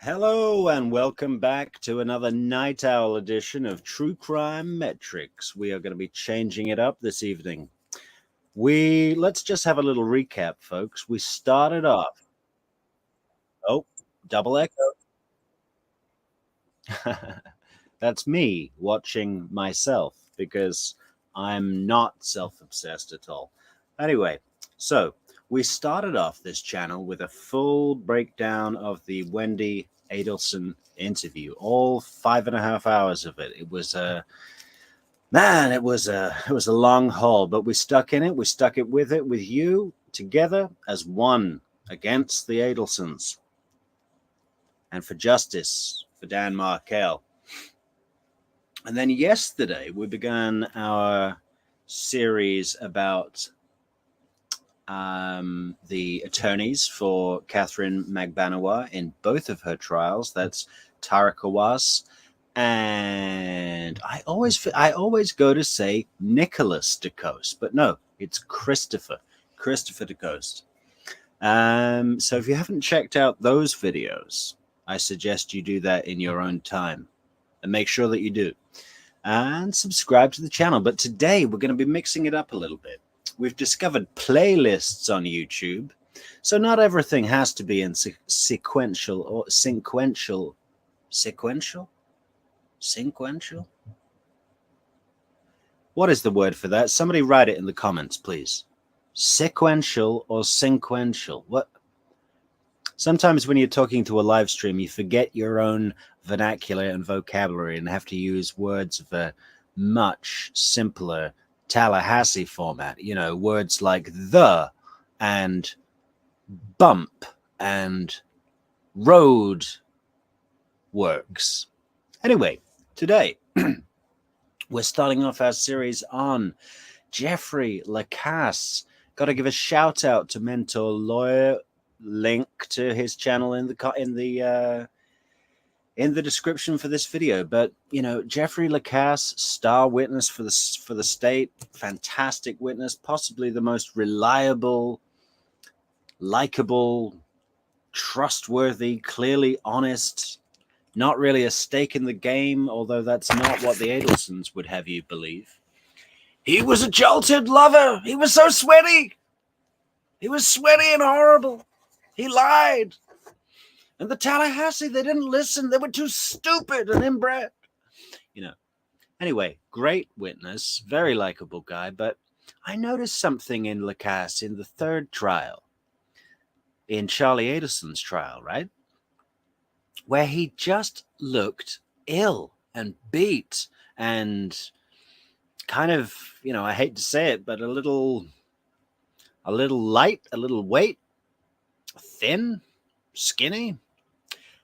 Hello and welcome back to another night owl edition of True Crime Metrics. We are going to be changing it up this evening. Let's just have a little recap, folks. We started off. Oh, double echo. That's me watching myself because I'm not self-obsessed at all. Anyway, so we started off this channel with a full breakdown of the Wendi Adelson interview, all 5.5 hours of it. It was a man, it was a long haul, but we stuck in it. We stuck it with you together as one against the Adelsons and for justice for Dan Markel. And then yesterday we began our series about the attorneys for Catherine Magbanawa in both of her trials. That's Tara Kawas, and I always go to say Nicholas DeCoste, but no, it's Christopher DeCoste. So if you haven't checked out those videos, I suggest you do that in your own time, and make sure that you do. And subscribe to the channel. But today we're going to be mixing it up a little bit. We've discovered playlists on YouTube, so not everything has to be in sequential or sequential. What is the word for that? Somebody write it in the comments, please. Sequential or sequential? What? Sometimes when you're talking to a live stream, you forget your own vernacular and vocabulary and have to use words of a much simpler Tallahassee format. You know, words like the and bump and road works. Anyway, today we're starting off our series on Jeffrey Lacasse. Got to give a shout out to Mentor Lawyer. Link to his channel in the description for this video. But you know, Jeffrey Lacasse, star witness for the state, fantastic witness, possibly the most reliable, likable, trustworthy, clearly honest, not really a stake in the game, although that's not what the Adelsons would have you believe. He was a jolted lover. He was so sweaty. He was sweaty and horrible. He lied. And the Tallahassee, they didn't listen. They were too stupid and inbred. You know. Anyway, great witness, very likable guy. But I noticed something in Lacasse in the third trial, in Charlie Adelson's trial, right? Where he just looked ill and beat and kind of, you know, I hate to say it, but a little light, a little weight, thin, skinny.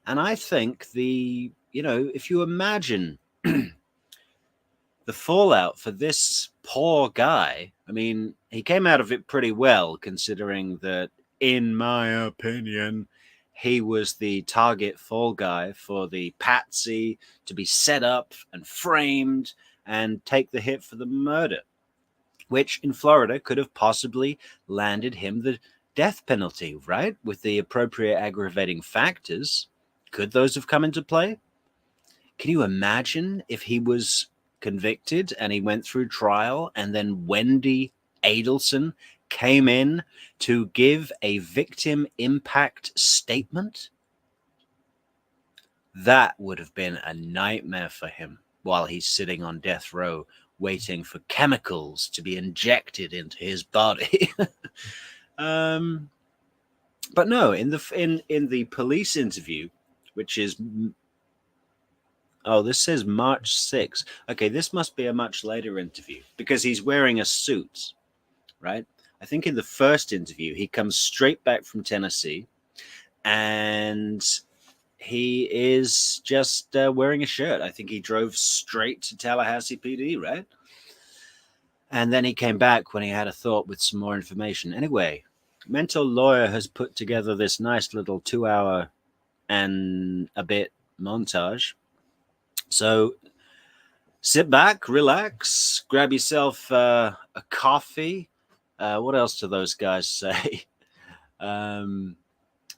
And I think if you imagine the fallout for this poor guy, I mean, he came out of it pretty well, considering that, in my opinion, he was the target fall guy for the patsy to be set up and framed and take the hit for the murder, which in Florida could have possibly landed him the death penalty, right? With the appropriate aggravating factors. Could those have come into play? Can you imagine if he was convicted and he went through trial and then Wendi Adelson came in to give a victim impact statement? That would have been a nightmare for him while he's sitting on death row waiting for chemicals to be injected into his body. But no, in the police interview, which is, oh, this says March 6th. Okay, this must be a much later interview because he's wearing a suit, right? I think in the first interview, he comes straight back from Tennessee and he is just wearing a shirt. I think he drove straight to Tallahassee PD, right? And then he came back when he had a thought with some more information. Anyway, Mentor Lawyer has put together this nice little 2-hour and a bit montage. So sit back, relax, grab yourself a coffee. What else do those guys say?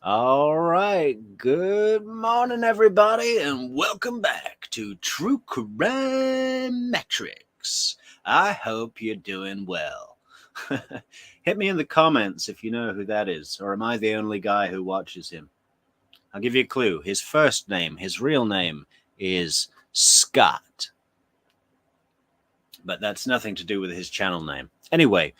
All right. Good morning, everybody, and welcome back to True Crime Metrics. I hope you're doing well. Hit me in the comments if you know who that is, or am I the only guy who watches him? I'll give you a clue. His first name, his real name, is Scott. But that's nothing to do with his channel name. Anyway,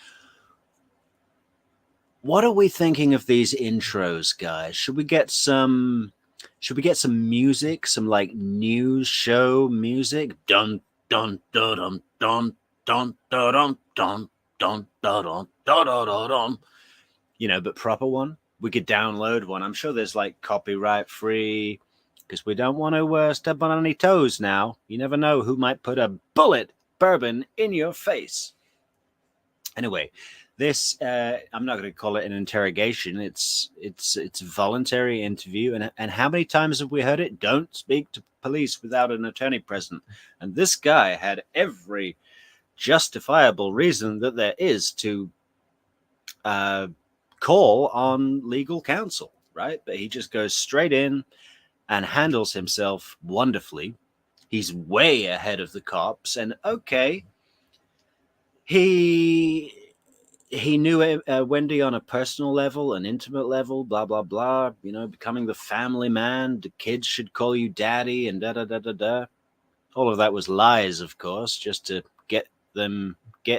what are we thinking of these intros, guys? Should we get some music, some like news show music? Dun dun dun dun dun dun dun dun dun dun dun dun. You know, but proper one. We could download one. I'm sure there's like copyright free, because we don't want to step on any toes now. You never know who might put a bullet bourbon in your face. Anyway, this I'm not going to call it an interrogation. It's a voluntary interview, and how many times have we heard it? Don't speak to police without an attorney present. And this guy had every justifiable reason that there is to call on legal counsel, right? But he just goes straight in and handles himself wonderfully. He's way ahead of the cops, and okay, he knew Wendi on a personal level, an intimate level, blah blah blah. You know, becoming the family man. The kids should call you daddy, and da da da da da. All of that was lies, of course, just to get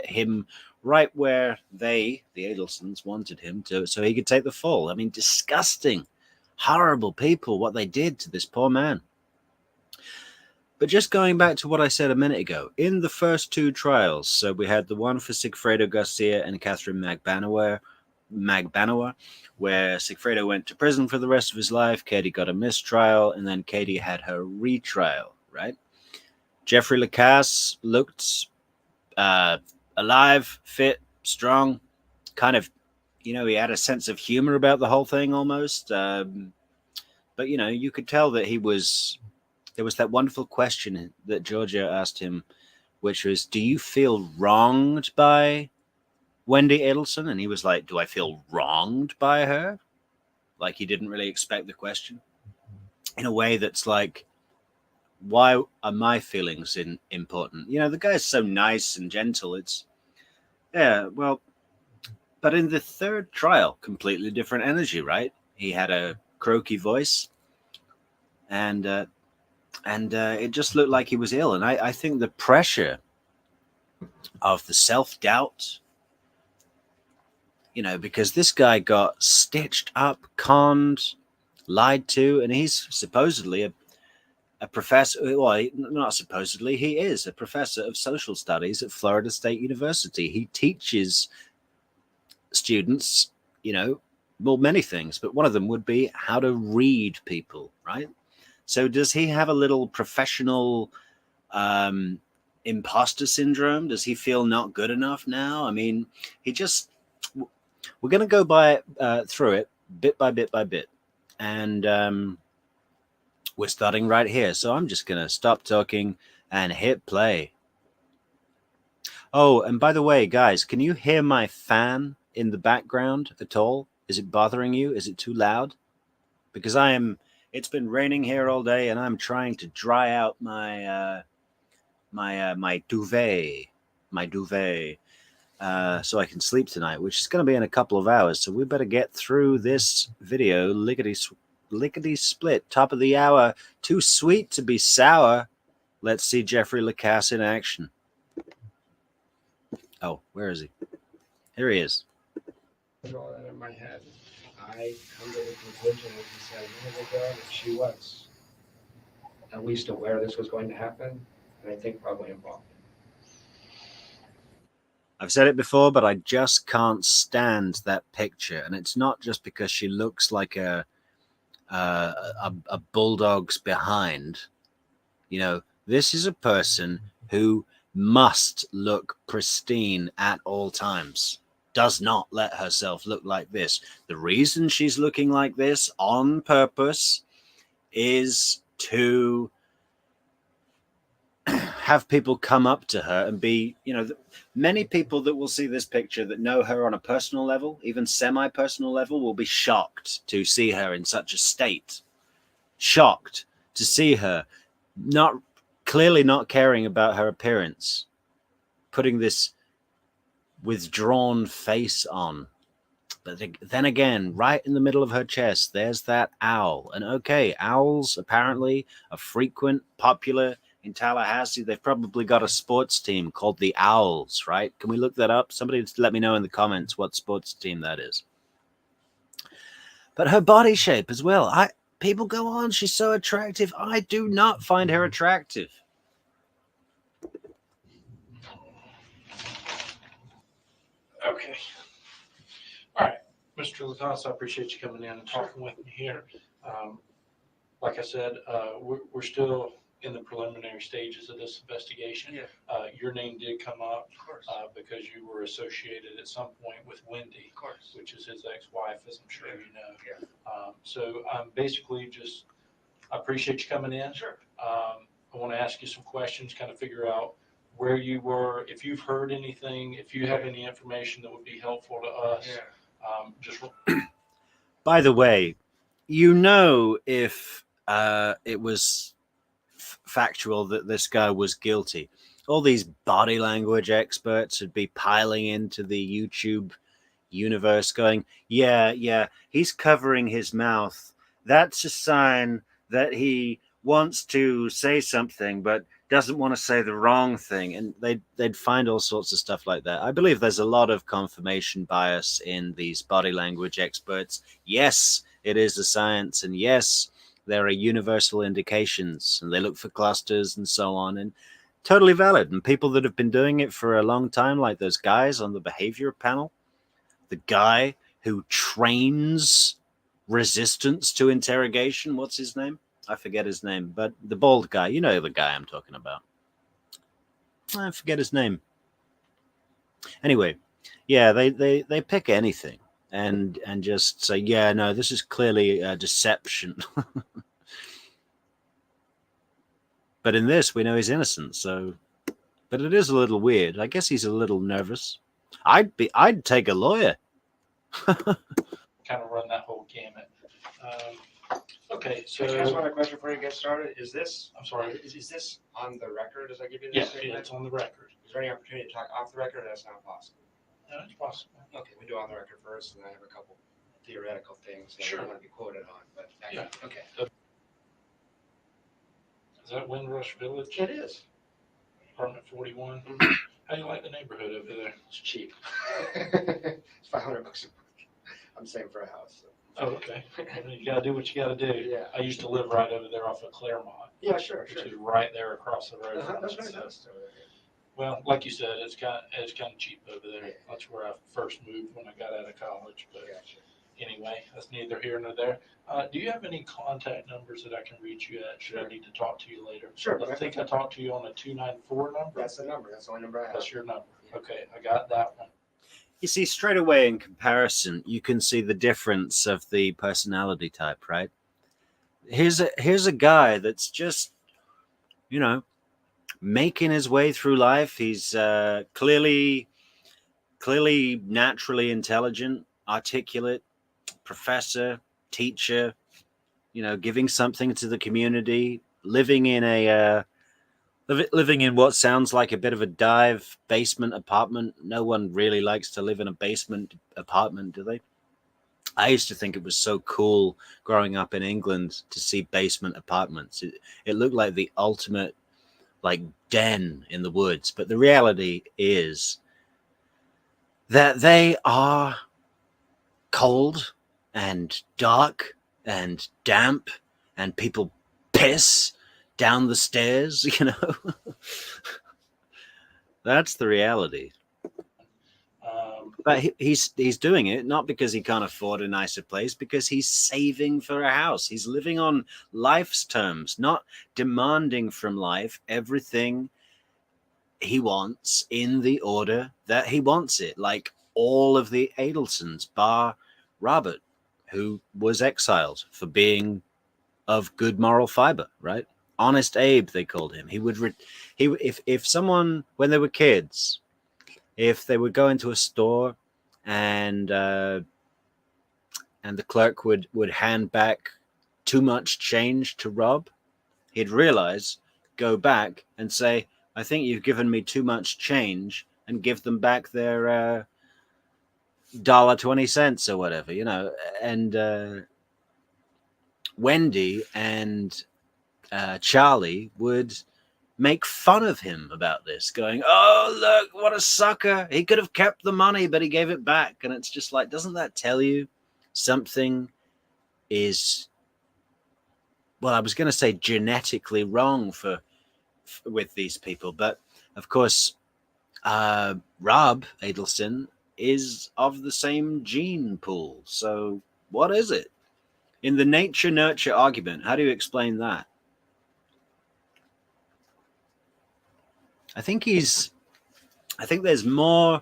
him right where the Adelsons, wanted him to, so he could take the fall. I mean, disgusting, horrible people, what they did to this poor man. But just going back to what I said a minute ago, in the first two trials, so we had the one for Sigfredo Garcia and Catherine Magbanower, where Sigfredo went to prison for the rest of his life, Katie got a mistrial, and then Katie had her retrial, right? Jeffrey Lacasse looked alive, fit, strong, kind of, you know, he had a sense of humor about the whole thing almost. But, you know, you could tell that there was that wonderful question that Georgia asked him, which was, do you feel wronged by Wendi Adelson? And he was like, do I feel wronged by her? Like he didn't really expect the question. In a way that's like, why are my feelings important? You know, the guy's so nice and gentle. It's, yeah, well, but in the third trial, completely different energy, right? He had a croaky voice, and it just looked like he was ill. And I think the pressure of the self-doubt, you know, because this guy got stitched up, conned, lied to, and he's supposedly a professor. Well, not supposedly, he is a professor of social studies at Florida State University. He teaches students, you know, well, many things, but one of them would be how to read people, right? So does he have a little professional imposter syndrome? Does he feel not good enough now? I mean, we're going to go through it bit by bit by bit. And we're starting right here. So I'm just going to stop talking and hit play. Oh, and by the way, guys, can you hear my fan in the background at all? Is it bothering you? Is it too loud? Because it's been raining here all day, and I'm trying to dry out my my duvet, so I can sleep tonight, which is going to be in a couple of hours. So we better get through this video lickety split. Top of the hour, too sweet to be sour. Let's see Jeffrey Lacasse in action. Oh, where is he? Here he is. All that in my head. I come to the conclusion, as you said a minute ago, that she was at least aware this was going to happen, and I think probably involved. I've said it before, but I just can't stand that picture, and it's not just because she looks like a bulldog's behind. You know, this is a person who must look pristine at all times. Does not let herself look like this. The reason she's looking like this on purpose is to have people come up to her and be, many people that will see this picture that know her on a personal level, even semi-personal level, will be shocked to see her in such a state. Shocked to see her clearly not caring about her appearance, putting this withdrawn face on. But then again, right in the middle of her chest, there's that owl. And okay, owls apparently are frequent, popular in Tallahassee. They've probably got a sports team called the Owls, right? Can we look that up? Somebody let me know in the comments what sports team that is. But her body shape as well. People go on, she's so attractive. I do not find her attractive. Okay. All right, Mr. Lacasse, I appreciate you coming in and talking with me here. Like I said, we're still in the preliminary stages of this investigation. Yeah. Your name did come up Of course. because you were associated at some point with Wendi, Of course. which is his ex-wife, as I'm sure you know. Yeah. So basically just, I appreciate you coming in. Sure. I want to ask you some questions, kind of figure out where you were, if you've heard anything, if you have any information that would be helpful to us. Yeah. Just By the way, if it was factual that this guy was guilty, all these body language experts would be piling into the YouTube universe going, yeah, he's covering his mouth. That's a sign that he wants to say something but doesn't want to say the wrong thing. And they'd find all sorts of stuff like that. I believe there's a lot of confirmation bias in these body language experts. Yes, it is a science, and yes, there are universal indications, and they look for clusters and so on, and totally valid. And people that have been doing it for a long time, like those guys on the behavior panel, the guy who trains resistance to interrogation, what's his name? I forget his name, but the bald guy, you know the guy I'm talking about. I forget his name. Anyway, yeah, they pick anything and just say, yeah, no, this is clearly a deception. But in this, we know he's innocent, so. But it is a little weird. I guess he's a little nervous. I'd take a lawyer. kind of run that whole gamut. Okay, so. Can I ask one other question before you get started? Is this, I'm sorry. is this on the record as I give you Yeah, this statement? it's on the record. Is there any opportunity to talk off the record, or that's not possible? No, it's possible. Okay, we do on the record first, and I have a couple theoretical things that Sure. I want to be quoted on, but Yeah. Okay. Is that Windrush Village? It is. Apartment 41? Mhm. How do you like the neighborhood over there? It's cheap. It's $500 a month. I'm saving for a house. So. Oh, okay. You gotta do what you gotta do. Yeah. I used to live right over there off of Claremont, Yeah, sure, which sure. is right there across the road from That's us. very So, nice. well, like you said, it's kind of cheap over there. Yeah. That's where I first moved when I got out of college. But Gotcha. anyway, that's neither here nor there. Do you have any contact numbers that I can reach you at? Should I Sure. need to talk to you later? Sure. I think I talked to you on a 294 number. That's the number. That's the only number I have. That's your number. Yeah. Okay, I got that one. You see, straight away in comparison, you can see the difference of the personality type, right? Here's a guy that's just, making his way through life. He's clearly naturally intelligent, articulate, professor, teacher, giving something to the community, living in what sounds like a bit of a dive basement apartment. No one really likes to live in a basement apartment, do they? I used to think it was so cool growing up in England to see basement apartments. It looked like the ultimate den in the woods. But the reality is that they are cold and dark and damp, and people piss down the stairs, That's the reality. But he's doing it not because he can't afford a nicer place, because he's saving for a house. He's living on life's terms, not demanding from life everything he wants in the order that he wants it, like all of the Adelsons, bar Robert, who was exiled for being of good moral fiber, right? Honest Abe, they called him. He would if someone, when they were kids, if they would go into a store and the clerk would hand back too much change to Rob, he'd realize, go back and say, I think you've given me too much change, and give them back their $1.20 or whatever, you know. And Wendi and Charlie would make fun of him about this, going, oh, look, what a sucker. He could have kept the money, but he gave it back. And it's just like, doesn't that tell you something is, well, I was going to say genetically wrong with these people. But of course, Rob Adelson is of the same gene pool. So what is it? In the nature-nurture argument, how do you explain that? I think there's more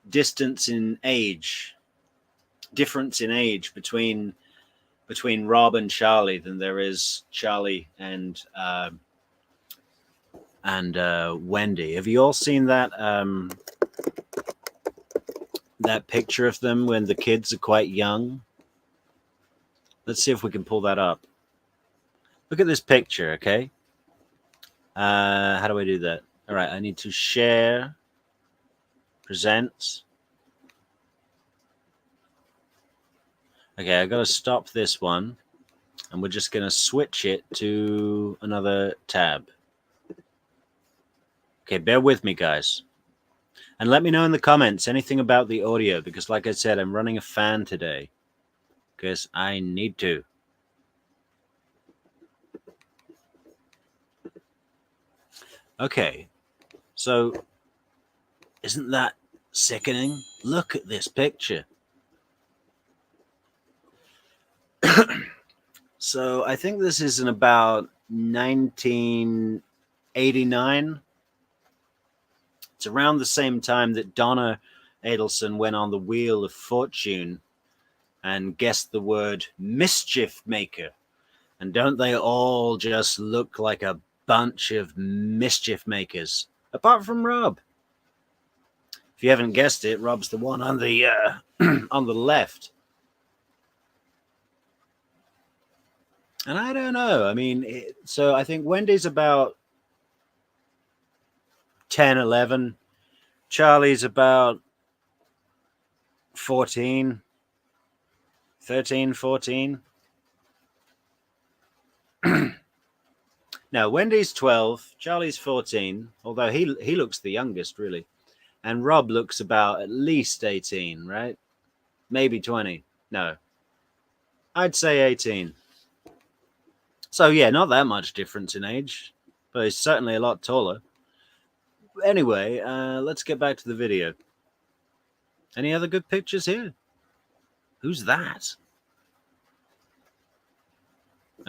difference in age between Rob and Charlie than there is Charlie and Wendi. Have you all seen that that picture of them when the kids are quite young? Let's see if we can pull that up. Look at this picture, okay? How do I do that? All right, I need to share, present. Okay, I got to stop this one, and we're just going to switch it to another tab. Okay, bear with me, guys. And let me know in the comments anything about the audio, because like I said, I'm running a fan today because I need to. Okay, so isn't that sickening? Look at this picture. So I think this is in about 1989. It's around the same time that Donna Adelson went on the Wheel of Fortune and guessed the word mischief maker. And don't they all just look like a bunch of mischief makers? Apart from Rob. If you haven't guessed it, Rob's the one on the on the left. And I don't know. I mean, so I think Wendi's about 10, 11. Charlie's about 14, 13, 14. No, Wendi's 12, Charlie's 14, although he looks the youngest, really. And Rob looks about at least 18, right? Maybe 20. No. I'd say 18. So, yeah, not that much difference in age, but he's certainly a lot taller. Anyway, let's get back to the video. Any other good pictures here? Who's that?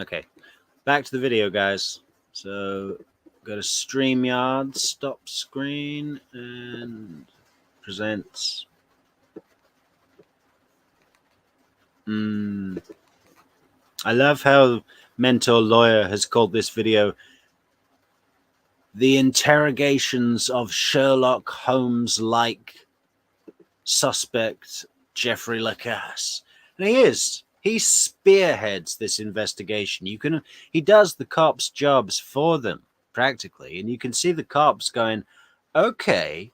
Okay, back to the video, guys. So, go to StreamYard, stop screen, and present. I love how Mentor Lawyer has called this video the interrogations of Sherlock Holmes-like suspect Jeffrey Lacasse. And he is. He spearheads this investigation. He does the cops' jobs for them, practically. And you can see the cops going, okay.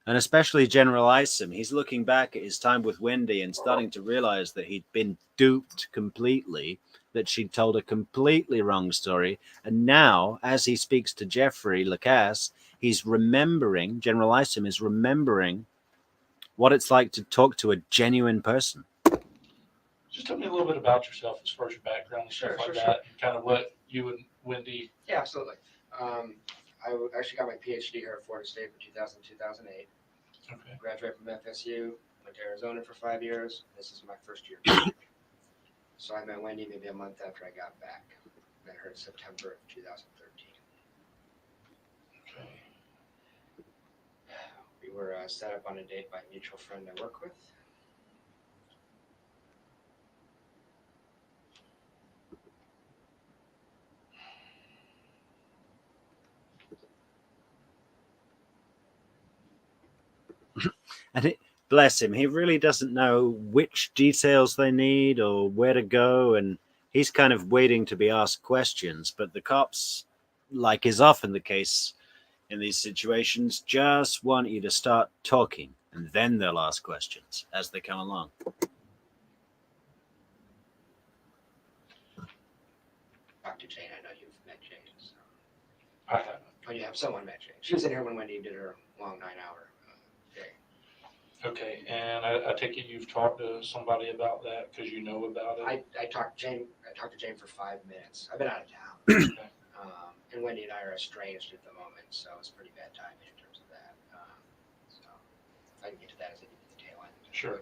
And especially General Isom. He's looking back at his time with Wendi and starting to realize that he'd been duped completely, that she'd told a completely wrong story. And now, as he speaks to Jeffrey Lacasse, he's remembering, General Isom is remembering what it's like to talk to a genuine person. Just tell me a little bit about yourself as far as your background and stuff like that, and kind of what you and Wendi. Yeah, absolutely. I actually got my PhD here at Florida State for 2008. Okay. Graduated from FSU, went to Arizona for 5 years. This is my first year back. So I met Wendi maybe a month after I got back. Met her in September of 2013. Okay. We were set up on a date by a mutual friend I work with. And bless him, he really doesn't know which details they need or where to go, and he's kind of waiting to be asked questions. But the cops, like is often the case in these situations, just want you to start talking, and then they'll ask questions as they come along. Dr. Jane, I know you've met Jane. So. I haven't. Oh, you have someone met Jane. She was in here when Wendi did her long 9-hour day. Okay, and I take it you've talked to somebody about that because you know about it? I talked to Jane for 5 minutes. I've been out of town. Okay. And Wendi and I are estranged at the moment, so it's pretty bad timing in terms of that. So I can get to that as I get to the tail end. Sure.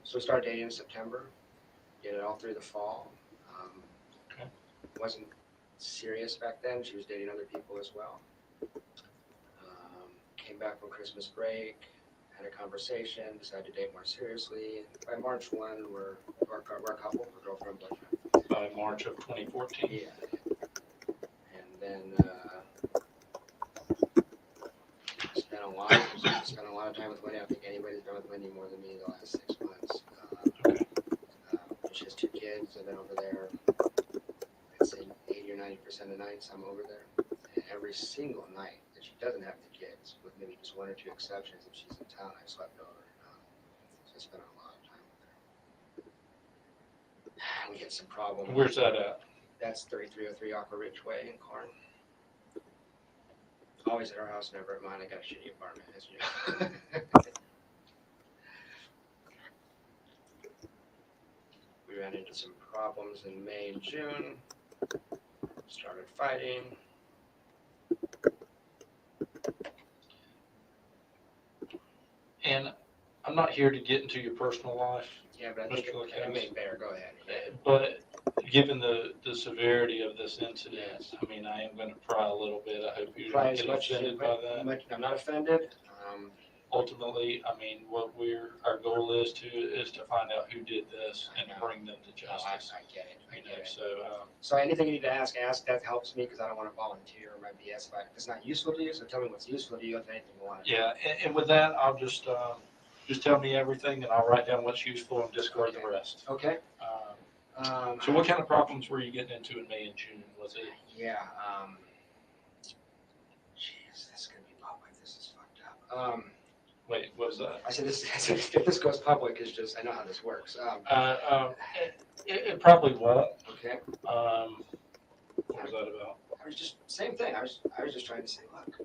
So we started dating in September, did it all through the fall. Okay. Wasn't serious back then. She was dating other people as well. Came back from Christmas break, had a conversation, decided to date more seriously. By March 1, we're a couple, we're girlfriend, boyfriend. By March of 2014? Yeah. And then spent a lot of time with Wendi. I don't think anybody's been with Wendi more than me the last 6 months. Okay. She has 2 kids. I've been over there, I'd say 80 or 90% of nights I'm over there. And every single night that she doesn't have the kids, with maybe just 1 or 2 exceptions, if she's in town, I've slept over. So I spent a lot of time with her. We had some problems. Where's that at? That's 3303 Aqua Ridge Way in Corn. Always at our house, never at mine. I got a shitty apartment, as you know. We ran into some problems in May and June. Started fighting. And I'm not here to get into your personal life, Yeah, but I think Mr. it Lacasse. may better. Go ahead. But given the severity of this incident, Yes. I mean, I am going to pry a little bit. I hope you Try don't as get much as offended by that. I'm not offended. Ultimately, I mean, what our goal is to find out who did this and to bring them to No, justice. I get it. I get it. So, So anything you need to ask. That helps me because I don't want to volunteer my BS if it's not useful to you. So tell me what's useful to you if anything you want. yeah, and with that, I'll just tell me everything, and I'll write down what's useful and discard the rest. Okay. So, what kind of problems were you getting into in May and June? Was it? Yeah. Jeez, this is gonna be public. This is fucked up. Wait, what was that? I said this. If this goes public, it's just I know how this works. It probably won't. Okay. What was that about? I was just same thing. I was just trying to say, look,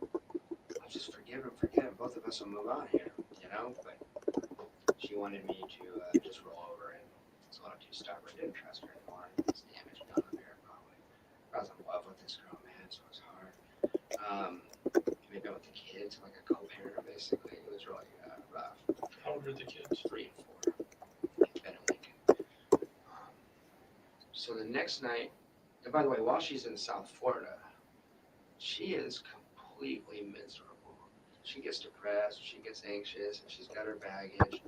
I'll just forgive him. Both of us will move on here, you know. But she wanted me to just roll over, and it's a little too stubborn. Didn't trust her anymore. It's damage done up there, probably. I was in love with this girl, man, so it was hard. Maybe with the kids, like a co-parent, basically. It was really rough. How old are the kids? 3 and 4. Ben and Lincoln. So the next night, and by the way, while she's in South Florida, she is completely miserable. She gets depressed, she gets anxious, and she's got her baggage.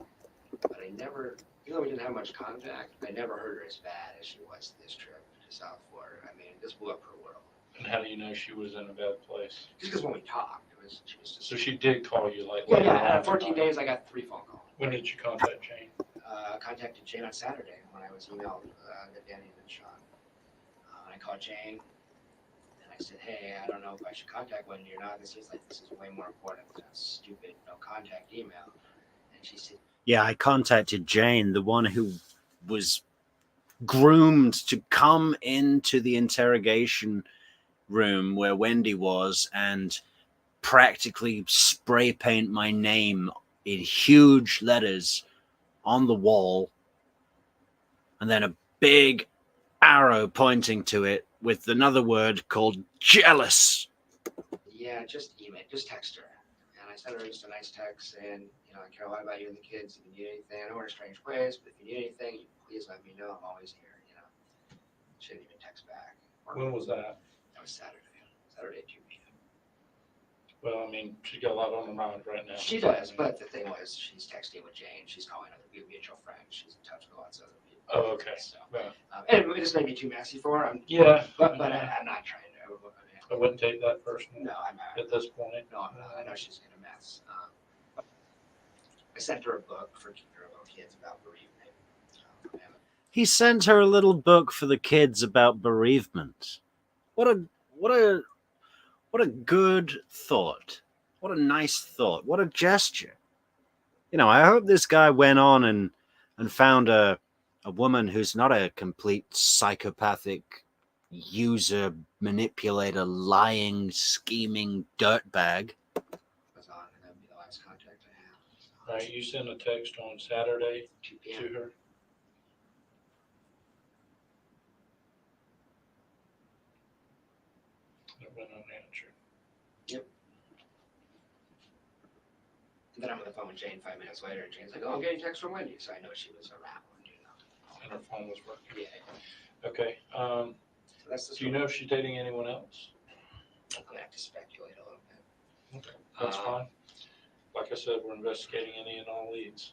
But I never, even though we didn't have much contact, I never heard her as bad as she was this trip to South Florida. I mean, this blew up her world. And how do you know she was in a bad place? Just because when we talked, she was just. So she did call you like. Yeah. In 14 days, I got 3 phone calls. When did you contact Jane? Contacted Jane on Saturday when I was emailed that Danny had been shot. I called Jane and I said, hey, I don't know if I should contact Wendi or not. This seems like this is way more important than a stupid no contact email. And she said, Yeah, I contacted Jane, the one who was groomed to come into the interrogation room where Wendi was and practically spray paint my name in huge letters on the wall, and then a big arrow pointing to it with another word called jealous. yeah, just email, just text her. And I sent her just a nice text saying, you know, I care a lot about you and the kids. If you need anything, I know we're in strange ways, but if you need anything, please let me know. I'm always here, you know. She didn't even text back. When was that? That was Saturday at 2 p.m. Well, I mean, she's got a lot on her mind right now. She does, but the thing was, she's texting with Jane. She's calling other mutual friends. She's in touch with lots of other people. Oh, okay. So, Yeah. and this may be too messy for her. Yeah. But I'm not trying to. I wouldn't take that personally. No, I'm not. At this point. No, I'm not. I know she's in a mess. I sent her a book for her little kids about bereavement. He sent her a little book for the kids about bereavement. What a what a what a good thought. What a nice thought. What a gesture. You know, I hope this guy went on and found a woman who's not a complete psychopathic user, manipulator, lying, scheming dirtbag. Was on, and that'd be the last contact I have. All right, you sent a text on Saturday 2 to p.m. her. It went unanswered. And then I'm on the phone with Jane 5 minutes later, and Jane's like, "Oh, I'm getting text from Wendy," so I know she was around. And her phone was working. Yeah. Okay. So that's the Do you know if she's dating anyone else? I'm gonna have to speculate a little bit. Okay, that's fine. Like I said, we're investigating any and all leads.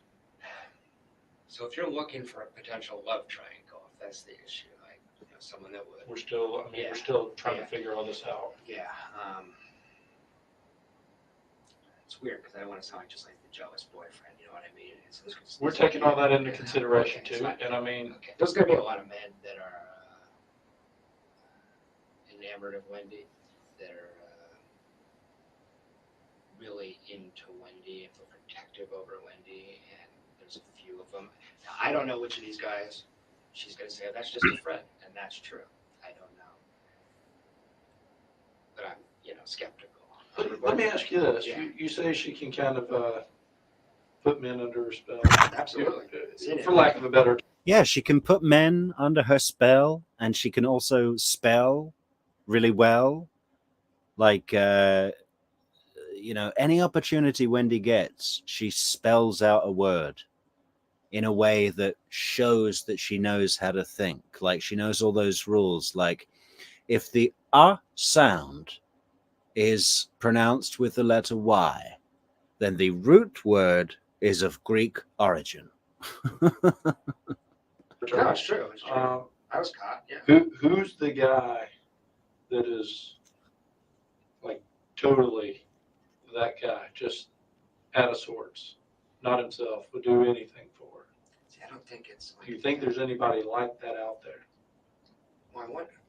So if you're looking for a potential love triangle, if that's the issue, like someone that would. We're still, Yeah. we're still trying Yeah. to figure all this out. Yeah. It's weird because I don't want to sound just like the jealous boyfriend. You know what I mean? We're taking all that into consideration Okay, too, fine. and I mean, Okay. There's gonna be a lot of men that are enamored of Wendy, that are really into Wendy and feel protective over Wendy, and there's a few of them. Now, I don't know which of these guys she's gonna say, that's just a friend, and that's true. I don't know. But I'm, skeptical. let me ask you this. Yeah. You say she can kind of put men under her spell. Absolutely. For lack of a better. Yeah, she can put men under her spell, and she can also spell really well. Like, any opportunity Wendy gets, she spells out a word in a way that shows that she knows how to think. Like, she knows all those rules. Like, if the sound is pronounced with the letter Y, then the root word is of Greek origin. No, it's true. It's true. I was caught. Yeah. Who's the guy that is like totally that guy, just out of sorts, not himself, would do anything for her? See, I don't think it's. Do you think there's anybody like that out there? Well, I wonder.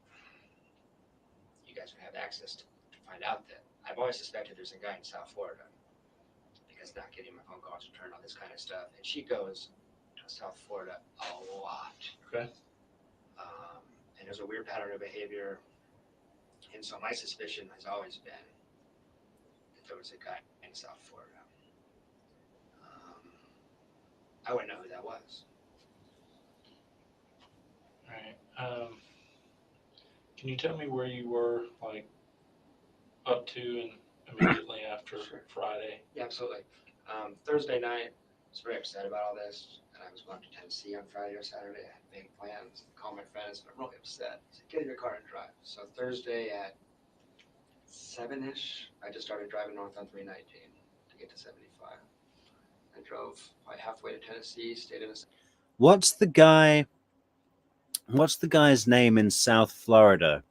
You guys would have access to find out that. I've always suspected there's a guy in South Florida because not getting my phone calls returned, all this kind of stuff, and she goes to South Florida a lot. Okay. And there's a weird pattern of behavior, and so my suspicion has always been that there was a guy in South Florida. I wouldn't know who that was. All right. Can you tell me where you were, like, up to and immediately after Sure. Friday? Yeah, absolutely. Thursday night, I was very upset about all this, and I was going to Tennessee on Friday or Saturday. I had big plans. I called my friends, but I'm really upset. I said, get in your car and drive. So Thursday at 7-ish, I just started driving north on 319 to get to 75. I drove probably halfway to Tennessee, stayed in a... What's the guy's name in South Florida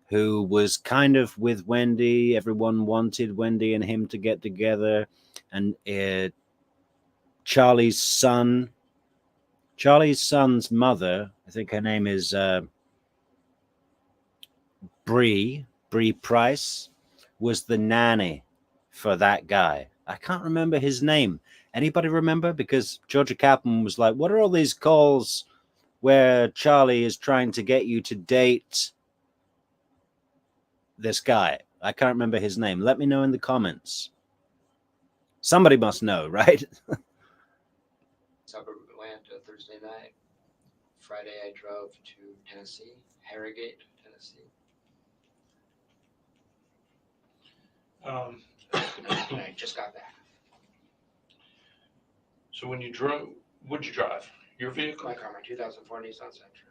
who was kind of with Wendy? Everyone wanted Wendy and him to get together, and Charlie's son's mother, I think her name is Bree Price, was the nanny for that guy. I can't remember his name. Anybody remember? Because Georgia Kaplan was like, what are all these calls where Charlie is trying to get you to date this guy? I can't remember his name. Let me know in the comments. Somebody must know, right? Suburb of Atlanta Thursday night. Friday I drove to Tennessee, Harrogate, Tennessee. And I just got back. So when you drove, what'd you drive? Your vehicle? My car, my 2004 Nissan Sentra.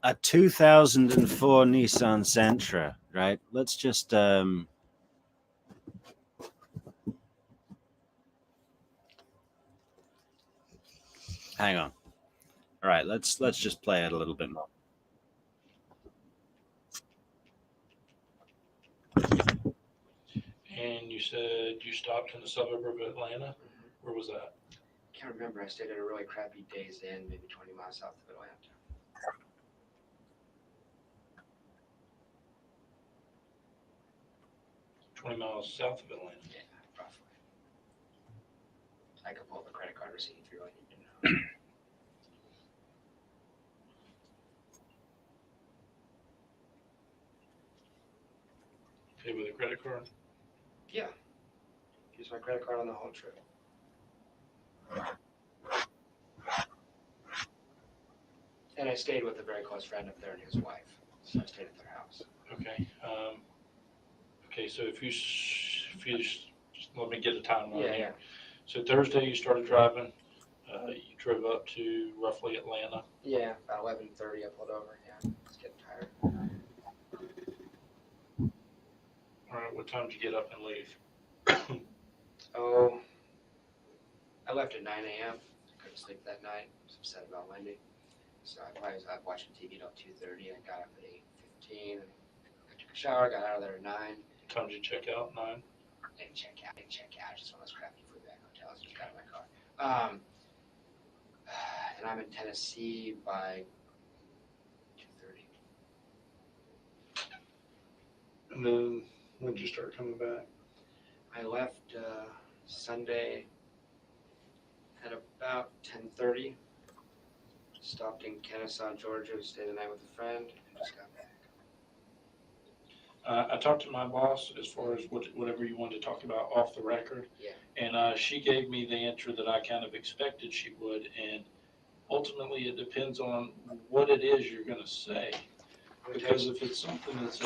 A 2004 Nissan Sentra, right? Let's just hang on. All right, let's just play it a little bit more. said you stopped in the suburb of Atlanta. Mhm. Where was that? Can't remember. I stayed at a really crappy Days Inn, maybe 20 miles south of Atlanta. 20 miles south of Atlanta. Yeah, roughly. I could pull up a credit card receipt if you really need to know. Pay with a credit card. Yeah. Use my credit card on the whole trip. And I stayed with a very close friend up there and his wife. So I stayed at their house. Okay. Okay. So if you just let me get a timeline Yeah, here. yeah. So Thursday you started driving. You drove up to roughly Atlanta. Yeah, about 11:30 I pulled over. Yeah, it's getting tired. All right. What time did you get up and leave? Oh, I left at 9 a.m. Couldn't sleep that night. I was upset about Wendi. So I probably was up watching TV till 2:30. I got up at 8:15. I took a shower, got out of there at 9. What time did you check out? 9. Didn't check out. Just one of those crappy food bag hotels. Just got in my car. And I'm in Tennessee by 2:30. And then when did you start coming back? I left Sunday at about 10:30. Stopped in Kennesaw, Georgia, to stay the night with a friend, and just got back. I talked to my boss as far as whatever you wanted to talk about off the record. Yeah. And she gave me the answer that I kind of expected she would. And ultimately, it depends on what it is you're going to say. Because if it's something that's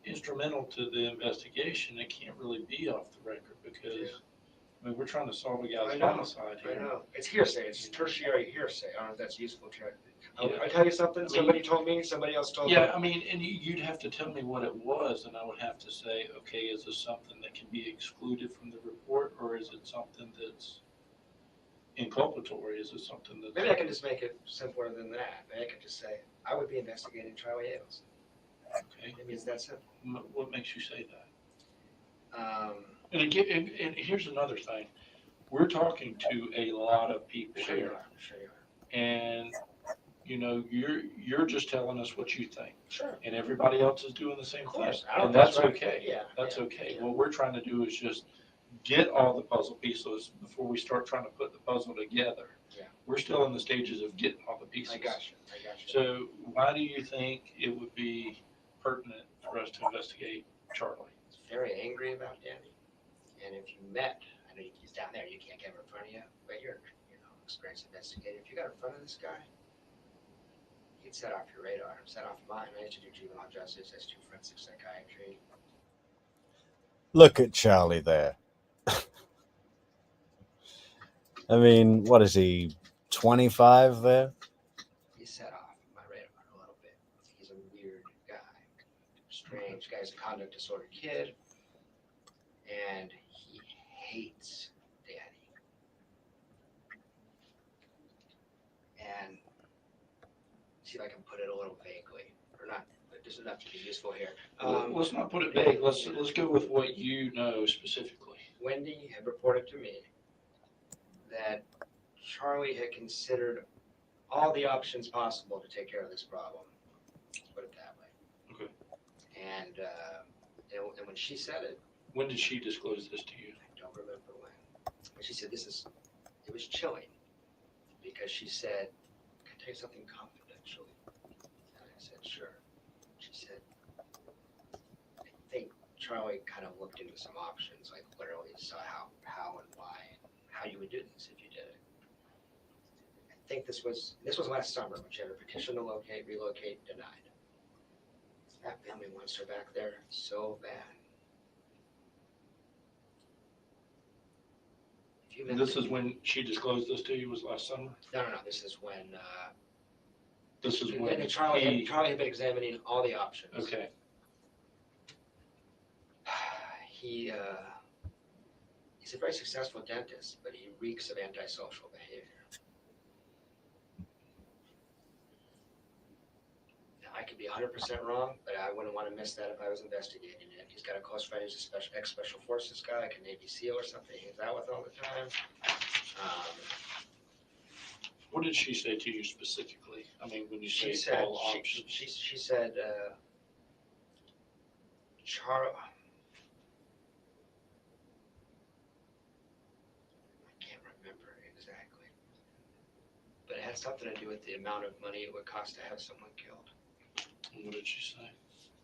instrumental to the investigation, it can't really be off the record because, I mean, we're trying to solve a guy's homicide here. I know. It's hearsay. It's tertiary hearsay. I don't know if that's useful. Yeah. I tell you something. Somebody told me. Somebody else told me. Yeah, I mean, and you'd have to tell me what it was, and I would have to say, okay, is this something that can be excluded from the report, or is it something that's inculpatory? Is it something that's... Maybe I can just make it simpler than that. Maybe I could just say, I would be investigating Charlie Adelson. Okay. Maybe it's that simple. What makes you say that? Um, And again, and here's another thing. We're talking to a lot of people sure you here, are. Sure you are. and you know, you're just telling us what you think, Sure. and everybody else is doing the same Of course. thing, I don't and think that's right. okay. Yeah. That's yeah, okay. yeah. What we're trying to do is just get all the puzzle pieces before we start trying to put the puzzle together. Yeah. We're still in the stages of getting all the pieces. I got you. So why do you think it would be pertinent for us to investigate Charlie? He's very angry about Danny. And if you met, I know he's down there, you can't get him in front of you, but you're, experienced investigator. If you got in front of this guy, he'd set off your radar, set off mine. I used to do juvenile justice, I used to do forensic psychiatry. Look at Charlie there. I mean, what is he, 25 there? He set off my radar a little bit. He's a weird guy, strange guy. He's a conduct disorder kid, and he hates Danny. And see if I can put it a little vaguely, or not, but just enough to be useful here. Let's not put it vague. Let's go with what you know specifically. Wendi had reported to me that Charlie had considered all the options possible to take care of this problem. Let's put it that way. Okay. And when she said it, When did she disclose this to you? I don't remember when. But she said it was chilling because she said, "Can I tell you something confidentially?" And I said, "Sure." She said, "I think Charlie kind of looked into some options, like literally saw how and why, and how you would do this if you did it." I think this was last summer when she had her petition to relocate denied. That family wants her back there so bad. And this is when she disclosed this to you, was last summer? No. This is when. This is when Charlie had been examining all the options. Okay. He's a very successful dentist, but he reeks of antisocial behavior. Now, I could be 100% wrong, but I wouldn't want to miss that if I was investigating it. He's got a close friend who's a ex-special forces guy, like a Navy SEAL or something. He hangs out with all the time. What did she say to you specifically? I mean, when you say She said, all options. she said, Charlie, I can't remember exactly, but it had something to do with the amount of money it would cost to have someone killed. What did she say?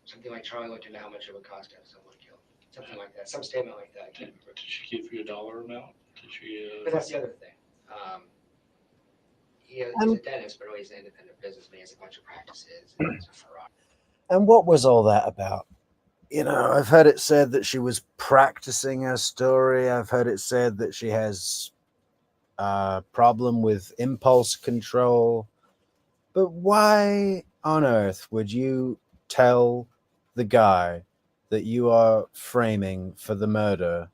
Something like Charlie looked into how much it would cost to have someone killed. Something like that. Some statement like that. I can't remember. Did she give you a dollar amount? Did she? But that's the other thing. He's a dentist, but he's an independent businessman. He has a bunch of practices. And he's a Ferrari. And what was all that about? You know, I've heard it said that she was practicing her story. I've heard it said that she has a problem with impulse control. But why on earth would you tell the guy that you are framing for the murder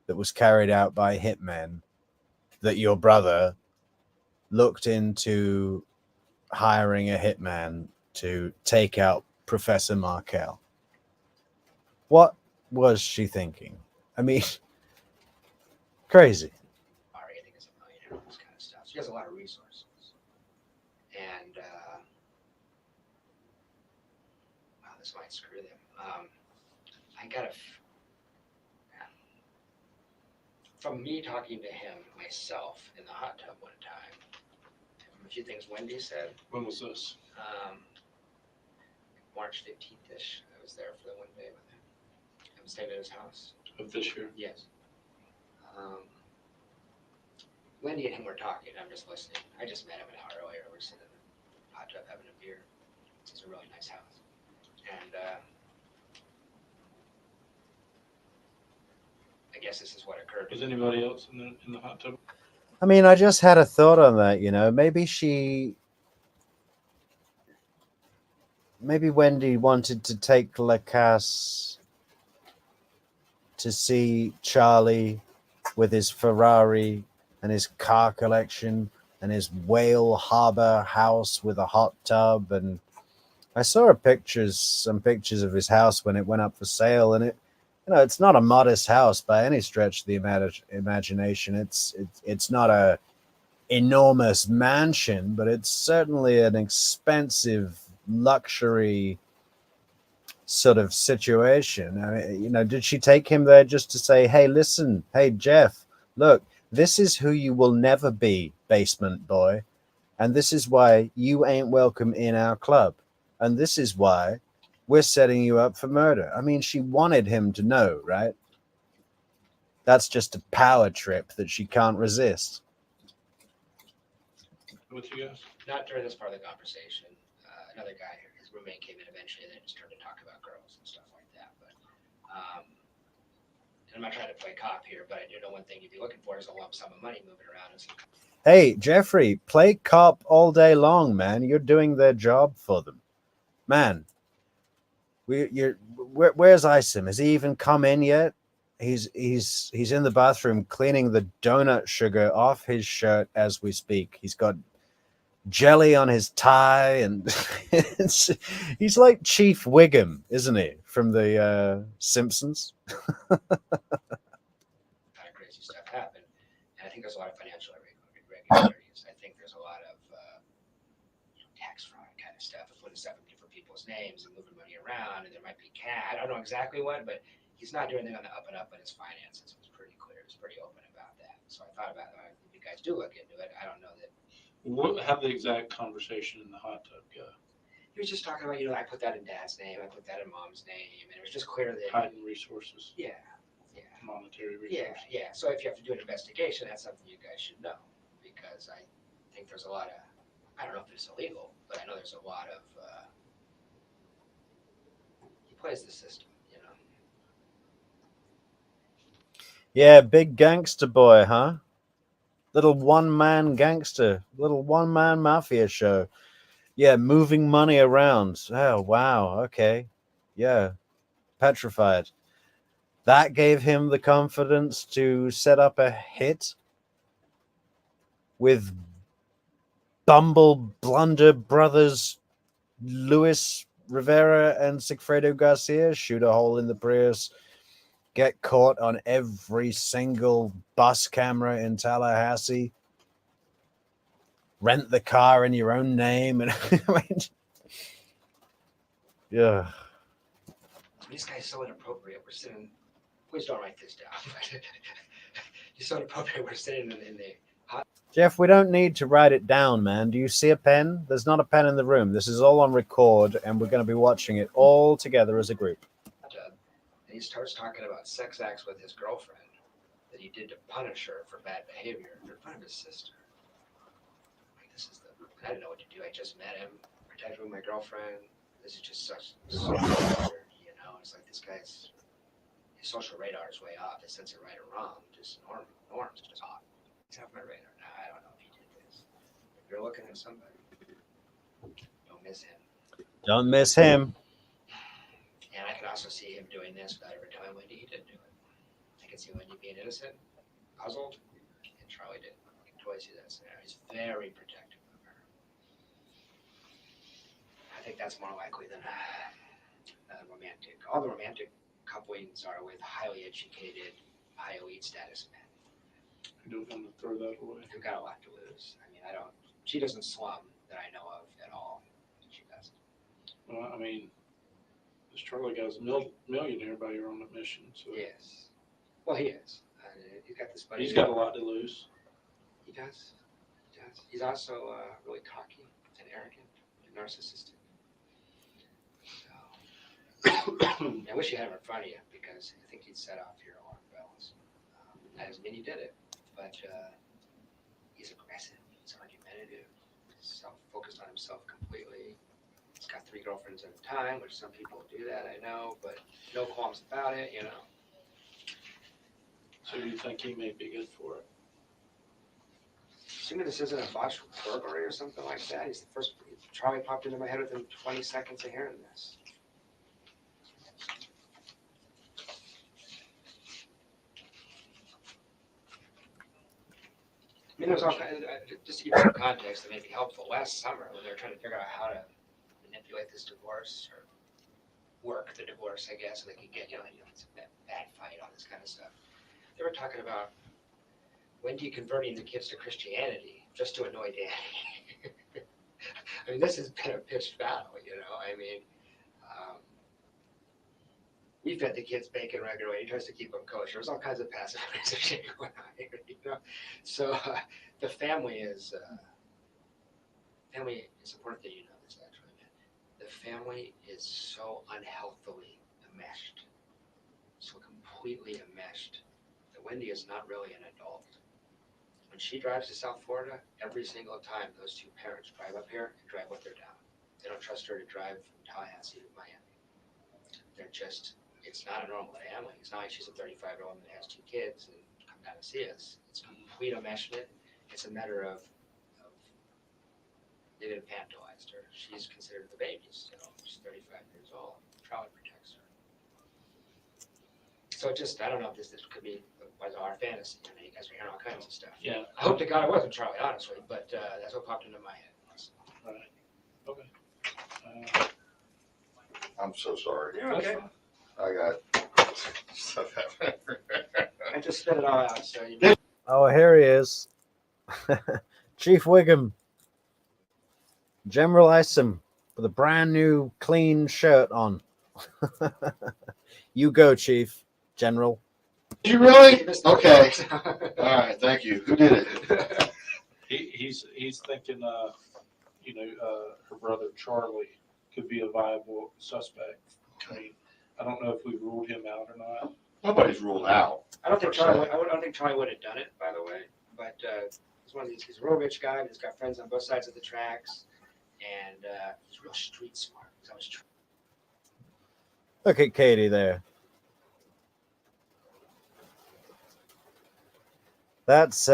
that was carried out by hitmen that your brother looked into hiring a hitman to take out Professor Markel? What was she thinking? I mean, crazy. I think is a millionaire, this kind of stuff. She has a lot of resources. And, wow, this might screw them. I got from me talking to him myself in the hot tub one time, a few things Wendi said. When was this? March 15th-ish. I was there for the one day with him. I stayed at his house. Of this year? Yes. Wendi and him were talking. I'm just listening. I just met him an hour earlier. We're sitting in the hot tub having a beer. It's a really nice house. And I guess this is what occurred. Was anybody else in the hot tub? I mean, I just had a thought on that, you know. Maybe Wendi wanted to take Lacasse to see Charlie with his Ferrari and his car collection and his whale harbor house with a hot tub. And I saw some pictures of his house when it went up for sale, and it's not a modest house by any stretch of the imagination. It's not a enormous mansion, but it's certainly an expensive luxury sort of situation. I mean, did she take him there just to say, hey, listen, hey, Jeff, look, this is who you will never be, basement boy. And this is why you ain't welcome in our club. And this is why we're setting you up for murder. I mean, she wanted him to know, right? That's just a power trip that she can't resist. With you guys? Not during this part of the conversation. Another guy, his roommate came in eventually, and then just started to talk about girls and stuff like that. But and I'm not trying to play cop here, but I do know one thing you'd be looking for is a lump sum of money moving around. Hey, Jeffrey, play cop all day long, man. You're doing their job for them. Man, where's Isom? Has he even come in yet? He's in the bathroom cleaning the donut sugar off his shirt as we speak. He's got jelly on his tie, and he's like Chief Wiggum, isn't he, from the Simpsons? Kind of crazy stuff happened, and I think there's a lot of financial irregularities. I think there's a lot of tax fraud kind of stuff, putting stuff in different people's names and moving money around, and there might be cash. I don't know exactly what, but he's not doing anything on the up and up in his finances. It was pretty clear. He was pretty open about that. So I thought about it. If you guys do look into it, I don't know that. How the exact conversation in the hot tub go? He was just talking about, I put that in dad's name, I put that in mom's name, and it was just clear that Hiding resources. Yeah. Monetary resources. Yeah. So if you have to do an investigation, that's something you guys should know, because I think there's a lot of, I don't know if it's illegal, but I know there's a lot of, he plays the system, Yeah, big gangster boy, huh? Little one-man gangster, little one-man mafia show. Yeah, moving money around. Oh, wow. Okay. Yeah. Petrified. That gave him the confidence to set up a hit with Bumble Blunder Brothers Lewis Rivera and Sigfredo Garcia shoot a hole in the Prius, get caught on every single bus camera in Tallahassee, rent the car in your own name, and yeah. This guy's so inappropriate. We're sitting. Please don't write this down. He's so inappropriate. We're sitting in the Jeff, we don't need to write it down, man. Do you see a pen? There's not a pen in the room. This is all on record, and we're going to be watching it all together as a group. And he starts talking about sex acts with his girlfriend that he did to punish her for bad behavior in front of his sister. Like, this is I didn't know what to do. I just met him, protected with my girlfriend. This is just such weird, you know. It's like this guy's his social radar is way off. His sense of right or wrong, just norms just off. He's off my radar. Now, I don't know if he did this. If you're looking at somebody, don't miss him. Don't miss him. And I can also see him doing this without ever telling Wendi he didn't do it. I can see Wendi being innocent, puzzled, and Charlie didn't. I can totally see that scenario. He's very protective of her. I think that's more likely than romantic. All the romantic couplings are with highly educated, high elite status men. I don't want to throw that away. Who've got a lot to lose. I mean, she doesn't slum that I know of at all. She doesn't. Well, I mean, this Charlie guy's millionaire by your own admission. So Yes. Well, he is. He's got this buddy. he's got a lot to lose. He does. He does. He's also really cocky and arrogant and narcissistic. So, I wish you had him in front of you because I think he'd set off your alarm bells. That doesn't mean he did it, but he's aggressive. He's argumentative. He's focused on himself completely. He's got 3 girlfriends at a time, which some people do that, I know, but no qualms about it, you know. So you think he may be good for it? Assuming this isn't a botched burglary or something like that, he's the first. Charlie popped into my head within 20 seconds of hearing this. I mean, there's all kinds just to give you some context that may be helpful. Last summer, when they were trying to figure out how to manipulate this divorce or work the divorce, I guess, so they could get, it's a bad fight, all this kind of stuff. They were talking about Wendi converting the kids to Christianity just to annoy Danny. I mean, this has been a pitched battle, I mean, we fed the kids bacon regularly. He tries to keep them kosher. There's all kinds of passive aggressive shit going on here, So the family is important that you know this, actually, man. The family is so unhealthily enmeshed, so completely enmeshed, that Wendi is not really an adult. When she drives to South Florida, every single time those 2 parents drive up here and drive with her down. They don't trust her to drive from Tallahassee to Miami. They're just, it's not a normal family. It's not like she's a 35-year-old woman that has 2 kids and come down to see us. It's complete enmeshment. It's a matter of they didn't infantilize her. She's considered the baby still. She's 35 years old. Charlie protects her. So just, I don't know if this could be was our fantasy. I mean, you guys are hearing all kinds of stuff. Yeah. I hope to God it wasn't Charlie, honestly, but that's what popped into my head. Right. Okay. I'm so sorry. You're okay. I got stuff happening. I just spit it all out, so you Oh, here he is. Chief Wiggum. General Isom with a brand new clean shirt on. You go, Chief. General. Did you really? Okay. All right. Thank you. Who did it? He's thinking, her brother Charlie could be a viable suspect. I mean, I don't know if we ruled him out or not. Nobody's ruled out. I don't think Charlie would have done it, by the way. But he's one of these. He's a real rich guy. But he's got friends on both sides of the tracks, and he's real street smart. He's always Look at Katie there. That's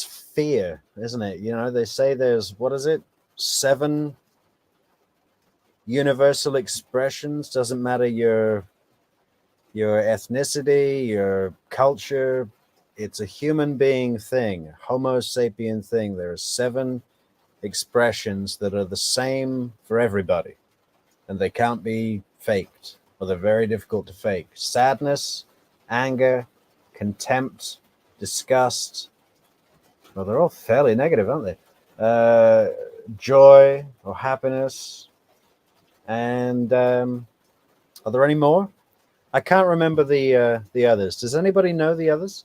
fear, isn't it? They say there's, what is it? 7 universal expressions. Doesn't matter your ethnicity, your culture. It's a human being thing, Homo sapien thing. There are 7 expressions that are the same for everybody. and they can't be faked, or they're very difficult to fake. Sadness, anger, contempt, disgust. Well, they're all fairly negative, aren't they? Joy or happiness. And are there any more? I can't remember the others. Does anybody know the others?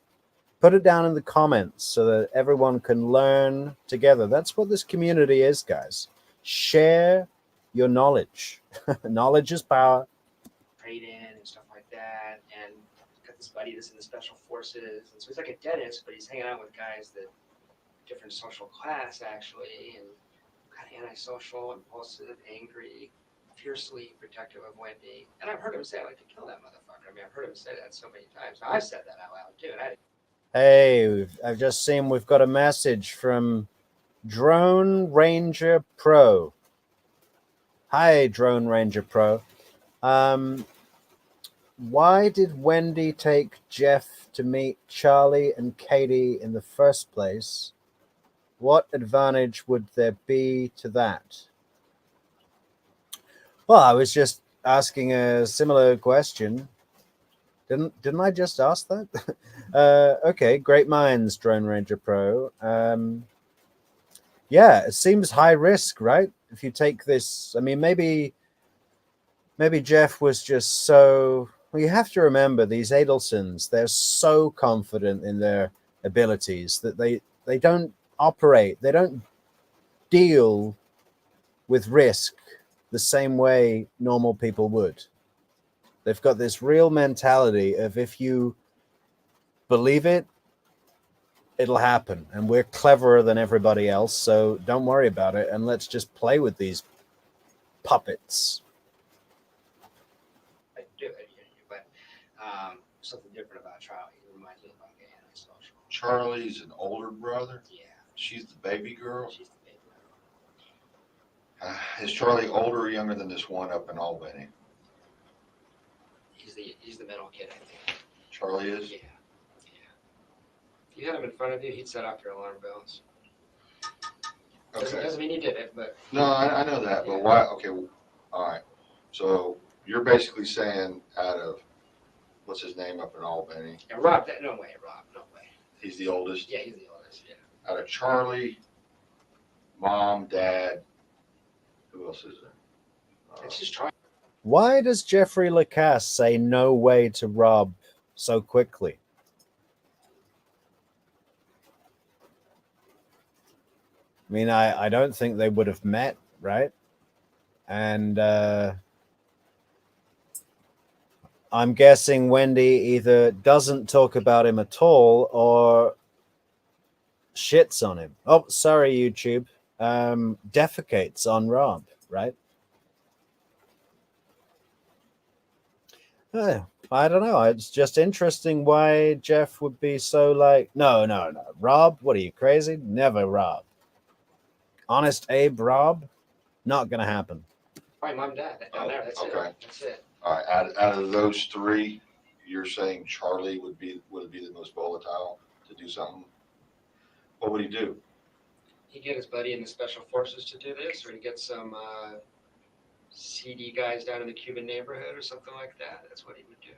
Put it down in the comments so that everyone can learn together. That's what this community is, guys. Share your knowledge. Knowledge is power. Trade in and stuff like that. And got this buddy that's in the special forces, and so he's like a dentist, but he's hanging out with guys that different social class actually, and kind of antisocial, impulsive, angry, fiercely protective of Wendi. And I've heard him say, "I'd like to kill that motherfucker." I mean, I've heard him say that so many times. Now, I've said that out loud too, and I Hey, I've just seen we've got a message from Drone Ranger Pro. Hi, Drone Ranger Pro. Why did Wendi take Jeff to meet Charlie and Katie in the first place? What advantage would there be to that? Well, I was just asking a similar question. Didn't I just ask that? Okay, great minds, Drone Ranger Pro. Yeah, it seems high risk, right? If you take this, I mean, maybe Jeff was just so. Well, you have to remember these Adelsons. They're so confident in their abilities that they don't operate. They don't deal with risk the same way normal people would. They've got this real mentality of if you believe it, it'll happen. And we're cleverer than everybody else, so don't worry about it. And let's just play with these puppets. do it. But something different about Charlie. He reminds me of like an antisocial. Charlie's an older brother. Yeah, She's the baby girl. she's the baby girl. Is Charlie older or younger than this one up in Albany? He's the middle kid, I think. Charlie is? Yeah. If you had him in front of you, he'd set off your alarm bells. Okay. Doesn't mean you did it, but No, I know that, but why? Okay, all right. So you're basically saying out of, what's his name up in Albany? yeah, Rob. No way, Rob. No way. He's the oldest. Yeah, he's the oldest. Yeah. Out of Charlie, mom, dad, who else is there? It's just Charlie. Why does Jeffrey Lacasse say no way to Rob so quickly? I mean, I don't think they would have met, right? And I'm guessing Wendi either doesn't talk about him at all or shits on him. Oh, sorry, YouTube. Defecates on Rob, right? I don't know. It's just interesting why Jeff would be so like, no. Rob, what are you, crazy? Never Rob. Honest Abe Rob? Not going to happen. Probably mom, dad. Down there. That's okay. it. That's it. All right, out of those three, you're saying Charlie would be the most volatile to do something? What would he do? He'd get his buddy in the special forces to do this, or he'd get some CD guys down in the Cuban neighborhood or something like that. That's what he would do.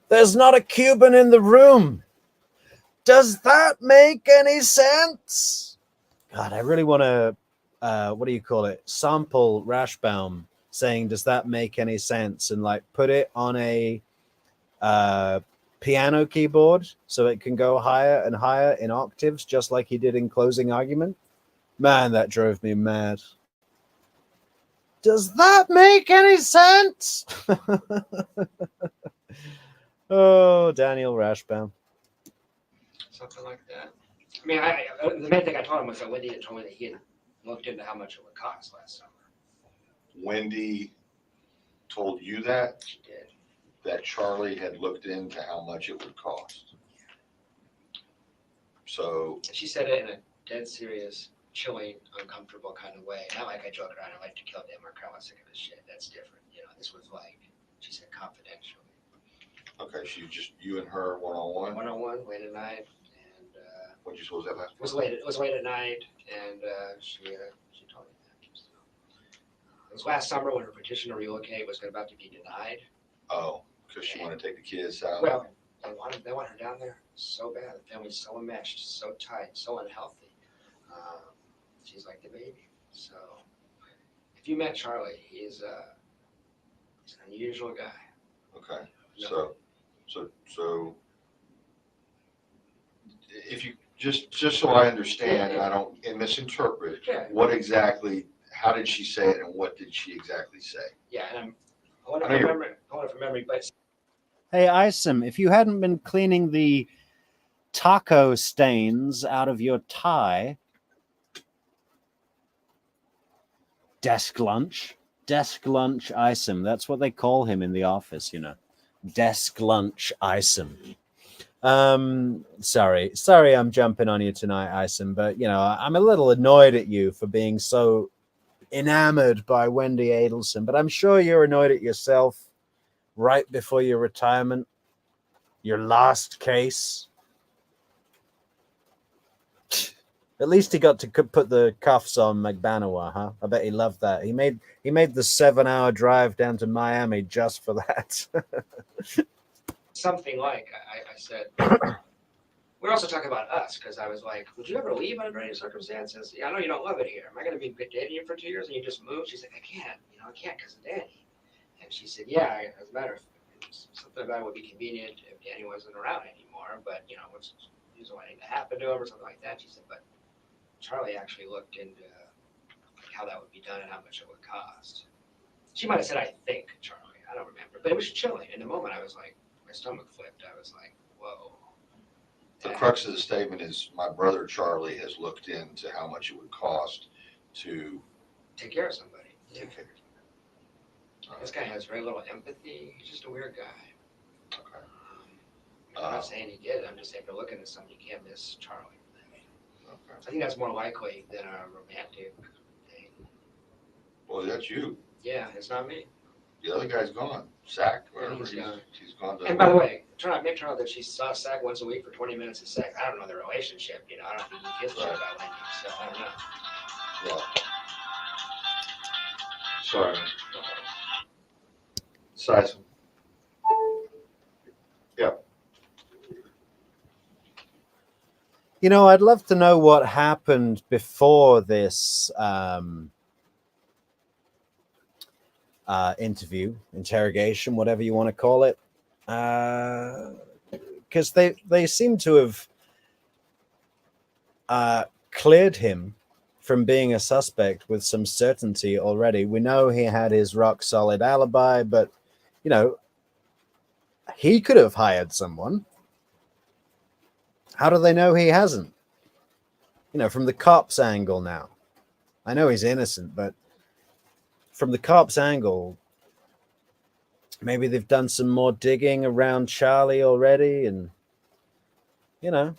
There's not a Cuban in the room. Does that make any sense? God, I really want to, what do you call it? Sample Rashbaum saying, does that make any sense? And like put it on a piano keyboard so it can go higher and higher in octaves, just like he did in Closing Argument. Man, that drove me mad. Does that make any sense? Oh, Daniel Rashbaum. Something like that. I mean, the main thing I told him was that Wendi had told me that he had looked into how much it would cost last summer. Wendi told you that? She did. That Charlie had looked into how much it would cost. So. And she said it in a dead serious, chilling, uncomfortable kind of way. Not like I joke around. I like to kill Dan Markel. I'm sick of his shit. That's different. You know, this was like, she said confidentially. Okay, she just, you and her one-on-one? One-on-one, late at night, and What'd you suppose that last? it was late at night, and she told me that. So, was last summer when her petition to relocate was about to be denied. Oh, because she wanted to take the kids out. Well, they want her down there so bad. The family's so enmeshed, so tight, so unhealthy. She's like the baby. So, if you met Charlie, he's an unusual guy. Okay, No. so if you, just so I understand, and I don't misinterpret, Yeah. what exactly, how did she say it and what did she exactly say? Yeah, and I want I to know from memory, but Hey, Isom, if you hadn't been cleaning the taco stains out of your tie, desk lunch, Isom. That's what they call him in the office, you know. Desk lunch Isom. Sorry, I'm jumping on you tonight, Isom, but you know, I'm a little annoyed at you for being so enamored by Wendi Adelson, but I'm sure you're annoyed at yourself right before your retirement, your last case. At least he got to put the cuffs on McBanoa, huh? I bet he loved that. He made the 7-hour drive down to Miami just for that. something like I said. We're also talking about us because I was like, would you ever leave under any circumstances? Yeah, I know you don't love it here. Am I going to be dating you for 2 years and you just move? She's like, I can't because of Danny. And she said, yeah, as a matter of something about it would be convenient if Danny wasn't around anymore, but what's usually what to happen to him or something like that. She said, but Charlie actually looked into how that would be done and how much it would cost. She might have said, I think, Charlie. I don't remember. But it was chilling. In the moment, I was like, my stomach flipped. I was like, whoa. The crux of the statement is my brother Charlie has looked into how much it would cost to take care of somebody. take care of This guy has very little empathy. He's just a weird guy. Okay. I'm not saying he did. I'm just saying, if you're looking at somebody, you can't miss Charlie. Okay. I think that's more likely than a romantic thing. Well, that's you. Yeah, it's not me. The other guy's gone. Sack, Yeah, wherever he's gone. he's gone to. And by the way, it turned out that she saw Sack once a week for 20 minutes of sex. I don't know the relationship. I don't think he gives a shit about Wendy, so I don't know. Yeah. Sorry. Size. Yeah. You know, I'd love to know what happened before this interrogation, whatever you want to call it, because they seem to have cleared him from being a suspect with some certainty already. We know he had his rock solid alibi, but he could have hired someone. How do they know he hasn't? From the cops' angle now. I know he's innocent, but from the cops' angle, maybe they've done some more digging around Charlie already, and I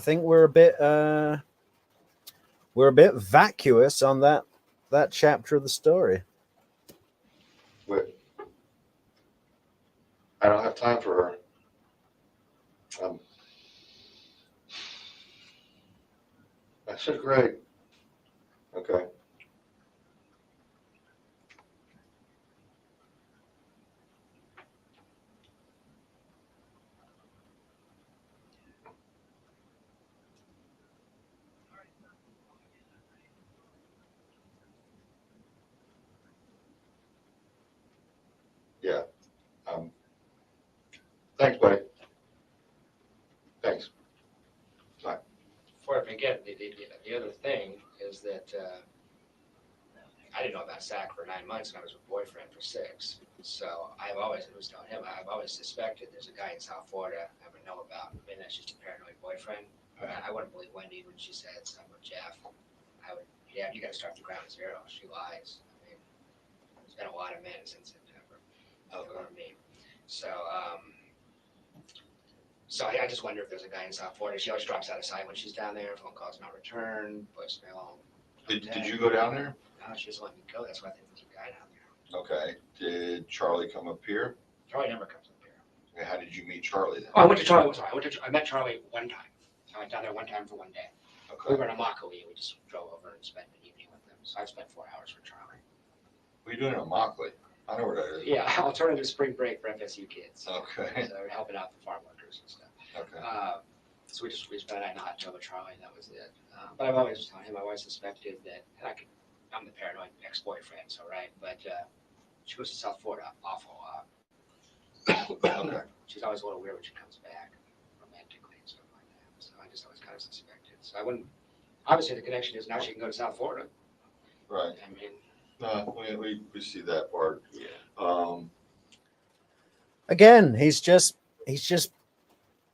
think we're a bit vacuous on that chapter of the story. Wait. I don't have time for her. I said, great. Okay. Yeah. Thanks, buddy. Thanks. Before I forget, the other thing is that I didn't know about Sack for 9 months, and I was with boyfriend for 6. So I was telling him, I've always suspected there's a guy in South Florida I would know about. Maybe that's just a paranoid boyfriend. I wouldn't believe Wendy when she said something with Jeff. You got to start the ground zero. She lies. I mean, there's been a lot of men since September. Over me. So, I just wonder if there's a guy in South Florida. She always drops out of sight when she's down there. Phone calls not returned. Voicemail. Did you go down there? No, she doesn't let me go. That's why I think there's a guy down there. Okay. Did Charlie come up here? Charlie never comes up here. And how did you meet Charlie then? Oh, I went to Charlie. Sorry, I met Charlie one time. I went down there one time for one day. We Okay. were in Immokalee. We just drove over and spent an evening with them. So I spent 4 hours with Charlie. What are you doing in Immokalee? I know where that is. Yeah, alternative spring break for FSU kids. Okay. So we're helping out the farm workers and stuff. Okay. So we spent a night in a hot tub with Charlie, and that was it. But I've always told him, I always suspected that, and I'm the paranoid ex-boyfriend, so right. But she goes to South Florida awful lot. Okay. She's always a little weird when she comes back, romantically and stuff like that. So I just always kind of suspected. So I wouldn't. Obviously, the connection is now she can go to South Florida. Right. I mean, No, we see that part. yeah. Again, he's just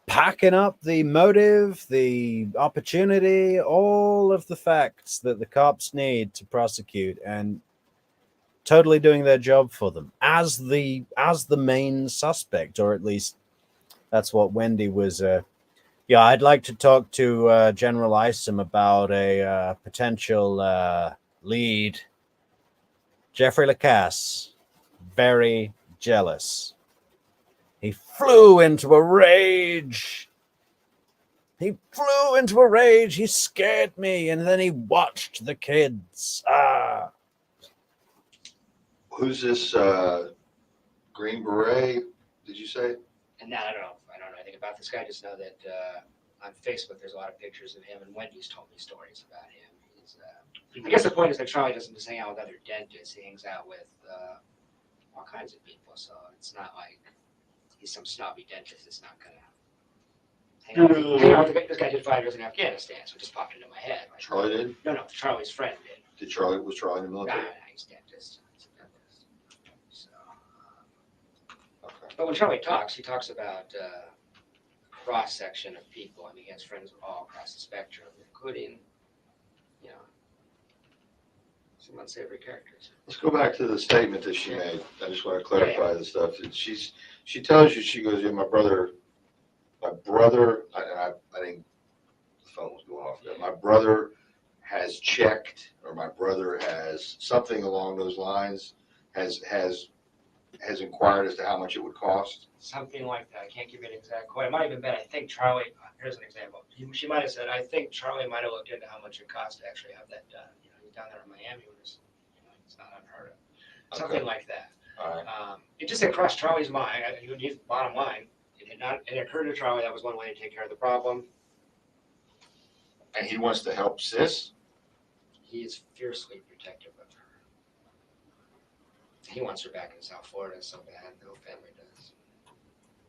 packing up the motive, the opportunity, all of the facts that the cops need to prosecute, and totally doing their job for them as the main suspect, or at least that's what Wendi was. Yeah, I'd like to talk to General Isom about a potential lead. Jeffrey Lacasse, very jealous. He flew into a rage. He scared me, and then he watched the kids. Who's this Green Beret? Did you say? And now I don't know anything about this guy. I just know that on Facebook there's a lot of pictures of him, and Wendy's told me stories about him. He's, I guess the point is that Charlie doesn't just hang out with other dentists. He hangs out with all kinds of people. So it's not like he's some snobby dentist that's not gonna hang out with this guy did 5 years in Afghanistan, so it just popped into my head. Like, Charlie did? No, Charlie's friend did. Was Charlie in the military? Nah, he's a dentist. He's a dentist. So, Okay. but when Charlie talks, he talks about cross section of people. I mean, he has friends all across the spectrum, including, you know, some unsavory characters. Let's go back to the statement that she made. I just want to clarify the stuff. She tells you, she goes, yeah, my brother, I think the phone was going off there. My brother has checked, or my brother has something along those lines, has inquired as to how much it would cost. Something like that. I can't give you an exact quote. It might have even been, I think Charlie, here's an example. She might have said, I think Charlie might have looked into how much it cost to actually have that done. You know, he's down there in Miami, it's not unheard of. Something like that. All right. It just had crossed Charlie's mind. Bottom line, it occurred to Charlie that was one way to take care of the problem. And he wants to help sis? He is fiercely protective of her. He wants her back in South Florida so bad. The whole family does.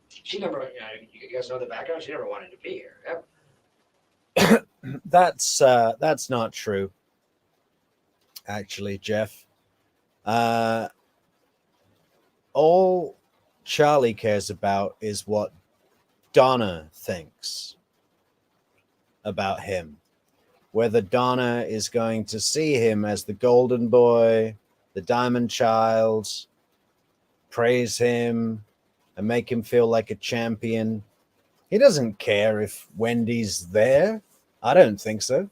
She never, you guys know the background? She never wanted to be here, ever. That's not true, actually, Jeff. All Charlie cares about is what Donna thinks about him. Whether Donna is going to see him as the golden boy, the diamond child, praise him, and make him feel like a champion. He doesn't care if Wendy's there. I don't think so.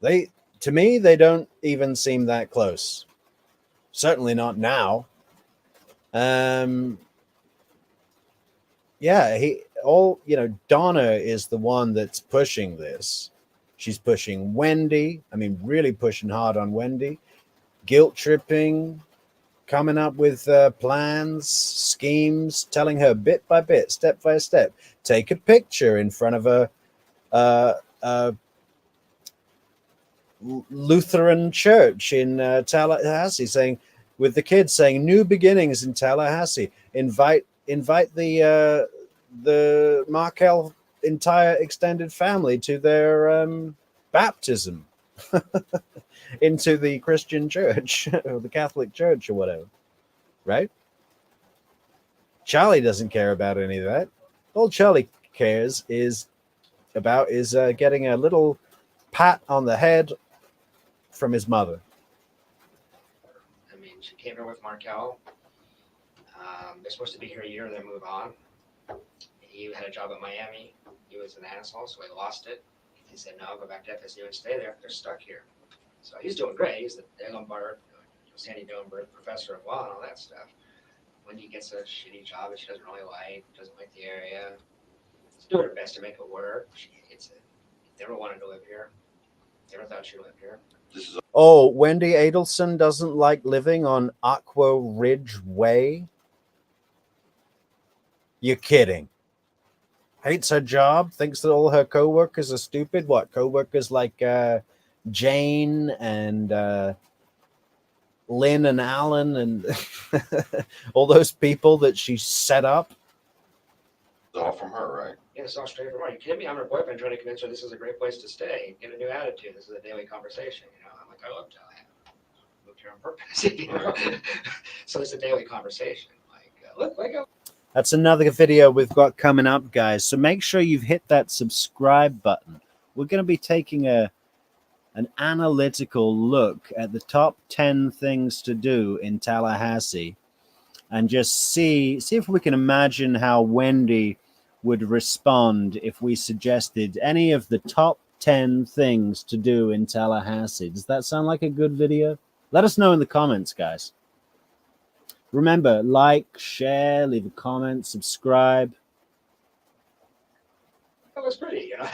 To me, they don't even seem that close. Certainly not now. Donna is the one that's pushing this. She's pushing Wendi. I mean, really pushing hard on Wendi. Guilt tripping, coming up with plans, schemes, telling her bit by bit, step by step. Take a picture in front of a Lutheran church in Tallahassee, saying, with the kids saying, "New beginnings in Tallahassee." Invite the Markel entire extended family to their baptism into the Christian church or the Catholic church or whatever, right? Charlie doesn't care about any of that. All Charlie cares is getting a little pat on the head from his mother. I mean, she came here with Markel. They're supposed to be here a year, then move on. He had a job at Miami. He was an asshole, so he lost it. He said, no, I'll go back to FSU and stay there. They're stuck here. So he's doing great. He's the Sandy Doenberg professor of law and all that stuff. When he gets a shitty job that she doesn't really like, doesn't like the area, she's doing her best to make it work. She hates it. Never wanted to live here. Never thought she'd live here. this is Oh, Wendi Adelson doesn't like living on Aqua Ridge Way? You're kidding. Hates her job, thinks that all her co-workers are stupid. What, co-workers like Jane and Lynn and Alan and all those people that she set up? all from her, right? Yeah, it's all straight from her. You kidding me? I'm her boyfriend trying to convince her this is a great place to stay. Get a new attitude. This is a daily conversation. You know, I'm like, I love Tallahassee. Moved here on purpose. You know? So it's a daily conversation. Like, look, wake up. That's another video we've got coming up, guys. So make sure you've hit that subscribe button. We're going to be taking an analytical look at the top 10 things to do in Tallahassee and just see if we can imagine how Wendi would respond if we suggested any of the top 10 things to do in Tallahassee. Does that sound like a good video? Let us know in the comments, guys. Remember, like, share, leave a comment, subscribe. That looks pretty, you know.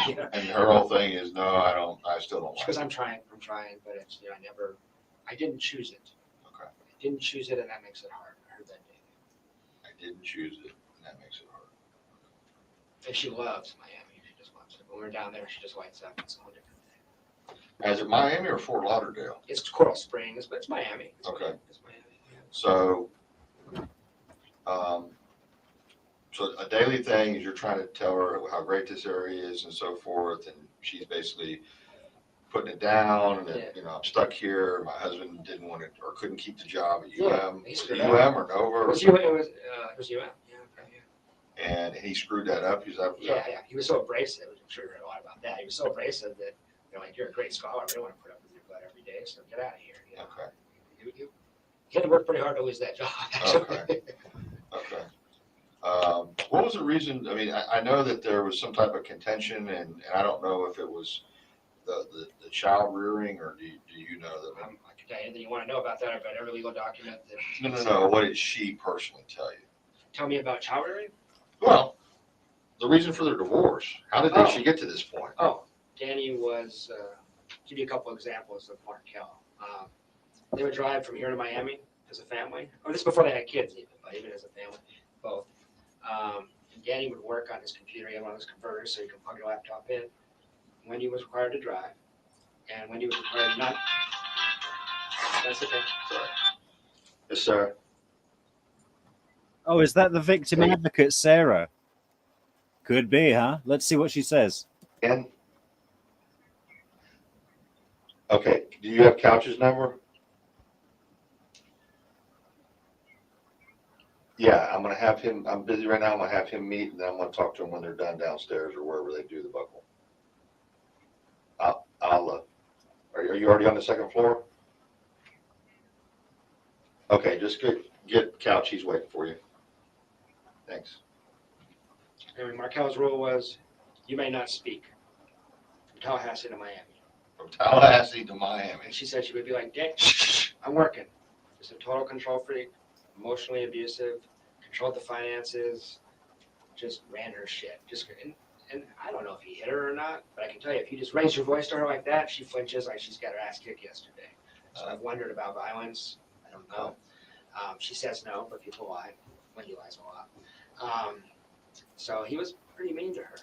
You know? And her whole thing is, no, I still don't like Because it. I'm trying, but it's, you know, I didn't choose it. Okay. I didn't choose it, and that makes it hard. I heard that day. I didn't choose it, and that makes it hard. And she loves Miami. She just loves it. When we're down there, she just lights up. It's a whole different thing. Is it Miami or Fort Lauderdale? It's Coral Springs, but it's Miami. Okay. It's Miami. Yeah. So, so a daily thing is you're trying to tell her how great this area is and so forth, and she's basically putting it down, and that, you know, I'm stuck here. My husband didn't want it or couldn't keep the job at UM. He Was screwed it up. UM or Nova? It was UM. It was UM. Yeah, okay, yeah. And he screwed that up. Yeah. He was so abrasive. I'm sure you heard a lot about that. He was so abrasive that, you know, like, you're a great scholar. We don't want to put up with your butt every day, so get out of here. You know? Okay. You had to work pretty hard to lose that job. Actually. Okay. Okay. What was the reason? I mean, I know that there was some type of contention, and I don't know if it was the child rearing, or do you know that? I can tell you anything you want to know about that. I've read every legal document. No. What did she personally tell you? Tell me about child rearing? Well, the reason for their divorce. How did she get to this point? Oh, Danny was, give you a couple examples of Markel. They would drive from here to Miami as a family. Oh, this is before they had kids even, but even as a family, both. And Danny would work on his computer. He had one of those converters so you can plug your laptop in. Wendy was required to drive, and Wendy was required not. That's okay. Sorry. Yes, sir. Oh, is that the victim advocate, Sarah? Could be, huh? Let's see what she says. And okay, do you have Couch's number? Yeah, I'm gonna have him. I'm busy right now. I'm gonna have him meet, and then I'm gonna talk to him when they're done downstairs or wherever they do the buckle. Are you already on the second floor? Okay, just get Couch. He's waiting for you. Thanks. And Markel's rule was, you may not speak from Tallahassee to Miami. From Tallahassee to Miami. And she said she would be like, Dang, I'm working. Just a total control freak, emotionally abusive, controlled the finances, just ran her shit. And I don't know if he hit her or not, but I can tell you, if you just raise your voice to her like that, she flinches like she's got her ass kicked yesterday. So I've wondered about violence. I don't know. She says no, but people lie. Wendy lies a lot. So he was pretty mean to her.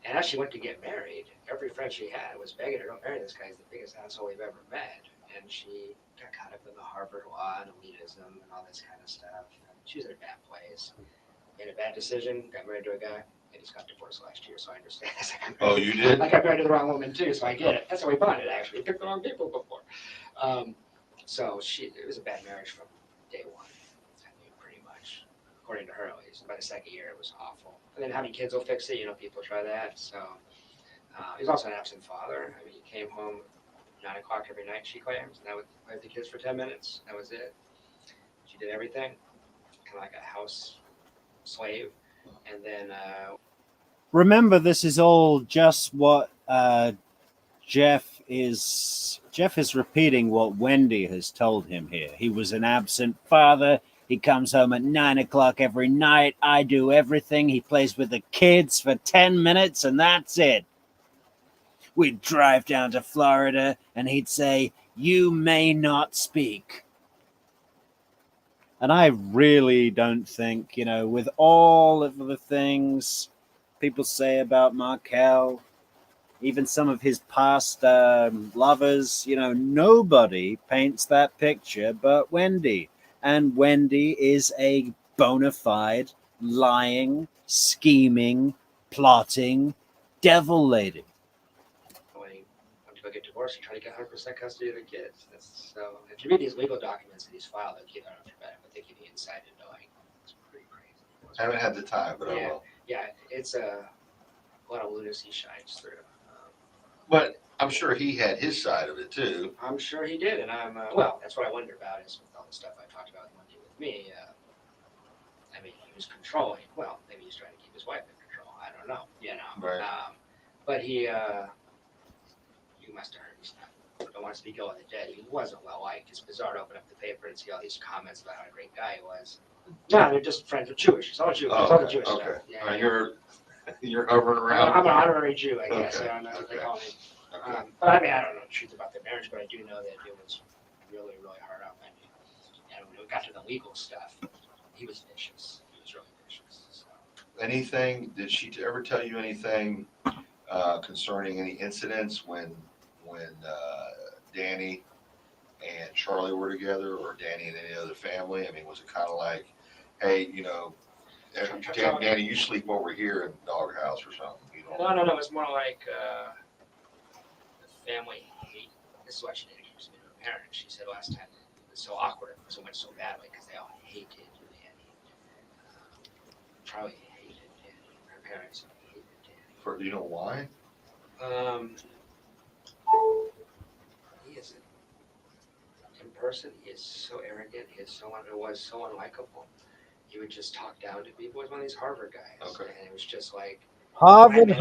And as she went to get married, every friend she had was begging her, don't marry this guy. He's the biggest asshole we've ever met. And she got caught up in the Harvard law and elitism and all this kind of stuff. She was in a bad place. Made a bad decision, got married to a guy. They just got divorced last year, so I understand. Oh, you did? I got married to the wrong woman too, so I get it. That's how we bonded, actually. We picked the wrong people before. So it was a bad marriage from day one. I mean, pretty much, according to her at least. By the second year, it was awful. And then having kids will fix it. You know, people try that. So he was also an absent father. I mean, he came home 9 o'clock every night, she claims, and that would play with the kids for 10 minutes. That was it. She did everything, kind of like a house slave. And then remember, this is all just what Jeff is repeating what Wendi has told him here. He was an absent father. He comes home at 9 o'clock every night. I do everything. He plays with the kids for 10 minutes, and that's it. we'd drive down to Florida and he'd say, "You may not speak." And I really don't think, with all of the things people say about Markel, even some of his past lovers, nobody paints that picture but Wendi. And Wendi is a bona fide, lying, scheming, plotting devil lady. When he went to go get divorced, he tried to get 100% custody of the kids. So if you read these legal documents that he's filed, I don't know if you're better, but they give you insight into like it's pretty crazy. I haven't had the time, but I Yeah. will. Yeah, it's a lot of lunacy shines through. But I'm sure he had his side of it too. I'm sure he did, and well, that's what I wonder about is with all the stuff I talked about with me. I mean, he was controlling. Well, maybe he's trying to keep his wife in control. I don't know. Right. But he, you must have heard his stuff. I don't want to speak ill of the dead. He wasn't well liked. It's bizarre to open up the paper and see all these comments about how a great guy he was. No, they're just friends with Jewish. It's all Jewish. It's all the Jewish stuff. Yeah, You're hovering around. I'm an honorary Jew, I guess. Okay. I don't know what they call me. Okay. But I mean, I don't know the truth about their marriage, but I do know that it was really, really hard on Wendi. And when it got to the legal stuff, he was vicious. He was really vicious. So. Anything? Did she ever tell you anything concerning any incidents when Danny and Charlie were together, or Danny and any other family? I mean, was it kind of like, hey, Danny, you sleep over here in the doghouse or something? No. It was more like the family hate. This is what she did accuse me to her parents. She said last time it was so awkward, it went so badly because they all hated Danny. Charlie hated Danny. Her parents hated Danny. Do you know why? He is in person. He is so arrogant. He is so unlikable. He would just talk down to people. He was one of these Harvard guys. Okay. And it was just like Harvard,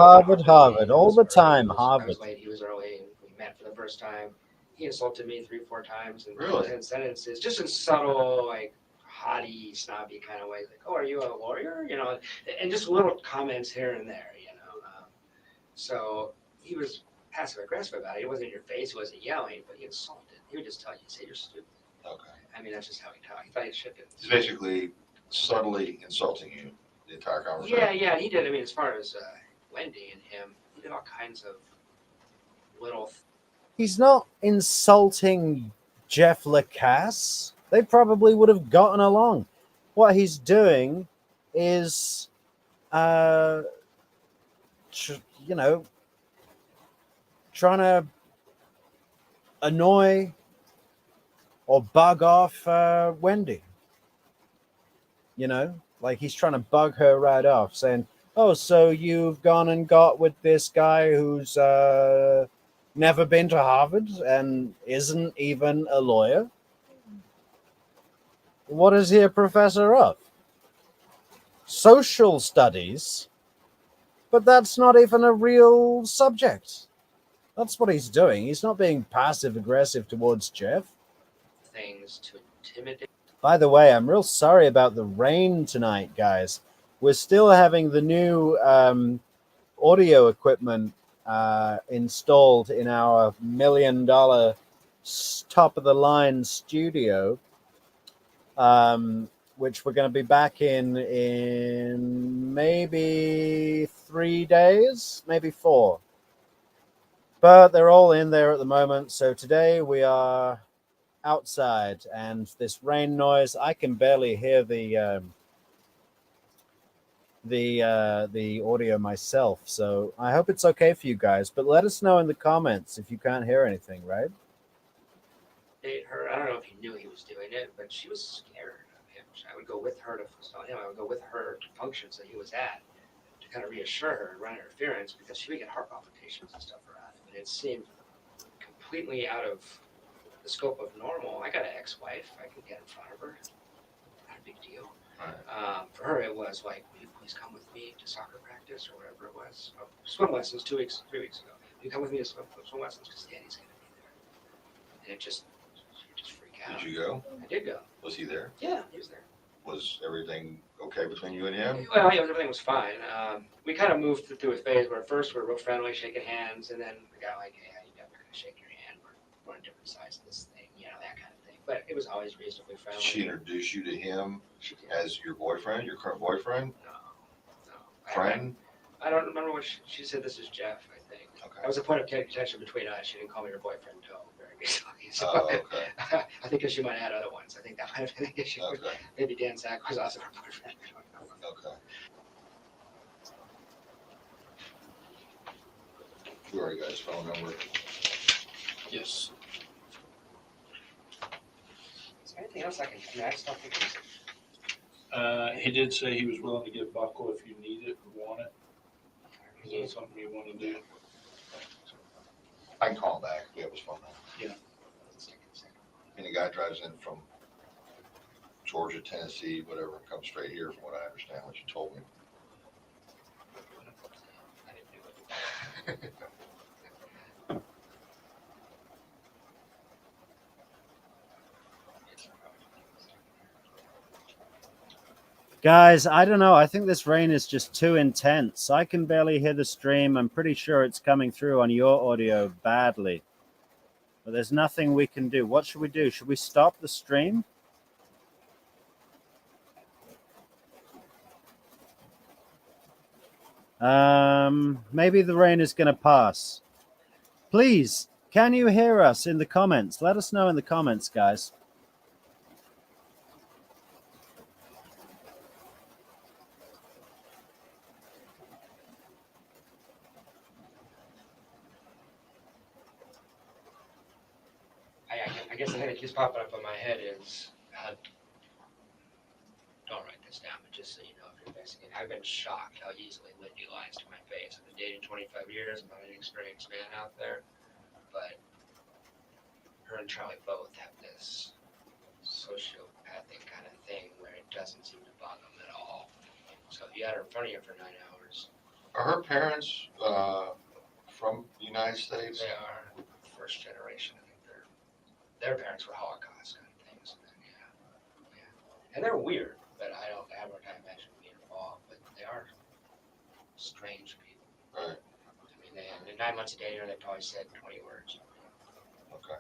all the time, Harvard. I was late. He was early. We met for the first time. He insulted me 3-4 times in Really? 10 sentences, just in subtle, like haughty, snobby kind of ways. Like, "Oh, are you a lawyer?" And just little comments here and there. So he was passive aggressive about it. He wasn't in your face. He wasn't yelling, but he insulted. He would just tell you, "Say you're stupid." Okay. I mean, that's just how he talked. He thought he should. He's basically subtly insulting you the entire conversation. Yeah, he did. I mean, as far as Wendi and him, he did all kinds of little. He's not insulting Jeff Lacasse. They probably would have gotten along. What he's doing is, trying to annoy or bug off Wendi. Like he's trying to bug her right off, saying, "Oh, so you've gone and got with this guy who's never been to Harvard and isn't even a lawyer? What is he a professor of? Social studies? But that's not even a real subject." That's what he's doing. He's not being passive aggressive towards Jeff. Things to intimidate. By the way, I'm real sorry about the rain tonight, guys. We're still having the new audio equipment installed in our $1 million top-of-the-line studio, which we're going to be back in maybe 3 days, maybe 4. But they're all in there at the moment. So today we are outside, and this rain noise, I can barely hear the audio myself. So I hope it's okay for you guys. But let us know in the comments if you can't hear anything, right? Her. I don't know if he knew he was doing it, but she was scared of him. I would go with her to functions that he was at to kind of reassure her and run interference, because she would get heart palpitations and stuff around him, and it seemed completely out of the scope of normal. I got an ex-wife. I could get in front of her. Not a big deal. Right. For her, it was like, "Will you please come with me to soccer practice," or whatever it was. Swim lessons 3 weeks ago. "Will you come with me to swim lessons because Danny's going to be there?" And she would just freak out. Did you go? I did go. Was he there? Yeah, he was there. Was everything okay between you and him? Well, yeah, everything was fine. We kind of moved through a phase where at first we were real friendly, shaking hands, and then we got like, hey, I'm never gonna shake your hand. We're on different sides of this thing, that kind of thing. But it was always reasonably Did friendly. she introduce you to him She did. as your boyfriend, your current boyfriend, No. friend? I don't remember what she said. This is Jeff, I think. Okay. That was a point of contention between us. She didn't call me her boyfriend until very recently. So Oh, okay. I think she might have had other ones. I think that might have been the issue. Okay. Maybe Dan Sack was also her boyfriend. Okay. You already got his phone number. Yes. Is there anything else I can? I just don't think there's. He did say he was willing to give buckle if you need it or want it. Is that something you want to do? I can call him back. We have his phone number. Yeah. And the guy drives in from Georgia, Tennessee, whatever, and comes straight here from what I understand, what you told me. I didn't do it. Guys, I don't know. I think this rain is just too intense. I can barely hear the stream. I'm pretty sure it's coming through on your audio badly. But there's nothing we can do. What should we do? Should we stop the stream? Maybe the rain is going to pass. Please, can you hear us in the comments? Let us know in the comments, guys. I guess the thing that keeps popping up in my head is, don't write this down, but just so you know, if you're investigating, I've been shocked how easily Wendi lies to my face. I've been dating 25 years. I'm not an experienced man out there, but her and Charlie both have this sociopathic kind of thing where it doesn't seem to bother them at all. So if you had her in front of you for 9 hours, Are her parents from the United States? they are first generation. I think their parents were Holocaust kind of things. And they're weird, but I don't have a time imagine being involved. But they are strange people. Right. I mean, in 9 months of dating her, they probably said 20 words. Okay.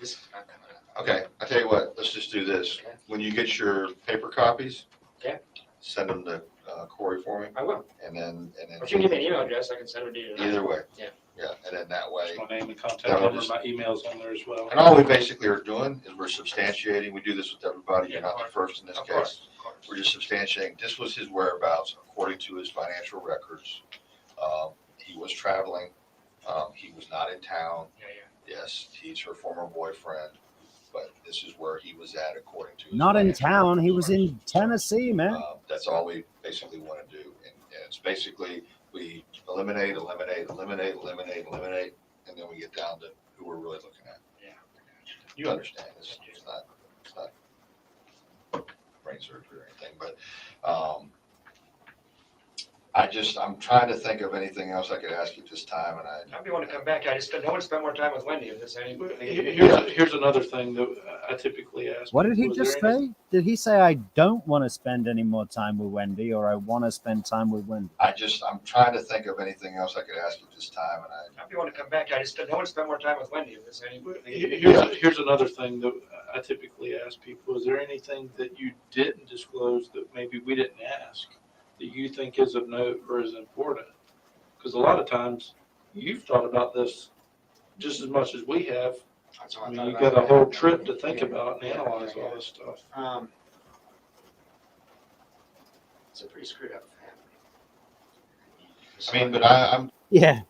This is not coming up. Okay, I tell you what, let's just do this. Okay. When you get your paper copies, Okay. send them to Corey for me, I will. and then. If you can give me an email address, I can send it to you. Either way. Yeah. Yeah, and then that way. My name and contact That'll number, just- my email's on there as well. And all we basically are doing is we're substantiating, we do this with everybody, you're not the first in this Of case. course. Of course. We're just substantiating, this was his whereabouts according to his financial records. He was traveling, he was not in town. Yeah. Yes, he's her former boyfriend, but this is where he was at according to his. Not in financial town. He records. was in Tennessee, man. That's all we basically want to do. And it's basically, we eliminate, and then we get down to who we're really looking at. Yeah. You understand, it's not brain surgery or anything, but, I'm trying to think of anything else I could ask you at this time, and I'd be wanting to come back. I just don't want to spend more time with Wendi. If there's any. Here's another thing that I typically ask. What did he people, is just there any- say? Did he say I don't want to spend any more time with Wendi, or I want to spend time with Wendi? I'm trying to think of anything else I could ask you at this time, and I'd be wanting to come back. I just don't want to spend more time with Wendi. If there's any. Here's another thing that I typically ask people, is there anything that you didn't disclose that maybe we didn't ask that you think is of note or is important? Because a lot of times you've thought about this just as much as we have. That's all I mean, thought you've about got a it. whole trip to think Yeah. about and Yeah. analyze all this stuff. It's a pretty screwed up family. I mean, but I'm Yeah.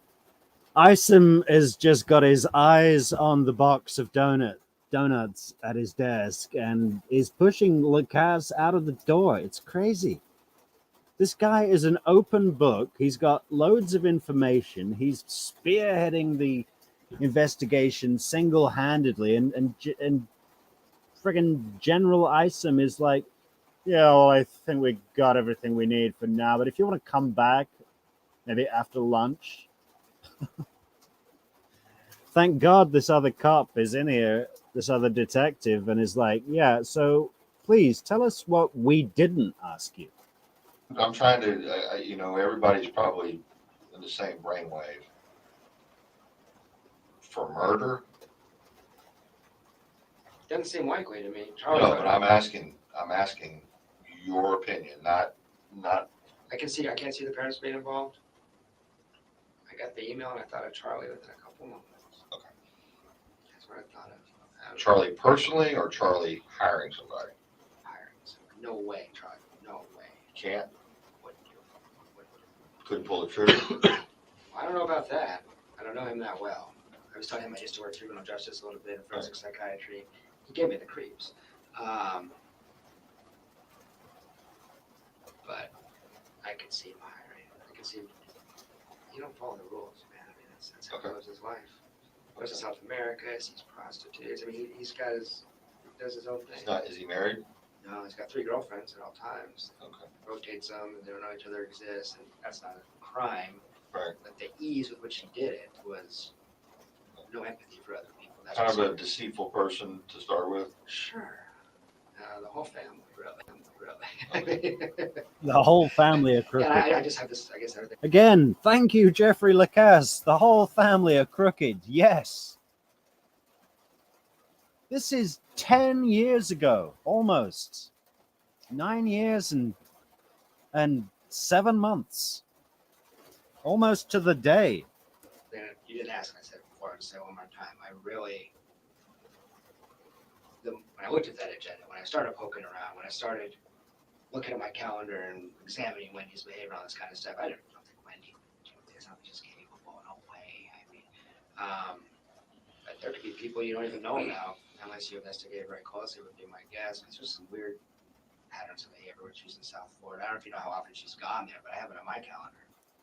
Isom has just got his eyes on the box of donuts at his desk and is pushing Lacasse out of the door. It's crazy. This guy is an open book. He's got loads of information. He's spearheading the investigation single-handedly, and friggin' General Isom is like, yeah, well, I think we got everything we need for now, but if you want to come back maybe after lunch. Thank God this other cop is in here, this other detective, and is like, yeah, so Please tell us what we didn't ask you. I'm trying to, everybody's probably in the same brainwave. For murder? Doesn't seem likely to me. No, but I'm asking your opinion, not. I can't see the parents being involved. I got the email and I thought of Charlie within a couple moments. Okay. That's what I thought of. Charlie personally or Charlie hiring somebody? Hiring somebody. No way, Charlie. No way. Can't, Wouldn't do it. couldn't pull the trigger. I don't know about that. I don't know him that well. I was telling him I used to work criminal justice a little bit in forensic psychiatry. He gave me the creeps. But I could see him hiring. I could see him. You don't follow the rules, man. I mean, that's how he lives his life. Goes to South America, sees prostitutes. I mean, he does his own thing. Is he married? No, he's got 3 girlfriends at all times. Okay. Rotates them, and they don't know each other exists, and that's not a crime. Right. But the ease with which he did it was no empathy for other people. That's Kind of what's- a deceitful person to start with. Sure. The whole family, really. The whole family are crooked. And I just have this, I guess, everything. Again, thank you, Jeffrey Lacasse. The whole family are crooked. Yes. This is 10 years ago, almost. 9 years and 7 months. Almost to the day. You didn't ask, and I said it before, I'll say it one more time. When I looked at that agenda, when I started poking around, when I started looking at my calendar and examining Wendy's behavior and all this kind of stuff, I don't think Wendy is just capable. No way. I mean, but there could be people you don't even know about unless you investigate very closely, would be my guess. Because there's some weird patterns of behavior when she's in South Florida. I don't know if you know how often she's gone there, but I have it on my calendar.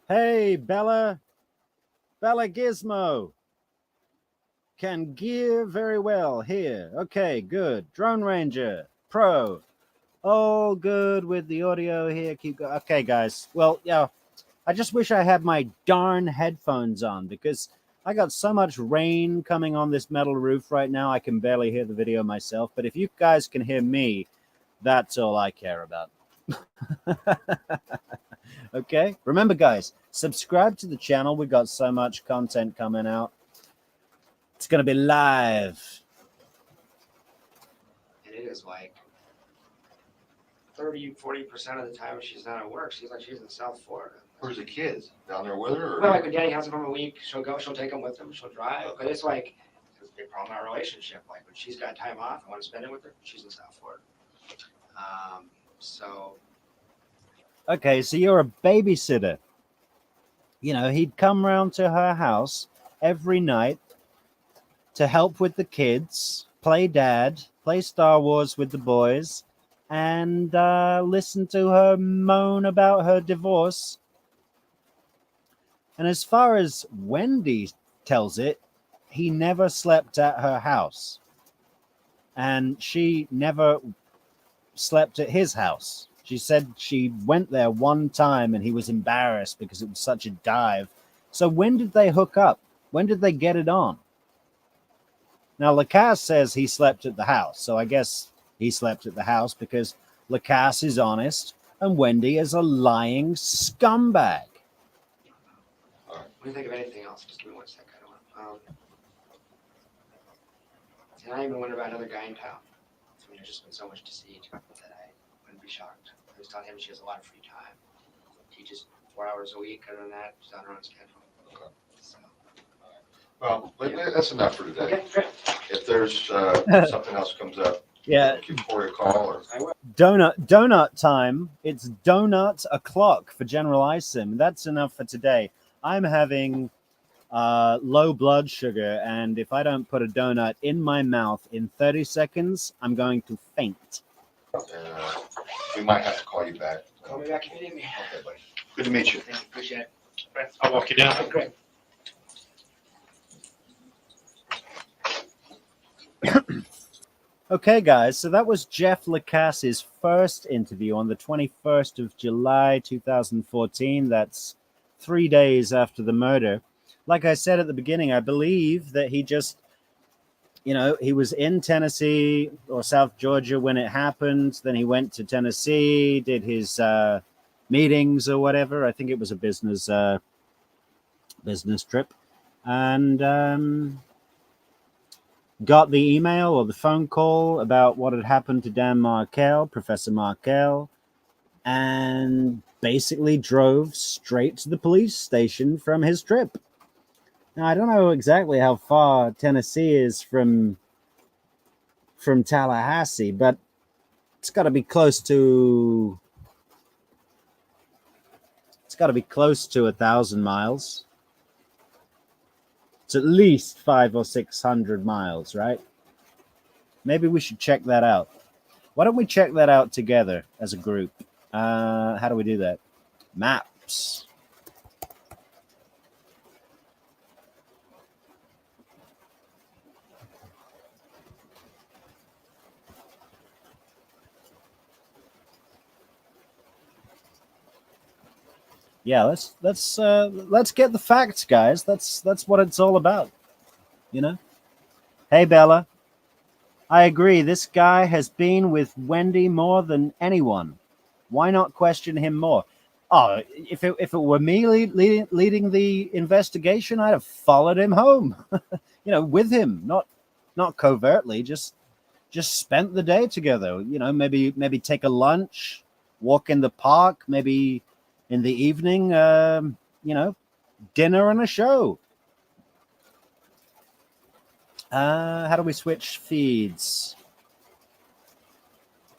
Hey, Bella Gizmo can gear very well here. Okay, good. Drone Ranger Pro. All good with the audio here. Keep going. Okay, guys. Well, yeah, I just wish I had my darn headphones on because I got so much rain coming on this metal roof right now. I can barely hear the video myself. But if you guys can hear me, that's all I care about. Okay. Remember, guys, subscribe to the channel. We got so much content coming out. It's going to be live. And it is like 30-40% of the time she's not at work. She's in South Florida. Where's the kids? Down there with her? Or? Well, like when Daddy has them for a week, she'll take them with them. She'll drive. But it's like it's a big problem in our relationship. Like when she's got time off, I want to spend it with her. She's in South Florida. So. Okay, so you're a babysitter. You know, he'd come round to her house every night to help with the kids, play dad, play Star Wars with the boys, and listen to her moan about her divorce. And as far as Wendy tells it, he never slept at her house. And she never slept at his house. She said she went there one time and he was embarrassed because it was such a dive. So when did they hook up? When did they get it on? Now, Lacasse says he slept at the house. So I guess he slept at the house because Lacasse is honest and Wendy is a lying scumbag. What do you think of anything else? Just give me 1 second. And I even wonder about another guy in town. I mean, there's just been so much deceit that I wouldn't be shocked. I was telling him she has a lot of free time. Teaches 4 hours a week. Other than that, she's on her own schedule. Okay. So. Well, that's enough for today. Okay, great. If there's something else comes up, Yeah. give Corey a call. Or I will. Donut time. It's donut o'clock for General Isom. That's enough for today. I'm having low blood sugar, and if I don't put a donut in my mouth in 30 seconds, I'm going to faint. we might have to call you back. Call me back if you need me. Okay, buddy. Good to meet you. Thank you. Appreciate it. I'll walk you down. Okay, great. Okay, guys, so that was Jeff Lacasse's first interview on the 21st of July, 2014. That's 3 days after the murder. Like I said at the beginning, I believe that he just you know, he was in Tennessee or South Georgia when it happened. Then he went to Tennessee, did his meetings or whatever. I think it was a business trip, and got the email or the phone call about what had happened to Dan Markel, Professor Markel, and basically drove straight to the police station from his trip. Now, I don't know exactly how far Tennessee is from Tallahassee, but it's got to be close to 1,000 miles. It's at least 500 or 600 miles, right? Maybe we should check that out. Why don't we check that out together as a group? How do we do that? Maps. Yeah, let's get the facts, guys. That's what it's all about, you know. Hey, Bella. I agree. This guy has been with Wendi more than anyone. Why not question him more? Oh, if it were me leading the investigation, I'd have followed him home, you know, with him, not covertly, just spent the day together. You know, maybe take a lunch, walk in the park, maybe in the evening, you know, dinner and a show. How do we switch feeds?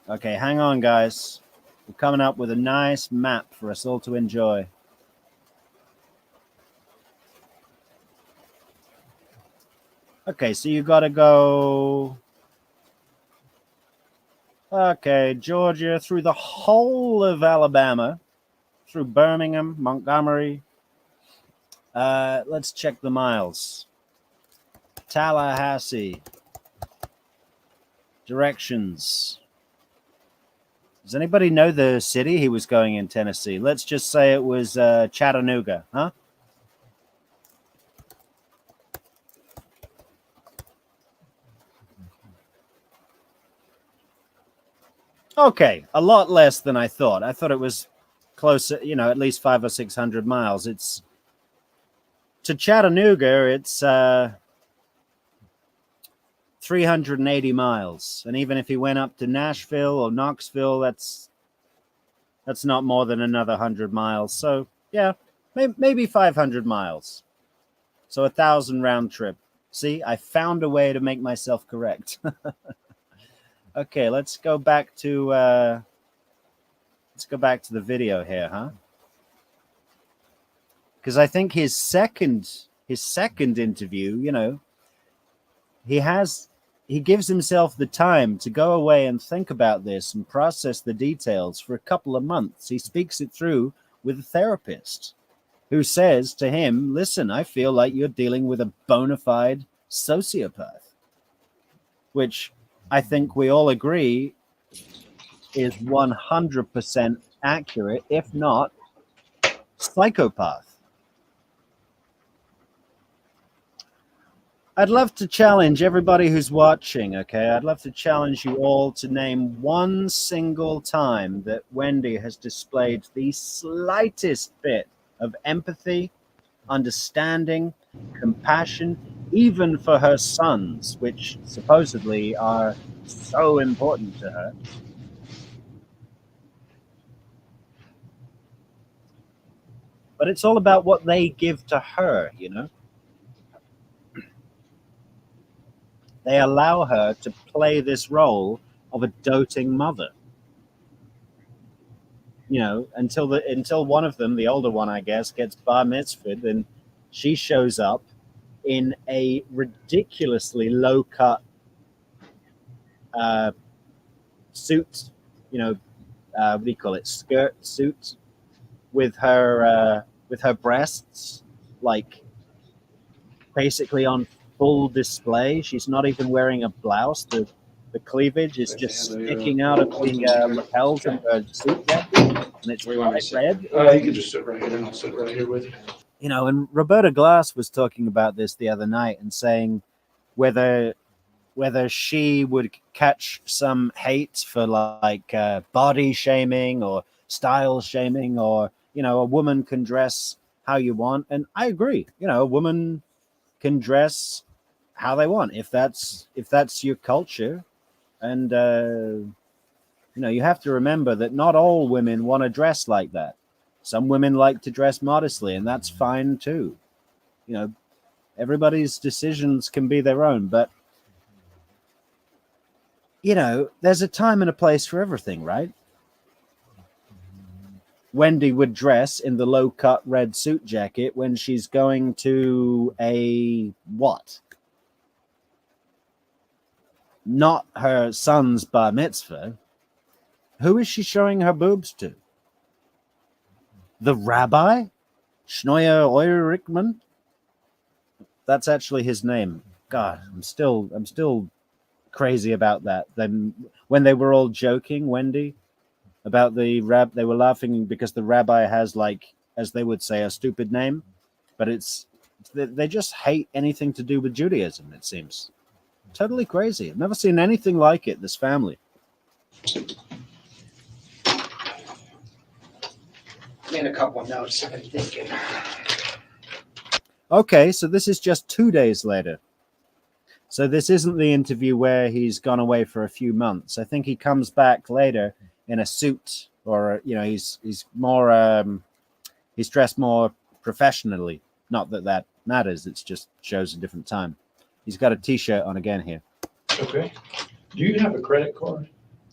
Okay, hang on, guys. We're coming up with a nice map for us all to enjoy. Okay, so you got to go. Okay, Georgia, through the whole of Alabama, through Birmingham, Montgomery. Let's check the miles. Tallahassee. Directions. Does anybody know the city he was going in Tennessee? Let's just say it was Chattanooga, huh? Okay, a lot less than I thought. I thought it was closer, you know, at least 500 or 600 miles. It's to Chattanooga, it's 380 miles. And even if he went up to Nashville or Knoxville, that's not more than another 100 miles. So, yeah, maybe 500 miles. So 1,000 round trip. See, I found a way to make myself correct. Okay, let's go back to the video here, huh? Because I think his second interview, you know, he gives himself the time to go away and think about this and process the details for a couple of months. He speaks it through with a therapist who says to him, listen, I feel like you're dealing with a bona fide sociopath, which I think we all agree is 100% accurate, if not psychopath. I'd love to challenge everybody who's watching, okay? I'd love to challenge you all to name one single time that Wendi has displayed the slightest bit of empathy, understanding, compassion, even for her sons, which supposedly are so important to her. But it's all about what they give to her, you know? They allow her to play this role of a doting mother. You know, until one of them, the older one, I guess, gets bar mitzvahed, and she shows up in a ridiculously low-cut suit, you know, what do you call it, skirt suit, with her breasts, like, basically on full display. She's not even wearing a blouse. The cleavage is just sticking out of the lapels of her suit jacket, and it's bright red. You can just sit right here, and I'll sit right here with you. You know, and Roberta Glass was talking about this the other night and saying whether whether she would catch some hate for like body shaming or style shaming, or a woman can dress how you want, and I agree. A woman can dress how they want if that's your culture, and you have to remember that not all women want to dress like that. Some women like to dress modestly, and that's fine too. Everybody's decisions can be their own, but there's a time and a place for everything, right? Wendi would dress in the low-cut red suit jacket when she's going to a what? Not her son's bar mitzvah. Who is she showing her boobs to? The rabbi? Schneer Eurichman? That's actually his name. God, I'm still crazy about that. Then when they were all joking, Wendi, about the they were laughing because the rabbi has, like, as they would say, a stupid name, but they just hate anything to do with Judaism, it seems. Totally crazy. I've never seen anything like it, this family. Made a couple of notes I've been thinking. Okay, so this is just 2 days later. So this isn't the interview where he's gone away for a few months. I think he comes back later in a suit, or he's more he's dressed more professionally. Not that matters. It just shows a different time. He's got a T-shirt on again here. Okay. Do you have a credit card?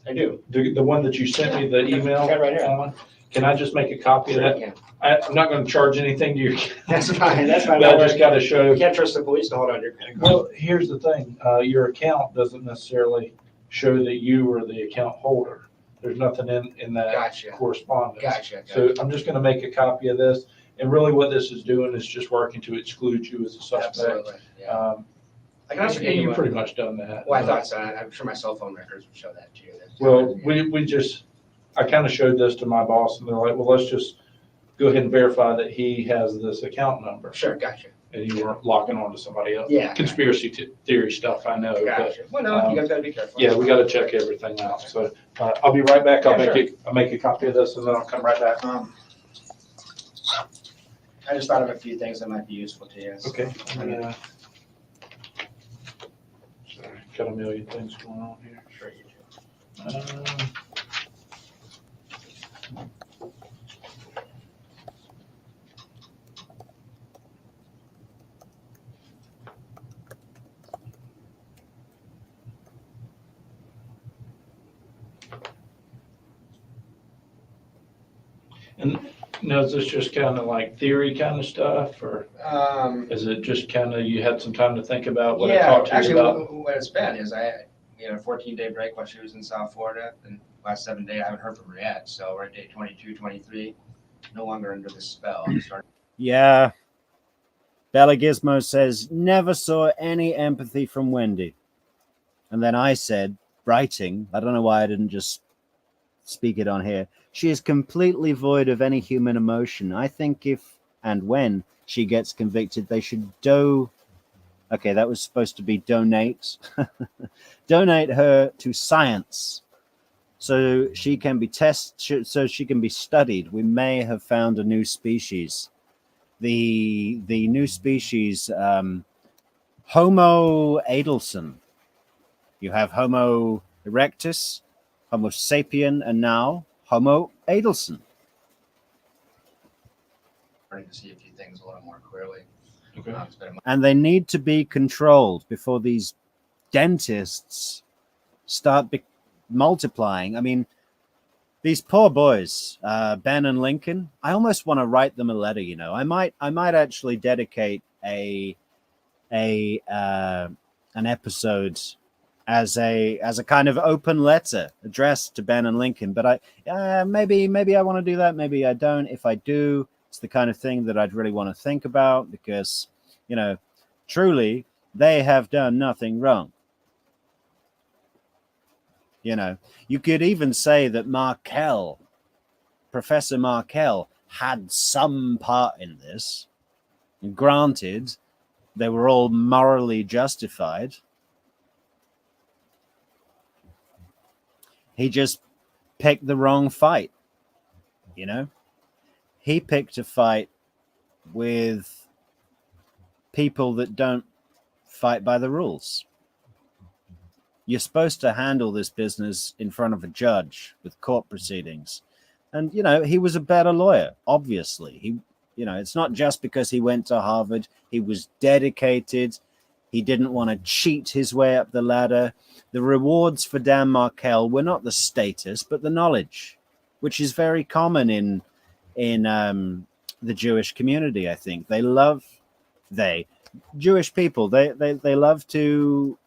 I do. The one that you sent me the email Got it right here. on? Can I just make a copy of that? Yeah. I'm not going to charge anything to you. That's fine. That's fine. But I just got to show. You can't trust the police to hold on your credit card. Well, here's the thing. Your account doesn't necessarily show that you are the account holder. There's nothing in that Gotcha. correspondence. Gotcha. So I'm just going to make a copy of this. And really what this is doing is just working to exclude you as a suspect. Absolutely. Yeah. I can also And give you you've one. pretty much done that. Well, I thought so. I'm sure my cell phone records would show that too. Well, I kind of showed this to my boss and they're like, well, let's just go ahead and verify that he has this account number. Sure, gotcha. And you weren't locking on to somebody else. Yeah. Conspiracy theory stuff, I know. But Gotcha. Well, no, you guys gotta be careful. yeah, we got to check everything out. So I'll be right back. I'll make a copy of this and then I'll come right back. I just thought of a few things that might be useful to you. Okay. Sorry, got a million things going on here. Sure you do. And now, is this just kind of like theory kind of stuff, or is it just kind of you had some time to think about what I talked to you about? Actually, what it's been is we had a 14-day break while she was in South Florida, and last 7 days I haven't heard from her yet. So we're at day 22, 23, no longer under the spell. Yeah. Bella Gizmo says, never saw any empathy from Wendi. And then I said, writing, I don't know why I didn't just speak it on here. She is completely void of any human emotion. I think if and when she gets convicted, they should okay, that was supposed to be donate. Donate her to science so she can be so she can be studied. We may have found a new species. The new species, Homo Adelson. You have Homo erectus, Homo sapien, and now Homo Adelson. Starting to see a few things a little more clearly. Okay. And they need to be controlled before these dentists start multiplying. I mean, these poor boys, Ben and Lincoln, I almost want to write them a letter, I might actually dedicate an episode as a kind of open letter addressed to Ben and Lincoln. But maybe I want to do that. Maybe I don't. If I do, it's the kind of thing that I'd really want to think about because, truly they have done nothing wrong. You could even say that Professor Markel had some part in this. And granted, they were all morally justified. he just picked the wrong fight. You know, he picked a fight with people that don't fight by the rules. You're supposed to handle this business in front of a judge with court proceedings. And, you know, he was a better lawyer, obviously. It's not just because he went to Harvard. He was dedicated. He didn't want to cheat his way up the ladder. The rewards for Dan Markel were not the status, but the knowledge, which is very common in the Jewish community. I think Jewish people, they love to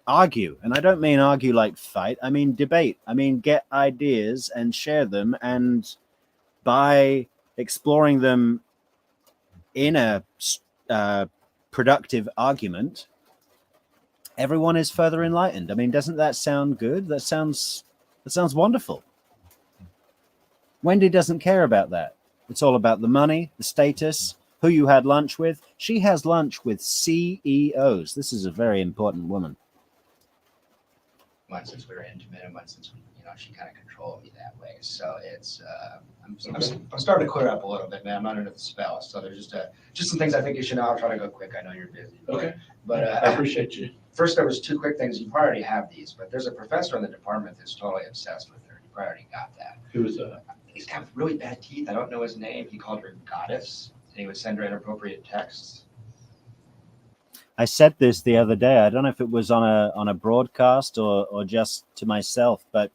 argue, and I don't mean argue like fight. I mean debate. I mean get ideas and share them, and by exploring them in a productive argument, everyone is further enlightened. I mean, doesn't that sound good? That sounds wonderful. Wendi doesn't care about that. It's all about the money, the status, who you had lunch with. She has lunch with CEOs. This is a very important woman. One, since we were intimate, and one, since she kind of controlled me that way. So it's I'm starting to clear up a little bit, man. I'm not under the spell. So there's just some things I think you should know. I'll try to go quick. I know you're busy. Okay. But I appreciate you. First, there was two quick things. You probably already have these, but there's a professor in the department that's totally obsessed with her. You probably already got that. Who is that? He's got really bad teeth. I don't know his name. He called her goddess, and he would send her inappropriate texts. I said this the other day. I don't know if it was on a broadcast or just to myself, but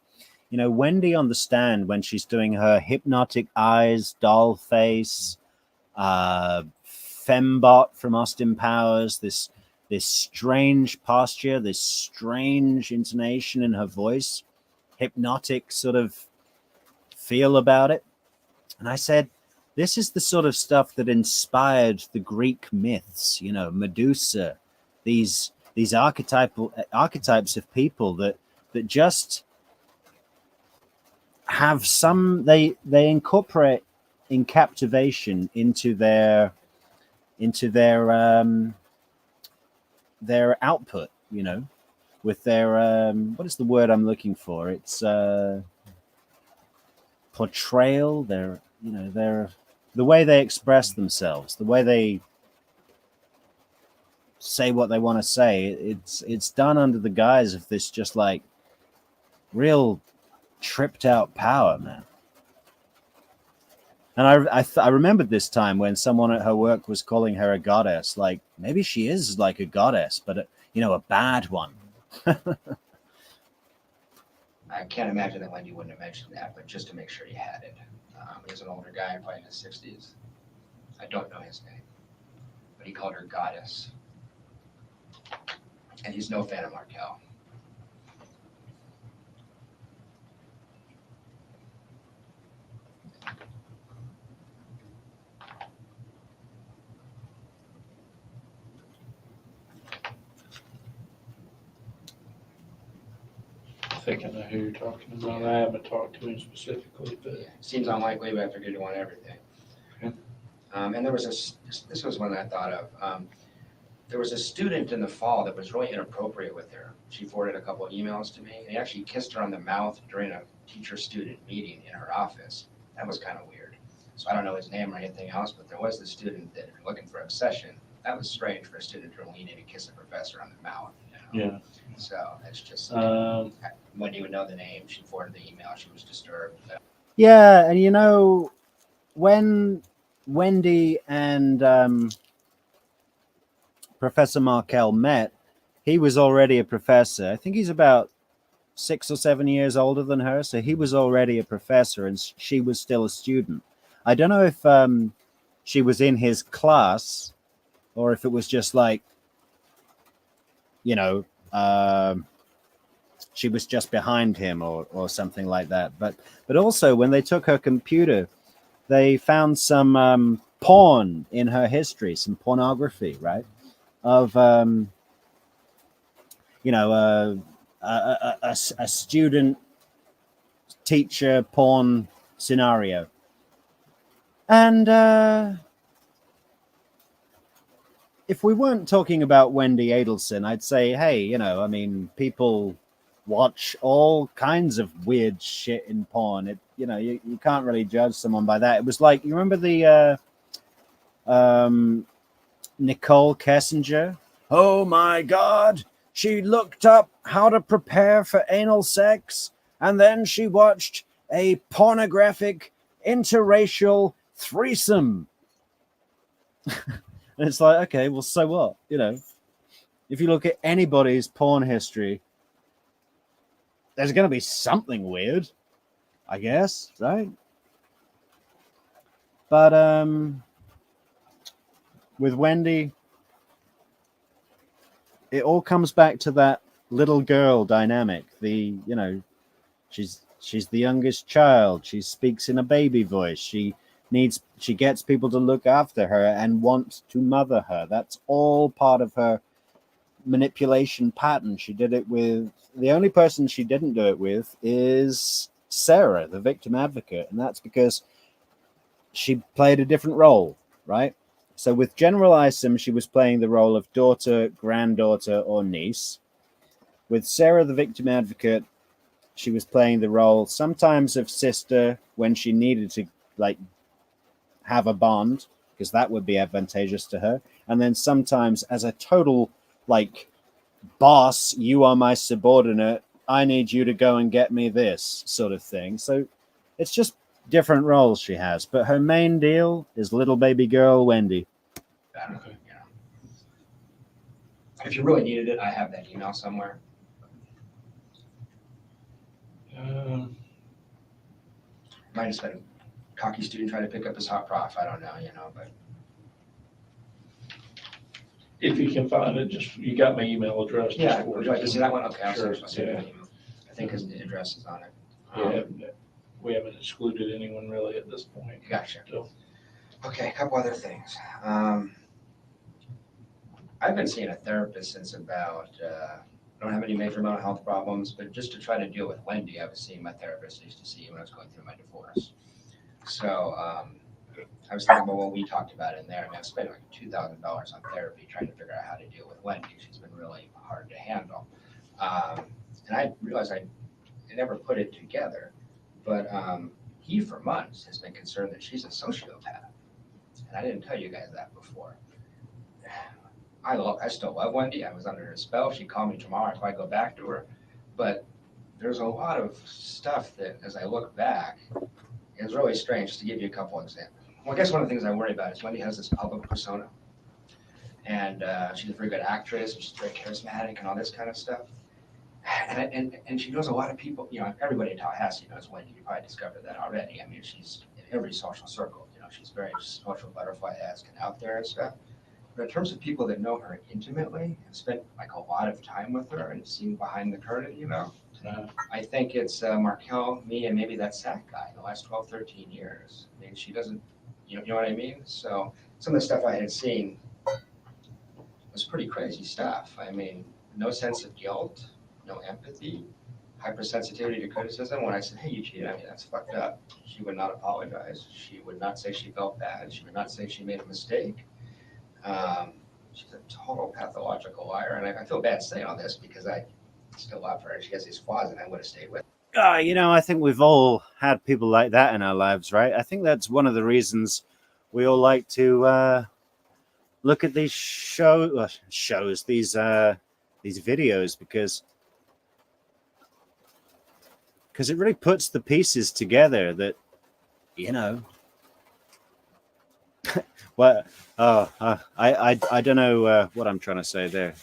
Wendi on the stand when she's doing her hypnotic eyes, doll face, fembot from Austin Powers, this strange posture, this strange intonation in her voice, hypnotic sort of feel about it. And I said, this is the sort of stuff that inspired the Greek myths, Medusa, these archetypes of people that just have they incorporate in captivation into their output, with their what is the word I'm looking for? It's portrayal, their the way they express themselves, the way they say what they want to say. It's done under the guise of this just like real tripped out power, man. And I remembered this time when someone at her work was calling her a goddess. Like, maybe she is like a goddess, but a bad one. I can't imagine that Wendi wouldn't have mentioned that, but just to make sure you had it. He's an older guy, probably in his 60s. I don't know his name, but he called her goddess. And he's no fan of Markel. I think I know who you're talking about. I haven't talked to him specifically, but Yeah, seems unlikely, but I figured you want everything. Okay. And there was this was one I thought of. There was a student in the fall that was really inappropriate with her. She forwarded a couple of emails to me, and he actually kissed her on the mouth during a teacher-student meeting in her office. That was kind of weird. So I don't know his name or anything else, but there was the student that, if you're looking for obsession, that was strange for a student to lean in and kiss a professor on the mouth. yeah. So that's just, Wendy would know the name. She forwarded the email. She was disturbed. Yeah, and when Wendi and Professor Markel met, he was already a professor. I think he's about 6 or 7 years older than her, so he was already a professor and she was still a student. I don't know if she was in his class or if it was just like, she was just behind him or something like that. But also when they took her computer, they found some porn in her history, some pornography, right? Of a student teacher porn scenario. And if we weren't talking about Wendi Adelson, I'd say, hey, people watch all kinds of weird shit in porn. You can't really judge someone by that. It was like, you remember the Nicole Kessinger? Oh my God, she looked up how to prepare for anal sex, and then she watched a pornographic interracial threesome. And it's like, okay, well, so what? If you look at anybody's porn history, there's going to be something weird, I guess, right? But with Wendi, it all comes back to that little girl dynamic. She's the youngest child. She speaks in a baby voice. She gets people to look after her and want to mother her. That's all part of her manipulation pattern. She did it with, the only person she didn't do it with is Sarah, the victim advocate, and that's because she played a different role, right? So with General Isom, she was playing the role of daughter, granddaughter, or niece. With Sarah, the victim advocate, she was playing the role sometimes of sister when she needed to have a bond, because that would be advantageous to her, and then sometimes as a total boss, you are my subordinate, I need you to go and get me this sort of thing. So it's just different roles she has, but her main deal is little baby girl Wendi. I don't know, If you really needed it, I have that email somewhere. Might have been a cocky student trying to pick up his hot prof. I don't know, but If you can find it, you got my email address. yeah. Would you like to see that one? Okay, I'll Sure, send you yeah. an email. I think his address is on it. We haven't excluded anyone really at this point. Gotcha. So, Okay, a couple other things. I've been seeing a therapist since about, I don't have any major mental health problems, but just to try to deal with Wendi, I was seeing my therapist I used to see when I was going through my divorce. So I was thinking about what we talked about in there, and I've spent like $2,000 on therapy trying to figure out how to deal with Wendi. She's been really hard to handle. And I realized I never put it together, but he for months has been concerned that she's a sociopath. And I didn't tell you guys that before. I still love Wendi. I was under her spell. She'd call me tomorrow. I'd probably go back to her. But there's a lot of stuff that, as I look back, is really strange. Just to give you a couple examples. Well, I guess one of the things I worry about is Wendi has this public persona. And she's a very good actress. She's very charismatic and all this kind of stuff. And she knows a lot of people. Everybody in Tallahassee knows Wendi. You probably discovered that already. I mean, she's in every social circle. She's very social butterfly-esque and out there and stuff. But in terms of people that know her intimately, have spent a lot of time with her and seen behind the curtain, I think it's Markel, me, and maybe that SAC guy in the last 12, 13 years. I mean, she doesn't, you know what I mean? So some of the stuff I had seen was pretty crazy stuff. I mean, no sense of guilt, no empathy, hypersensitivity to criticism. When I said, hey, you cheated, I mean, that's fucked up. She would not apologize. She would not say she felt bad. She would not say she made a mistake. She's a total pathological liar, and I feel bad saying all this because I still love her. She has these flaws, and I would have stayed with her. I think we've all had people like that in our lives, right? I think that's one of the reasons we all like to look at these shows, these videos, because it really puts the pieces together that, well, I don't know what I'm trying to say there.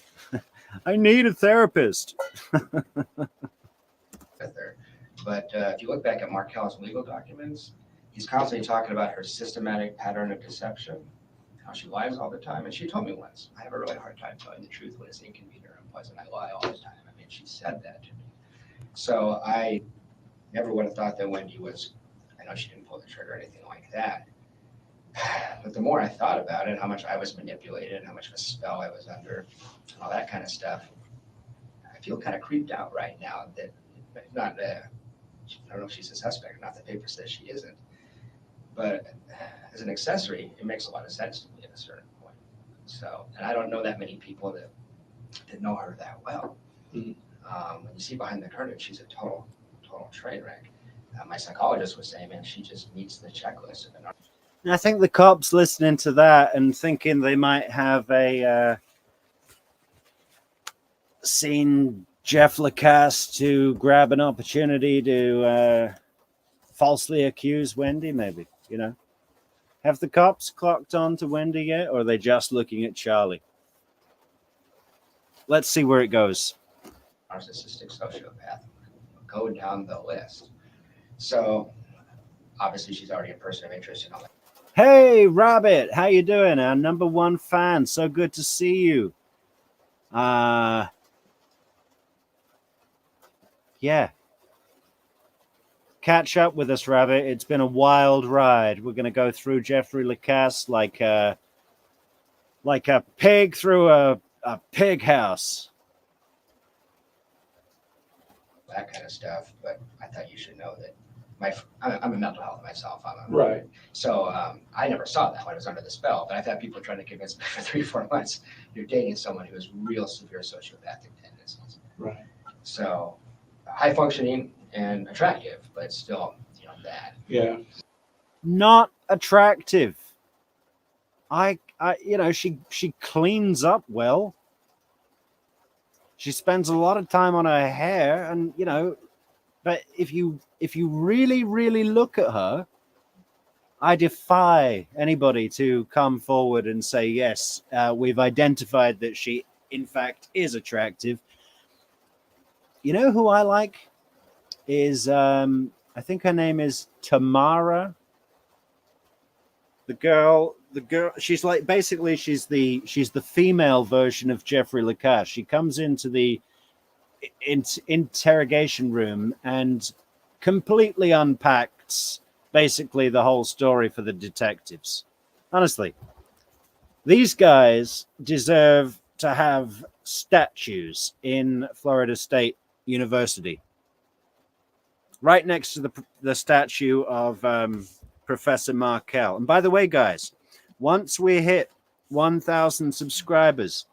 I need a therapist. But if you look back at Markel's legal documents, he's constantly talking about her systematic pattern of deception, how she lies all the time. And she told me once, I have a really hard time telling the truth when it's inconvenient or unpleasant. I lie all the time. I mean, she said that to me. So I never would have thought that Wendi was, I know she didn't pull the trigger or anything like that. But the more I thought about it, how much I was manipulated, how much of a spell I was under, and all that kind of stuff, I feel kind of creeped out right now that not, I don't know if she's a suspect or not, the paper says she isn't. But as an accessory, it makes a lot of sense to me at a certain point. So, and I don't know that many people that know her that well. Mm-hmm. When you see behind the curtain, she's a total train wreck. My psychologist was saying, man, she just meets the checklist of an. And I think the cops listening to that and thinking they might have a seen Jeff Lacasse to grab an opportunity to falsely accuse Wendi, maybe, you know. Have the cops clocked on to Wendi yet, or are they just looking at Charlie? Let's see where it goes. Narcissistic sociopath. Go down the list. So obviously she's already a person of interest and all that. Hey, Rabbit, how you doing? Our #1 fan. So good to see you. Yeah. Catch up with us, Rabbit. It's been a wild ride. We're going to go through Jeffrey Lacasse like a pig through a pig house. That kind of stuff. But I thought you should know that I'm a mental health myself. Right. So I never saw that when I was under the spell. But I've had people trying to convince me for 3-4 months you're dating someone who has real severe sociopathic tendencies. Right. So high functioning and attractive, but still, bad. Yeah. Not attractive. She cleans up well. She spends a lot of time on her hair, and but if you really, really look at her, I defy anybody to come forward and say, yes, we've identified that she, in fact, is attractive. You know who I like is, I think her name is Tamara. The girl, she's like, basically she's the female version of Jeffrey Lacasse. She comes into the interrogation room and completely unpacks basically the whole story for the detectives. Honestly, these guys deserve to have statues in Florida State University, right next to the statue of Professor Markel. And by the way, guys, once we hit 1,000 subscribers,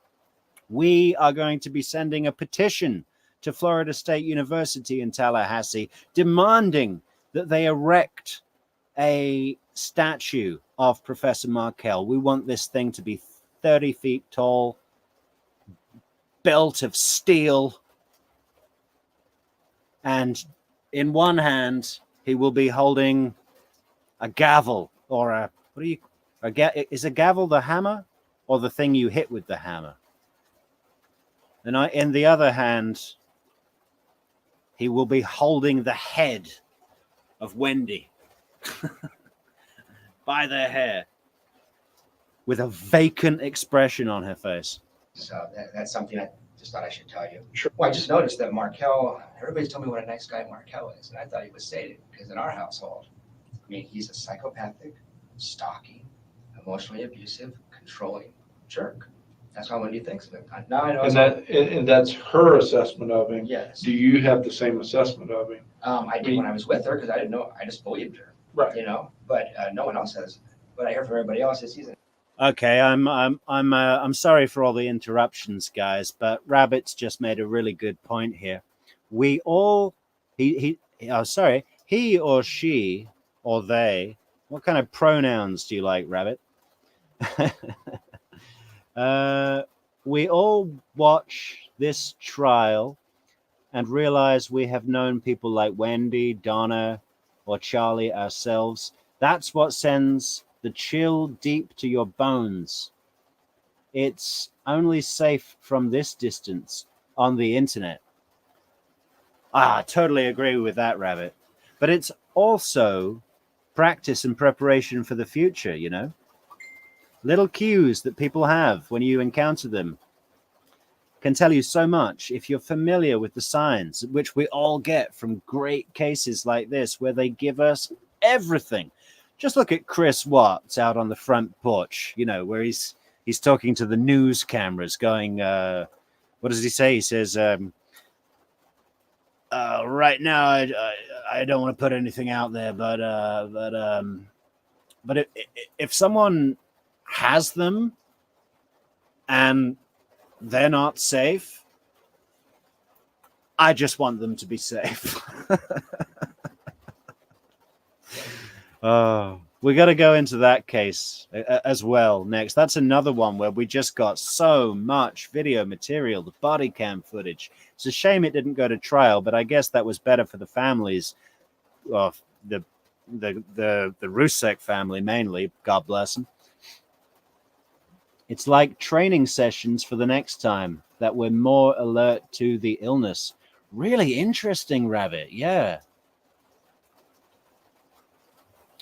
we are going to be sending a petition to Florida State University in Tallahassee demanding that they erect a statue of Professor Markel. We want this thing to be 30 feet tall, built of steel, and in one hand he will be holding a gavel, or is a gavel the hammer or the thing you hit with the hammer? And in the other hand, he will be holding the head of Wendi by their hair, with a vacant expression on her face. So that's something I just thought I should tell you. Sure. Well, I just noticed that Markel, everybody's told me what a nice guy Markel is, and I thought he was sated, because in our household, I mean, he's a psychopathic, stalking, emotionally abusive, controlling jerk. That's how Wendi thinks of him. Now I know. And that's her assessment of him. Yes. Do you have the same assessment of him? I did when I was with her, because I didn't know. I just believed her. Right. But no one else has. But I hear from everybody else is he's a. Okay, I'm sorry for all the interruptions, guys, but Rabbit's just made a really good point here. We all he or she or they. What kind of pronouns do you like, Rabbit? We all watch this trial and realize we have known people like Wendi, Donna, or Charlie ourselves. That's what sends the chill deep to your bones. It's only safe from this distance on the internet. I totally agree with that, Rabbit. But it's also practice and preparation for the future, Little cues that people have when you encounter them can tell you so much if you're familiar with the signs, which we all get from great cases like this, where they give us everything. Just look at Chris Watts out on the front porch, where he's talking to the news cameras going, what does he say? He says, right now, I don't want to put anything out there, but if someone has them and they're not safe, I just want them to be safe. Oh, we got to go into that case as well next. That's another one where we just got so much video material, the body cam footage. It's a shame it didn't go to trial, but I guess that was better for the families of the Rusek family mainly. God bless them. It's like training sessions for the next time that we're more alert to the illness. Really interesting, Rabbit. Yeah.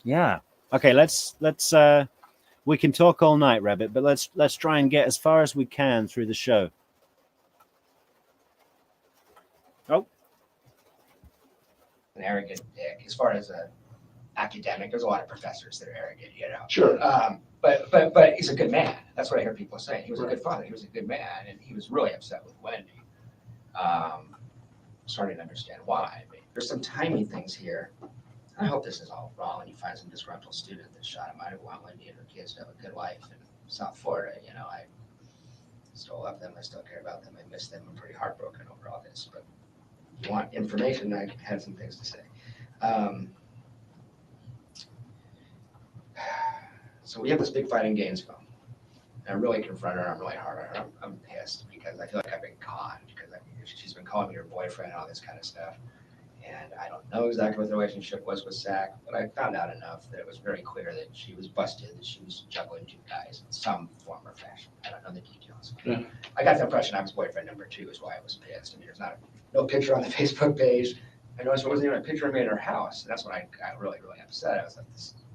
Yeah. Okay, let's we can talk all night, Rabbit, but let's try and get as far as we can through the show. Oh. An arrogant dick. As far as a academic, there's a lot of professors that are arrogant, you know. Sure. But he's a good man. That's what I hear people saying. He was a good father. He was a good man, and he was really upset with Wendi. Starting to understand why. I mean, there's some timing things here. I hope this is all wrong and he finds some disgruntled student that shot him. I want Wendi and her kids to have a good life in South Florida. You know, I still love them. I still care about them. I miss them. I'm pretty heartbroken over all this. But if you want information, I had some things to say. So we have this big fight in Gainesville. And I really confronted her. I'm really hard on her. I'm pissed because I feel like I've been conned because she's been calling me her boyfriend and all this kind of stuff. And I don't know exactly what the relationship was with Zach, but I found out enough that it was very clear that she was busted, that she was juggling two guys in some form or fashion. I don't know the details. Yeah. I got the impression I was boyfriend number 2 is why I was pissed. I mean, there's no picture on the Facebook page. I noticed there wasn't even a picture of me in her house. And that's when I got really, really upset. I was like,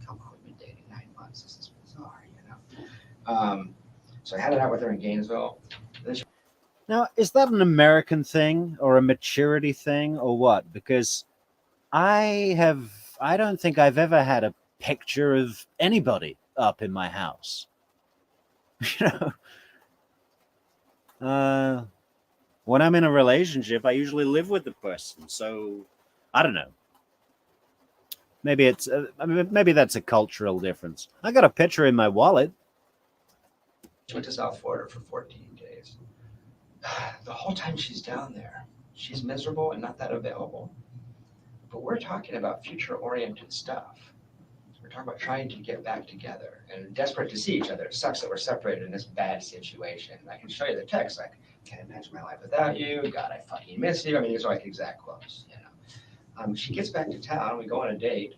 come on, we've been dating 9 months. This is bizarre, you know? So I had it out with her in Gainesville. Now, is that an American thing or a maturity thing or what? Because I don't think I've ever had a picture of anybody up in my house. You know, when I'm in a relationship, I usually live with the person. So I don't know. Maybe maybe that's a cultural difference. I got a picture in my wallet. She went to South Florida for 14 days. The whole time she's down there, she's miserable and not that available. But we're talking about future-oriented stuff. We're talking about trying to get back together and desperate to see each other. It sucks that we're separated in this bad situation. I can show you the text. Like, can't imagine my life without you. God, I fucking miss you. I mean, these are like exact quotes, you know. She gets back to town. We go on a date.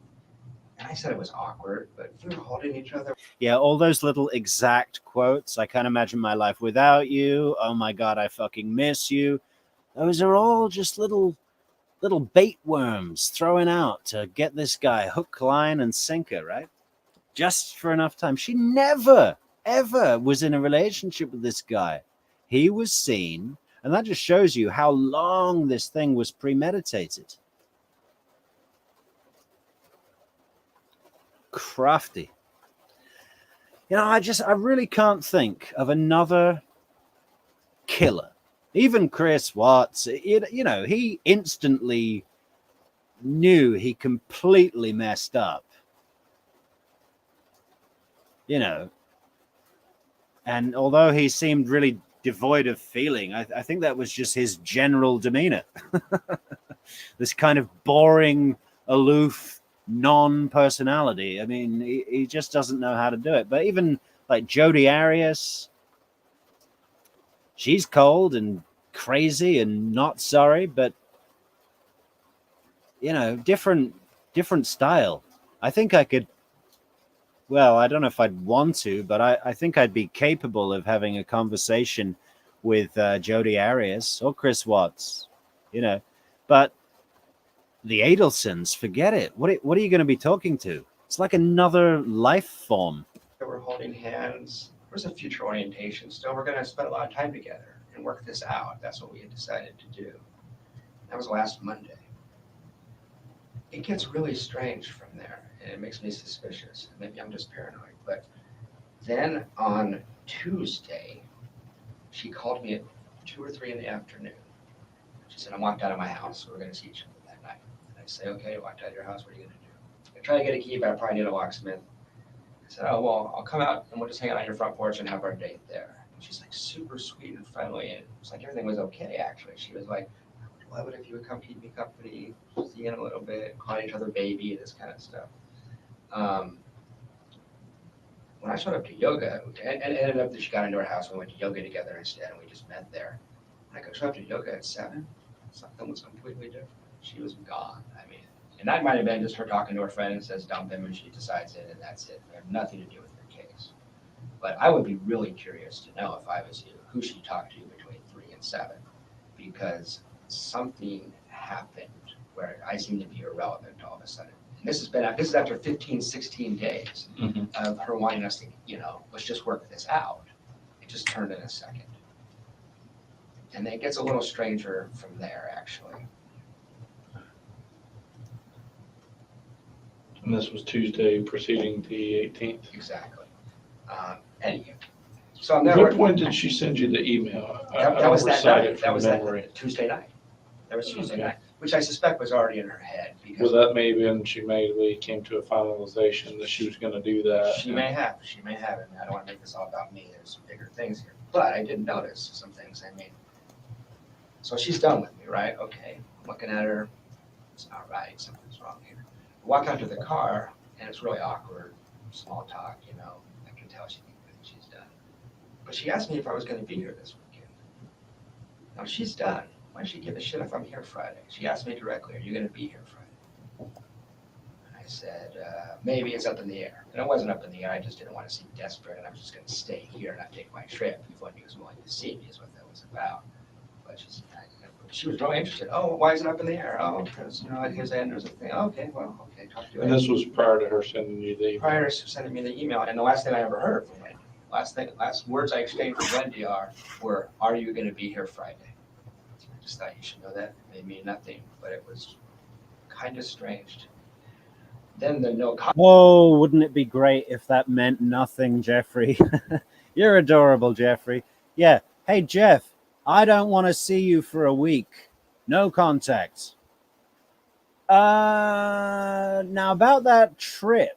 And I said it was awkward, but we were holding each other. Yeah, all those little exact quotes. I can't imagine my life without you. Oh my God, I fucking miss you. Those are all just little bait worms thrown out to get this guy hook, line, and sinker, right? Just for enough time. She never, ever was in a relationship with this guy. He was seen, and that just shows you how long this thing was premeditated. Crafty. You know, I really can't think of another killer. Even Chris Watts, you know, he instantly knew he completely messed up. You know, and although he seemed really devoid of feeling, I think that was just his general demeanor. This kind of boring, aloof, non-personality. I mean, he just doesn't know how to do it. But even like Jodi Arias, she's cold and crazy and not sorry, but you know, different style. I think I could, well, I don't know if I'd want to, but I think I'd be capable of having a conversation with Jodi Arias or Chris Watts, you know. But the Adelsons, forget it. What are you going to be talking to? It's like another life form. We're holding hands. There's a future orientation. Still, we're going to spend a lot of time together and work this out. That's what we had decided to do. That was last Monday. It gets really strange from there, and it makes me suspicious. Maybe I'm just paranoid. But then on Tuesday, she called me at 2 or 3 in the afternoon. She said, I walked out of my house. So we're going to see each other that night. And I say, okay, I walked out of your house. What are you going to do? I try to get a key, but I probably need a locksmith. I said, oh, well, I'll come out and we'll just hang out on your front porch and have our date there. And she's like super sweet and friendly. And it was like everything was okay, actually. She was like, love it if you would come keep me company, see you in a little bit, call each other baby, this kind of stuff. When I showed up to yoga, and it ended up that she got into our house, we went to yoga together instead, and we just met there. When I showed up to yoga at 7, something was completely different. She was gone. I mean, and that might have been just her talking to her friend and says dump him, and she decides it, and that's it. It had nothing to do with her case. But I would be really curious to know if I was you, who she talked to between 3 and 7, because something happened where I seem to be irrelevant all of a sudden. And this is after 15, 16 days of her wanting us to, let's just work this out. It just turned in a second. And then it gets a little stranger from there, actually. And this was Tuesday preceding the 18th. Exactly. Anyway, so I'm At never. what point did she send you the email? That was that recite night. it That from was memory. that Tuesday night. That was Tuesday Okay. night, which I suspect was already in her head because Well, that may have been, she maybe came to a finalization that she was going to do that. she may have. And I don't want to make this all about me. There's some bigger things here, but I did notice some things. I mean, so she's done with me, right? Okay, I'm looking at her. It's not right. Something's wrong here. I walk out to the car, and it's really awkward, small talk. I can tell she's done. But she asked me if I was going to be here this weekend. Now she's done. Why does she give a shit if I'm here Friday? She asked me directly, "Are you going to be here Friday?" And I said, "Maybe it's up in the air." And it wasn't up in the air. I just didn't want to seem desperate, and I was just going to stay here and not take my trip if Wendi was willing to see me, is what that was about. But she was really interested. Oh, why is it up in the air? Oh, because here's the end. There's a thing. Okay, well, okay, talk to you And later. this was prior to her sending you the email. Prior to sending me the email, and the last thing I ever heard from Wendi, last words I exchanged with Wendi were, "Are you going to be here Friday?" I just thought you should know that. It made me nothing, but it was kind of strange. Then the no comment. Whoa, wouldn't it be great if that meant nothing, Jeffrey? You're adorable, Jeffrey. Yeah. Hey, Jeff, I don't want to see you for a week. No contact. Now about that trip.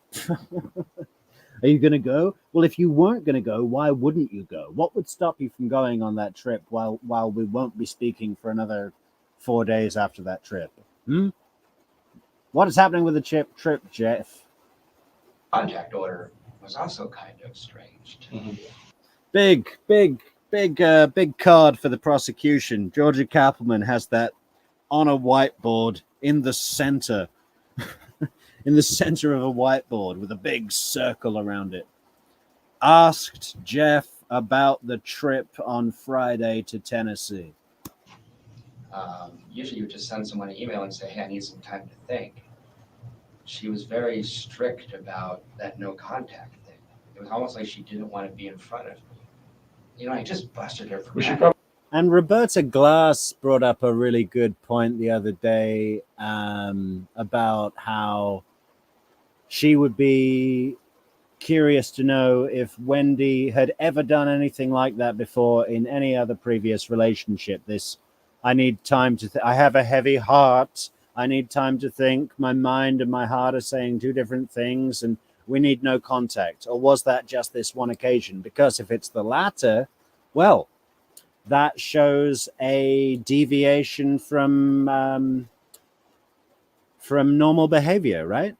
Are you going to go? Well, if you weren't going to go, why wouldn't you go? What would stop you from going on that trip while we won't be speaking for another 4 days after that trip? What is happening with the trip, Jeff? Contact order was also kind of strange to me. Big card for the prosecution. Georgia Kappelman has that on a whiteboard in the center. In the center of a whiteboard with a big circle around it. Asked Jeff about the trip on Friday to Tennessee. Usually you would just send someone an email and say, "Hey, I need some time to think." She was very strict about that no contact thing. It was almost like she didn't want to be in front of me. I just busted her for that. And Roberta Glass brought up a really good point the other day about how she would be curious to know if Wendi had ever done anything like that before in any other previous relationship. I need time to I have a heavy heart. I need time to think. My mind and my heart are saying two different things, and we need no contact. Or was that just this one occasion? Because if it's the latter, well, that shows a deviation from normal behavior, right?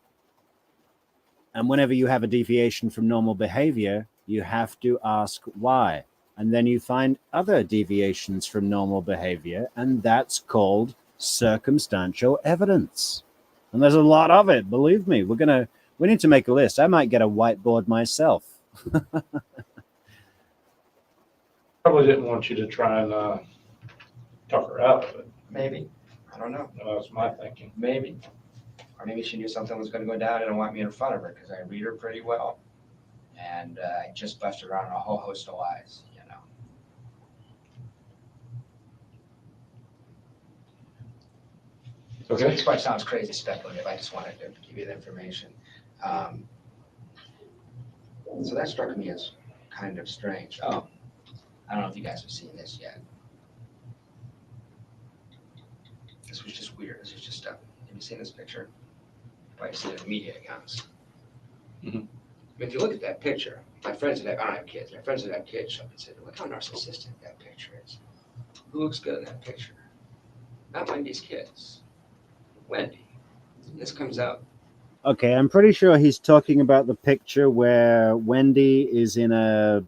And whenever you have a deviation from normal behavior, you have to ask why. And then you find other deviations from normal behavior, and that's called circumstantial evidence. And there's a lot of it, believe me. We need to make a list. I might get a whiteboard myself. Probably didn't want you to try and talk her out of it. Maybe. I don't know. That's my thinking. Maybe. Or maybe she knew something was going to go down and didn't want me in front of her because I read her pretty well. And I just busted her on a whole host of lies, Okay. So this part sounds crazy speculative. I just wanted to give you the information. So that struck me as kind of strange. Oh, I don't know if you guys have seen this yet. This was just weird. This is just stuff. Have you seen this picture? Probably seen it in media accounts. Mhm. If you look at that picture, my friends that I don't have kids. My friends that have kids show up and say, "Look how narcissistic that picture is. Who looks good in that picture?" not Wendy's kids. Wendi. This comes out. Okay, I'm pretty sure he's talking about the picture where Wendi is in a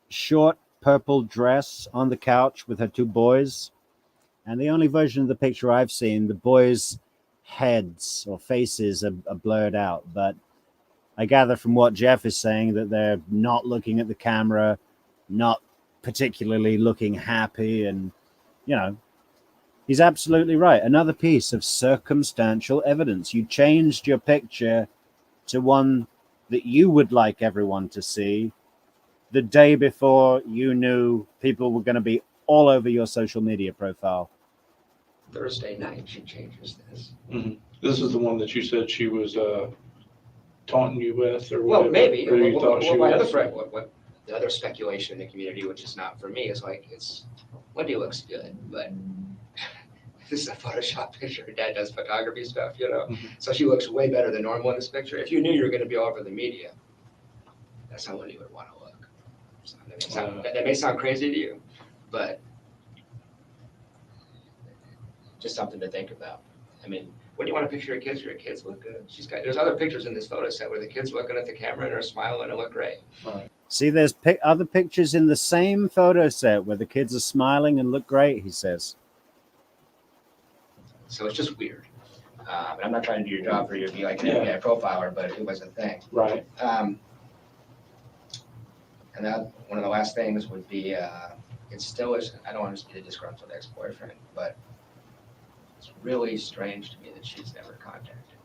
short purple dress on the couch with her two boys. And the only version of the picture I've seen, the boys' heads or faces are blurred out. But I gather from what Jeff is saying that they're not looking at the camera, not particularly looking happy. And, you know, he's absolutely right. Another piece of circumstantial evidence. You changed your picture to one that you would like everyone to see the day before you knew people were going to be all over your social media profile. Thursday night, she changes this. This is the one that you said she was taunting you with, or Well, whatever, maybe. or you thought she My was. other friend, what the other speculation in the community, which is not for me, is like Wendi looks good, but this is a Photoshop picture. Her dad does photography stuff, you know. So she looks way better than normal in this picture. If you knew you were going to be all over the media, that's how Wendi would want to look. So that may sound crazy to you, but just something to think about. I mean, when you want to picture your kids look good. There's other pictures in this photo set where the kids looking at the camera and are smiling and look great. Right. See, there's other pictures in the same photo set where the kids are smiling and look great, he says. So it's just weird. And I'm not trying to do your job for you to be like an FBI profiler, but it was a thing. Right. And that one of the last things would be, it still is, I don't want to be the disgruntled ex-boyfriend, but it's really strange to me that she's never contacted.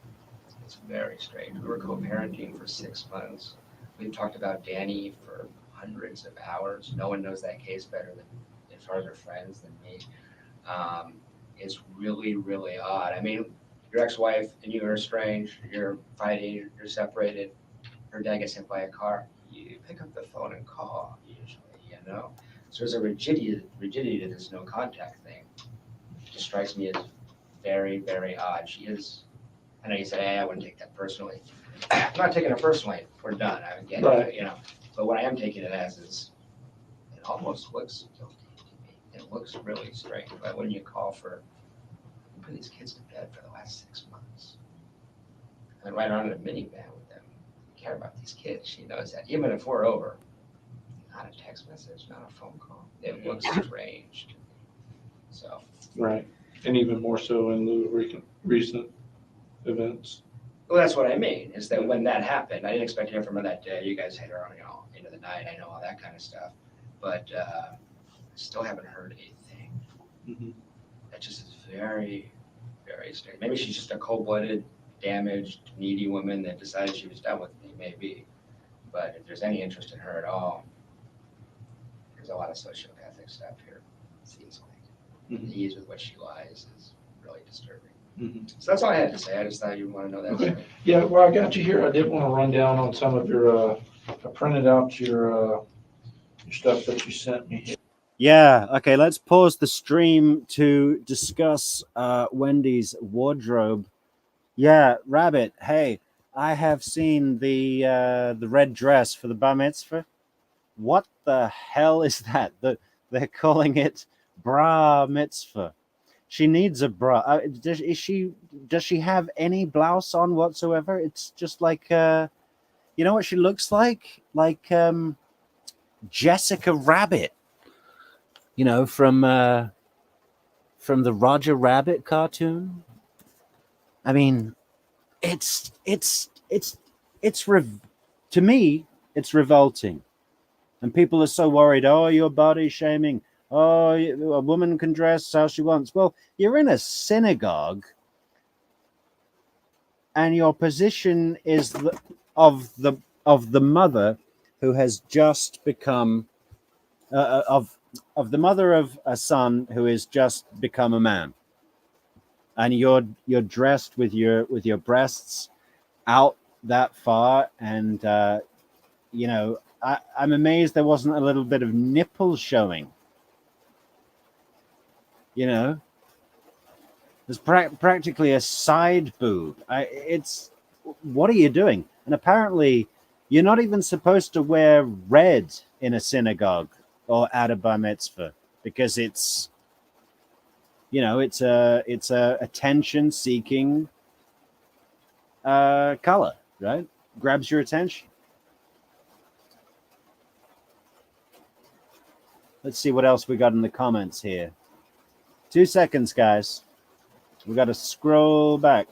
It's very strange. We were co-parenting for 6 months. We've talked about Danny for hundreds of hours. No one knows that case better than, as far as her friends, than me. It's really, really odd. I mean, your ex-wife and you are estranged, you're fighting, you're separated, her dad gets hit by a car. You pick up the phone and call, usually, you know? So there's a rigidity to this no contact thing. It just strikes me as very, very odd. She is, I know you said, hey, I wouldn't take that personally. I'm not taking it personally. We're done. I get it, you know. But what I am taking it as is, it almost looks guilty to me. It looks really strange. Why wouldn't you call for, you put these kids to bed for the last 6 months? And ride around in a minivan with them. You care about these kids. She knows that. Even if we're over, not a text message, not a phone call. It looks strange to me. So. Right. And even more so in lieu of recent events. Well, that's what I mean, is that when that happened, I didn't expect to hear from her that day. You guys hit her on, you know, into the night. I know all that kind of stuff. But still haven't heard a thing. That just is very, very strange. Maybe she's just a cold-blooded, damaged, needy woman that decided she was done with me, maybe. But if there's any interest in her at all, there's a lot of sociopathic stuff here, it seems like. The ease with which she lies is really disturbing. So that's all I had to say. I just thought you'd want to know that. Okay. Yeah, well, I got you here. I did want to run down on some of your, I printed out your stuff that you sent me here. Yeah, okay, let's pause the stream to discuss Wendy's wardrobe. Yeah, Rabbit, hey, I have seen the red dress for the bar mitzvah. What the hell is that? They're calling it bra mitzvah. She needs a bra. Does she have any blouse on whatsoever? It's just like, you know what she looks like? Like Jessica Rabbit. You know, from the Roger Rabbit cartoon. I mean, to me, it's revolting. And people are so worried, oh, you're body shaming. Oh, a woman can dress how she wants. Well, you're in a synagogue, and your position is of the mother who has just become of the mother of a son who has just become a man, and you're dressed with your breasts out that far, and you know, I'm amazed there wasn't a little bit of nipple showing. You know, there's practically a side boob. What are you doing? And apparently, you're not even supposed to wear red in a synagogue or at a bar mitzvah because it's you know, it's a attention seeking color, right? Grabs your attention. Let's see what else we got in the comments here. 2 seconds, guys. We got to scroll back.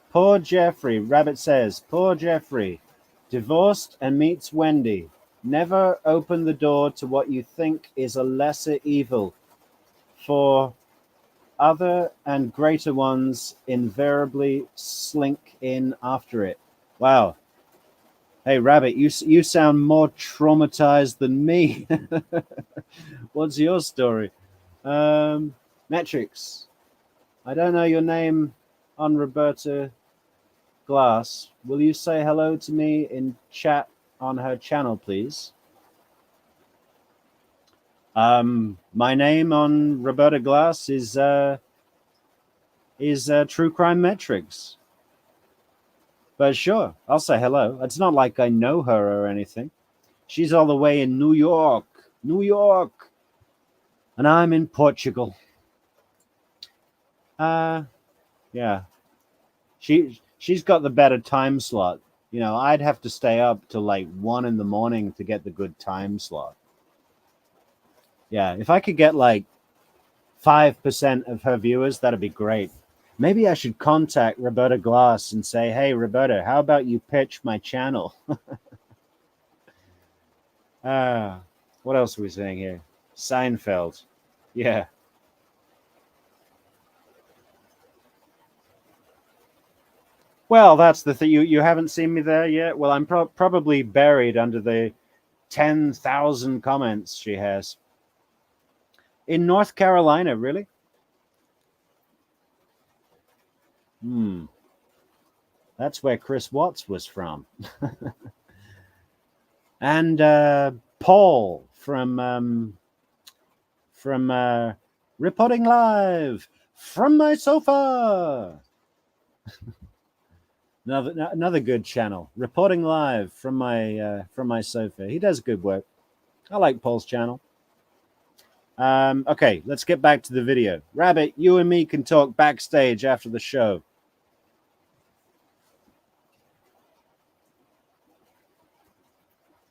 Poor Jeffrey, Rabbit says, poor Jeffrey, divorced and meets Wendi. Never open the door to what you think is a lesser evil, for other and greater ones invariably slink in after it. Wow. Hey, Rabbit, you sound more traumatized than me. What's your story? Metrics. I don't know your name on Roberta Glass. Will you say hello to me in chat on her channel, please? My name on Roberta Glass is True Crime Metrics. But sure, I'll say hello. It's not like I know her or anything. She's all the way in New York, and I'm in Portugal. Yeah. She's got the better time slot. You know, I'd have to stay up till like 1 in the morning to get the good time slot. Yeah, if I could get like 5% of her viewers, that'd be great. Maybe I should contact Roberta Glass and say, hey, Roberta, how about you pitch my channel? What else are we saying here? Seinfeld. Yeah. Well, that's the thing. You haven't seen me there yet? Well, I'm probably buried under the 10,000 comments she has. In North Carolina, really? That's where Chris Watts was from. And Paul from reporting live from my sofa. Another good channel, reporting live from my sofa. He does good work. I like Paul's channel. Okay, let's get back to the video. Rabbit, you and me can talk backstage after the show.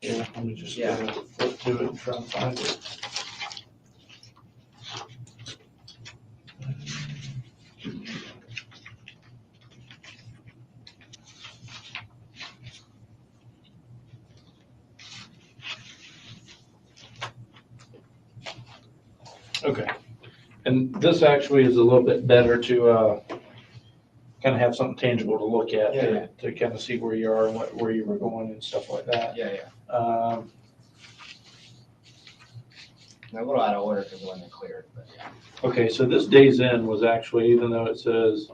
Yeah, let me just flip to it and try and find it. Okay, and this actually is a little bit better to kind of have something tangible to look at, to kind of see where you are and where you were going and stuff like that. They're a little out of order because of when they cleared, but yeah. Okay, so this day's in was actually, even though it says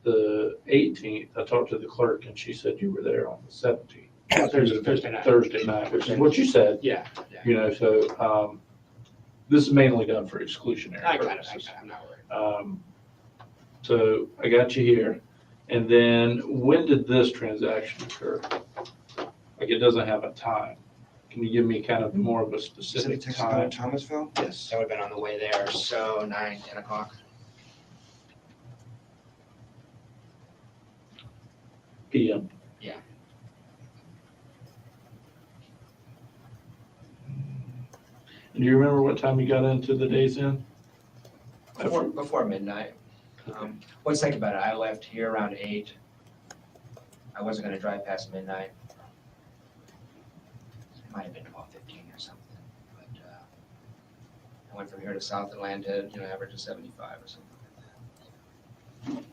the 18th, I talked to the clerk and she said you were there on the 17th. Thursday night. Thursday night, which is what you said. Yeah. You know, so this is mainly done for exclusionary purposes. I'm not worried. So I got you here. And then when did this transaction occur? Like, it doesn't have a time. Can you give me kind of more of a specific time? Thomasville? Yes. That would have been on the way there, so 9, 10 o'clock. PM. Yeah. And do you remember what time you got into the Days Inn? Before midnight. What's think about it? I left here around 8. I wasn't going to drive past midnight. It might have been 12:15 or something. But I went from here to South Atlanta, average of 75 or something like that.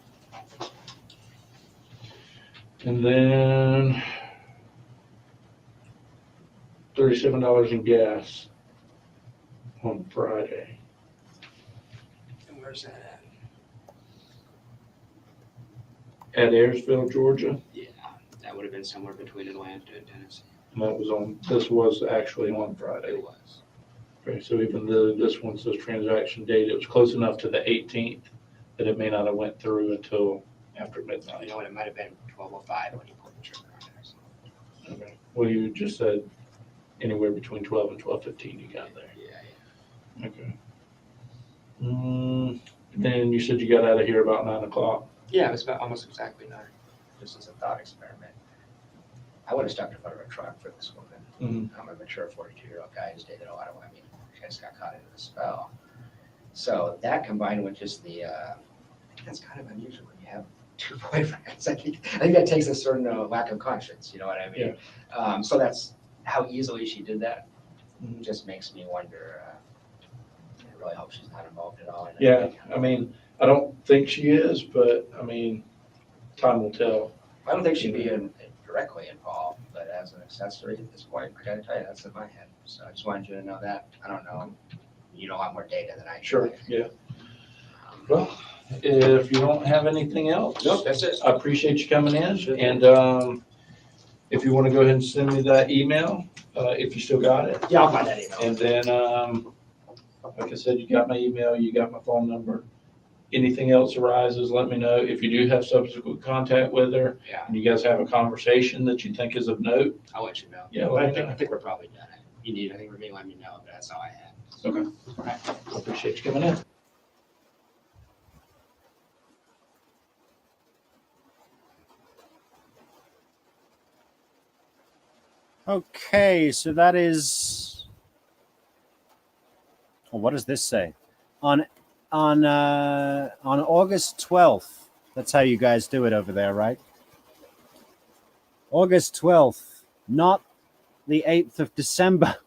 And then $37 in gas on Friday. And where's that at? At Ayersville, Georgia. Yeah, that would have been somewhere between Atlanta and Tennessee. And this was actually on Friday. It was. Okay, so even though this one says transaction date, it was close enough to the 18th that it may not have went through until after midnight. It might have been 12:05 when you pulled the trigger on there. So. Okay. Well, you just said anywhere between 12 and 12:15 you got there. Yeah. Okay. Then you said you got out of here about 9 o'clock. Yeah, it was about almost exactly 9. Just as a thought experiment. I would have stopped in front of a truck for this woman. Mhm. I'm a mature 42-year-old guy who's dated a lot of women. She just got caught into the spell. So that combined with just the, I think that's kind of unusual when you have 2 boyfriends. I think that takes a certain lack of conscience, you know what I mean? So that's how easily she did that. Mhm. Just makes me wonder, I really hope she's not involved at all. Yeah, I mean, I don't think she is, but I mean, time will tell. I don't think she'd be directly involved, but as an accessory at this point, I gotta tell you, that's in my head. So I just wanted you to know that. I don't know. You know a lot more data than I do. Sure, yeah. Well, if you don't have anything else. Nope, that's it. I appreciate you coming in, Sure. and if you want to go ahead and send me that email, if you still got it. Yeah, I'll find that email. And then, like I said, you got my email, you got my phone number. Anything else arises, let me know. If you do have subsequent contact with her, Yeah, and you guys have a conversation that you think is of note, I'll let you know. Yeah, But let me know. I think we're probably done. If you need anything from me, let me know, but that's all I have. okay. All right. I appreciate you coming in. Okay, so that is. Well, what does this say? On August 12th. That's how you guys do it over there, right? August 12th, not the 8th of December.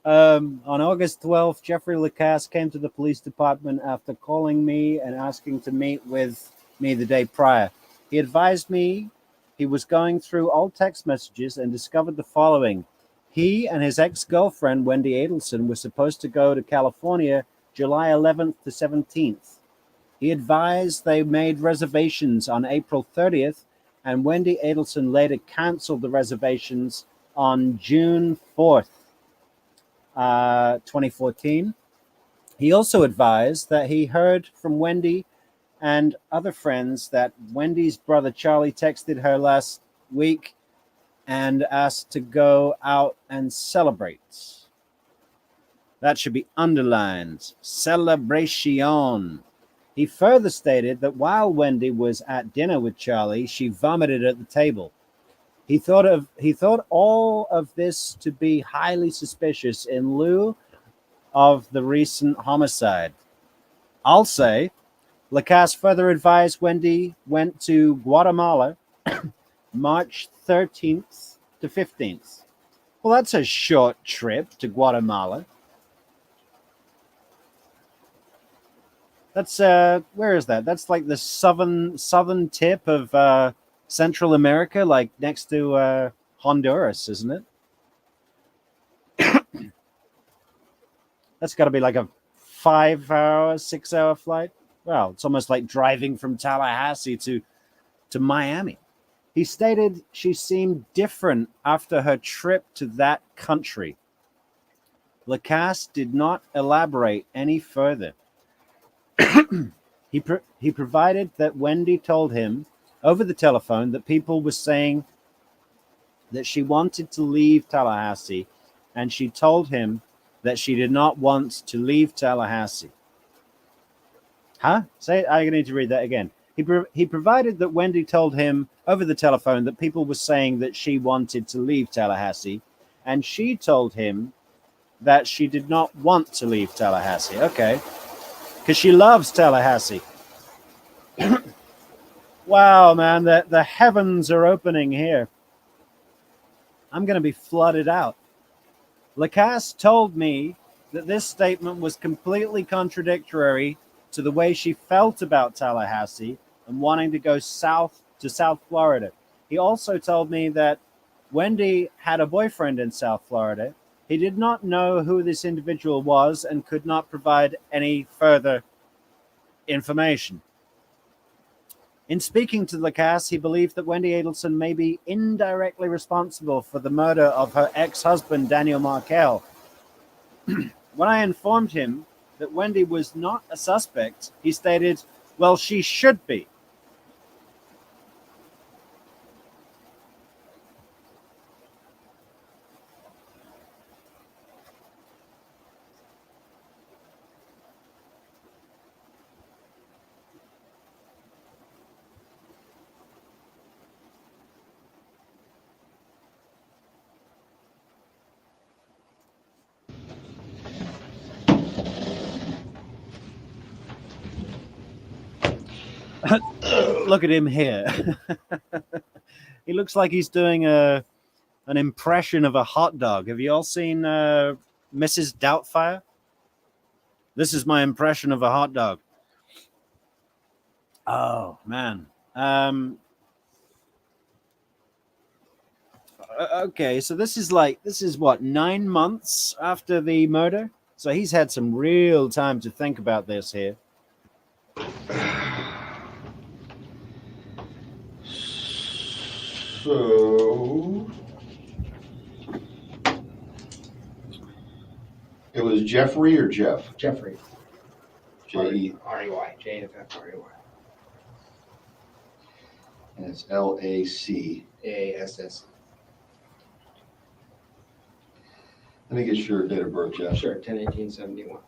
On August 12th, Jeffrey Lacasse came to the police department after calling me and asking to meet with me the day prior. He advised me he was going through old text messages and discovered the following. He and his ex-girlfriend, Wendi Adelson, were supposed to go to California July 11th to 17th. He advised they made reservations on April 30th, and Wendi Adelson later canceled the reservations on June 4th. 2014. He also advised that he heard from Wendi and other friends that Wendy's brother Charlie texted her last week and asked to go out and celebrate. That should be underlined. Celebration. He further stated that while Wendi was at dinner with Charlie, she vomited at the table. He thought all of this to be highly suspicious in lieu of the recent homicide. I'll say, Lacasse further advised Wendi went to Guatemala March 13th to 15th. Well, that's a short trip to Guatemala. That's where is that? That's like the southern tip of Central America, like next to Honduras, isn't it? That's got to be like a 5-hour, 6-hour flight. Well, it's almost like driving from Tallahassee to Miami. He stated she seemed different after her trip to that country. Lacasse did not elaborate any further. He provided that Wendi told him over the telephone that people were saying that she wanted to leave Tallahassee, and she told him that she did not want to leave Tallahassee. Huh? Say it. I need to read that again. He provided that Wendi told him over the telephone that people were saying that she wanted to leave Tallahassee, and she told him that she did not want to leave Tallahassee. Okay. Because she loves Tallahassee. Wow, man, the heavens are opening here. I'm going to be flooded out. Lacasse told me that this statement was completely contradictory to the way she felt about Tallahassee and wanting to go south to South Florida. He also told me that Wendi had a boyfriend in South Florida. He did not know who this individual was and could not provide any further information. In speaking to Lacasse, he believed that Wendi Adelson may be indirectly responsible for the murder of her ex-husband, Dan Markel. When I informed him that Wendi was not a suspect, he stated, well, she should be. Look at him here. He looks like he's doing an impression of a hot dog. Have you all seen Mrs. Doubtfire? This is my impression of a hot dog. Oh man. Okay, so this is what, 9 months after the murder? So he's had some real time to think about this here. So it was Jeffrey or Jeff? Jeffrey. J-E. R-E-Y. J-F-F-R-E-Y. And it's L-A-C. A-S-S. Let me get your date of birth, Jeff. Sure, 10/18/71.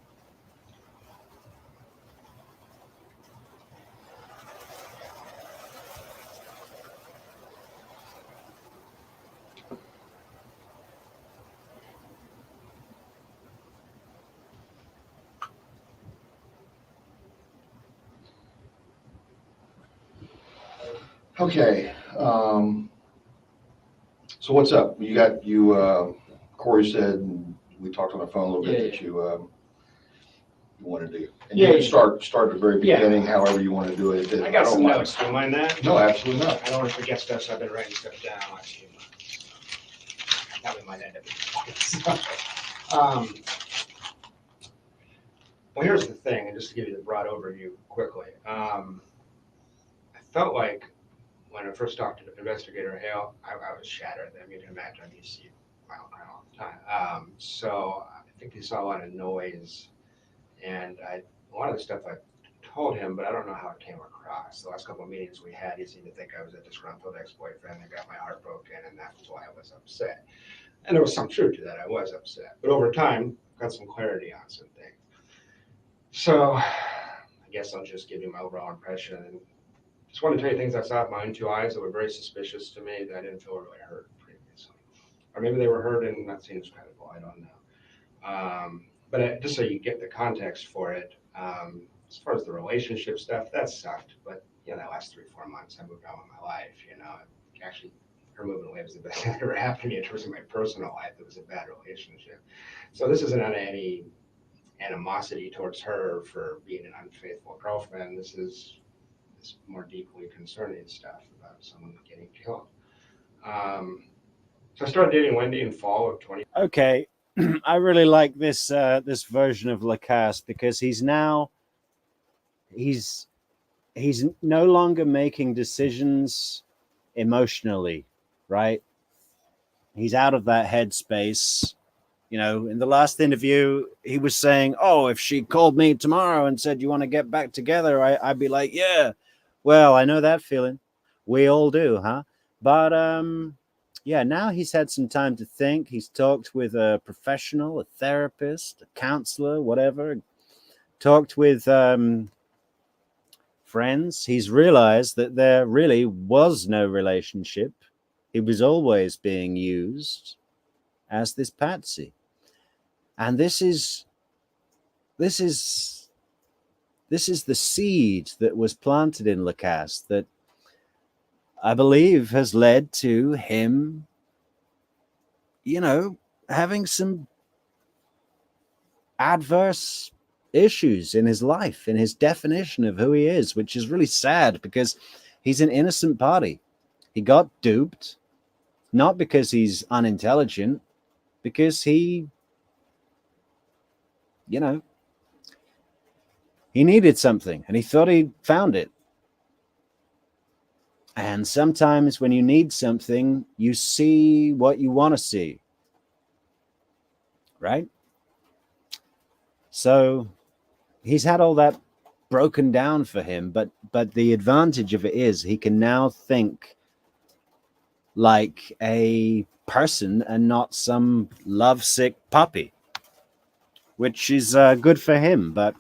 Okay. So what's up? Corey said, and we talked on the phone a little bit, Yeah, that you wanted to. And Yeah, you can yeah. start at the very Yeah. beginning, however you want to do it. I got some notes. Do you mind that? No, absolutely not. I don't want to forget stuff, so I've been writing stuff down. That we might end up. Well, here's the thing, and just to give you the broad overview quickly. I felt like when I first talked to Investigator Hale, I was shattered. I mean, you can imagine you see violent crime all the time. So I think he saw a lot of noise, and a lot of the stuff I told him, but I don't know how it came across. The last couple of meetings we had, he seemed to think I was a disgruntled ex-boyfriend that got my heart broken, and that was why I was upset. And there was some truth to that. I was upset. But over time, got some clarity on some things. So I guess I'll just give you my overall impression. And just want to tell you things I saw with my own two eyes that were very suspicious to me that I didn't feel really hurt previously. Or maybe they were hurt and not seen as credible. I don't know. But just so you get the context for it, as far as the relationship stuff, that sucked. But the last 3-4 months, I moved on with my life. Actually, her moving away was the best thing that ever happened to me in terms of my personal life. It was a bad relationship. So this isn't any animosity towards her for being an unfaithful girlfriend. This is more deeply concerning stuff about someone getting killed. So I started dating Wendi in fall of 20. Okay, I really like this this version of Lacasse because he's no longer making decisions emotionally, right? He's out of that headspace. In the last interview, he was saying, "Oh, if she called me tomorrow and said, you want to get back together, I'd be like, yeah, well, I know that feeling. We all do, huh?" But yeah, now he's had some time to think. He's talked with a professional, a therapist, a counselor, whatever. Talked with friends. He's realized that there really was no relationship. He was always being used as this patsy. And this is the seed that was planted in Lacasse that I believe has led to him, having some adverse issues in his life, in his definition of who he is, which is really sad because he's an innocent party. He got duped, not because he's unintelligent, because he needed something and he thought he found it. And sometimes when you need something, you see what you want to see, right? So he's had all that broken down for him, but the advantage of it is he can now think like a person and not some lovesick puppy, which is good for him. But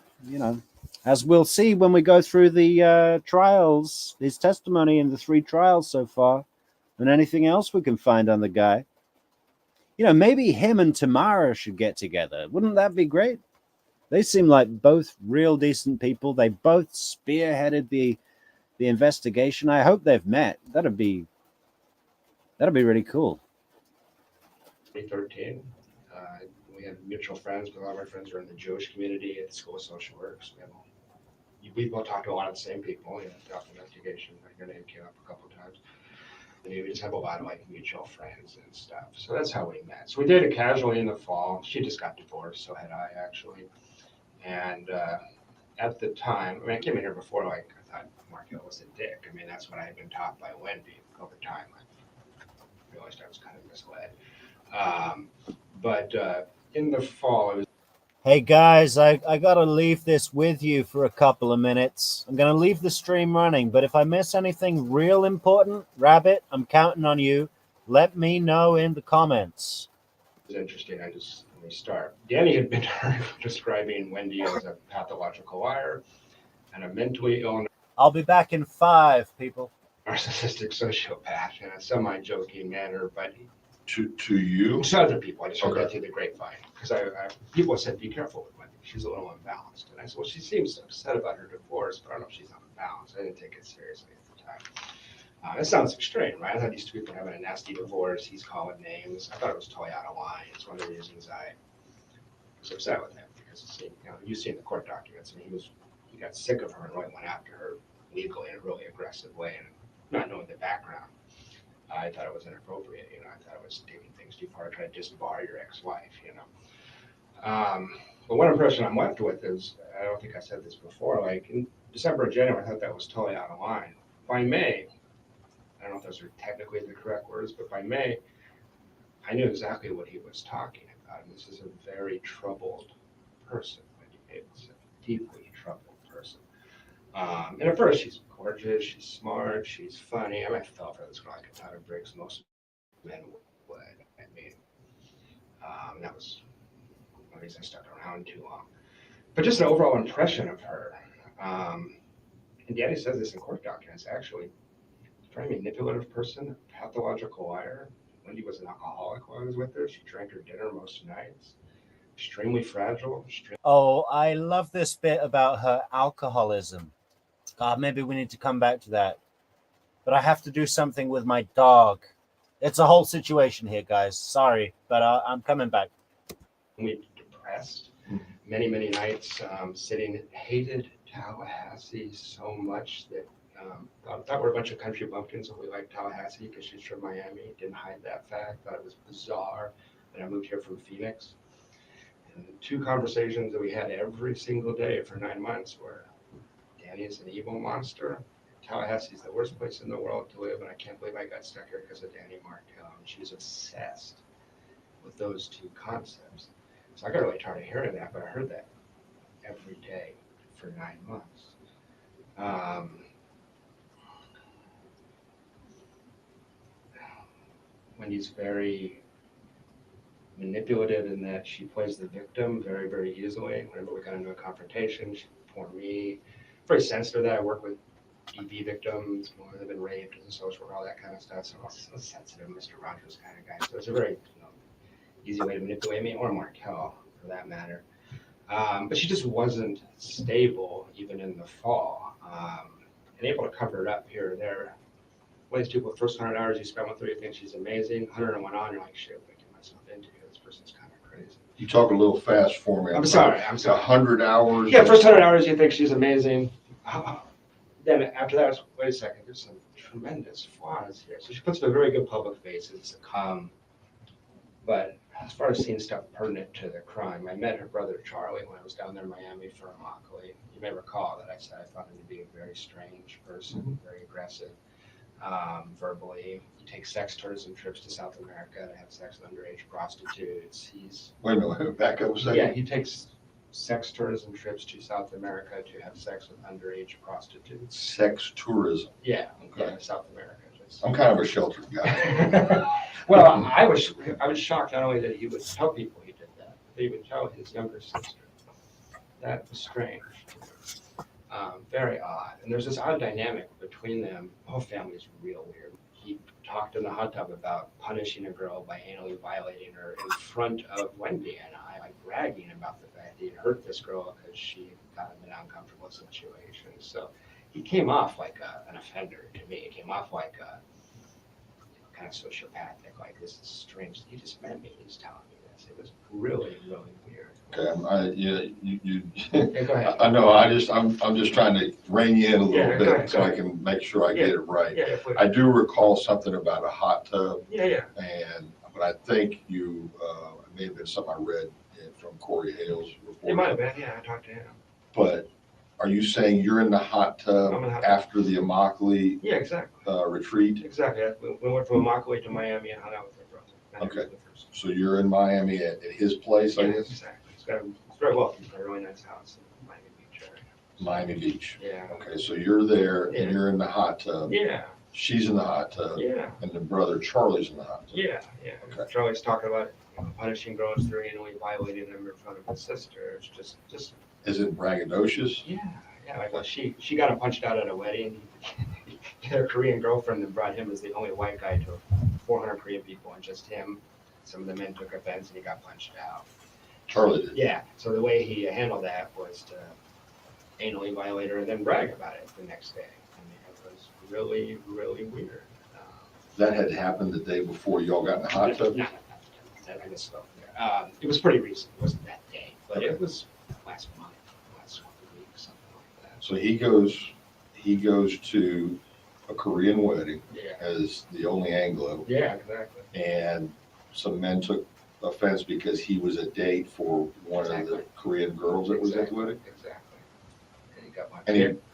as we'll see when we go through the trials, his testimony in the 3 trials so far, and anything else we can find on the guy, maybe him and Tamara should get together. Wouldn't that be great? They seem like both real decent people. They both spearheaded the the investigation. I hope they've met. That'd be really cool. 2013. We have mutual friends, but a lot of our friends are in the Jewish community at the School of Social Work. So we both talked to a lot of the same people, throughout the investigation. Your name came up a couple of times. And we just have a lot of like mutual friends and stuff. So that's how we met. So we dated casually in the fall. She just got divorced, so had I actually. And at the time, I mean, I came in here before, like, I thought Markel was a dick. I mean, that's what I had been taught by Wendi over time. I realized I was kind of misled. But in the fall, it was. Hey guys, I gotta leave this with you for a couple of minutes. I'm gonna leave the stream running, but if I miss anything real important, Rabbit, I'm counting on you. Let me know in the comments. It was interesting. Let me start. Danny had been describing Wendi as a pathological liar and a mentally ill I'll be back in 5, people. narcissistic sociopath in a semi-joking manner, but To you? to other people. I just heard Okay. that through the grapevine because people said, "Be careful with Wendi. She's a little unbalanced." And I said, "Well, she seems upset about her divorce, but I don't know if she's unbalanced." I didn't take it seriously at the time. It sounds extreme, right? I thought these two people were having a nasty divorce. He's calling names. I thought it was totally out of line. It's one of the reasons I was upset with him because you've seen the court documents, and he got sick of her and really went after her legally in a really aggressive way, and not knowing the background. I thought it was inappropriate, I thought it was taking things too far to try to disbar your ex-wife, But one impression I'm left with is, I don't think I said this before, like in December or January, I thought that was totally out of line. By May, I don't know if those are technically the correct words, but by May, I knew exactly what he was talking about. And this is a very troubled person, it's a deeply troubled person. And at first, she's gorgeous, she's smart, she's funny. I mean, I fell for this girl like a ton of bricks. Most men would. I mean, that was one reason I stuck around too long. But just an overall impression of her. And Danny says this in court documents, actually, a very manipulative person, a pathological liar. Wendi was an alcoholic while I was with her. She drank her dinner most nights. Extremely fragile. Oh, I love this bit about her alcoholism. God, maybe we need to come back to that. But I have to do something with my dog. It's a whole situation here, guys. Sorry, but I'm coming back. Depressed. Many, many nights sitting, hated Tallahassee so much that thought we're a bunch of country bumpkins, so we liked Tallahassee because she's from Miami. Didn't hide that fact. Thought it was bizarre that I moved here from Phoenix. And the 2 conversations that we had every single day for 9 months were, Danny is an evil monster. Tallahassee is the worst place in the world to live, and I can't believe I got stuck here because of Danny Markel. And she's obsessed with those 2 concepts. So I got really tired of hearing that, but I heard that every day for 9 months. Wendi's very manipulative in that she plays the victim very, very easily. Whenever we got into a confrontation, she'd pour me. Very sensitive that I work with EB victims, women that have been raped as a social worker, all that kind of stuff. So I'm so sensitive, Mr. Rogers kind of guy. So it's a very easy way to manipulate me, or Markel for that matter. But she just wasn't stable even in the fall, and able to cover it up here or there. Ways people, first 100 hours you spend with her, you think she's amazing. 101 on, you're like, shit, what am I getting myself into? This person's kind of crazy. You talk a little fast for me. I'm sorry. 100 hours. Yeah, first 100 hours you think she's amazing. Then after that, wait a second, there's some tremendous flaws here. So she puts up a very good public face. It's but as far as seeing stuff pertinent to the crime, I met her brother Charlie when I was down there in Miami for Immokalee. You may recall that I said I found him to be a very strange person, very aggressive, verbally. He takes sex tourism trips to South America to have sex with underage prostitutes. Wait a minute, back up a second. Yeah, he takes sex tourism trips to South America to have sex with underage prostitutes. Sex tourism. Yeah, Okay. yeah, South America. I'm kind of a sheltered guy. Well, I was shocked not only that he would tell people he did that, but he would tell his younger sister. That was strange. Very odd. And there's this odd dynamic between them. The whole family is real weird. He talked in the hot tub about punishing a girl by anally violating her in front of Wendi and I, like bragging about the fact that he hurt this girl because she got in an uncomfortable situation. So he came off like an offender to me. He came off like kind of sociopathic, like this is strange. He just met me. He's telling me this. It was really, really weird. Okay, you. Yeah, go ahead. I know. I'm just trying to rein you in a little Yeah, bit go ahead, so go I ahead. can make sure I Yeah. get it right. Yeah, if we, I do recall something about a hot tub, yeah. but I think you it may have been something I read from Corey Hale's report. It might have been. Yeah, I talked to him. But are you saying you're in the hot tub I'm in the hot tub. after the Immokalee Yeah, exactly. retreat? Exactly. We went from Immokalee to Miami and hung out with her brother. Okay. The first. So you're in Miami at his place, I Yeah, guess? exactly. It's very well. It's a really nice house in Miami Beach area. Miami Beach. Yeah. Okay, so you're there Yeah. and you're in the hot tub. Yeah. She's in the hot tub. Yeah. And the brother Charlie's in the hot tub. Yeah. Okay. Charlie's talking about punishing girls for anally violating them in front of his sister. It's just. Is it braggadocious? Yeah. Like well, she got him punched out at a wedding. Their Korean girlfriend then brought him as the only white guy to 400 Korean people and just him. Some of the men took offense and he got punched out. Charlie did. Yeah. So the way he handled that was to anally violate her and then brag about it the next day. I mean, it was really, really weird. That had happened the day before y'all got in the hot tub? No, I misspoke there. It was pretty recent. It wasn't that day, but Okay. it was last month, last week, something like that. So he goes to a Korean wedding Yeah. as the only Anglo, Yeah, exactly. and some men took offense because he was a date for one of the Exactly. Korean girls that was at the wedding. Exactly. And he got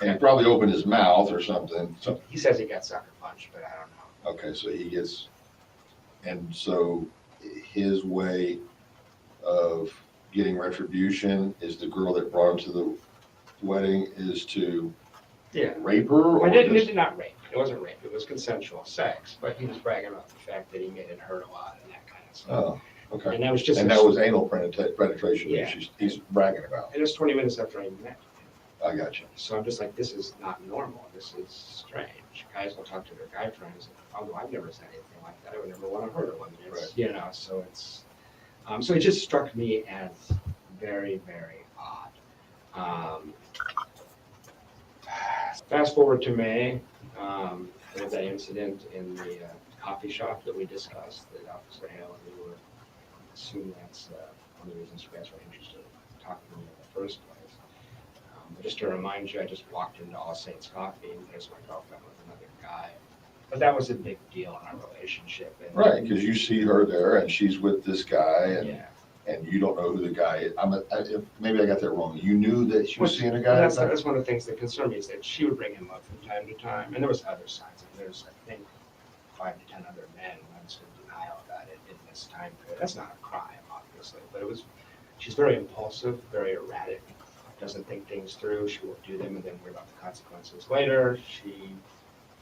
And he probably opened his mouth or something. So, he says he got sucker punched, but I don't know. okay, so he gets, and so his way of getting retribution is the girl that brought him to the wedding is to Yeah. rape her, or But it just- did not rape. It wasn't rape. It was consensual sex. But he was bragging about the fact that he made it hurt a lot and that kind of stuff. Oh, okay. And that was just. And that was anal penetration Yeah. that he's bragging about. And it was 20 minutes after I met him. I got you. So I'm just like, this is not normal. This is strange. Guys will talk to their guy friends. Although I've never said anything like that. I would never want to hurt a woman. It's, Right. You know, so it's, so it just struck me as very, very odd. Fast forward to May, there was that incident in the coffee shop that we discussed, that Officer Hale, and we were assuming that's one of the reasons you guys were interested in talking to me in the first place. But just to remind you, I just walked into All Saints Coffee and there's my girlfriend with another guy. But that was a big deal in our relationship. And, Right, because you see her there and she's with this guy Yeah. and you don't know who the guy is. Maybe I got that wrong. You knew that she was seeing a guy? That's one of the things that concerned me is that she would bring him up from time to time. And there was other signs. And there's, I think, 5 to 10 other men who was in denial about it in this time period. That's not a crime, obviously, but she's very impulsive, very erratic, doesn't think things through. She will do them and then worry about the consequences later. She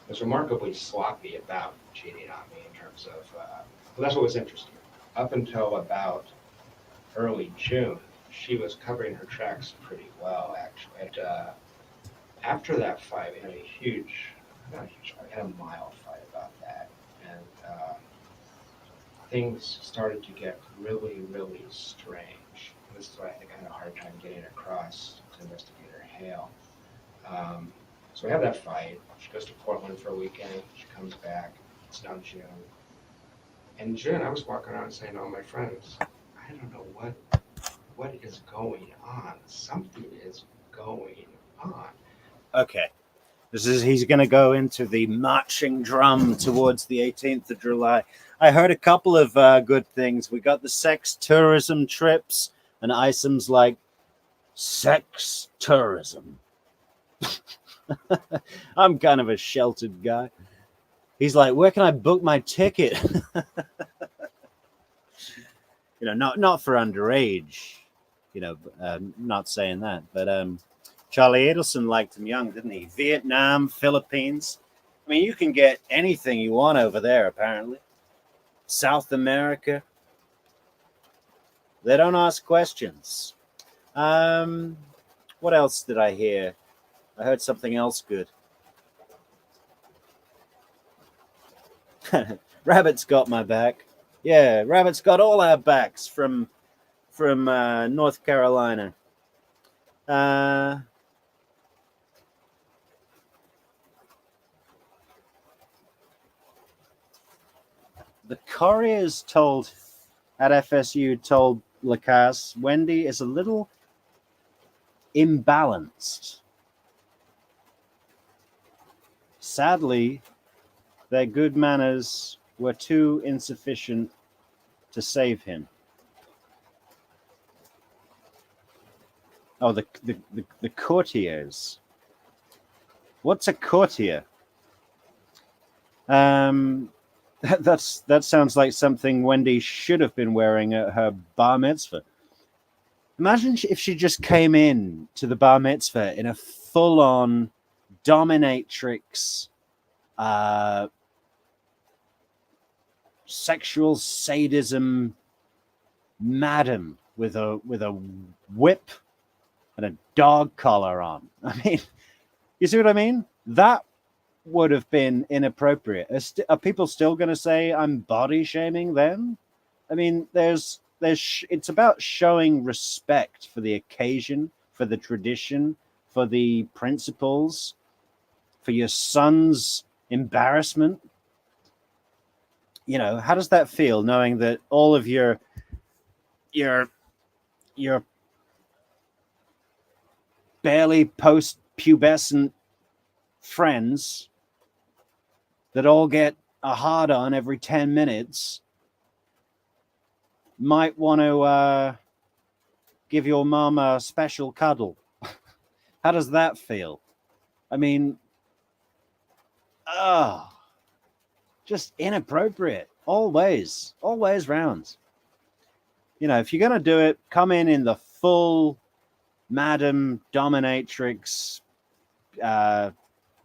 was remarkably sloppy about cheating on me in terms of, well, that's what was interesting. Up until about early June, she was covering her tracks pretty well, actually. And, after that fight, we had not a huge fight, we had a mild fight about that. And things started to get really, really strange. This is what I think I had a hard time getting across to Investigator Hale. So we have that fight. She goes to Portland for a weekend. She comes back. It's now June. In June, I was walking around saying to all my friends, I don't know what is going on. Something is going on. Okay. He's going to go into the marching drum towards the 18th of July. I heard a couple of good things. We got the sex tourism trips, and Isom's like, sex tourism. I'm kind of a sheltered guy. He's like, where can I book my ticket? Not for underage, not saying that, but Charlie Adelson liked him young, didn't he? Vietnam, Philippines. I mean, you can get anything you want over there, apparently. South America. They don't ask questions. What else did I hear? I heard something else good. Rabbit's got my back. Yeah, Rabbit's got all our backs from North Carolina. the couriers told at FSU told Lacasse, Wendi is a little imbalanced. Sadly, their good manners were too insufficient to save him. Oh, the courtiers. What's a courtier? That sounds like something Wendi should have been wearing at her bar mitzvah. Imagine if she just came in to the bar mitzvah in a full-on dominatrix, sexual sadism madam with a whip and a dog collar on. I mean, you see what I mean? That would have been inappropriate. Are people still going to say I'm body shaming them? I mean, it's about showing respect for the occasion, for the tradition, for the principles, for your son's embarrassment. You know, how does that feel, knowing that all of your barely post-pubescent friends that all get a hard on every 10 minutes might want to give your mom a special cuddle? How does that feel? I mean, just inappropriate. Always rounds. You know, if you're going to do it, come in the full Madam Dominatrix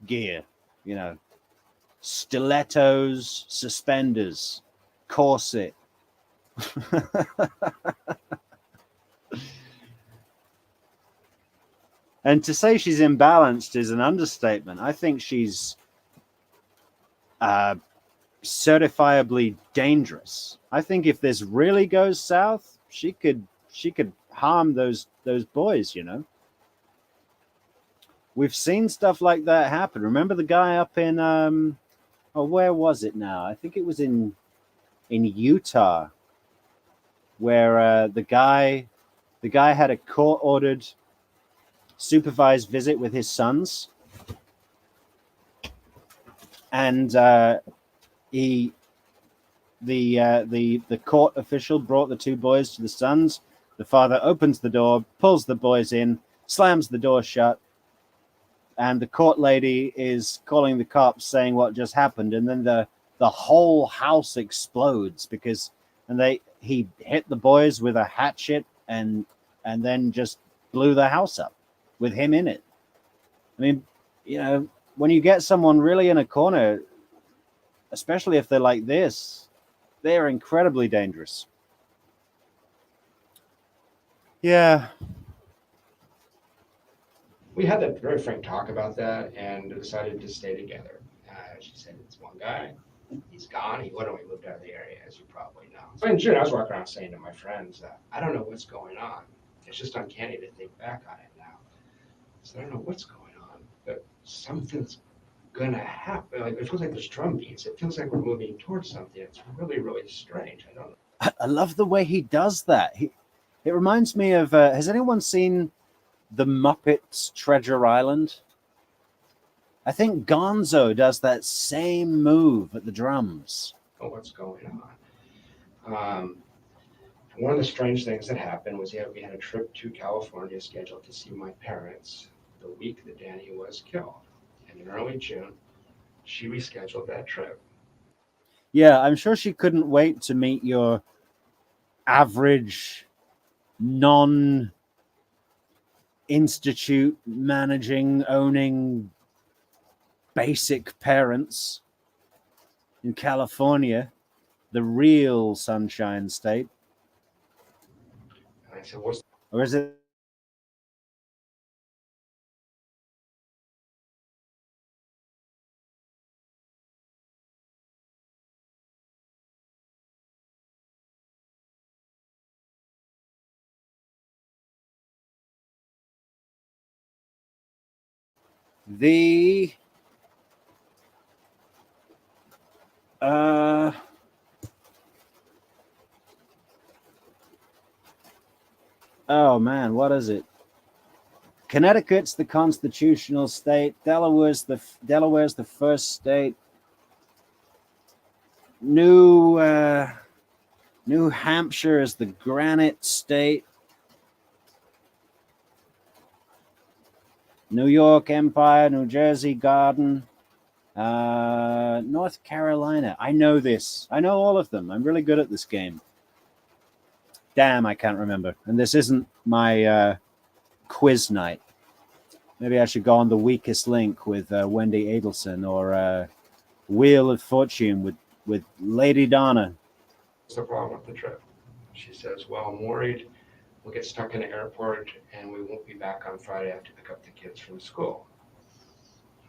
gear. You know, stilettos, suspenders, corset. And to say she's imbalanced is an understatement. I think she's certifiably dangerous. I think if this really goes south, she could harm those boys, you know. We've seen stuff like that happen. Remember the guy up in where was it now? I think it was in Utah, where the guy had a court-ordered supervised visit with his sons, and the court official brought the two boys to the sons. The father opens the door, pulls the boys in, slams the door shut, and the court lady is calling the cops, saying what just happened, and then the whole house explodes because he hit the boys with a hatchet and then just blew the house up with him in it. I mean, you know, when you get someone really in a corner, especially if they're like this, they're incredibly dangerous. Yeah. We had a very frank talk about that and decided to stay together. She said, it's one guy. He's gone. He literally moved out of the area, as you probably know. So in June, I was walking around saying to my friends, I don't know what's going on. It's just uncanny to think back on it now. So I don't know what's going on, but something's going to happen. Like, it feels like there's drum beats. It feels like we're moving towards something. It's really, really strange. I don't know. I love the way he does that. It reminds me of, has anyone seen The Muppets Treasure Island? I think Gonzo does that same move at the drums. Oh, what's going on? One of the strange things that happened was we had a trip to California scheduled to see my parents the week that Danny was killed. And in early June, she rescheduled that trip. Yeah, I'm sure she couldn't wait to meet your average non-institute managing, owning basic parents in California, the real Sunshine State. And I said, what's Or is it the Oh man, what is it? Connecticut's the constitutional state. Delaware's the first state. New Hampshire is the granite state. New York Empire, New Jersey Garden, North Carolina. I know this. I know all of them. I'm really good at this game. Damn, I can't remember. And this isn't my quiz night. Maybe I should go on the weakest link with Wendi Adelson or Wheel of Fortune with Lady Donna. What's the problem with the trip? She says, well, I'm worried we'll get stuck in the airport and we won't be back on Friday. I have to pick up the kids from school.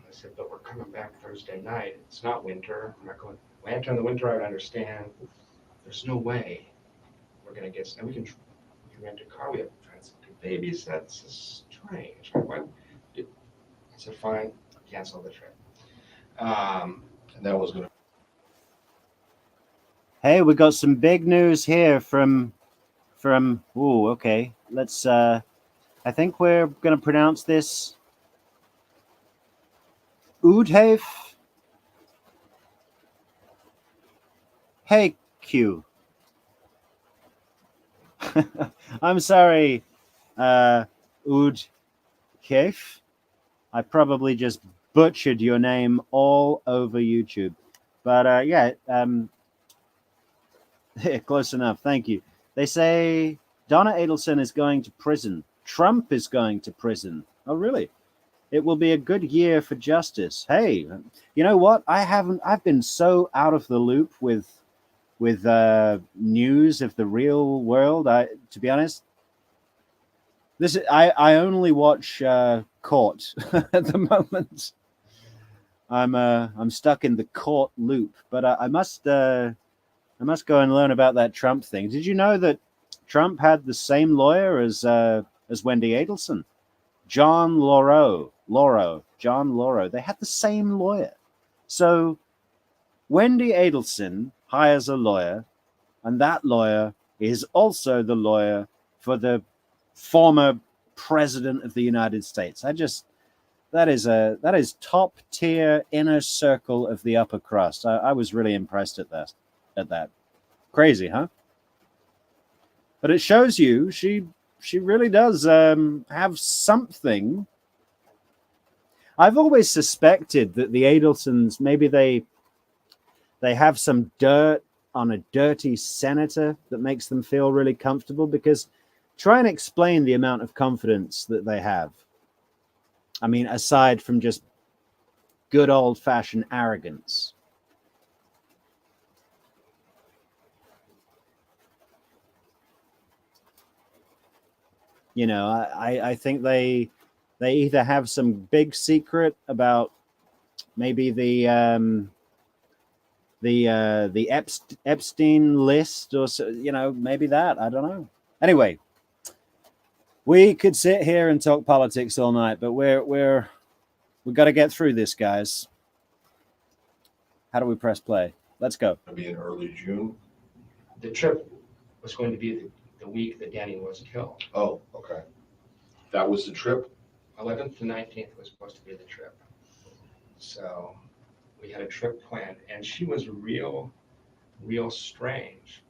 I said, but we're coming back Thursday night. It's not winter. I'm not going, on the winter, I would understand. There's no way we're going to get, and we can rent a car. We have friends with babies. That's strange. I said, fine, cancel the trip. And that was going to. Hey, we got some big news here from okay. Let's I think we're going to pronounce this Oodhave. Hey, Q. I'm sorry, Oodhave. I probably just butchered your name all over YouTube. But yeah, close enough. Thank you. They say Donna Adelson is going to prison. Trump is going to prison. Oh, really? It will be a good year for justice. Hey, you know what? I've been so out of the loop with news of the real world. To be honest, I only watch Court at the moment. I'm stuck in the court loop, but I must go and learn about that Trump thing. Did you know that Trump had the same lawyer as Wendi Adelson? John Lauro. They had the same lawyer. So Wendi Adelson hires a lawyer, and that lawyer is also the lawyer for the former president of the United States. That is top tier inner circle of the upper crust. I was really impressed at that. Crazy, huh? But it shows you she really does have something. I've always suspected that the Adelsons, maybe they have some dirt on a dirty senator that makes them feel really comfortable, because try and explain the amount of confidence that they have. I mean, aside from just good old-fashioned arrogance. You know, I think they either have some big secret about maybe the Epstein list, or so, you know, maybe that. I don't know. Anyway, we could sit here and talk politics all night, but we've got to get through this, guys. How do we press play? Let's go. It'll be in early June. The trip was going to be the week that Danny was killed. Oh, okay. That was the trip? 11th to 19th was supposed to be the trip. So we had a trip planned, and she was real strange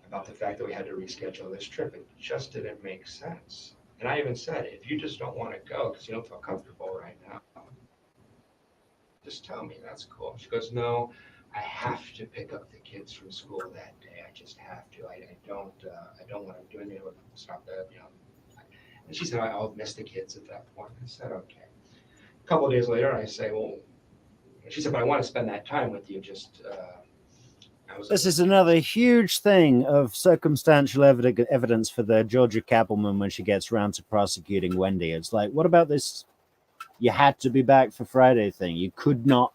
about the fact that we had to reschedule this trip. It just didn't make sense. And I even said, if you just don't want to go because you don't feel comfortable right now, just tell me. That's cool. She goes, no, I have to pick up the kids from school that day. I just have to. I don't want to do anything with them. Stop that, you know. And she said, I'll miss the kids at that point. I said, okay. A couple of days later, I say, well, she said, but I want to spend that time with you. Just, this is another huge thing of circumstantial evidence for the Georgia Cappleman when she gets around to prosecuting Wendi. It's like, what about this? You had to be back for Friday thing. You could not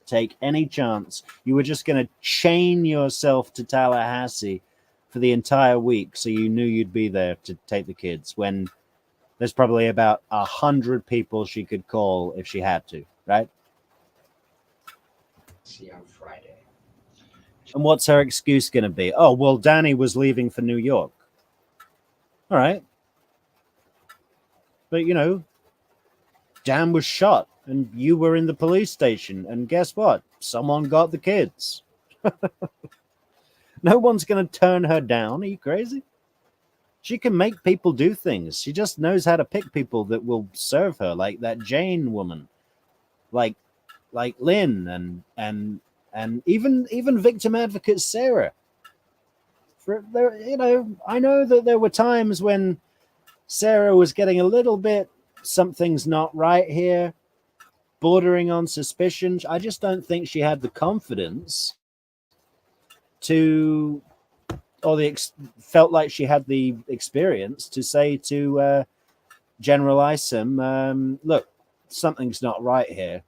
take any chance. You were just going to chain yourself to Tallahassee for the entire week, so you knew you'd be there to take the kids, when there's probably about 100 people she could call if she had to, right? See on Friday. And what's her excuse going to be? Oh, well, Danny was leaving for New York. All right. But, Dan was shot and you were in the police station. And guess what? Someone got the kids. No one's going to turn her down. Are you crazy? She can make people do things. She just knows how to pick people that will serve her, like that Jane woman, like Lynn, and even victim advocate Sarah. I know that there were times when Sarah was getting a little bit, something's not right here, bordering on suspicion. I just don't think she had the confidence to, felt like she had the experience to say to General Isom, look, something's not right here.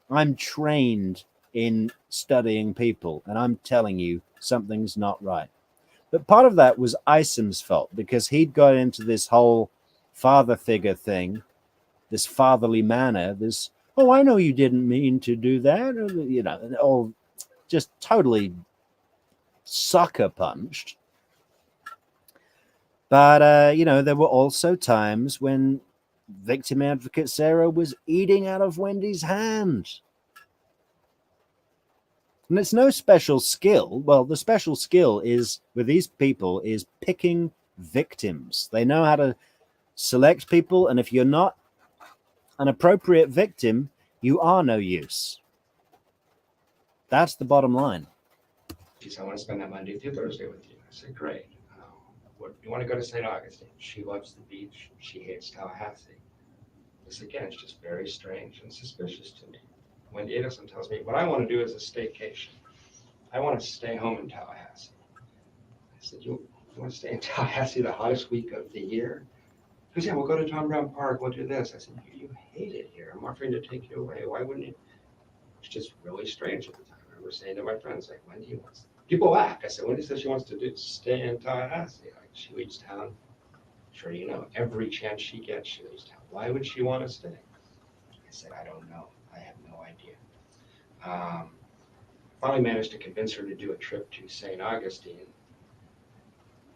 I'm trained in studying people, and I'm telling you, something's not right. But part of that was Isom's fault, because he'd got into this whole father figure thing, this fatherly manner, this, oh, I know you didn't mean to do that, all just totally sucker punched. But, there were also times when victim advocate Sarah was eating out of Wendy's hand. And it's no special skill. Well, the special skill is with these people is picking victims. They know how to select people. And if you're not an appropriate victim, you are no use. That's the bottom line. She said, I want to spend that Monday through Thursday with you. I said, great. You want to go to St. Augustine? She loves the beach. She hates Tallahassee. This, again, is just very strange and suspicious to me. Wendi Adelson tells me, what I want to do is a staycation. I want to stay home in Tallahassee. I said, you want to stay in Tallahassee the hottest week of the year? He goes, yeah, we'll go to Tom Brown Park. We'll do this. I said, you hate it here. I'm offering to take you away. Why wouldn't you? It's just really strange at the time. I remember saying to my friends, like, Wendi wants. People laughed. I said, Wendi says she wants to stay in Tallahassee. Like, she leaves town. Sure, every chance she gets, she leaves town. Why would she want to stay? I said, I don't know. I have no idea. Finally managed to convince her to do a trip to St. Augustine,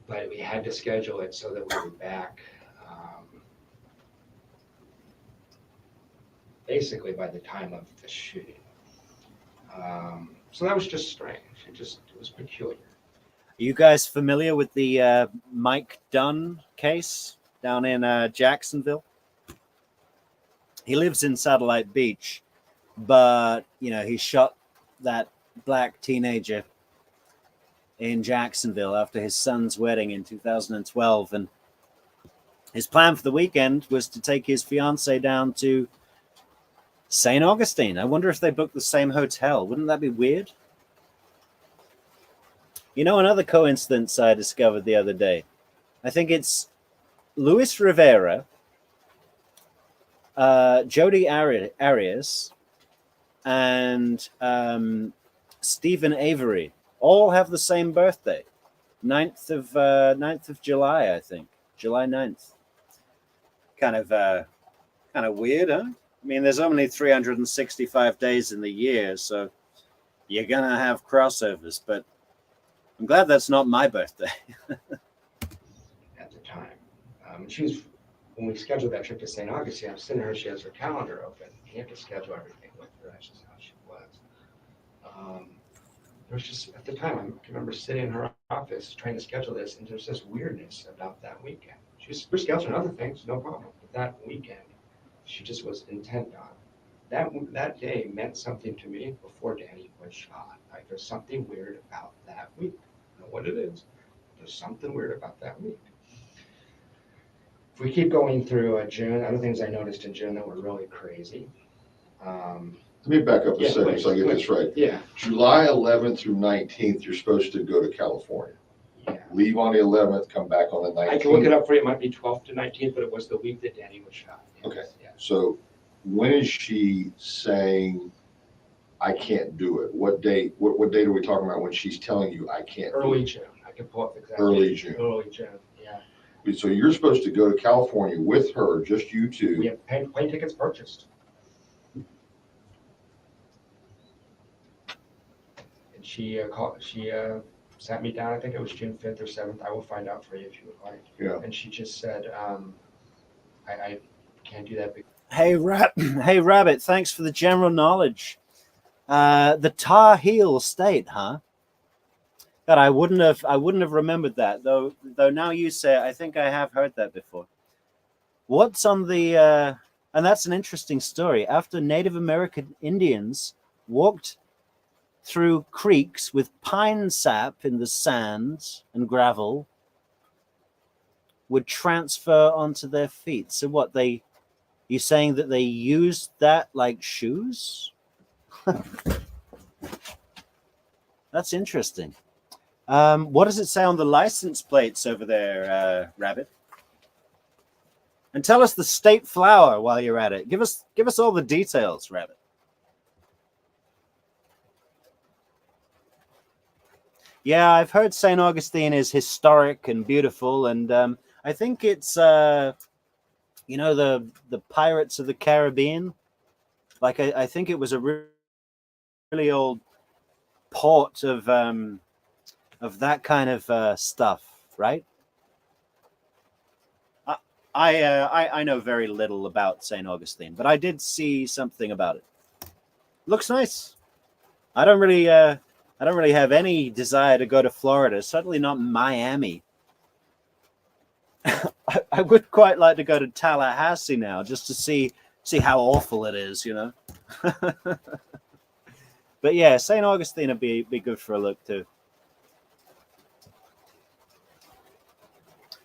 but we had to schedule it so that we were back basically by the time of the shooting. So that was just strange. It was peculiar. Are you guys familiar with the Mike Dunn case down in Jacksonville? He lives in Satellite Beach, but he shot that black teenager in Jacksonville after his son's wedding in 2012, and his plan for the weekend was to take his fiance down to St. Augustine. I wonder if they booked the same hotel. Wouldn't that be weird? Another coincidence I discovered the other day. I think it's Luis Rivera, Jodi Arias, and Stephen Avery all have the same birthday, 9th of July, I think, July 9th. Kind of weird, huh? I mean, there's only 365 days in the year, so you're gonna have crossovers. But I'm glad that's not my birthday. At the time, when we scheduled that trip to St. Augustine, I'm sitting her. She has her calendar open. You have to schedule everything with her. That's just how she was. There was just, at the time, I can remember sitting in her office trying to schedule this, and there's this weirdness about that weekend. We're scheduling other things, no problem. But that weekend, she just was intent on. That day meant something to me before Danny was shot. Like, there's something weird about that week. I don't know what it is. There's something weird about that week. If we keep going through June, other things I noticed in June that were really crazy. Let me back up a second so I get this right. Yeah. July 11th through 19th, you're supposed to go to California. Yeah. Leave on the 11th, come back on the 19th. I can look it up for you. It might be 12th to 19th, but it was the week that Danny was shot. Yes. Okay. Yeah. So when is she saying, I can't do it? What date? What date are we talking about when she's telling you I can't do it? Early June. I can pull up exactly. Early June. Early June. Yeah. So you're supposed to go to California with her, just you two. We have plane tickets purchased. And she sat me down. I think it was June 5th or 7th. I will find out for you if you would like. Yeah. And she just said, I can't do that. Hey, hey, Rabbit, thanks for the general knowledge. The Tar Heel State, huh? God, I wouldn't have remembered that, though now you say it, I think I have heard that before. What's on the and that's an interesting story. After Native American Indians walked through creeks with pine sap in the sand and gravel, would transfer onto their feet. So what, you saying that they used that like shoes? That's interesting. What does it say on the license plates over there, Rabbit? And tell us the state flower while you're at it. Give us all the details, Rabbit. Yeah, I've heard St. Augustine is historic and beautiful, and I think it's the Pirates of the Caribbean. Like I think it was a really old port of that kind of stuff, right? I know very little about St. Augustine, but I did see something about it. Looks nice. I don't really have any desire to go to Florida. Certainly not Miami. I would quite like to go to Tallahassee now, just to see how awful it is, you know. But yeah, St. Augustine would be good for a look too.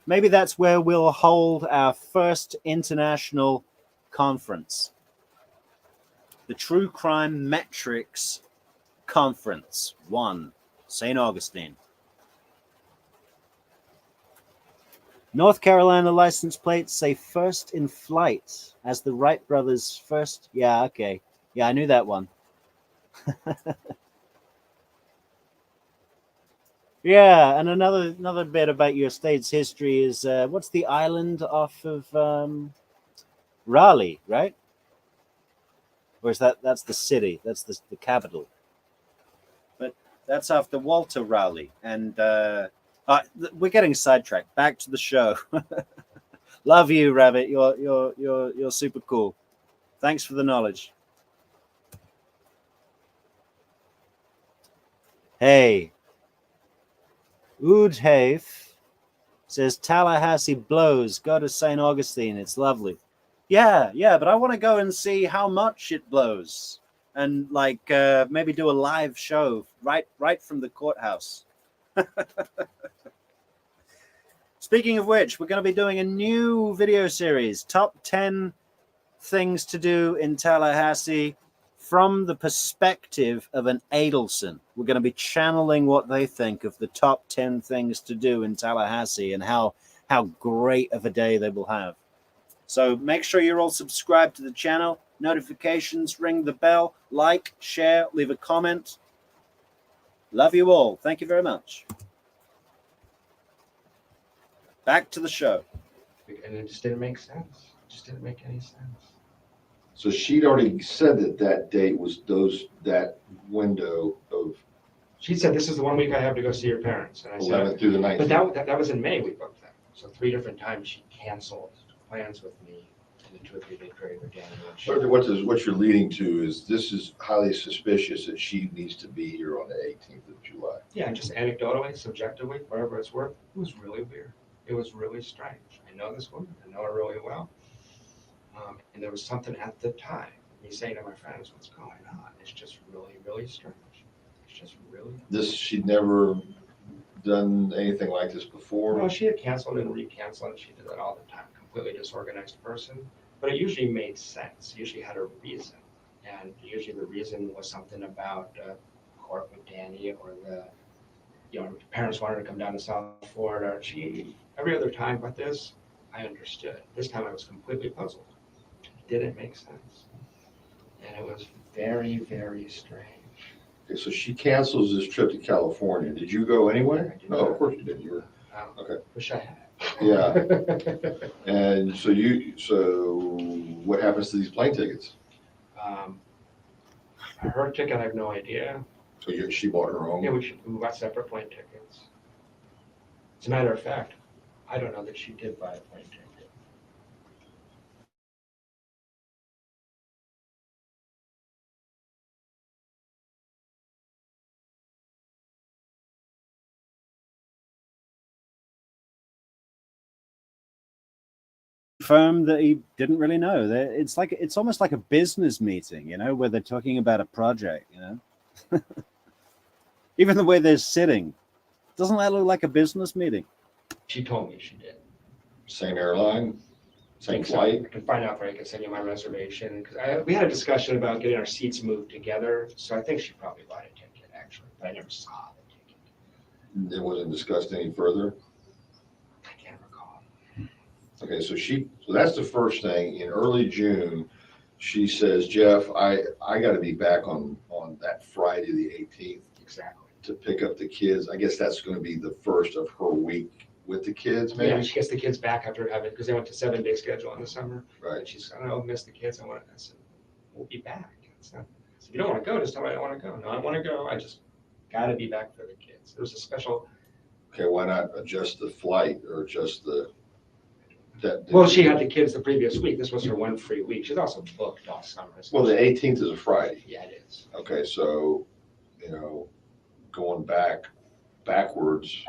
Maybe that's where we'll hold our first international conference. The True Crime Metrics Conference 1, St. Augustine. North Carolina license plates say first in flight as the Wright brothers first. Yeah, okay. Yeah, I knew that one. Yeah, and another bit about your state's history is what's the island off of Raleigh, right? Or is that's the city? That's the capital. But that's after Walter Raleigh, and we're getting sidetracked. Back to the show. Love you, Rabbit. You're super cool. Thanks for the knowledge. Hey. Oodhafe says Tallahassee blows. Go to St. Augustine. It's lovely. Yeah, but I want to go and see how much it blows, and like maybe do a live show right from the courthouse. Speaking of which, we're going to be doing a new video series, Top 10 Things to Do in Tallahassee from the perspective of an Adelson. We're going to be channeling what they think of the top 10 things to do in Tallahassee and how great of a day they will have. So make sure you're all subscribed to the channel, notifications, ring the bell, like, share, leave a comment. Love you all. Thank you very much. Back to the show. And it just didn't make sense. It just didn't make any sense. So she'd already said that date was that window of She said, this is the 1 week I have to go see your parents. And I said, 11th through the 19th. but that was in May we booked that. So 3 different times she canceled plans with me in the 2 or 3 day period with Danny. What you're leading to is this is highly suspicious that she needs to be here on the 18th of July. Yeah, just anecdotally, subjectively, whatever it's worth, it was really weird. It was really strange. I know this woman. I know her really well. And there was something at the time, me saying to my friends, what's going on? It's just really, really strange. It's just really. She'd never done anything like this before. Well, she had canceled and recanceled. She did that all the time. Completely disorganized person. But it usually made sense. It usually had a reason. And usually the reason was something about court with Danny, or the parents wanted to come down to South Florida. Every other time but this, I understood. This time I was completely puzzled. It didn't make sense. And it was very, very strange. Okay, so she cancels this trip to California. Did you go anyway? No, of course you didn't. You were okay. Wish I had. Yeah. And so what happens to these plane tickets? Her ticket, I have no idea. So she bought her own? Yeah, we bought separate plane tickets. As a matter of fact, I don't know that she did buy a plane ticket. confirmed that he didn't really know. It's almost like a business meeting, where they're talking about a project. Even the way they're sitting, doesn't that look like a business meeting? She told me she did. Same airline, same Think so. flight. I can find out if I can send you my reservation, because we had a discussion about getting our seats moved together, so I think she probably bought a ticket, actually, but I never saw the ticket. It wasn't discussed any further. I can't recall. Okay, so that's the first thing. In early June, she says, Jeff, I got to be back on that Friday, the 18th, Exactly. to pick up the kids. I guess that's going to be the first of her week with the kids, maybe? Yeah, she gets the kids back after having, because they went to 7-day schedule in the summer. Right. And she's, I'll miss the kids. I said, we'll be back. I said, you don't want to go, just tell me I don't want to go. No, I want to go. I just got to be back for the kids. There was a special. Okay, why not adjust the flight or just Well, she had the kids the previous week. This was her one free week. She's also booked all summer. Well, the 18th is a Friday. Yeah, it is. Okay, so, going backwards,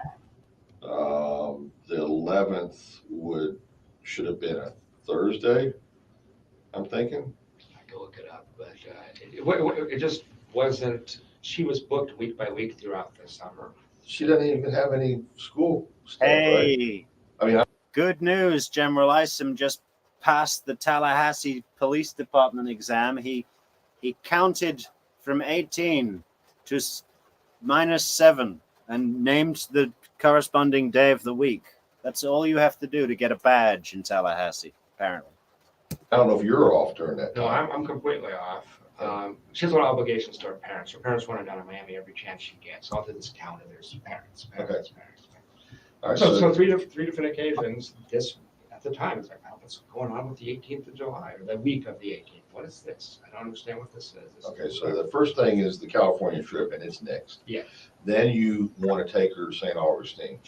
the 11th should have been a Thursday, I'm thinking. I can look it up, but it just wasn't. She was booked week by week throughout the summer. She doesn't even have any school stuff, right? Hey, I mean, good news. General Isom just passed the Tallahassee Police Department exam. He counted from 18 to -7 and named the corresponding day of the week. That's all you have to do to get a badge in Tallahassee, apparently. I don't know if you're off during that No, time. I'm completely off. She has a lot of obligations to her parents. Her parents want her down in Miami every chance she gets. All through this county, there's parents. All right, So three different occasions. This at the time, it's like, oh, what's going on with the 18th of July or the week of the 18th? What is this? I don't understand what this is. Okay, so the first thing is the California trip, and it's next. Yeah. Then you want to take her to St. Augustine,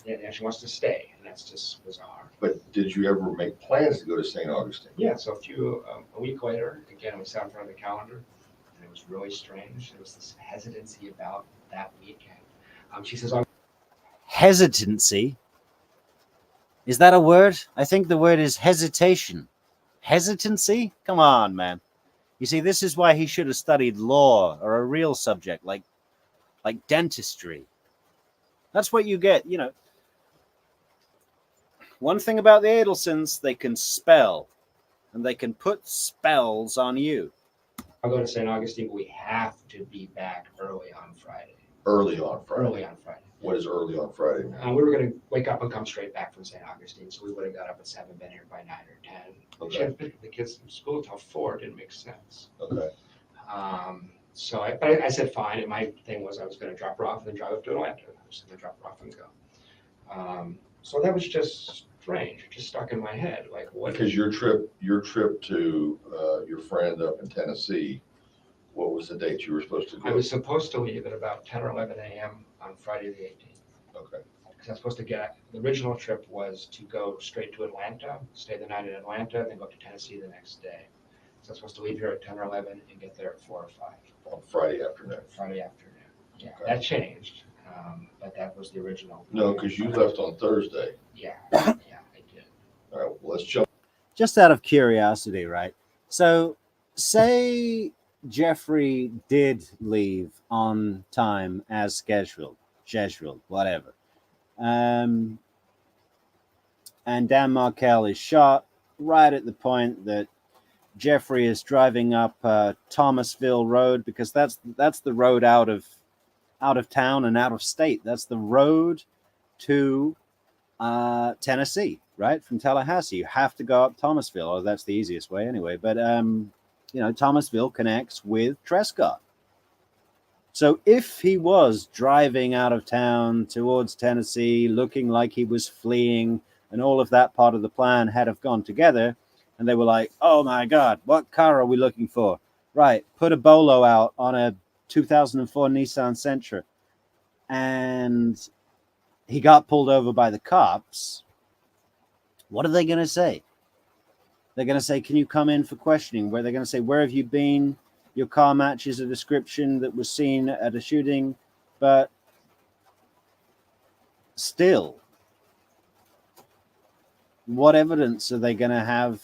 Yeah, she wants to stay, and that's just bizarre. But did you ever make plans to go to St. Augustine? Yeah, so a week later, again, we sat in front of the calendar, and it was really strange. There was this hesitancy about that weekend. She says, Hesitancy? Is that a word? I think the word is hesitation. Hesitancy? Come on, man. You see, this is why he should have studied law or a real subject like dentistry. That's what you get, One thing about the Adelsons, they can spell, and they can put spells on you. I'll go to St. Augustine, but we have to be back early on Friday. Early on Friday. Early on Friday. What is early on Friday? We were going to wake up and come straight back from St. Augustine, so we would have got up at 7, been here by 9 or 10. Okay. She had to pick the kids from school until 4. It didn't make sense. Okay. So I said fine, and my thing was I was going to drop her off and then drive up to Atlanta. I was going to drop her off and go. So that was just strange. It just stuck in my head. Like what? Because your trip to your friend up in Tennessee, what was the date you were supposed to go? I was supposed to leave at about 10 or 11 a.m. on Friday the 18th. Okay. Because I was supposed to the original trip was to go straight to Atlanta, stay the night in Atlanta, then go up to Tennessee the next day. So I was supposed to leave here at 10 or 11 and get there at 4 or 5. On Friday afternoon. Friday afternoon. Yeah, Okay. that changed, but that was the original. No, because you left on Thursday. Yeah, I did. All right, well, let's jump. Just out of curiosity, right? So, say Jeffrey did leave on time as scheduled, whatever. And Dan Markel is shot right at the point that Jeffrey is driving up Thomasville Road, because that's the road out of town and out of state. That's the road to Tennessee, right? From Tallahassee. You have to go up Thomasville, or that's the easiest way anyway. But Thomasville connects with Trescott. So if he was driving out of town towards Tennessee, looking like he was fleeing, and all of that part of the plan had have gone together, and they were like, oh my God, what car are we looking for? Right, put a bolo out on a 2004 Nissan Sentra. And he got pulled over by the cops. What are they going to say? They're going to say, can you come in for questioning? Where they're going to say, where have you been? Your car matches a description that was seen at a shooting. But still, what evidence are they going to have?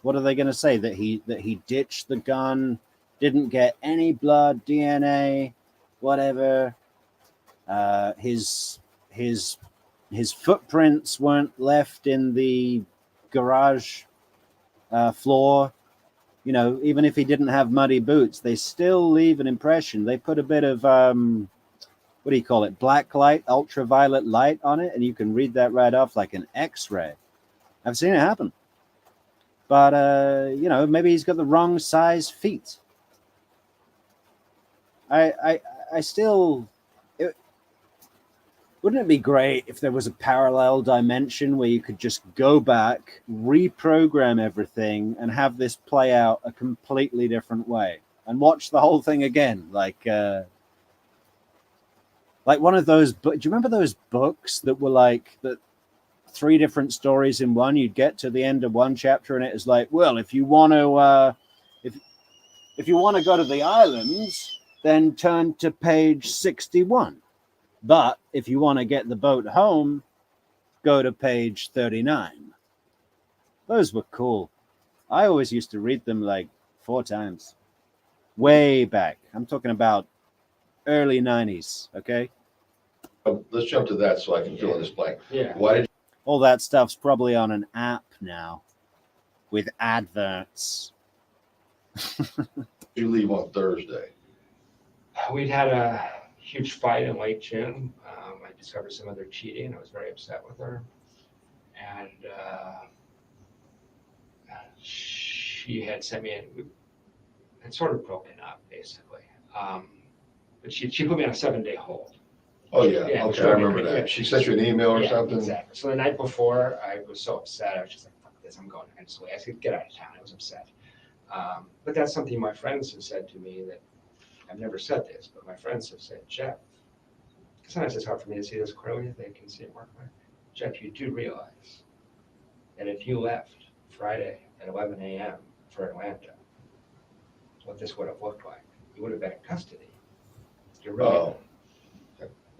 What are they going to say? That he ditched the gun, didn't get any blood, DNA, whatever. His footprints weren't left in the garage floor. You know, even if he didn't have muddy boots, they still leave an impression. They put a bit of what do you call it? Black light, ultraviolet light on it, and you can read that right off like an X-ray. I've seen it happen. But you know, maybe he's got the wrong size feet. I still. Wouldn't it be great if there was a parallel dimension where you could just go back, reprogram everything, and have this play out a completely different way, and watch the whole thing again, like one of those. Do you remember those books that were like the 3 different stories in one? You'd get to the end of one chapter, and it was like, well, if you want to, if you want to go to the islands, then turn to page 61. But if you want to get the boat home, go to page 39. Those were cool. I always used to read them like 4 times. Way back. I'm talking about early 90s, okay? Let's jump to that so I can fill in this blank. Yeah. Why did All that stuff's probably on an app now with adverts. you leave on Thursday? We'd had a huge fight in late June. I discovered some other cheating. I was very upset with her. And she had sent me in, had sort of broken up, basically. But she put me on a 7-day hold. Oh, yeah. Yeah, Okay, I remember that. yeah. She sent you an email or Yeah, something? exactly. So the night before, I was so upset. I was just like, fuck this, I'm going. And so I said, get out of town. I was upset. But that's something my friends have said to me that I've never said this, but my friends have said, Jeff, sometimes it's hard for me to see this clearly. They can see it more clearly. Jeff, you do realize that if you left Friday at 11 a.m. for Atlanta, what this would have looked like, you would have been in custody. You're really. Oh.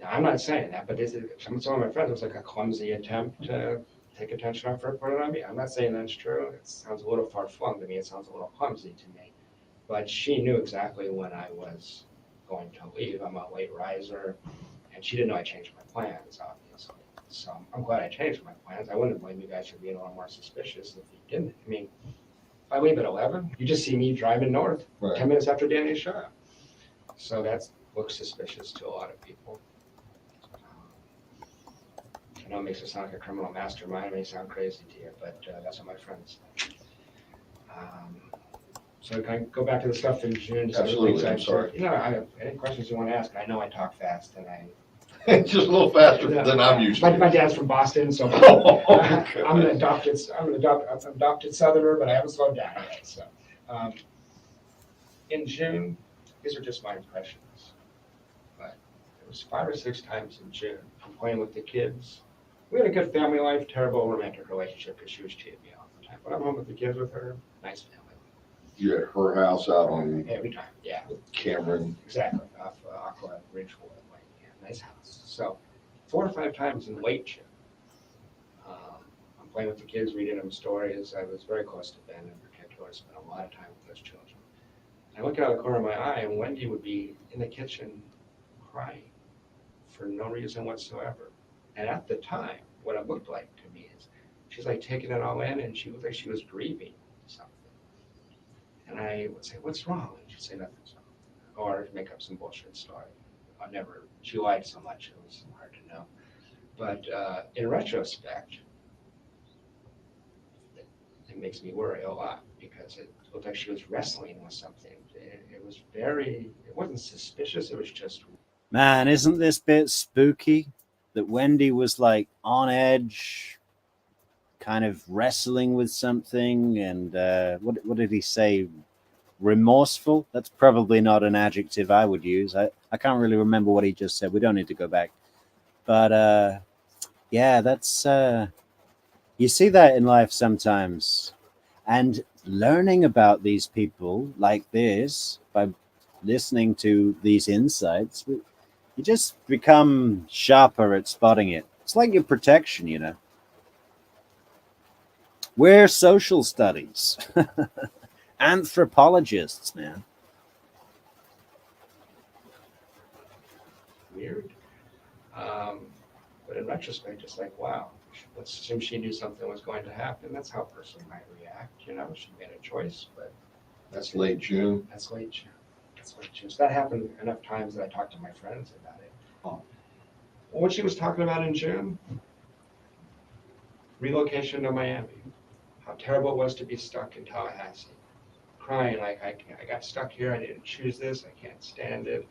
Now, I'm not saying that, but this is, some of my friends, it was like a clumsy attempt to take attention off her and put it on me. I'm not saying that's true. It sounds a little far-flung to me. It sounds a little clumsy to me. But she knew exactly when I was going to leave. I'm a late riser, and she didn't know I changed my plans, obviously. So I'm glad I changed my plans. I wouldn't blame you guys for being a little more suspicious if you didn't. I mean, if I leave at 11, you just see me driving north Right. 10 minutes after Danny showed up. So that looks suspicious to a lot of people. I know it makes it sound like a criminal mastermind. It may sound crazy to you, but that's what my friends think. So can I go back to the stuff in June? Absolutely, I'm sorry. You know, any questions you want to ask? I know I talk fast, and Just a little faster than I'm used to. My dad's from Boston, so Okay. I'm an adopted Southerner, but I haven't slowed down yet. So, in June, these are just my impressions, but it was 5 or 6 times in June. I'm playing with the kids. We had a good family life, terrible romantic relationship because she was cheating me all the time. But I'm home with the kids with her, nice family. You're at her house out on Every time, yeah. Cameron. Exactly, off Aqua Ridgewood, like, yeah, nice house. So 4 or 5 times in late June, I'm playing with the kids, reading them stories. I was very close to Ben in particular, spent a lot of time with those children. I look out of the corner of my eye, and Wendi would be in the kitchen crying for no reason whatsoever. And at the time, what it looked like to me is she's like taking it all in, and she looked like she was grieving something. And I would say, what's wrong? And she'd say, nothing's wrong. Or make up some bullshit story. She lied so much, it was hard to know. But in retrospect, it makes me worry a lot because it looked like she was wrestling with something. It wasn't suspicious, it was just. Man, isn't this bit spooky? That Wendi was like on edge, kind of wrestling with something, and what did he say? Remorseful? That's probably not an adjective I would use. I can't really remember what he just said. We don't need to go back. But yeah, that's you see that in life sometimes. And learning about these people like this by listening to these insights, you just become sharper at spotting it. It's like your protection, you know. We're social studies. Anthropologists, man. Weird. But in retrospect, it's like, wow, let's assume she knew something was going to happen. That's how a person might react, you know? She made a choice, but That's late June. that's late June. That's late June. So that happened enough times that I talked to my friends about it. Well, what she was talking about in June, relocation to Miami, how terrible it was to be stuck in Tallahassee, crying like, I got stuck here, I didn't choose this, I can't stand it.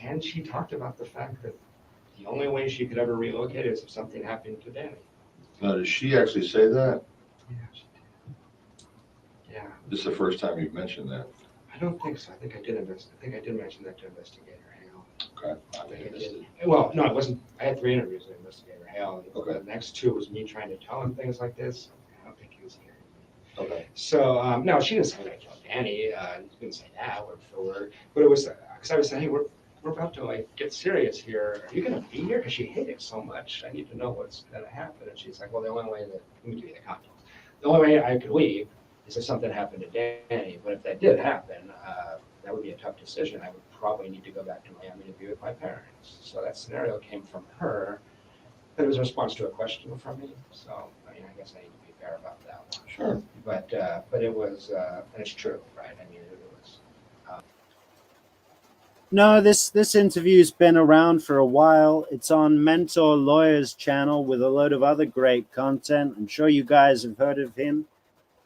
And she talked about the fact that the only way she could ever relocate is if something happened to Danny. Now, does she actually say that? Yeah, she did. Yeah, This is the first time you've mentioned that. I don't think so. I think I did mention that to Investigator Hale. Okay. I think I did. Well, no, it wasn't. I had 3 interviews with Investigator Hale. Okay. The next 2 was me trying to tell him things like this. I don't think he was hearing me. Okay. So, no, she didn't say that I killed Danny. She didn't say that word for word. But it was, because I was saying, hey, we're about to like get serious here. Are you going to be here? Because she hated it so much. I need to know what's going to happen. And she's like, well, the only way that, let me give you the context. The only way I could leave is if something happened to Danny. But if that did happen, that would be a tough decision. I would probably need to go back to Miami to be with my parents. So that scenario came from her. But it was a response to a question from me. So, I mean, I guess I need to be fair about that one. Sure. But it was, and it's true, right? I mean, it was. No, this interview's been around for a while. It's on Mentor Lawyer's channel with a load of other great content. I'm sure you guys have heard of him,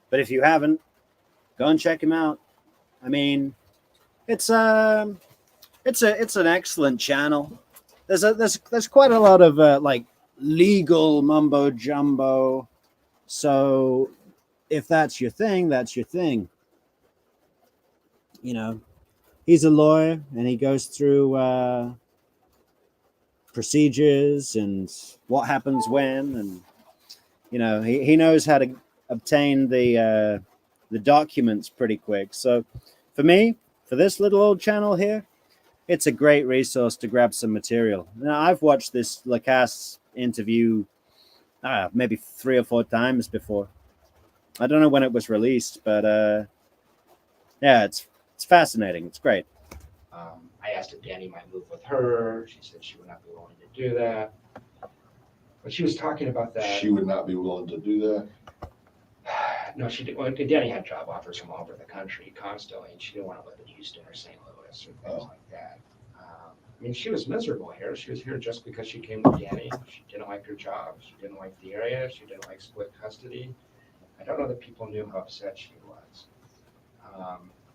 but if you haven't, go and check him out. I mean, it's an excellent channel. There's quite a lot of like legal mumbo jumbo. So if that's your thing, that's your thing. You know, he's a lawyer and he goes through procedures and what happens when, and you know, he knows how to obtain the documents pretty quick. So for me, for this little old channel here, it's a great resource to grab some material. Now, I've watched this Lacasse interview maybe 3 or 4 times before. I don't know when it was released, but yeah, it's fascinating. It's great. I asked if Danny might move with her. She said she would not be willing to do that. But she was talking about that. She would not be willing to do that. No, she did. Well, Danny had job offers from all over the country constantly, and she didn't want to live in Houston or St. Louis or things like that. I mean, she was miserable here. She was here just because she came with Danny. She didn't like her job. She didn't like the area. She didn't like split custody. I don't know that people knew how upset she was.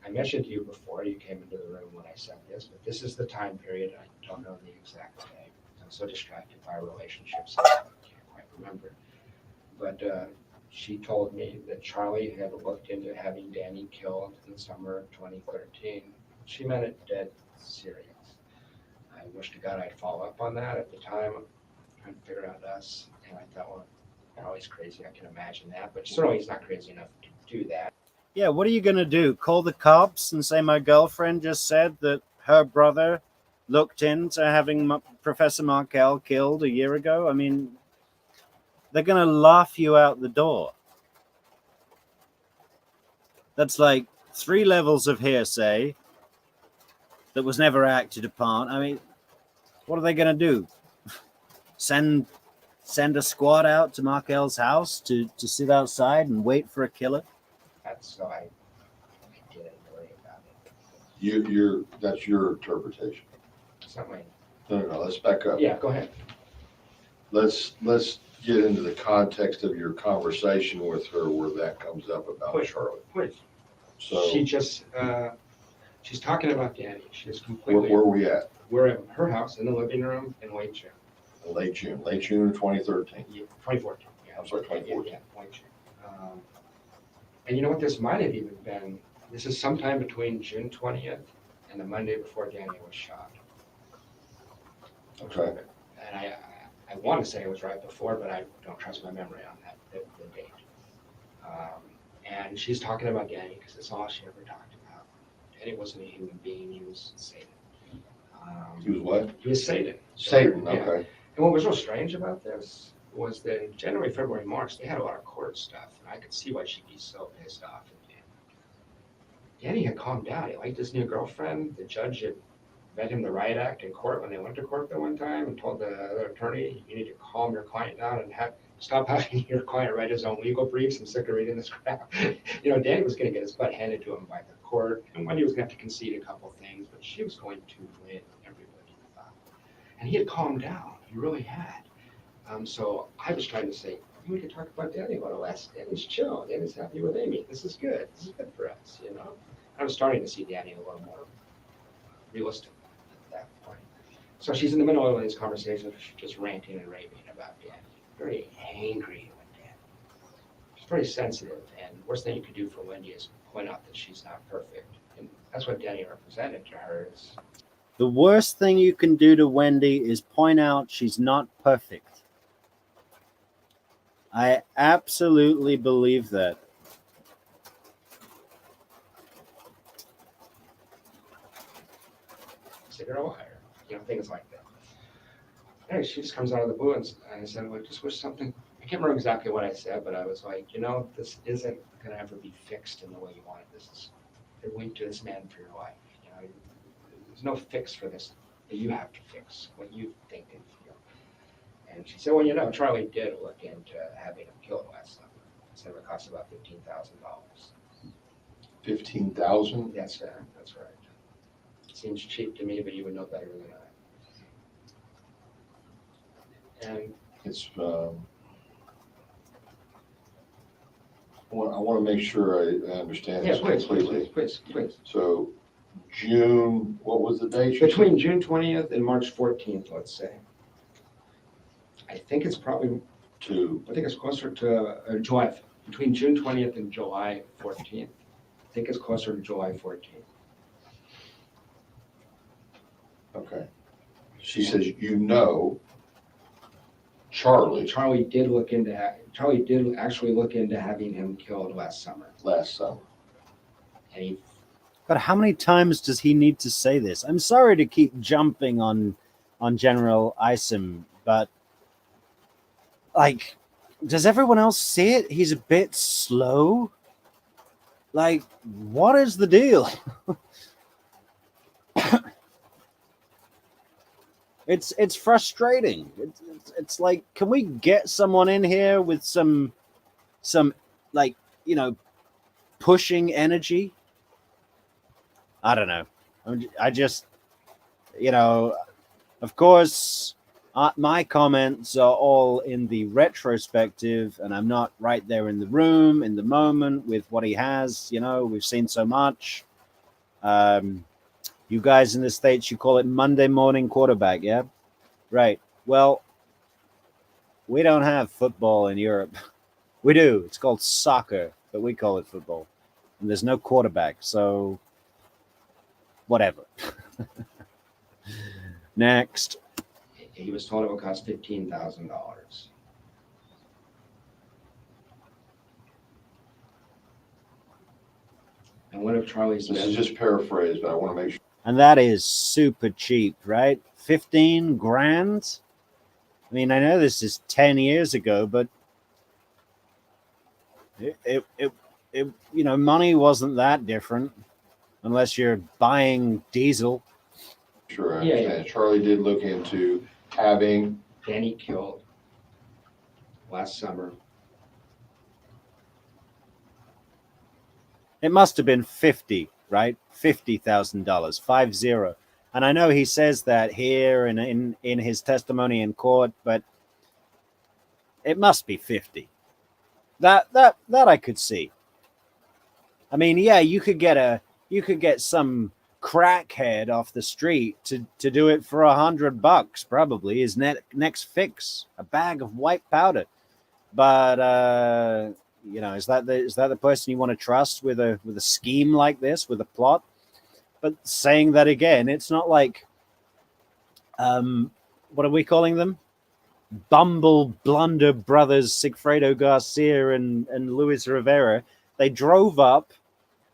I mentioned to you before you came into the room when I said this, but this is the time period. I don't know the exact day. I'm so distracted by relationships, I can't quite remember. But she told me that Charlie had looked into having Danny killed in the summer of 2013. She meant it dead serious. I wish to God I'd follow up on that at the time. I'm trying to figure out us, and I thought, well, Charlie's crazy. I can imagine that, but certainly he's not crazy enough to do that. Yeah, what are you going to do? Call the cops and say my girlfriend just said that her brother looked into having Professor Markel killed a year ago? I mean, they're going to laugh you out the door. That's like 3 levels of hearsay that was never acted upon. I mean, what are they going to do? Send a squad out to Markel's house to sit outside and wait for a killer? So I didn't worry about it. That's your interpretation. Something. No, let's back up. Yeah, go ahead. Let's get into the context of your conversation with her where that comes up about Please. Charlie. Please. So She just, she's talking about Danny. She's completely. where are we at? We're at her house in the living room in late June. Late June of 2013. 2014. Yeah, I'm sorry, 2014. Yeah, late June. And you know what? This might have even been, this is sometime between June 20th and the Monday before Danny was shot. Okay. And I want to say it was right before, but I don't trust my memory on that, the date. And she's talking about Danny because it's all she ever talked about. Danny wasn't a human being, he was Satan. He was what? He was Satan. Satan, Yeah. okay. And what was real strange about this, was that in January, February, March, they had a lot of court stuff, and I could see why she'd be so pissed off at Dan. Danny had calmed down. He liked his new girlfriend. The judge had read him the riot act in court when they went to court that one time and told the other attorney, you need to calm your client down and stop having your client write his own legal briefs. I'm sick of reading this crap. Danny was going to get his butt handed to him by the court, and Wendy was going to have to concede a couple things, but she was going to win everybody thought. And he had calmed down. He really had. So I was trying to say, we could talk about Danny a little less. Danny's chill. Danny's happy with Amy. This is good. This is good for us, I was starting to see Danny a little more realistic at that point. So she's in the middle of these conversations, just ranting and raving about Danny. Very angry with Danny. She's very sensitive, and the worst thing you could do for Wendy is point out that she's not perfect. And that's what Danny represented to her. The worst thing you can do to Wendy is point out she's not perfect. I absolutely believe that. Say you're a liar, things like that. Anyway, she just comes out of the blue and I said, well, I just wish something, I can't remember exactly what I said, but I was like, this isn't going to ever be fixed in the way you want it. You're linked to this man for your life. There's no fix for this that you have to fix what you think and feel. And she said, well, Charlie did look into having him killed last summer. He said it would cost about $15,000. $15,000? That's right. Seems cheap to me, but you would know better than I. And It's, I want to make sure I understand this completely. Please. So June, what was the date? Between June 20th and March 14th, let's say. I think it's probably, I think it's closer to July, between June 20th and July 14th. I think it's closer to July 14th. Okay. She says, Charlie did actually look into having him killed last summer. And But how many times does he need to say this? I'm sorry to keep jumping on General Isom, but does everyone else see it? He's a bit slow. What is the deal? It's frustrating. It's like, can we get someone in here with some pushing energy? I don't know. I just, of course, my comments are all in the retrospective, and I'm not right there in the room, in the moment with what he has. We've seen so much. You guys in the States, you call it Monday morning quarterback, yeah? Right. Well, we don't have football in Europe. We do. It's called soccer, but we call it football. And there's no quarterback, so whatever. Next. he was told it would cost $15,000. And what if Charlie's... This is just paraphrased, but I want to make sure. And that is super cheap, right? 15 grand? I mean, I know this is 10 years ago, but it money wasn't that different unless you're buying diesel. Sure, I understand. Yeah. Charlie did look into having Danny killed last summer. It must have been 50, right? $50,000, 50. And I know he says that here in his testimony in court, but it must be 50. That I could see. I mean, yeah, you could get some crackhead off the street to do it for $100, probably his next fix, a bag of white powder. But is that the person you want to trust with a scheme like this, with a plot? But saying that again, it's not like what are we calling them? Bumble blunder brothers Sigfredo Garcia and Luis Rivera. They drove up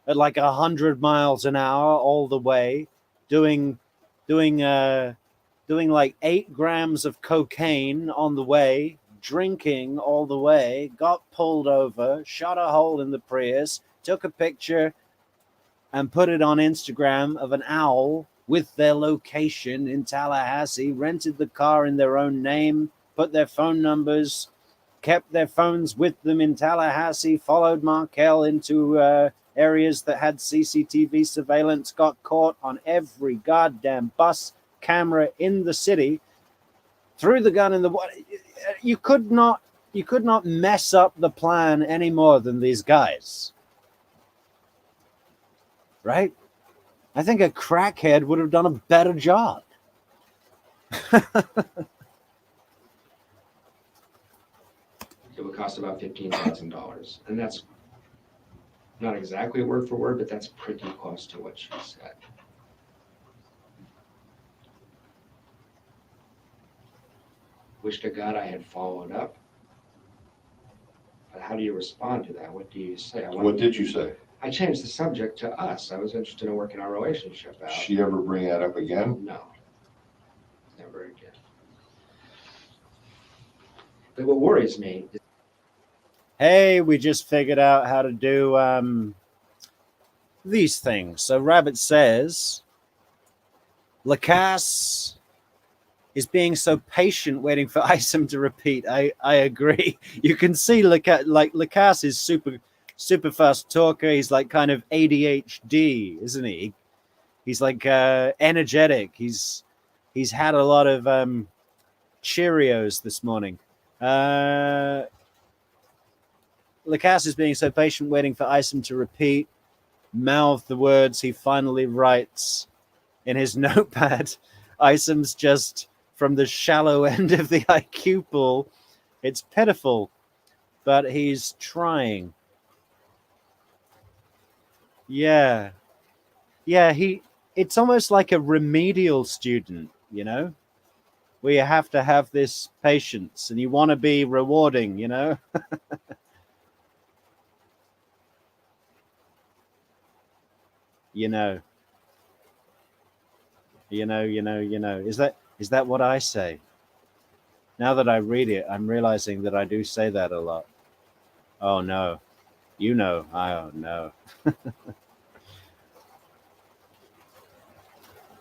at like 100 miles an hour all the way, doing like 8 grams of cocaine on the way, drinking all the way, got pulled over, shot a hole in the Prius, took a picture, and put it on Instagram of an owl with their location in Tallahassee, rented the car in their own name, put their phone numbers, kept their phones with them in Tallahassee, followed Markel into areas that had CCTV surveillance, got caught on every goddamn bus camera in the city, threw the gun in the water. You could not mess up the plan any more than these guys. Right? I think a crackhead would have done a better job. It would cost about $15,000. And that's not exactly word for word, but that's pretty close to what she said. Wish to God I had followed up. But how do you respond to that? What do you say? What did you say? I changed the subject to us. I was interested in working our relationship out. She ever bring that up again? No. Never again. But what worries me is Hey, we just figured out how to do these things. So Rabbit says, Lacasse is being so patient waiting for Isom to repeat. I agree. You can see Lacasse is super fast talker. He's like kind of ADHD, isn't he? He's like energetic. He's had a lot of Cheerios this morning. Lacasse is being so patient waiting for Isom to repeat, mouth the words he finally writes in his notepad. Isom's just from the shallow end of the IQ pool. It's pitiful, but he's trying. Yeah. It's almost like a remedial student, you know, where you have to have this patience and you want to be rewarding, you know. You know. Is that what I say? Now that I read it, I'm realizing that I do say that a lot. Oh no. You know, I don't know.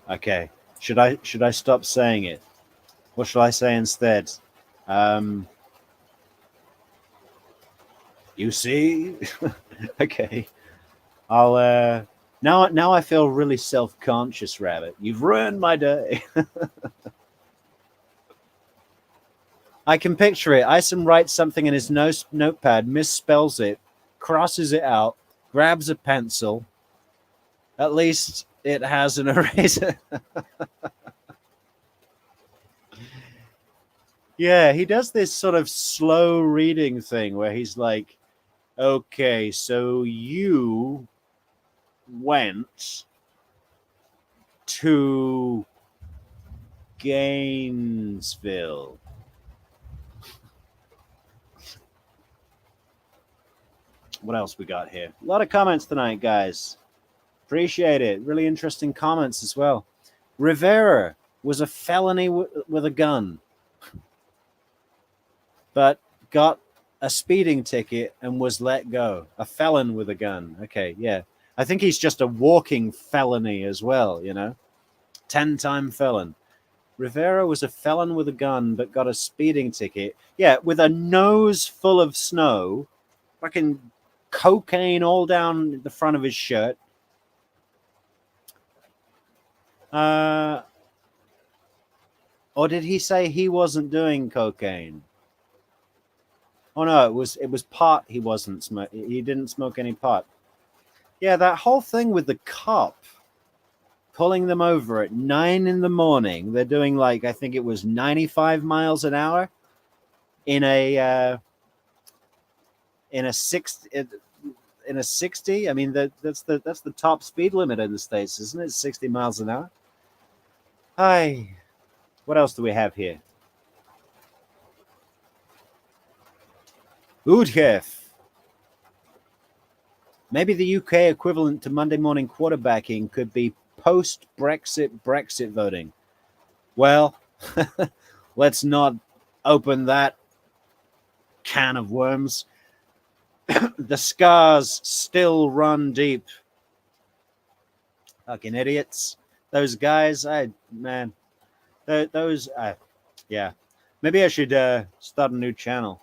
Okay. Should I stop saying it? What shall I say instead? You see? Okay. I'll now I feel really self-conscious, Rabbit. You've ruined my day. I can picture it. Isom writes something in his notepad, misspells it, crosses it out, grabs a pencil. At least it has an eraser. Yeah, he does this sort of slow reading thing where he's like, okay, so you went to Gainesville. What else we got here? A lot of comments tonight, guys. Appreciate it. Really interesting comments as well. Rivera was a felony with a gun, but got a speeding ticket and was let go. A felon with a gun. Okay, yeah. I think he's just a walking felony as well, you know. 10-time felon. Rivera was a felon with a gun, but got a speeding ticket. Yeah, with a nose full of snow, fucking cocaine all down the front of his shirt. Or did he say he wasn't doing cocaine? Oh no, it was pot. He wasn't smoking. He didn't smoke any pot. Yeah, that whole thing with the cop pulling them over at 9 a.m. They're doing like, I think it was 95 miles an hour in a 60. I mean, that's the top speed limit in the States, isn't it? 60 miles an hour. Hi. What else do we have here? Udhef. Maybe the UK equivalent to Monday morning quarterbacking could be post-Brexit voting. Well, let's not open that can of worms. The scars still run deep. Fucking idiots. Those guys, man, those, yeah. Maybe I should start a new channel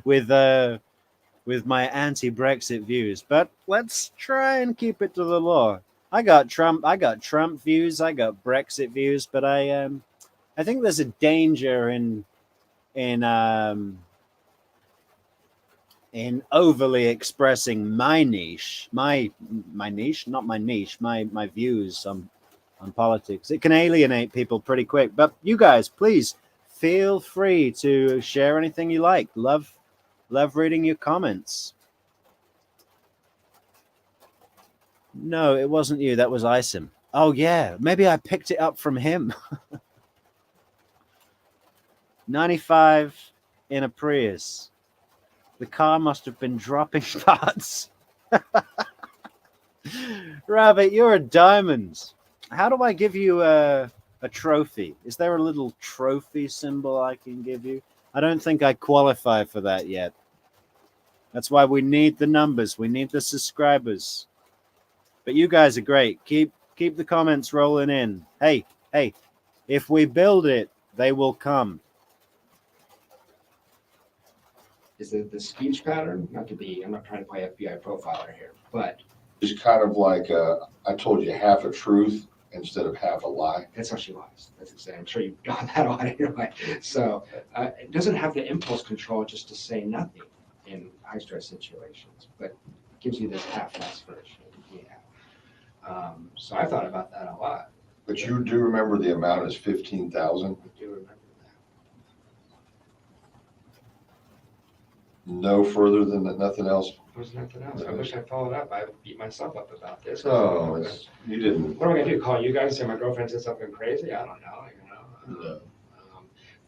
with my anti-Brexit views. But let's try and keep it to the law. I got Trump views, I got Brexit views, but I think there's a danger in overly expressing my niche, my niche, not my niche, my views on politics. It can alienate people pretty quick. But you guys, please feel free to share anything you like. Love reading your comments. No, it wasn't you. That was Isom. Oh yeah, maybe I picked it up from him. 95 in a Prius. The car must have been dropping parts. Rabbit, you're a diamond. How do I give you a trophy? Is there a little trophy symbol I can give you? I don't think I qualify for that yet. That's why we need the numbers. We need the subscribers. But you guys are great. Keep the comments rolling in. Hey, if we build it, they will come. Is it the speech pattern? I'm not trying to play FBI profiler here, but It's kind of like, I told you half a truth instead of half a lie. that's how she lies. That's exactly. I'm sure you've got that on anyway. So it doesn't have the impulse control just to say nothing in high stress situations, but gives you this half-assed version. Yeah. So I thought about that a lot. But you do remember the amount is 15,000? I do remember that. No further than that, nothing else? There's nothing else. I wish I followed up. I beat myself up about this. Oh, you didn't. What am I gonna do? Call you guys? Say my girlfriend said something crazy? I don't know. No.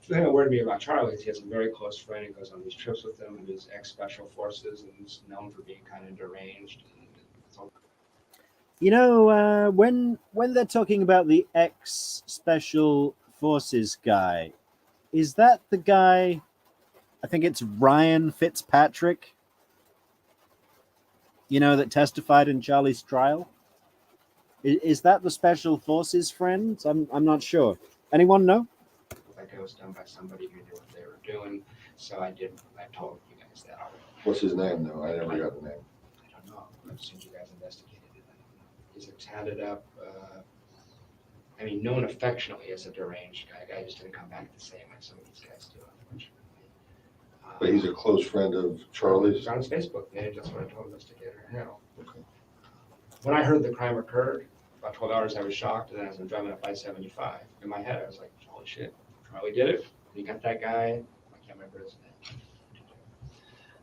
The thing that worried me about Charlie is he has a very close friend and goes on these trips with him, and he's ex-special forces and he's known for being kind of deranged. You know, when they're talking about the ex-special forces guy, is that the guy? I think it's Ryan Fitzpatrick. You know, that testified in Charlie's trial. Is that the special forces friend? I'm not sure. Anyone know? Like it was done by somebody who knew what they were doing, so I told you guys that already. What's his name, though? I never got the name. I don't know. I've seen you guys investigated it. He's a tatted up, known affectionately as a deranged guy. Guy just didn't come back the same like some of these guys do, unfortunately. But he's a close friend of Charlie's? He's on his Facebook page. That's what I told investigator Hale. Okay. When I heard the crime occurred, about 12 hours, I was shocked. And then as I'm driving up I-75, in my head, I was like, holy shit, Charlie did it. You got that guy. I can't remember his name.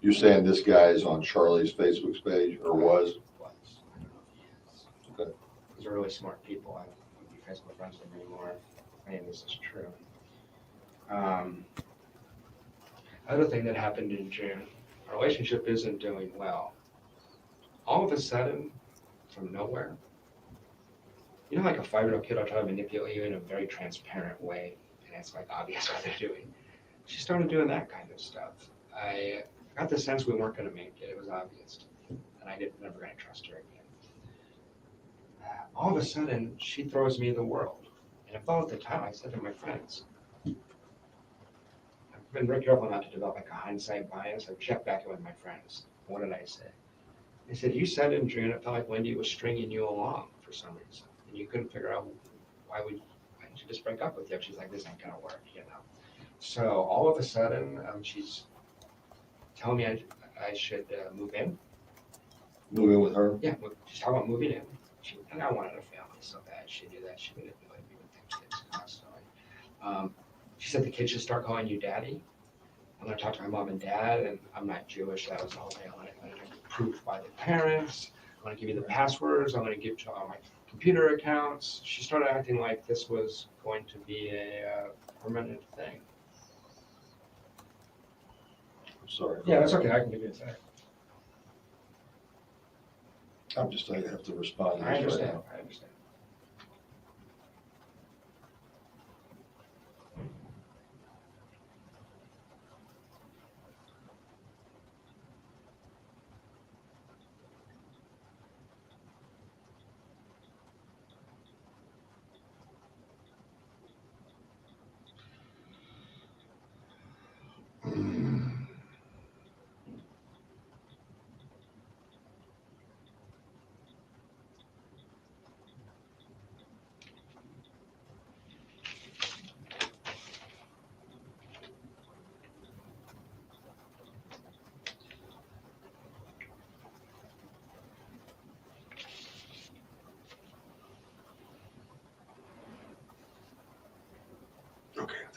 You're saying this guy is on Charlie's Facebook page, or was? I don't know if he is. Okay. These are really smart people. I wouldn't be Facebook friends with them anymore if any of this is true. Other thing that happened in June, our relationship isn't doing well. All of a sudden, from nowhere, you know, like a 5-year-old kid will try to manipulate you in a very transparent way, and it's like obvious what they're doing. She started doing that kind of stuff. I got the sense we weren't going to make it. It was obvious, and I never going to trust her again. All of a sudden, she throws me the world, and I thought at the time I said to my friends, I've been very careful not to develop like a hindsight bias. I've checked back in with my friends. What did I say? I said, you said in June it felt like Wendi was stringing you along for some reason, and you couldn't figure out why she just break up with you. She's like, this ain't gonna work, you know. So all of a sudden, she's telling me I should move in. Move in with her? Yeah, she's talking about moving in. And I wanted a family so bad. She knew that. She manipulated me with things constantly. She said the kids should start calling you daddy. I'm going to talk to my mom and dad, and I'm not Jewish. That was the whole thing. I want to get approved by the parents. I want to give you the passwords. I'm going to give you all my computer accounts. She started acting like this was going to be a permanent thing. I'm sorry. Yeah, that's okay. I can give you a second. I have to respond to I this right understand. now. I understand.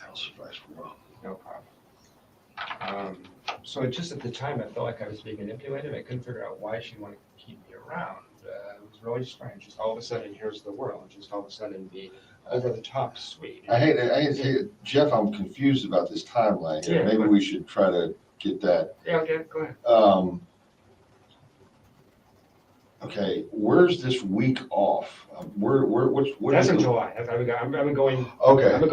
That'll suffice for a while. No problem. So just at the time, I felt like I was being manipulated. I couldn't figure out why she wanted to keep me around. It was really strange. Just all of a sudden, here's the world. Just all of a sudden, be over the top sweet. I hate it. Jeff, I'm confused about this timeline here. Yeah, Maybe but- we should try to get that. Yeah, okay, go ahead. Okay, where's this week off? What That's is in the- July. I've been going. Okay, I've been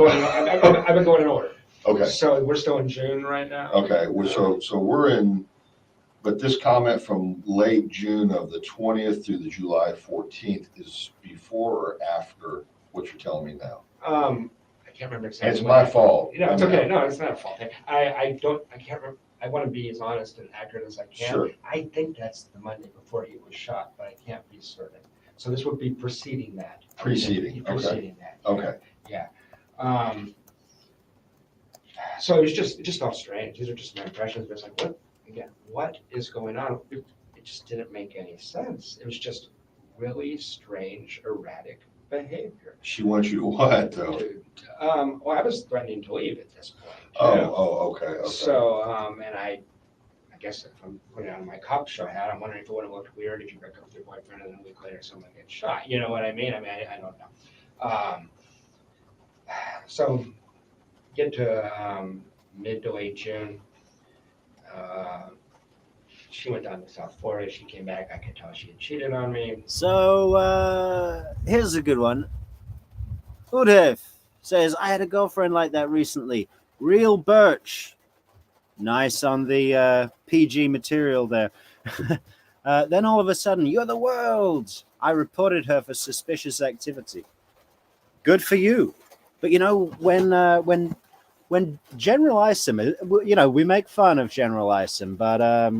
going in order. okay, So we're still in June right now. okay. So we're in, but this comment from late June of the 20th through the July 14th is before or after what you're telling me now? I can't remember exactly. It's when my I- fault. No, it's okay. No, it's not a fault. I can't remember. I want to be as honest and accurate as I can. Sure. I think that's the Monday before he was shot, but I can't be certain. So this would be preceding that. Preceding, okay. Preceding that. Okay, So it just felt strange. These are just my impressions. But it's like, what is going on? It just didn't make any sense. It was just really strange, erratic behavior. she wants you to what though? Dude, well, I was threatening to leave at this point. Okay. So, and I guess if I'm putting on my cop show hat, I'm wondering if it would have looked weird if you break up with your boyfriend and then a week later someone gets shot. You know what I mean? I don't know. So get to mid to late June. She went down to South Florida. She came back. I could tell she had cheated on me. So here's a good one. Udev says, I had a girlfriend like that recently. Real birch. Nice on the PG material there. Then all of a sudden, you're the world. I reported her for suspicious activity. Good for you. But you know, when General Isom, you know, we make fun of General Isom, but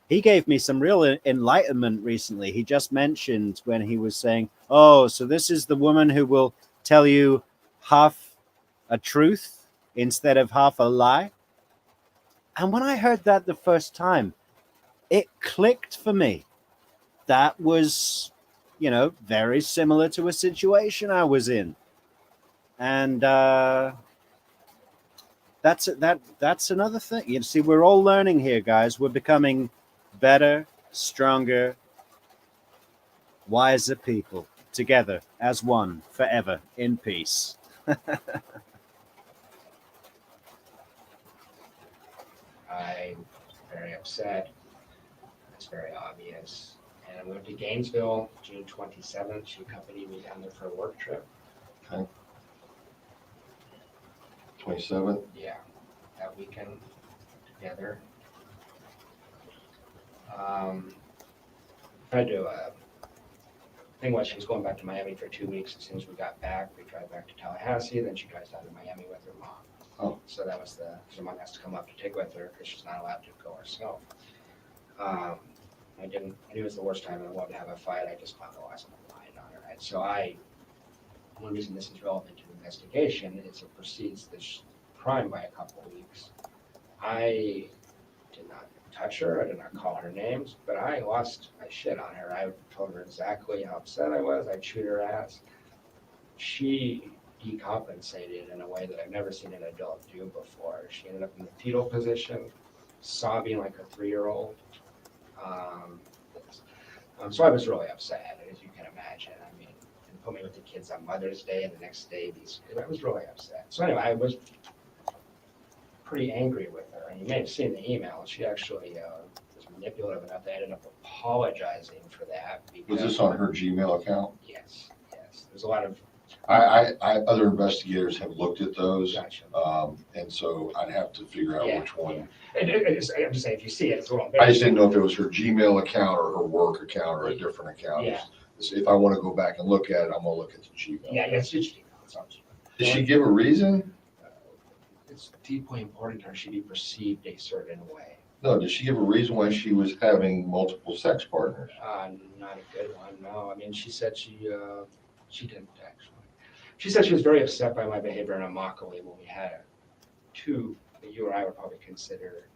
he gave me some real enlightenment recently. He just mentioned when he was saying, oh, so this is the woman who will tell you half a truth instead of half a lie. And when I heard that the first time, it clicked for me. That was, you know, very similar to a situation I was in. And that's another thing. You see, we're all learning here, guys. We're becoming better, stronger, wiser people together as one forever in peace. I'm very upset. It's very obvious. And I moved to Gainesville June 27th. She accompanied me down there for a work trip. 27th. Yeah, that weekend together. Tried to, thing was she was going back to Miami for 2 weeks. As soon as we got back, we drive back to Tallahassee. Then she drives down to Miami with her mom. Oh. So that was her mom has to come up to take with her because she's not allowed to go herself. I knew it was the worst time in the world to have a fight. I just thought, oh, I was lying on her. Right? So one reason this is relevant to the investigation is it precedes this crime by a couple of weeks. I did not touch her. I did not call her names, but I lost my shit on her. I told her exactly how upset I was. I chewed her ass. She decompensated in a way that I've never seen an adult do before. She ended up in the fetal position, sobbing like a 3-year-old. So I was really upset, as you can imagine. I mean, and put me with the kids on Mother's Day, and the next day, I was really upset. So anyway, I was pretty angry with her, and you may have seen the email. She actually was manipulative enough. They ended up apologizing for that. Was this on her Gmail account? Yes. There's a lot of. Other investigators have looked at those, Gotcha. and so I'd have to figure out which one. I'm just saying, if you see it, it's a little. I just didn't know if it was her Gmail account or her work account or a different account. Yeah. If I want to go back and look at it, I'm gonna look at the Gmail. Yeah, it's just it's on Gmail. Did she give a reason? It's deeply important to her she be perceived a certain way. No, did she give a reason why she was having multiple sex partners? Not a good one, no. I mean, she said she didn't actually. She said she was very upset by my behavior in Immokalee when we had two that you or I would probably consider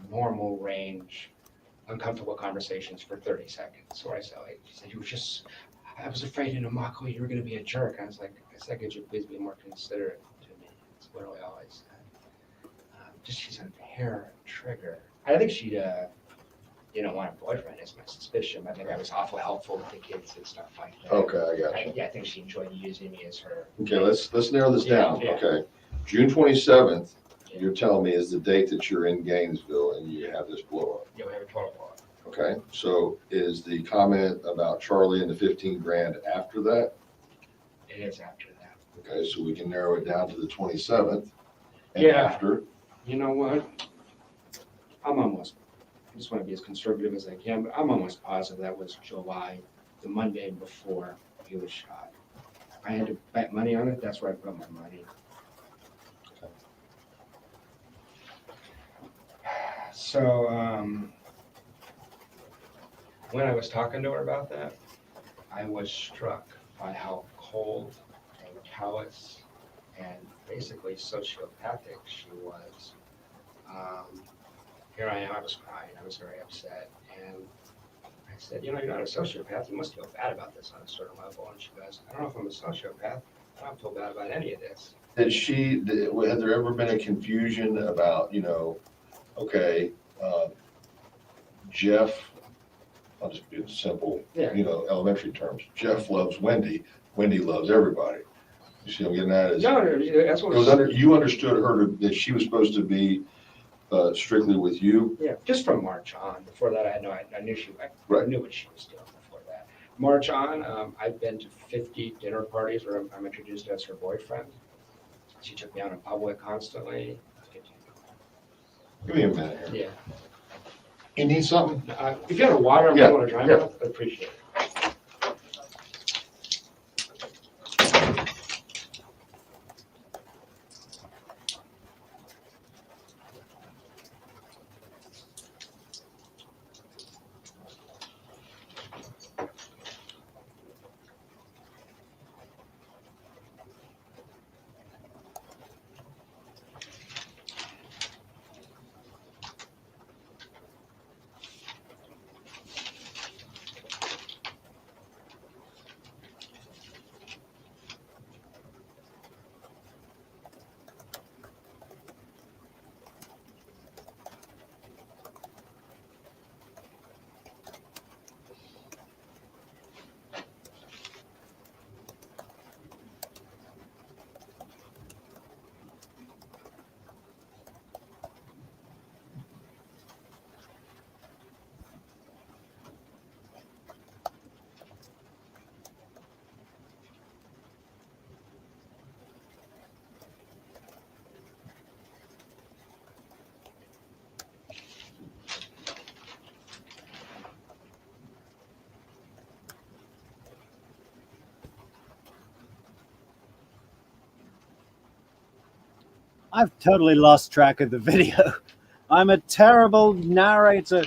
normal range, uncomfortable conversations for 30 seconds. So I said, she said, I was afraid in Immokalee you were going to be a jerk. I was like, I said, could you please be more considerate to literally all I said. Just she's a hair trigger. I think she'd, want a boyfriend is my suspicion. I think I was awful helpful with the kids and stuff like that. Okay, I got you. Yeah, I think she enjoyed using me as her. Okay, let's narrow this down. Yeah. Okay. June 27th, you're telling me is the date that you're in Gainesville and you have this blow up. Yeah, we have a total blow up. Okay, so is the comment about Charlie and the 15 grand after that? It is after that. Okay, so we can narrow it down to the 27th and Yeah. after. You know what? I just want to be as conservative as I can, but I'm almost positive that was July, the Monday before he was shot. I had to bet money on it, that's where I put my money. So, when I was talking to her about that, I was struck by how cold and callous and basically sociopathic she was. Here I am, I was crying, I was very upset, and I said, you're not a sociopath, you must feel bad about this on a certain level. And she goes, I don't know if I'm a sociopath, I don't feel bad about any of this. Had there ever been a confusion about, okay, Jeff, I'll just be simple, Yeah. Elementary terms. Jeff loves Wendi, Wendi loves everybody. You see what I'm getting at? No, that's what You understood her that she was supposed to be strictly with you? Yeah, just from March on. Before that, I knew I Right. knew what she was doing before that. March on, I've been to 50 dinner parties where I'm introduced as her boyfriend. She took me out in public constantly. Give me a minute here. Yeah. You need something? If you have water, I'm Yeah, going to dry yeah. mouth, I'd appreciate it. I've totally lost track of the video. I'm a terrible narrator.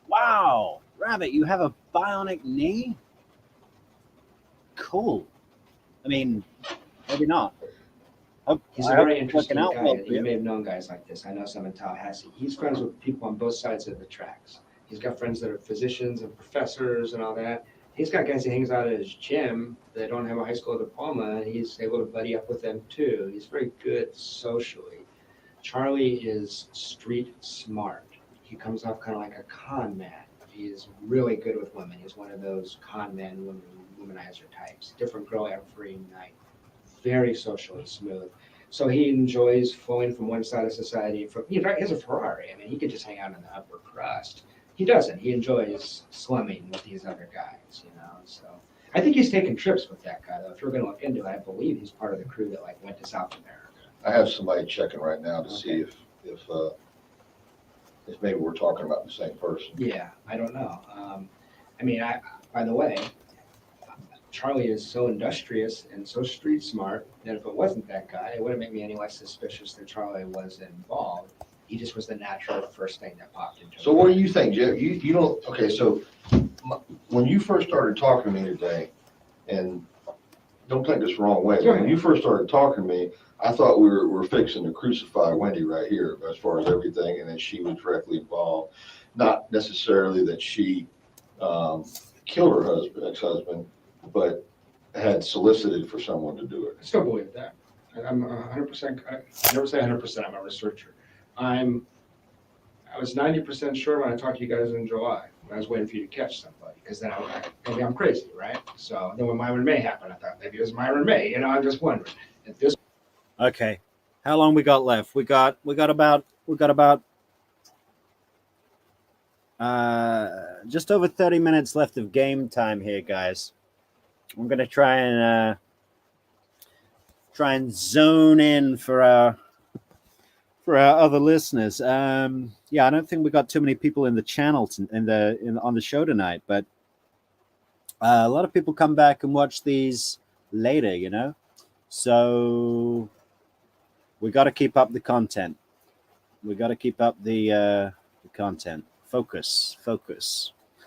Wow, Rabbit, you have a bionic knee? Cool. I mean, maybe not. He's I a hope very it's interesting working out guy. well for You you. may have known guys like this. I know some in Tallahassee. He's friends with people on both sides of the tracks. He's got friends that are physicians and professors and all that. He's got guys he hangs out at his gym that don't have a high school diploma, and he's able to buddy up with them too. He's very good socially. Charlie is street smart. He comes off kind of like a con man. He is really good with women. He's one of those con man womanizer types. Different girl every night. Very socially smooth. So he enjoys flowing from one side of society. He has a Ferrari. I mean, he could just hang out in the upper crust. He doesn't. He enjoys slumming with these other guys, So I think he's taken trips with that guy, though. If you're going to look into it, I believe he's part of the crew that went to South America. I have somebody checking right now to see if maybe we're talking about the same person. Yeah, I don't know. By the way, Charlie is so industrious and so street smart that if it wasn't that guy, it wouldn't make me any less suspicious that Charlie was involved. He just was the natural first thing that popped into. So what do you think, Jeff? You don't, okay, so when you first started talking to me today, and don't take this the wrong way. Go When ahead. you first started talking to me, I thought we were fixing to crucify Wendi right here as far as everything, and then she was directly involved. Not necessarily that she killed her ex-husband, but had solicited for someone to do it. I still believe that. I'm 100%, I never say 100%, I'm a researcher. I was 90% sure when I talked to you guys in July, when I was waiting for you to catch somebody, because then maybe I'm crazy, right? So then when Myron May happened, I thought maybe it was Myron May, you know, I'm just wondering. At this Okay, how long we got left? We got about just over 30 minutes left of game time here, guys. I'm gonna try and zone in for our other listeners. Yeah, I don't think we got too many people in the channel on the show tonight, but a lot of people come back and watch these later, you know. So we got to keep up the content. We got to keep up the content. Focus.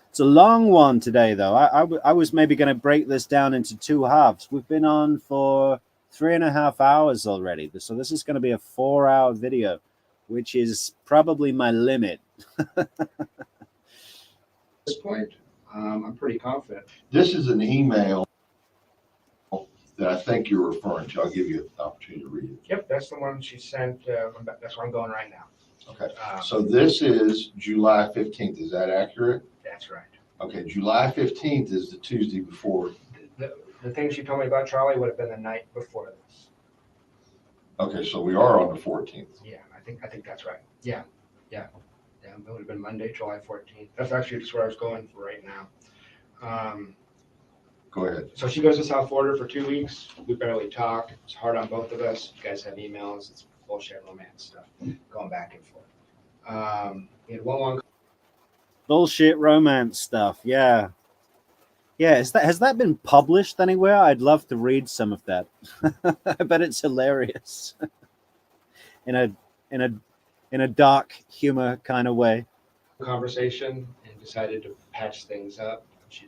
It's a long one today, though. I was maybe going to break this down into two halves. We've been on for 3.5 hours already, so this is going to be a 4-hour video, which is probably my limit. point, I'm pretty confident. This is an email that I think you're referring to. I'll give you an opportunity to read it. Yep, that's the one she sent. That's where I'm going right now. Okay. So this is July 15th. Is that accurate? That's right. Okay. July 15th is the Tuesday before. The thing she told me about Charlie would have been the night before this. Okay. So we are on the 14th. Yeah, I think that's right. Yeah. It would have been Monday, July 14th. That's actually just where I was going for right now. Go ahead. So she goes to South Florida for 2 weeks. We barely talk. It's hard on both of us. You guys have emails. It's bullshit romance stuff going back and forth. We had one long Bullshit romance stuff. Yeah. Has that been published anywhere? I'd love to read some of that. I bet it's hilarious. in a dark humor kind of way. conversation and decided to patch things up. She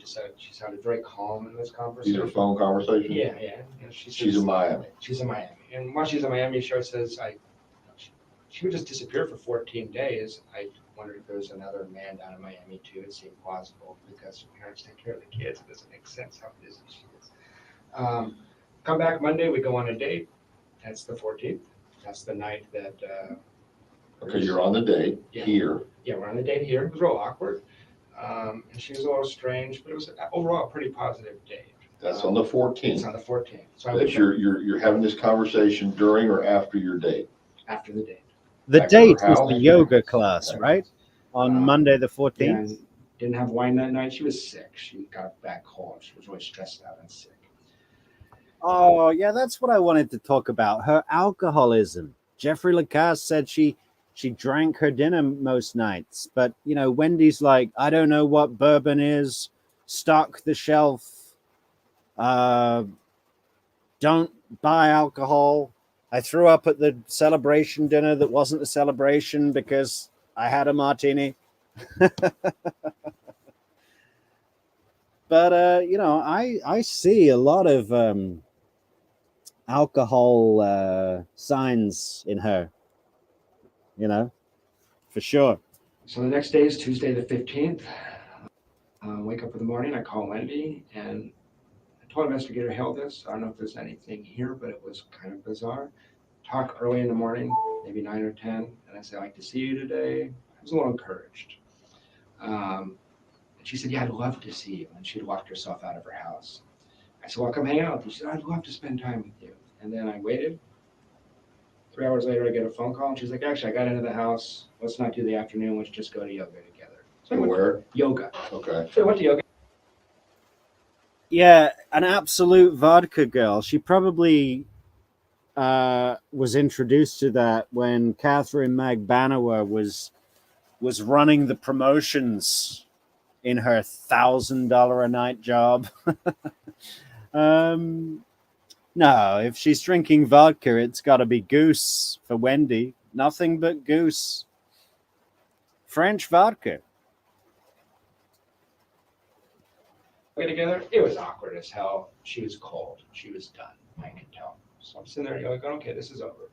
sounded very calm in this These conversation. are phone conversations? Yeah. And She's in Miami. She's in Miami. And while she's in Miami, she says, she would just disappear for 14 days. I wondered if there was another man down in Miami too. It seemed plausible because parents take care of the kids. It doesn't make sense how busy she is. Come back Monday, we go on a date. That's the 14th. That's the night that. Okay, you're on the date here. Yeah, we're on a date here. It was real awkward. And she was a little strange, but it was overall a pretty positive date. That's on the 14th. It's on the 14th. So That you're having this conversation during or after your date? after the date. The Back to her date is house? the yoga class, right? On Monday the 14th. Yeah, and didn't have wine that night. She was sick. She got back home. She was really stressed out and sick. Oh, yeah, that's what I wanted to talk about. Her alcoholism. Jeffrey Lacasse said she drank her dinner most nights. But, you know, Wendy's like, I don't know what bourbon is. Stock the shelf. Don't buy alcohol. I threw up at the celebration dinner that wasn't a celebration because I had a martini. But, you know, I see a lot of alcohol signs in her, you know, for sure. So the next day is Tuesday the 15th. Wake up in the morning, I call Wendi, and I told investigator Hale this. I don't know if there's anything here, but it was kind of bizarre. Talk early in the morning, maybe 9 or 10, and I said, I'd like to see you today. I was a little encouraged. And she said, yeah, I'd love to see you. And she'd walked herself out of her house. I said, well, come hang out with you. She said, I'd love to spend time with you. And then I waited. 3 hours later, I get a phone call, and she's like, actually, I got into the house. Let's not do the afternoon. Let's just go to yoga together. So I went Where? yoga. Okay. So I went to yoga. Yeah, an absolute vodka girl. She probably was introduced to that when Catherine Magbanower was running the promotions in her $1,000 a night job. No, if she's drinking vodka, it's got to be goose for Wendi. Nothing but goose. French vodka. we get together, it was awkward as hell. She was cold. She was done. I could tell. So I'm sitting there going, okay, this is over.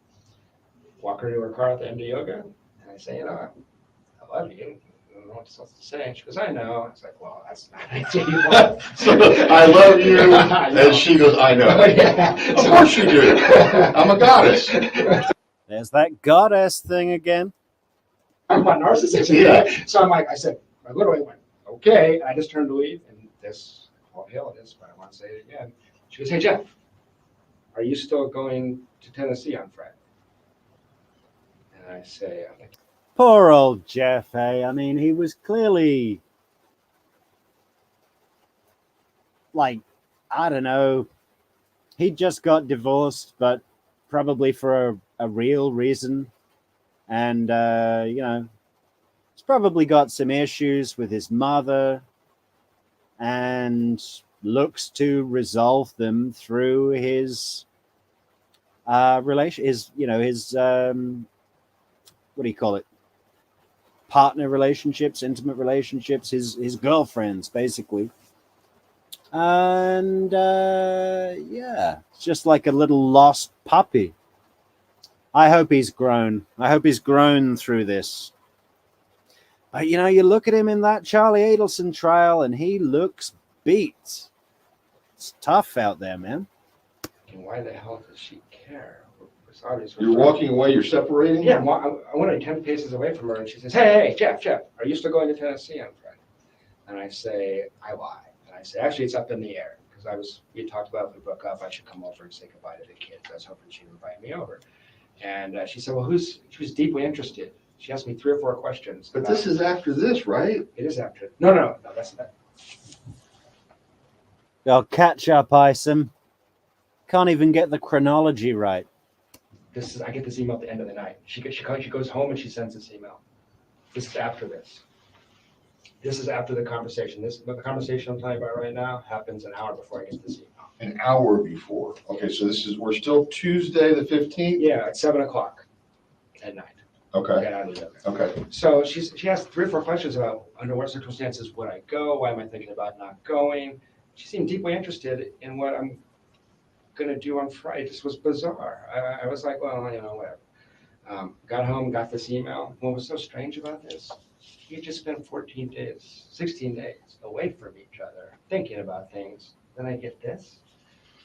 Walk her to her car at the end of yoga, and I say, I love you. I don't know what else to say. She goes, I know. It's like, well, that's not ideal. I love you. And she goes, I know. Yeah. Of course you do. I'm a goddess. There's that goddess thing again. I'm a narcissist. Yeah. So I said, I literally went, okay. I just turned to leave, and this, well, hell it is, but I want to say it again. She goes, hey, Jeff, are you still going to Tennessee on Friday? And I say, Poor old Jeff, hey? I mean, he was clearly like, I don't know, he just got divorced, but probably for a real reason. And, he's probably got some issues with his mother and looks to resolve them through his his what do you call it? Partner relationships, intimate relationships, his girlfriends, basically. And it's just like a little lost puppy. I hope he's grown. I hope he's grown through this. But you look at him in that Charlie Adelson trial, and he looks beat. It's tough out there, man. why the hell does she care? It's obvious. You're walking away, you're separating? Yeah, I went 10 paces away from her, and she says, hey, Jeff, are you still going to Tennessee on Friday? And I say, I lie. And I say, actually, it's up in the air. Because we had talked about if we broke up, I should come over and say goodbye to the kids. I was hoping she'd invite me over. And she said, well, she was deeply interested. She asked me 3 or 4 questions. But this is after this, right? It is after. No, that's not. I'll catch up, Isom. Can't even get the chronology right. I get this email at the end of the night. She goes home and she sends this email. This is after this. This is after the conversation. The conversation I'm telling you about right now happens an hour before I get this email. An hour before. Okay, so we're still Tuesday the 15th? Yeah, at 7:00 at night. Okay. Okay. So she asked 3 or 4 questions about under what circumstances would I go? Why am I thinking about not going? She seemed deeply interested in what I'm going to do on Friday. This was bizarre. I was like, well, whatever. Got home, got this email. What was so strange about this? We just spent 16 days away from each other, thinking about things. Then I get this.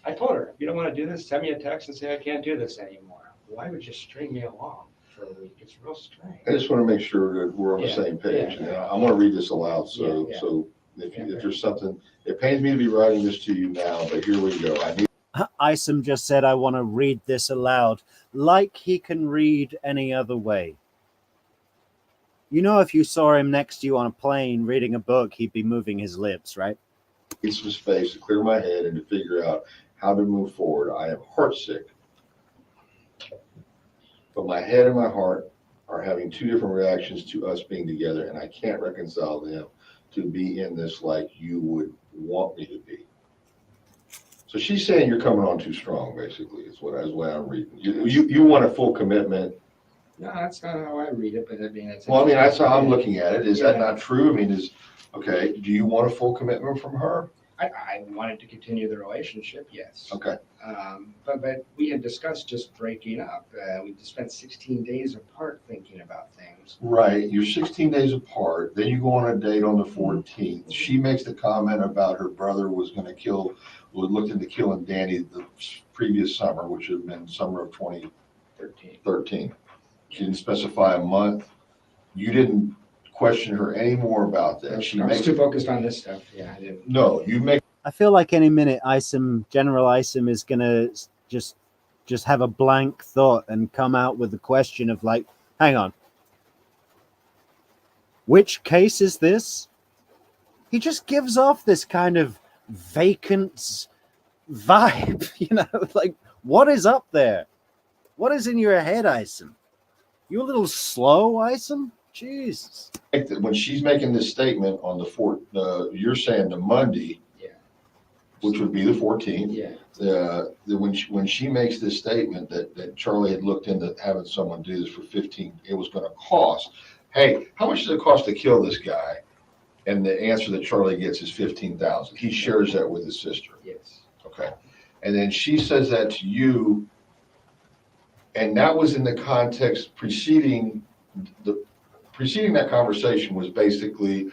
I told her, if you don't want to do this, send me a text and say I can't do this anymore. Why would you string me along for a week? It's real strange. I just want to make sure that we're on the same page. Yeah. I want to read this aloud. So if there's something, it pains me to be writing this to you now, but here we go. Isom just said, I want to read this aloud, like he can read any other way. If you saw him next to you on a plane reading a book, he'd be moving his lips, right? Need some space to clear my head and to figure out how to move forward. I am heartsick, but my head and my heart are having 2 different reactions to us being together, and I can't reconcile them to be in this like you would want me to be. So she's saying you're coming on too strong, basically, is what I'm reading. You want a full commitment. No, that's not how I read it, but that's how I'm looking at it. Is that not true? Do you want a full commitment from her? I wanted to continue the relationship, yes. Okay. But we had discussed just breaking up. We spent 16 days apart thinking about things. Right. You're 16 days apart. Then you go on a date on the 14th. She makes the comment about her brother was looked into killing Danny the previous summer, which had been summer of 2013. She didn't specify a month. You didn't question her any more about that. I was too focused on this stuff. Yeah, I didn't. No, you make. I feel like any minute General Isom is gonna just have a blank thought and come out with the question of like, hang on, which case is this? He just gives off this kind of vacant vibe, like what is up there? What is in your head, Isom? You a little slow, Isom? Jesus. When she's making this statement on you're saying the Monday, which would be the 14th. Yeah. When she makes this statement that Charlie had looked into having someone do this for 15, it was going to cost. Hey, how much does it cost to kill this guy? And the answer that Charlie gets is 15,000. He shares that with his sister. Yes. Okay. And then she says that to you, and that was in the context preceding that conversation was basically,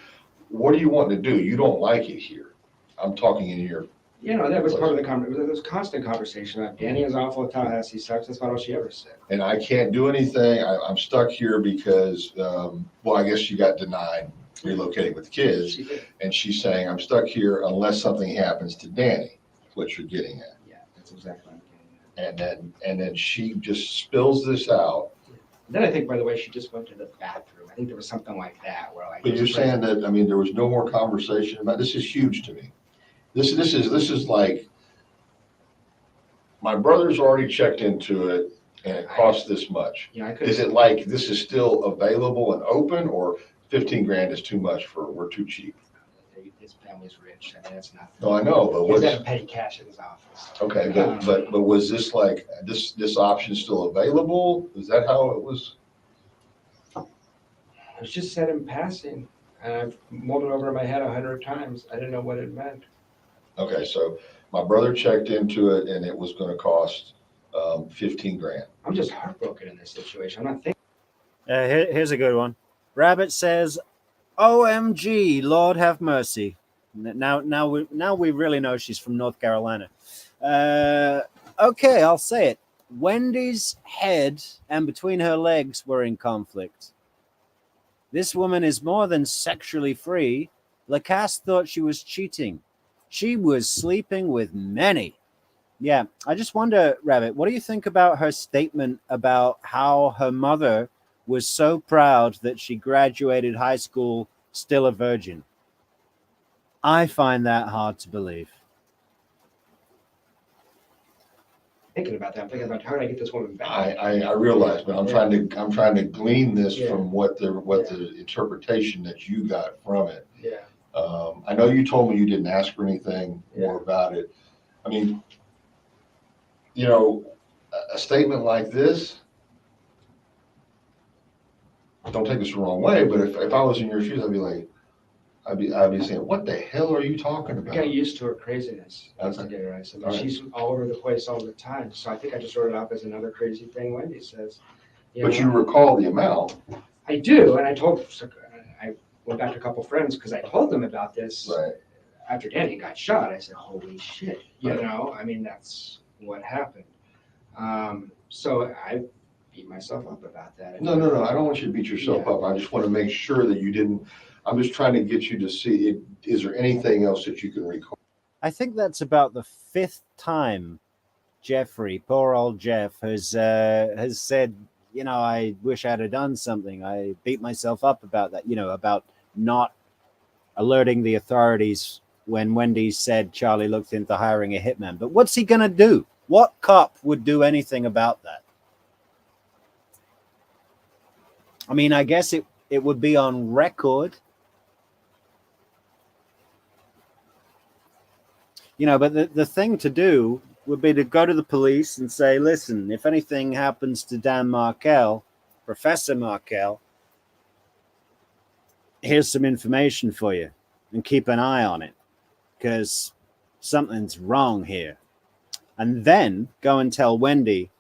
what do you want to do? You don't like it here. I'm talking in your. That was part of the conversation. There was constant conversation about Danny is awful, Tallahassee sucks. That's about all she ever said. And I can't do anything. I'm stuck here because, well, I guess she got denied relocating with the kids. She did. And she's saying, I'm stuck here unless something happens to Danny, what you're getting at. Yeah, that's exactly what I'm getting at. And then she just spills this out. Then I think, by the way, she just went to the bathroom. I think there was something like that where like. But you're saying that, I mean, there was no more conversation about, this is huge to me. This is like, my brother's already checked into it and it costs this much. Yeah, I could. Is it like, this is still available and open, or 15 grand is too much we're too cheap? His family's rich. I mean, that's nothing. No, I know, but He's what's, got petty cash in his office. okay, but was this like, this option still available? Is that how it was? It was just said in passing, and I've mulled it over in my head 100 times. I didn't know what it meant. Okay, so my brother checked into it and it was gonna cost 15 grand. I'm just heartbroken in this situation. I'm not thinking. Here's a good one. Rabbit says, "OMG, Lord have mercy." Now we really know she's from North Carolina. Okay, I'll say it. Wendy's head and between her legs were in conflict. This woman is more than sexually free. Lacasse thought she was cheating. She was sleeping with many. Yeah, I just wonder, Rabbit, what do you think about her statement about how her mother was so proud that she graduated high school still a virgin? I find that hard to believe. Thinking about that. I'm thinking about how do I get this woman back? I realize, but I'm trying to glean this Yeah. from what the interpretation that you got from it. Yeah. I know you told me you didn't ask for anything more about it. I mean, a statement like this, don't take this the wrong way, but if I was in your shoes, I'd be like, I'd be saying, what the hell are you talking I about? got used to her craziness. Okay. I said, All right. she's all over the place all the time. So I think I just wrote it off as another crazy thing Wendi says. But you recall the amount. I do, and I went back to a couple friends because I told them about this Right. after Danny got shot. I said, "Holy shit!" Right. I mean, that's what happened. So I beat myself up about that. No. I don't want you to beat yourself up. I just want to make sure that you didn't. I'm just trying to get you to see it. Is there anything else that you can recall? I think that's about the 5th time Jeffrey, poor old Jeff, has said, I wish I'd have done something. I beat myself up about that, about not alerting the authorities when Wendi said Charlie looked into hiring a hitman. But what's he going to do? What cop would do anything about that? I mean, I guess it would be on record. But the thing to do would be to go to the police and say, listen, if anything happens to Dan Markel, Professor Markel, here's some information for you and keep an eye on it because something's wrong here. And then go and tell Wendi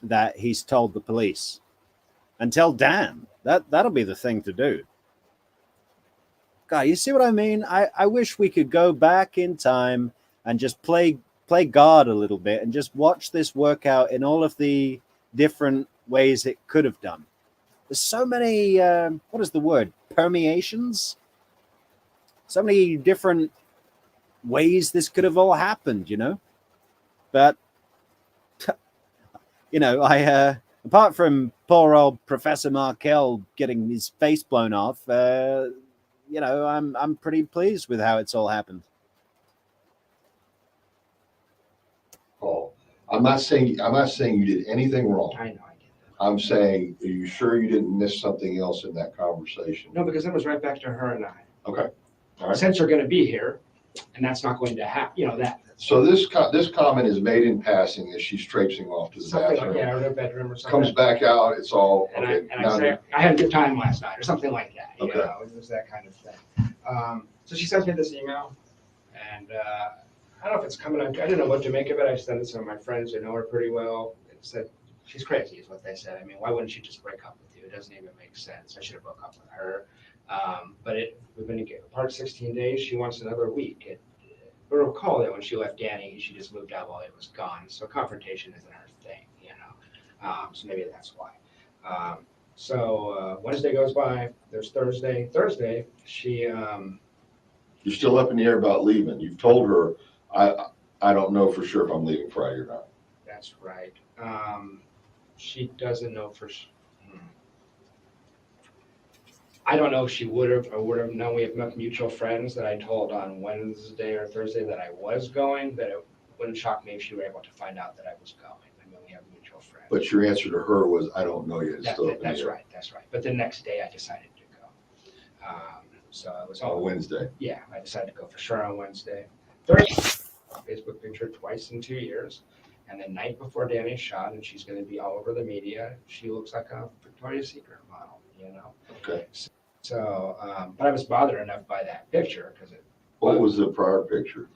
that he's told the police and tell Dan. That'll be the thing to do. God, you see what I mean? I wish we could go back in time and just play God a little bit and just watch this work out in all of the different ways it could have done. There's so many, what is the word? Permeations? So many different ways this could have all happened, But, apart from poor old Professor Markel getting his face blown off, I'm pretty pleased with how it's all happened. Paul, I'm not saying you did anything wrong. I know I did that. I'm saying, are you sure you didn't miss something else in that conversation? No, because it was right back to her and I. Okay. All right. Since you're going to be here, and that's not going to happen, So this comment is made in passing as she's traipsing off to the Something like, bathroom. yeah, or their bedroom or something. Comes back out, it's all, And okay. I now say, I had a good time last night, or something like that, you Okay. know, it was that kind of thing. So she sends me this email, and I don't know if it's coming on, I didn't know what to make of it, I sent it to some of my friends who know her pretty well, and said, she's crazy, is what they said. I mean, why wouldn't she just break up with you? It doesn't even make sense. I should have broke up with her. But we've been apart 16 days, she wants another week. But recall that when she left Danny, she just moved out while he was gone, so confrontation isn't her thing, you know. So maybe that's why. Wednesday goes by, there's Thursday. Thursday, she, You're still up in the air about leaving. You've told her, I don't know for sure if I'm leaving Friday or not. that's right. She doesn't know for sure. I don't know if she would have or would have known. We have enough mutual friends that I told on Wednesday or Thursday that I was going, that it wouldn't shock me if she were able to find out that I was going. I mean, we have mutual friends. But your answer to her was, I don't know yet. It's still up in the air. Right, that's right. But the next day I decided to go. So it was all On Wednesday. Yeah, I decided to go for sure on Wednesday. Thursday, Facebook picture twice in 2 years. And the night before Danny's shot, and she's going to be all over the media, she looks like a Victoria's Secret model, you know? Okay. So, but I was bothered enough by that picture because What was the prior picture?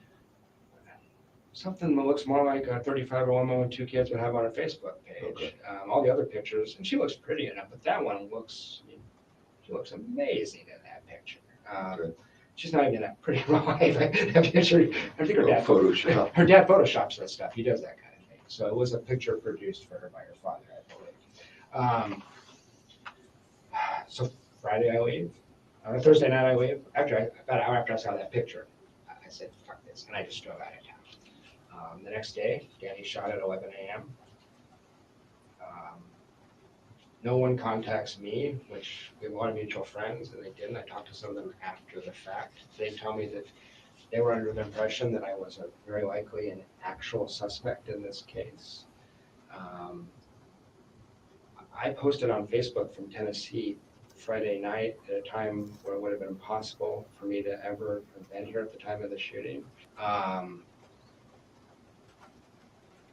something that looks more like a 35-year-old woman with 2 kids would have on her Facebook page. Okay. All the other pictures, and she looks pretty enough, but that one looks, I mean, she looks amazing in that picture. Okay. She's not even that pretty in real life. That picture, I think her dad Photoshop. Her dad photoshops that stuff. He does that kind of thing. So it was a picture produced for her by her father, I believe. So Friday I leave. On Thursday night I leave. About an hour after I saw that picture, I said, fuck this, and I just drove out of town. The next day, Danny shot at 11 a.m. No one contacts me, which we have a lot of mutual friends, and they didn't. I talked to some of them after the fact. They tell me that they were under the impression that I was a very likely an actual suspect in this case. I posted on Facebook from Tennessee Friday night at a time where it would have been impossible for me to ever have been here at the time of the shooting.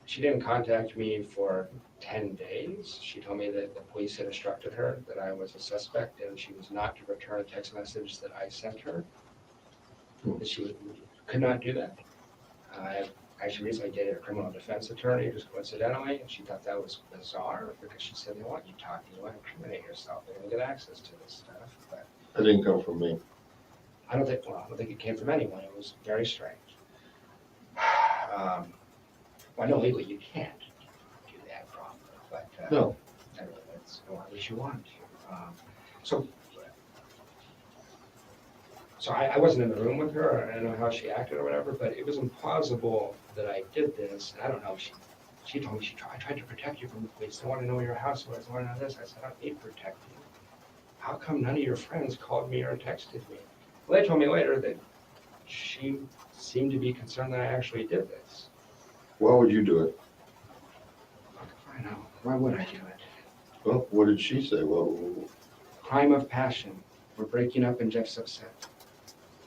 She didn't contact me for 10 days. She told me that the police had instructed her that I was a suspect and she was not to return a text message that I sent her. That she could not do that. I actually recently dated a criminal defense attorney just coincidentally, and she thought that was bizarre because she said, they want you talking, you want to incriminate yourself, they're going to get access to this stuff. But That didn't come from me. I don't think it came from anyone. It was very strange. Well, I know legally you can't do that probably, but No. that's at least you want to. So I wasn't in the room with her, or I don't know how she acted or whatever, but it was implausible that I did this. And I don't know, she told me I tried to protect you from the police. They want to know where your house was. They want to know this. I said, I don't need protecting. How come none of your friends called me or texted me? Well, they told me later that she seemed to be concerned that I actually did this. Why would you do it? I know. Why would I do it? Well, what did she say? Well, Crime of passion. We're breaking up and Jeff's upset.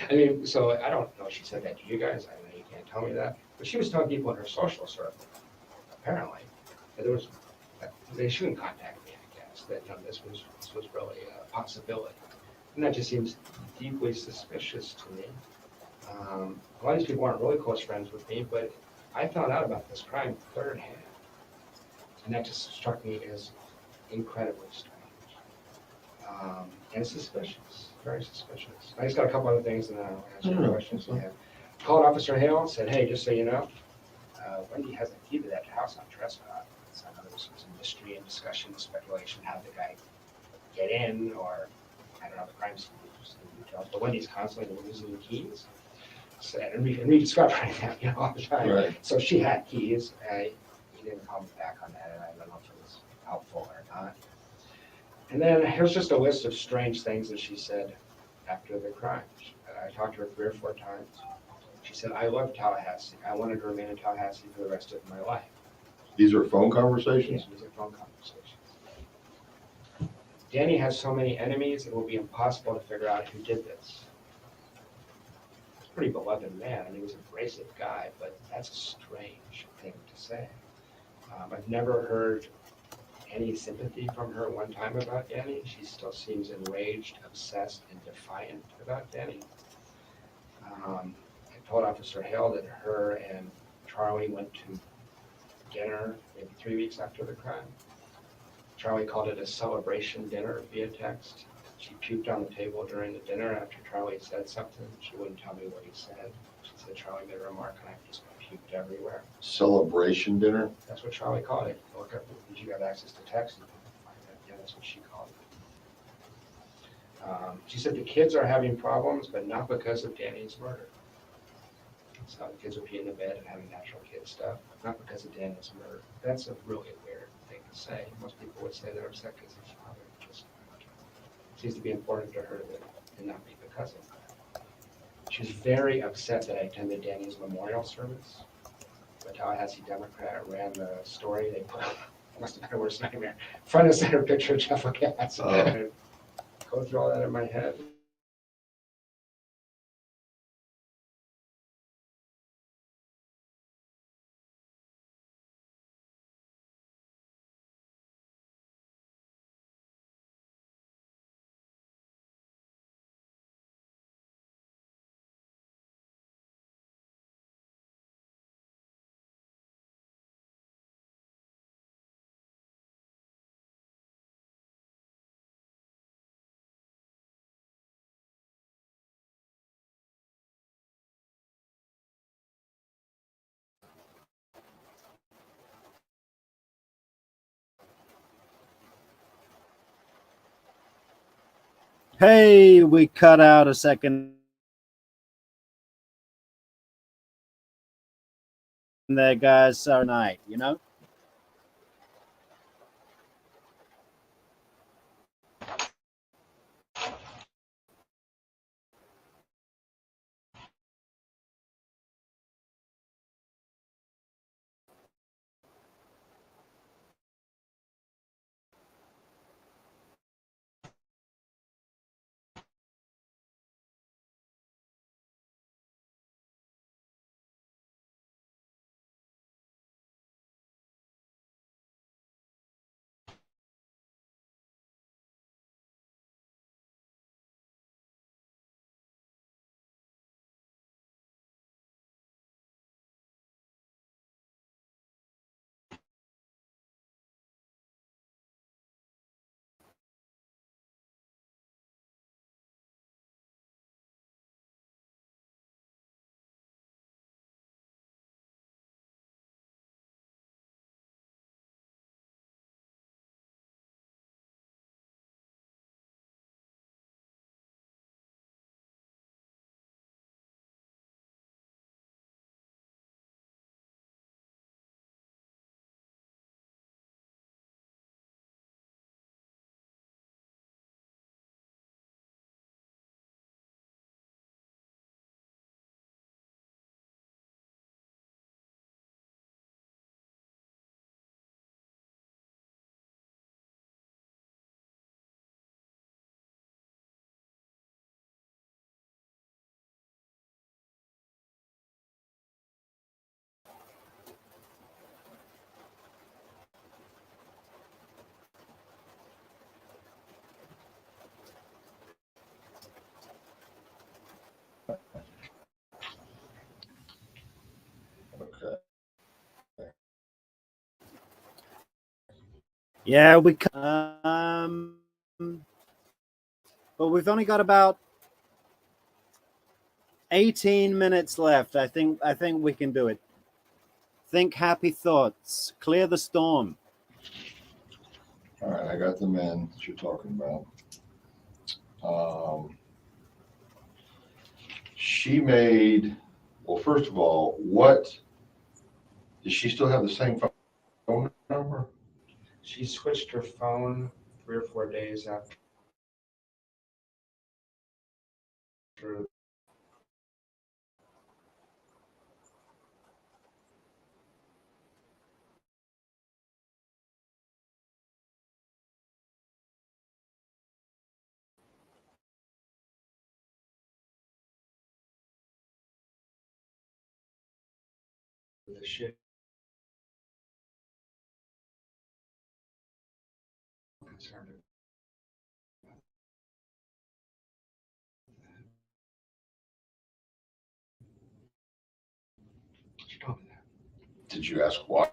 I mean, so I don't know if she said that to you guys. I know you can't tell me that. But she was telling people in her social circle, apparently, that they shouldn't contact me, I guess, that this was really a possibility. And that just seems deeply suspicious to me. A lot of these people aren't really close friends with me, but I found out about this crime third hand. And that just struck me as incredibly strange. And suspicious, very suspicious. I just got a couple other things and then I'll answer your questions. Yeah. Called Officer Hale, said, hey, just so you know, Wendi has a key to that house on Trescott. So I know there was some mystery and discussion, speculation, how did the guy get in, or I don't know, the crime scene details. But Wendy's constantly losing the keys. So, and rediscovering them, all the time. right. So she had keys. He didn't call me back on that, and I don't know if it was helpful or not. And then here's just a list of strange things that she said after the crime. I talked to her 3 or 4 times. She said, I love Tallahassee. I wanted to remain in Tallahassee for the rest of my life. These are phone conversations? These are phone conversations. Danny has so many enemies, it will be impossible to figure out who did this. pretty beloved man. I mean, he was an abrasive guy, but that's a strange thing to say. I've never heard any sympathy from her one time about Danny. She still seems enraged, obsessed, and defiant about Danny. I told Officer Hale that her and Charlie went to dinner maybe 3 weeks after the crime. Charlie called it a celebration dinner via text. She puked on the table during the dinner after Charlie said something. She wouldn't tell me what he said. She said Charlie made a remark and I just puked everywhere. Celebration dinner? That's what Charlie called it. Look up, did you have access to text? You can find that. Yeah, that's what she called it. She said the kids are having problems, but not because of Danny's murder. So the kids would be in the bed and having natural kid stuff, not because of Danny's murder. That's a really weird thing to say. Most people would say they're upset because of his father. Just seems to be important to her that it not be because of that. She's very upset that I attended Danny's memorial service. The Tallahassee Democrat ran the story. They put, must have been a worst nightmare, front and center picture of Jeff Lacasse. Go through all that in my head. Hey, we cut out a second there, guys. Sorry, night, you know. Okay. Yeah, but we've only got about 18 minutes left. I think we can do it. Think happy thoughts. Clear the storm. All right, I got the men that you're talking about. She made, well, first of all, does she still have the same phone number? She switched her phone 3 or 4 days after the shit. Concerned. She told me that. Did you ask why?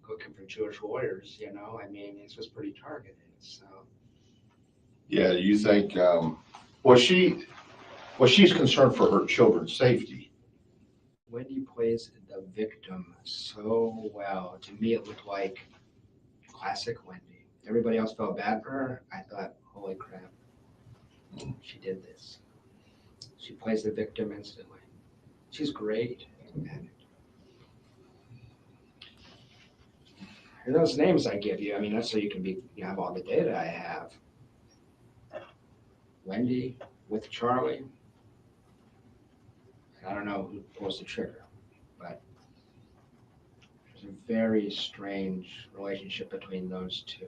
Looking for Jewish warriors, you know. I mean, this was pretty targeted. So Yeah, you think, well, she's concerned for her children's safety. Wendy plays the victim so well. To me, it looked like classic Wendy. Everybody else felt bad for her. I thought, holy crap, she did this. She plays the victim instantly. She's great. And those names I give you, I mean, that's so you have all the data I have. Wendy with Charlie. I don't know who pulls the trigger, but there's a very strange relationship between those two.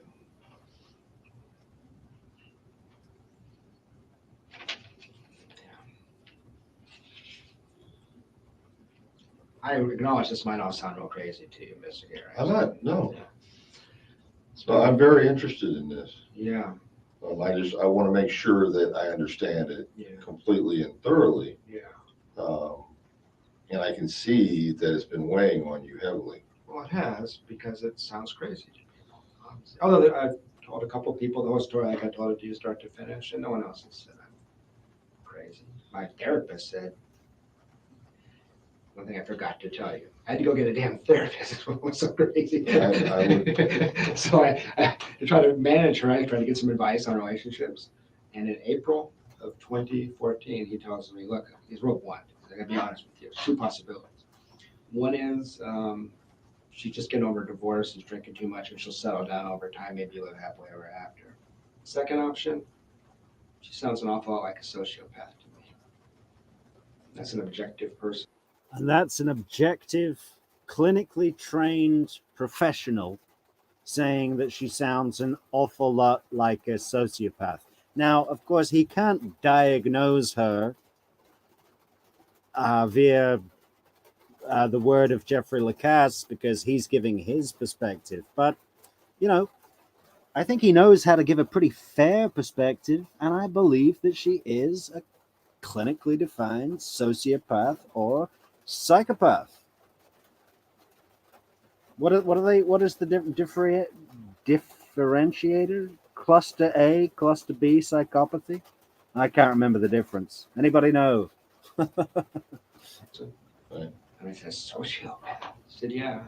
I acknowledge this might all sound real crazy to you, Mr. Gary. I'm not, no. Yeah. So I'm very interested in this. Yeah, I want to make sure that I understand it yeah, completely and thoroughly. yeah. And I can see that it's been weighing on you heavily. Well, it has, because it sounds crazy to people. Although I've told a couple people the whole story like I told it to you start to finish, and no one else has said I'm crazy. My therapist said, one thing I forgot to tell you, I had to go get a damn therapist. It was so crazy. So I to try to manage her, I tried to get some advice on relationships. And in April of 2014, he tells me, look, he's real blunt. I gotta be honest with you. Two possibilities. One is she's just getting over a divorce, is drinking too much, and she'll settle down over time, maybe live happily ever after. Second option, she sounds an awful lot like a sociopath to me. That's an objective person. And that's an objective, clinically trained professional saying that she sounds an awful lot like a sociopath. Now, of course, he can't diagnose her via the word of Jeffrey Lacasse because he's giving his perspective. But, you know, I think he knows how to give a pretty fair perspective, and I believe that she is a clinically defined sociopath or psychopath. What is the differentiator? Cluster A, cluster B psychopathy? I can't remember the difference. Anybody know? And I said, sociopath? I said, yeah,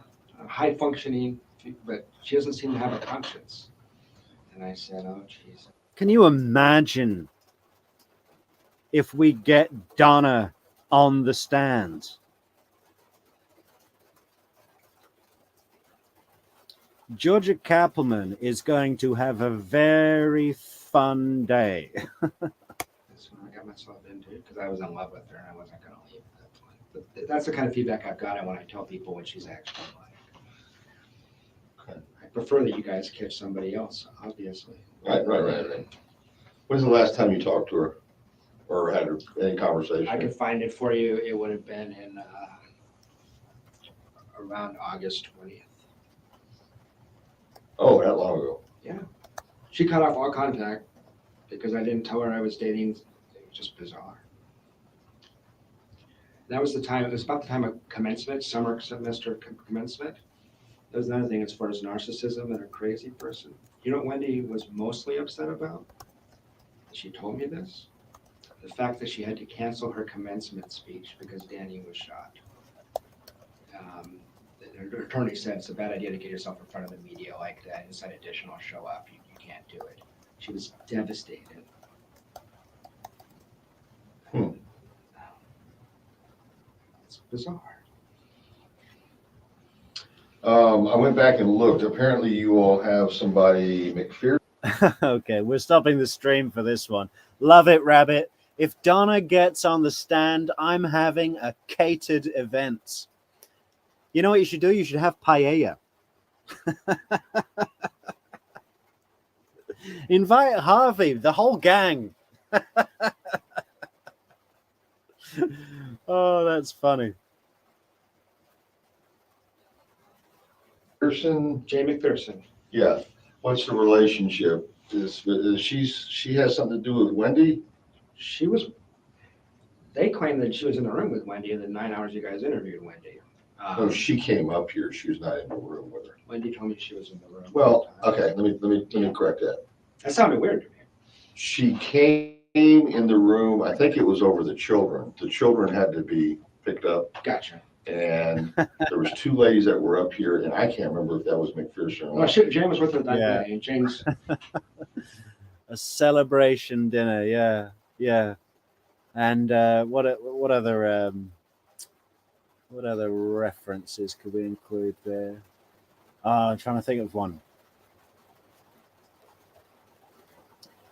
high functioning, but she doesn't seem to have a conscience. And I said, oh, geez. Can you imagine if we get Donna on the stand? Georgia Kappelman is going to have a very fun day. That's what I got myself into because I was in love with her and I wasn't going to leave at that point. But that's the kind of feedback I've gotten when I tell people what she's actually like. Okay. I prefer that you guys catch somebody else, obviously. Right. When's the last time you talked to her or had any conversation? I could find it for you. It would have been in around August 20th. Oh, that long ago. Yeah. She cut off all contact because I didn't tell her I was dating. It was just bizarre. That was the time, it was about the time of commencement, summer semester commencement. That was another thing as far as narcissism and a crazy person. You know what Wendy was mostly upset about? She told me this. The fact that she had to cancel her commencement speech because Danny was shot. Her attorney said it's a bad idea to get yourself in front of the media like that. Inside Edition will show up. You can't do it. She was devastated. It's bizarre. I went back and looked. Apparently, you all have somebody, McPherson. Okay, we're stopping the stream for this one. Love it, Rabbit. If Donna gets on the stand, I'm having a catered event. You know what you should do? You should have paella. Invite Harvey, the whole gang. Oh, that's funny. Person, Jay McPherson. yeah. What's the relationship? She has something to do with Wendi? They claim that she was in the room with Wendi in the 9 hours you guys interviewed Wendi. Oh, she came up here. She was not in the room with her. Wendi told me she was in the room. Well, okay, let me correct that. That sounded weird to me. She came in the room, I think it was over the children. The children had to be picked up, Gotcha. and there was two ladies that were up here, and I can't remember if that was McPherson or No, not. Jane was with her that Yeah. day, and Jane's A celebration dinner, yeah, yeah. And what other references could we include there? I'm trying to think of one.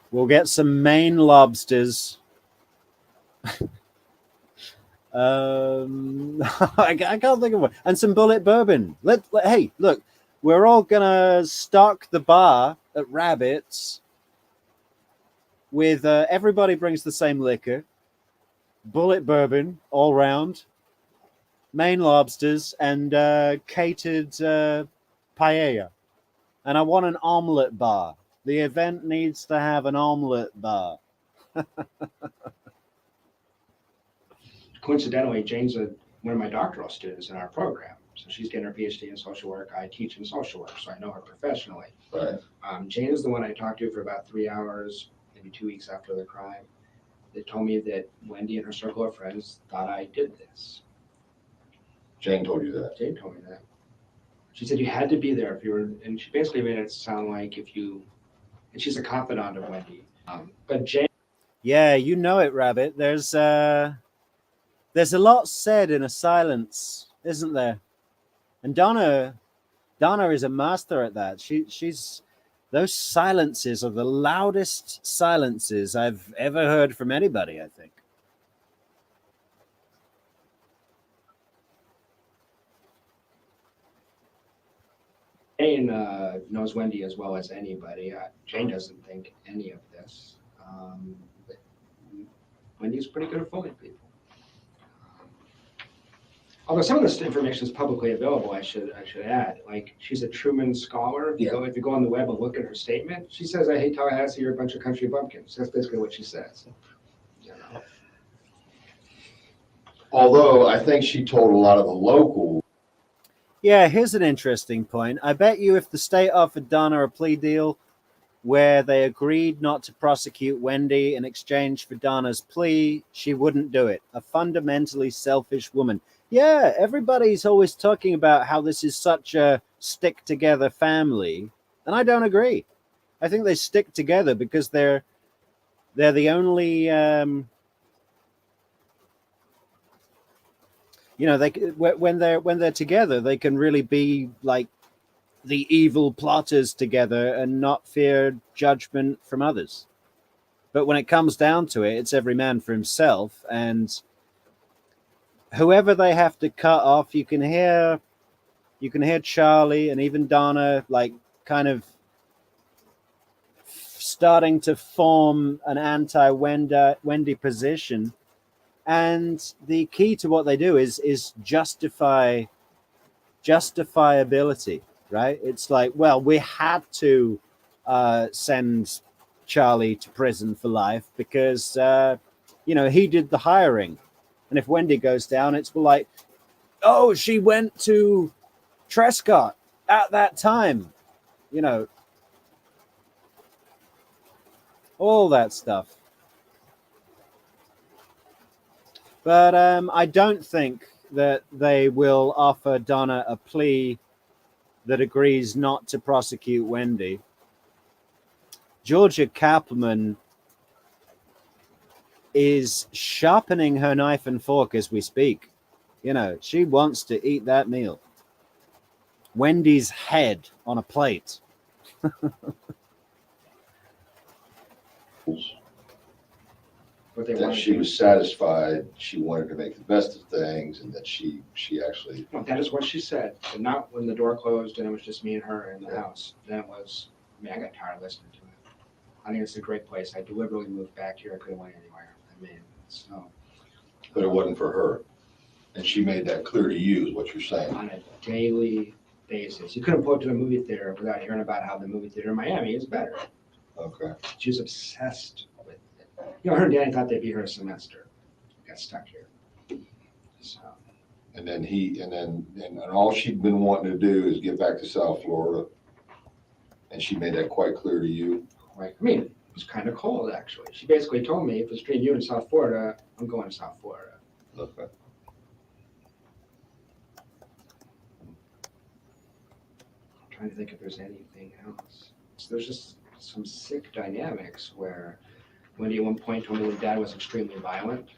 We'll get some Maine lobsters. I can't think of one. And some bullet bourbon. Hey, look, we're all gonna stock the bar at Rabbit's with everybody brings the same liquor, bullet bourbon all round, Maine lobsters, and catered paella. And I want an omelet bar. The event needs to have an omelet bar. coincidentally, Jane's one of my doctoral students in our program. So she's getting her PhD in social work. I teach in social work, so I know her professionally. Right. Jane is the one I talked to for about 3 hours, maybe 2 weeks after the crime. They told me that Wendi and her circle of friends thought I did this. Jane told you that. Jane told me that. She said you had to be there if you were, and she basically made it sound like if you, and she's a confidant of Wendi. But Jane. Yeah, you know it, Rabbit. There's a lot said in a silence, isn't there? And Donna is a master at that. She's those silences are the loudest silences I've ever heard from anybody, I think. Jane knows Wendi as well as anybody. Jane doesn't think any of this. But Wendi's pretty good at fooling people. Although some of this information is publicly available, I should add. Like, she's a Truman scholar. If you go on the web and look at her statement, she says, "I hate Tallahassee. You're a bunch of country bumpkins." That's basically what she says. You know? Although I think she told a lot of the local. Yeah, here's an interesting point. I bet you if the state offered Donna a plea deal where they agreed not to prosecute Wendi in exchange for Donna's plea, she wouldn't do it. A fundamentally selfish woman. Yeah, everybody's always talking about how this is such a stick-together family, and I don't agree. I think they stick together because they're the only they when they're together, they can really be like the evil plotters together and not fear judgment from others. But when it comes down to it, it's every man for himself, and whoever they have to cut off, you can hear Charlie and even Donna like kind of starting to form an anti-Wendi position. And the key to what they do is justifiability, right? It's like, well, we had to send Charlie to prison for life because he did the hiring. And if Wendi goes down, it's like, oh, she went to Trescott at that time, all that stuff. But I don't think that they will offer Donna a plea that agrees not to prosecute Wendi. Georgia Kaplan is sharpening her knife and fork as we speak. She wants to eat that meal. Wendi's head on a plate. What they that wanted she to. was satisfied, she wanted to make the best of things, and that she actually, No, that is what she said, but not when the door closed and it was just me and her in the Yeah. house. Then it was, I got tired of listening to it. I think it's a great place. I deliberately moved back here. I couldn't went anywhere. I mean, so. but it wasn't for her. And she made that clear to you, is what you're saying. On a daily basis. You couldn't go to a movie theater without hearing about how the movie theater in Miami is better. Okay. She was obsessed with it. You know, her and Danny thought they'd be here a semester. Got stuck here. So. And then and all she'd been wanting to do is get back to South Florida. And she made that quite clear to you. Right. I mean, it was kind of cold, actually. She basically told me, if it's between you and South Florida, I'm going to South Florida. Okay. I'm trying to think if there's anything else. So there's just some sick dynamics where Wendi at one point told me when Dad was extremely violent.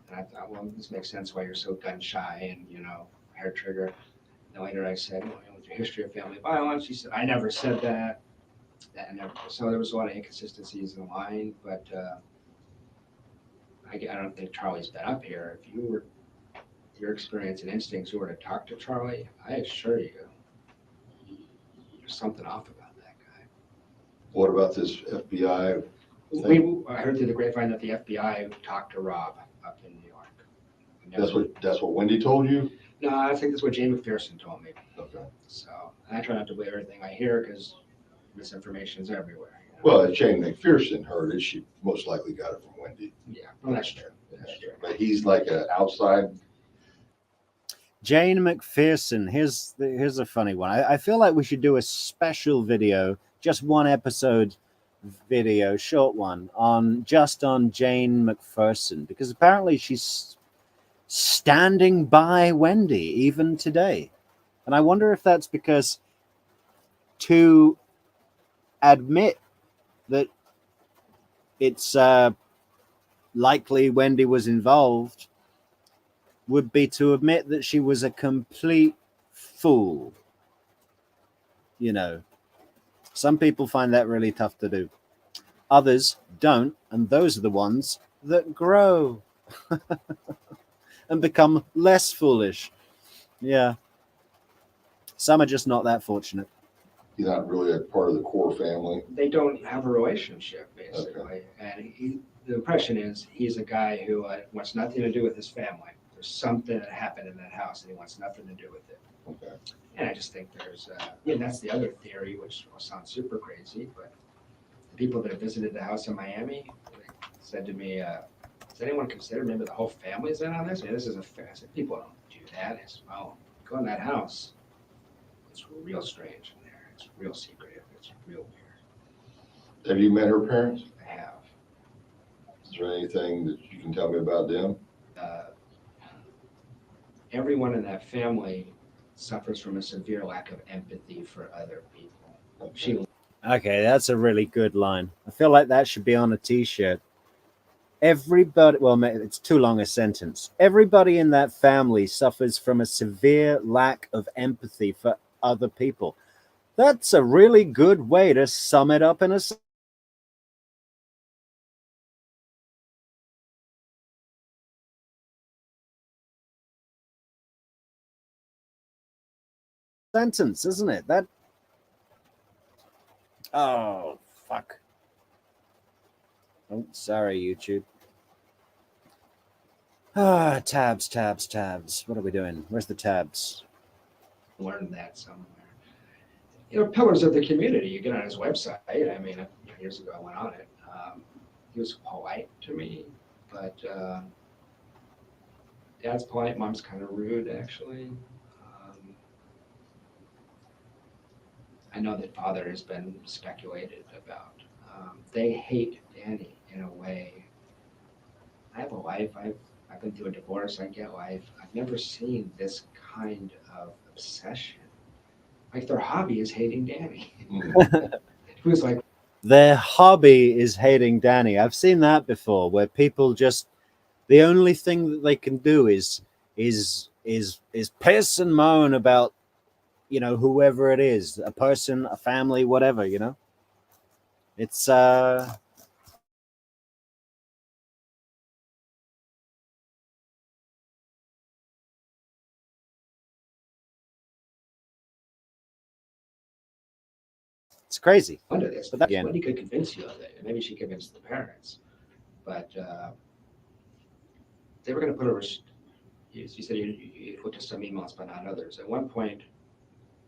And I thought, well, this makes sense why you're so gun shy and, you know, hair trigger. And later I said, well, with your history of family violence, she said, I never said that. So there was a lot of inconsistencies in the line, but I don't think Charlie's been up here. If you were, your experience and instincts, you were to talk to Charlie, I assure you, there's something off about that guy. What about this FBI? I heard through the grapevine that the FBI talked to Rob up in New York. That's what Wendi told you? No, I think that's what Jay McPherson told me. Okay. So, and I try not to believe everything I hear because misinformation is everywhere. You know? Well, if Jane McPherson heard it, she most likely got it from Wendi. Yeah, well, that's true. That's true. But he's like an outside. Jane McPherson. Here's a funny one. I feel like we should do a special video, just one episode video, short one, on Jane McPherson, because apparently she's standing by Wendi even today. And I wonder if that's because to admit that it's likely Wendi was involved would be to admit that she was a complete fool. You know, some people find that really tough to do. Others don't, and those are the ones that grow and become less foolish. Yeah. Some are just not that fortunate. He's not really a part of the core family. They don't have a relationship, basically. Okay. And the impression is he's a guy who wants nothing to do with his family. There's something that happened in that house and he wants nothing to do with it. Okay. And I just think there's, and that's the other theory, which sounds super crazy, but the people that have visited the house in Miami said to me, does anyone consider maybe the whole family's in on this? I mean, this is I said, people don't do that. It's, well, go in that house. It's real strange in there. It's real secretive. It's real weird. Have you met her parents? I have. Is there anything that you can tell me about them? Everyone in that family suffers from a severe lack of empathy for other people. She Okay, that's a really good line. I feel like that should be on a t-shirt. Everybody, well, it's too long a sentence. Everybody in that family suffers from a severe lack of empathy for other people. That's a really good way to sum it up in a sentence, isn't it? That. Oh, fuck. Oh, sorry, YouTube. Tabs. What are we doing? Where's the tabs? learned that somewhere. You know, pillars of the community. You get on his website. I mean, years ago I went on it. He was polite to me, but Dad's polite. Mom's kind of rude, actually. I know that Father has been speculated about. They hate Danny in a way. I have a wife. I've been through a divorce. I get life. I've never seen this kind of obsession. Like their hobby is hating Danny. It was like their hobby is hating Danny. I've seen that before, where people just the only thing that they can do is piss and moan about, you know, whoever it is, a person, a family, whatever, you know. It's It's crazy. Under this, But that- because Wendy could convince you of it, and maybe she convinced the parents. But they were going to put you said you put to some emails, but not others. At one point,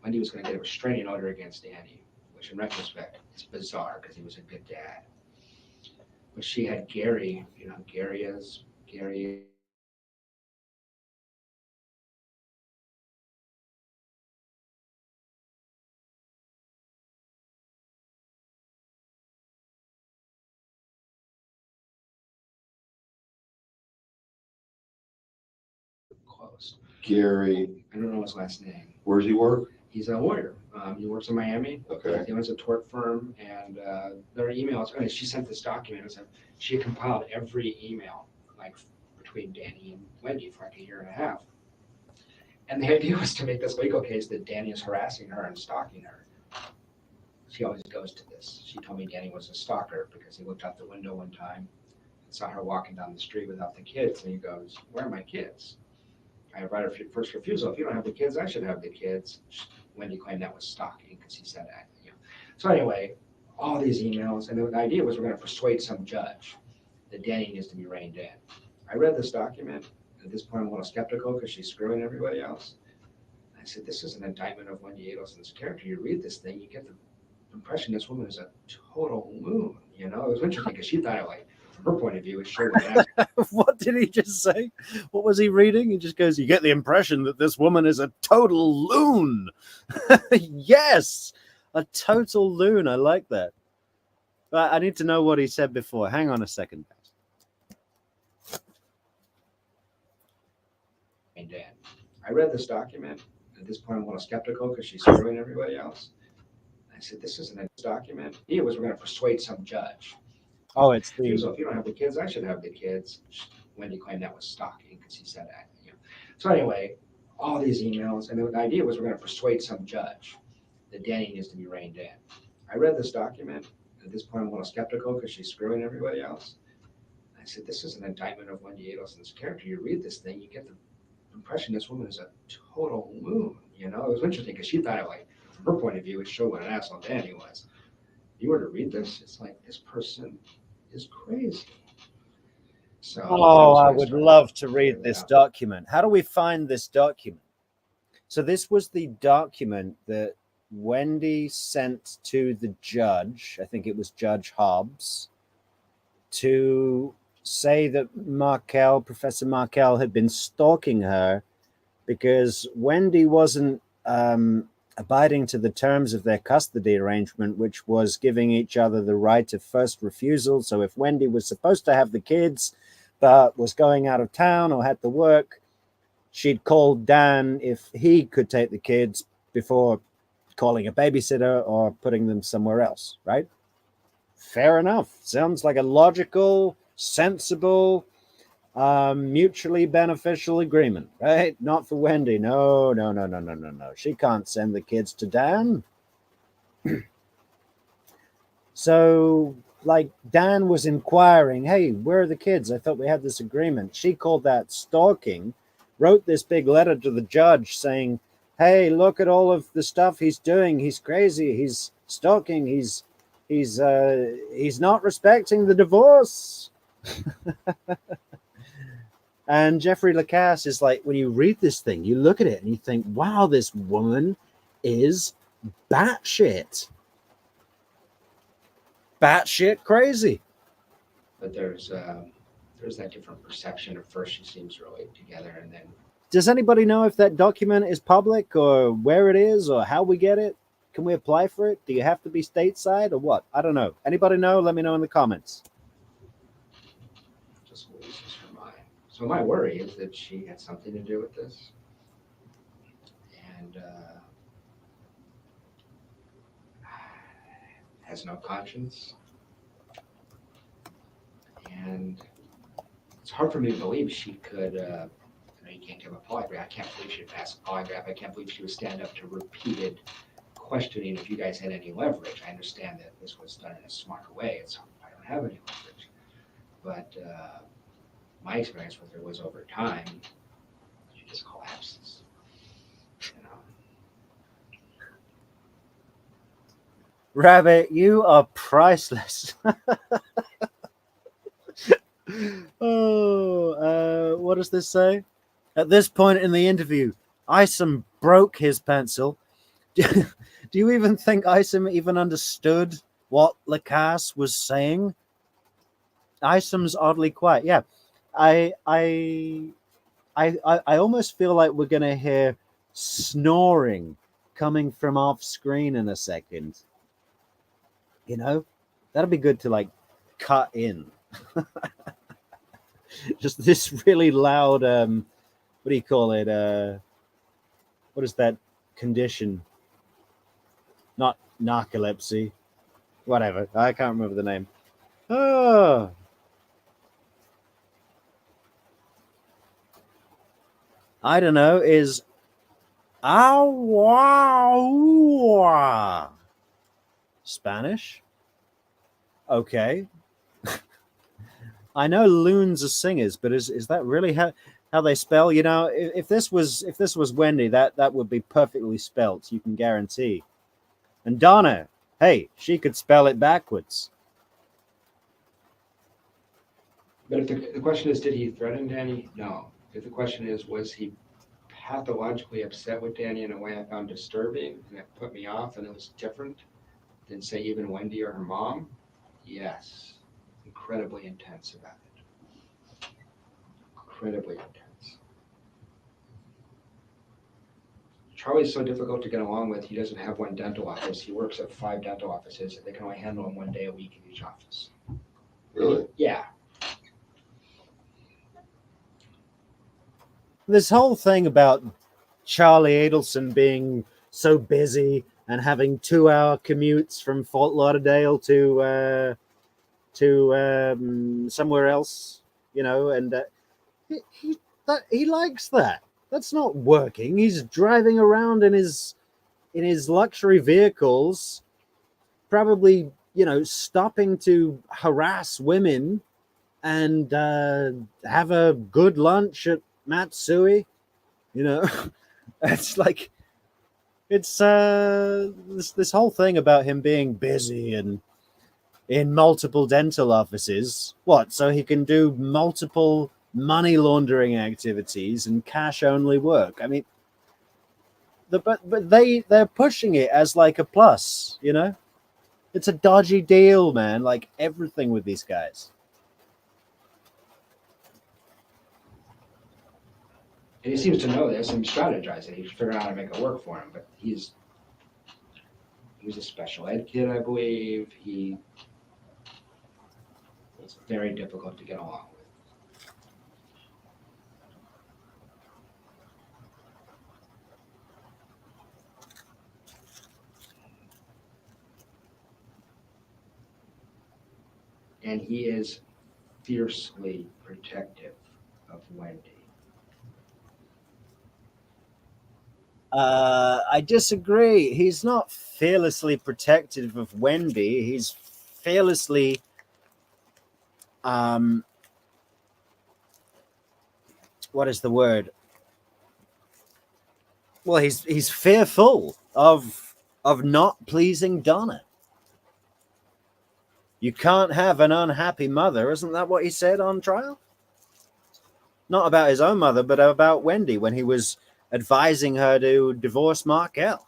Wendy was going to get a restraining order against Danny, which in retrospect is bizarre because he was a good dad. But she had Gary, you know, Gary close. Gary, I don't know his last name. where's he work? He's a lawyer. He works in Miami. Okay. He owns a tort firm, and there are emails. I mean, she sent this document. She compiled every email, like between Danny and Wendy, for like a year and a half. And the idea was to make this legal case that Danny is harassing her and stalking her. She always goes to this. She told me Danny was a stalker because he looked out the window one time and saw her walking down the street without the kids, and he goes, "Where are my kids? I have right of first refusal. If you don't have the kids, I should have the kids." Wendy claimed that was stalking because he said that. You know. So anyway, all these emails, and the idea was we're going to persuade some judge that Danny needs to be reined in. I read this document. At this point, I'm a little skeptical because she's screwing everybody else. I said, this is an indictment of Wendi Adelson's character. You read this thing, you get the impression this woman is a total loon. You know, it was interesting because she thought it, like, from her point of view, it showed what What did he just say? What was he reading? He just goes, you get the impression that this woman is a total loon. Yes, a total loon. I like that. But I need to know what he said before. Hang on a second. Dan. I read this document. At this point, I'm a little skeptical because she's screwing everybody else. I said, this isn't a document. It was we're going to persuade some judge. Oh, it's the... If you don't have the kids, I should have the kids. Wendy claimed that was stalking because he said that. You know. So anyway, all these emails, and the idea was we're going to persuade some judge that Danny needs to be reined in. I read this document. At this point, I'm a little skeptical because she's screwing everybody else. I said, this is an indictment of Wendi Adelson's character. You read this thing, you get the impression this woman is a total loon. You know, it was interesting because she thought it, like, from her point of view, it showed what an asshole Danny was. If you were to read this, it's like, this person is crazy. So, oh, I would love to read this document. How do we find this document? So this was the document that Wendy sent to the judge. I think it was Judge Hobbs, to say that Professor Markel had been stalking her because Wendy wasn't abiding to the terms of their custody arrangement, which was giving each other the right of first refusal. So if Wendy was supposed to have the kids but was going out of town or had to work, she'd call Dan if he could take the kids before calling a babysitter or putting them somewhere else, right? Fair enough. Sounds like a logical, sensible, mutually beneficial agreement, right? Not for Wendy. No. She can't send the kids to Dan. So, like, Dan was inquiring, hey, where are the kids? I thought we had this agreement. She called that stalking, wrote this big letter to the judge saying, hey, look at all of the stuff he's doing. He's crazy. He's stalking. He's not respecting the divorce. And Jeffrey Lacasse is like, when you read this thing, you look at it and you think, wow, this woman is batshit crazy. But there's that different perception. At first, she seems really together, and then. Does anybody know if that document is public or where it is or how we get it? Can we apply for it? Do you have to be stateside or what? I don't know. Anybody know? Let me know in the comments. Just loses her mind. So my worry is that she had something to do with this, and has no conscience, and it's hard for me to believe she could. You can't give a polygraph. I can't believe she'd pass a polygraph. I can't believe she would stand up to repeated questioning if you guys had any leverage. I understand that this was done in a smarter way. I don't have any leverage, but my experience with her was over time, she just collapses. You know. Rabbit, you are priceless. What does this say? At this point in the interview, Isom broke his pencil. Do you even think Isom even understood what Lacasse was saying? Isom's oddly quiet. Yeah, I almost feel like we're gonna hear snoring coming from off screen in a second. You know, that'd be good to like cut in. Just this really loud. What do you call it? What is that condition? Not narcolepsy. Whatever. I can't remember the name. Oh. I don't know. Is agua Spanish? Okay. I know loons are singers, but is that really how they spell? You know, if this was Wendi, that would be perfectly spelt. You can guarantee. And Donna, hey, she could spell it backwards. But if the question is, did he threaten Danny? No. If the question is, was he pathologically upset with Danny in a way I found disturbing and it put me off and it was different than, say, even Wendi or her mom? Yes. Incredibly intense about it. Incredibly intense. Charlie's so difficult to get along with, he doesn't have one dental office. He works at 5 dental offices, and they can only handle him 1 day a week in each office. Really? Yeah. This whole thing about Charlie Adelson being so busy and having 2-hour commutes from Fort Lauderdale to somewhere else, you know, and he likes that. That's not working. He's driving around in his luxury vehicles, probably, you know, stopping to harass women and have a good lunch at Matsui. You know, it's like it's this whole thing about him being busy and in multiple dental offices. What? So he can do multiple money laundering activities and cash only work. I mean, but they're pushing it as like a plus. You know, it's a dodgy deal, man. Like everything with these guys. And he seems to know this and strategize it. He's figuring out how to make it work for him. But he was a special ed kid, I believe. He was very difficult to get along with. And he is fiercely protective of Wendi. I disagree. He's not fearlessly protective of Wendi. He's fearlessly what is the word? Well, he's fearful of not pleasing Donna. You can't have an unhappy mother, isn't that what he said on trial? Not about his own mother, but about Wendi when he was advising her to divorce Markel,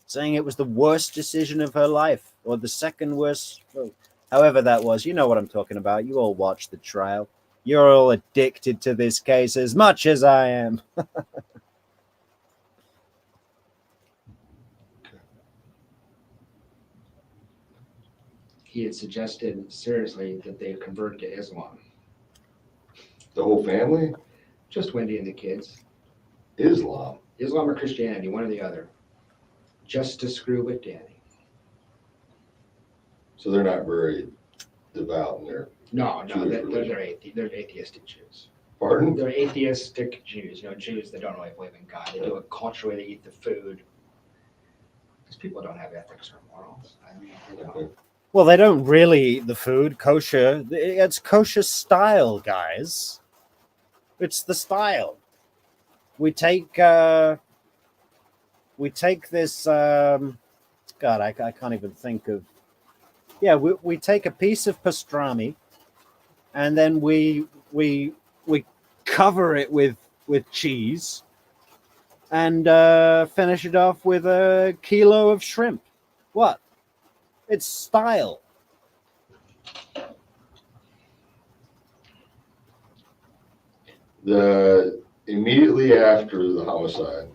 saying it was the worst decision of her life, or the second worst, however that was. You know what I'm talking about. You all watched the trial. You're all addicted to this case as much as I am. He had suggested seriously that they convert to Islam. The whole family? Just Wendi and the kids. Islam? Islam or Christianity, one or the other. Just to screw with Danny. So they're not very devout in their No, Jewish they're atheistic Jews. pardon? They're atheistic Jews, you know, Jews that don't really believe in God. They do it culturally, they eat the food. Because people don't have ethics or morals. I mean, they don't. Well, they don't really eat the food kosher. It's kosher style, guys. It's the style. We take this God, I can't even think of. Yeah, we take a piece of pastrami, and then we cover it with cheese, and finish it off with a kilo of shrimp. What? It's style. Immediately after the homicide,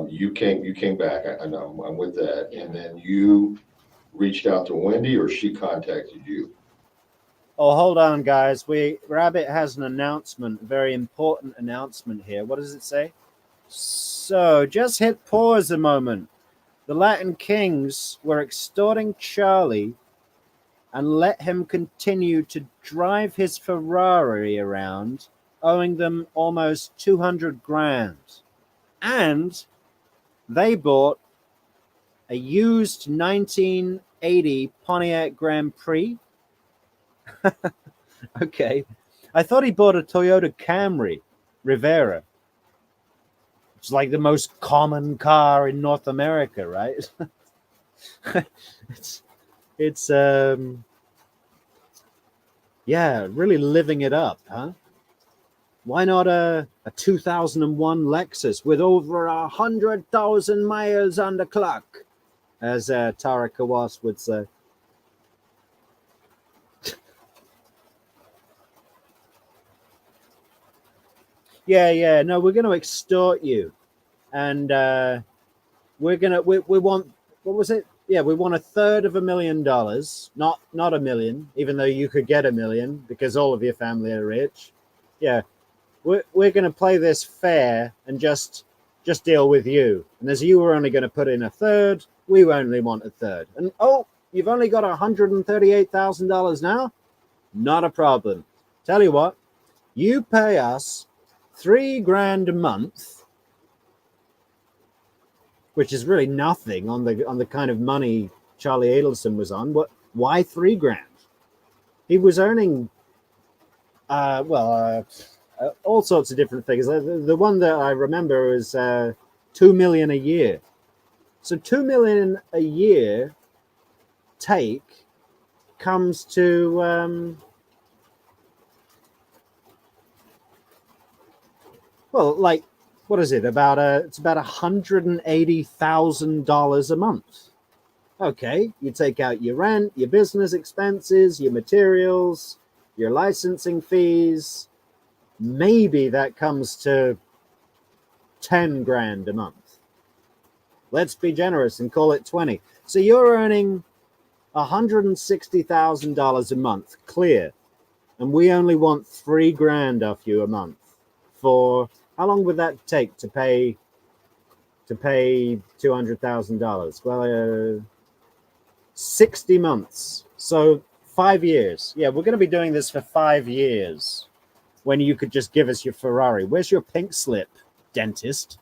you came back. I know I'm with that, and then you reached out to Wendi, or she contacted you. Oh, hold on, guys. Rabbit has an announcement, a very important announcement here. What does it say? So, just hit pause a moment. The Latin Kings were extorting Charlie and let him continue to drive his Ferrari around, owing them almost 200 grand. And they bought a used 1980 Pontiac Grand Prix. Okay. I thought he bought a Toyota Camry Rivera. It's like the most common car in North America, right? it's yeah, really living it up, huh? Why not a 2001 Lexus with over 100,000 miles on the clock, as Tara Kawas would say? Yeah. No, we're going to extort you, and we want, what was it? Yeah, we want $333,000, not $1 million, even though you could get $1 million because all of your family are rich. Yeah, we're going to play this fair and just deal with you. And as you were only going to put in a third, we only want a third. And oh, you've only got $138,000 now? Not a problem. Tell you what, you pay us $3,000 a month, which is really nothing on the kind of money Charlie Adelson was on. Why $3,000? He was earning all sorts of different figures. The one that I remember is $2 million a year. So $2 million a year comes to like, what is it? It's about $180,000 a month. Okay, you take out your rent, your business expenses, your materials, your licensing fees. Maybe that comes to $10,000 a month. Let's be generous and call it 20. So you're earning $160,000 a month clear, and we only want $3,000 off you a month. For how long would that take to pay $200,000? Well, 60 months. So 5 years. Yeah, we're going to be doing this for 5 years. When you could just give us your Ferrari. Where's your pink slip, dentist?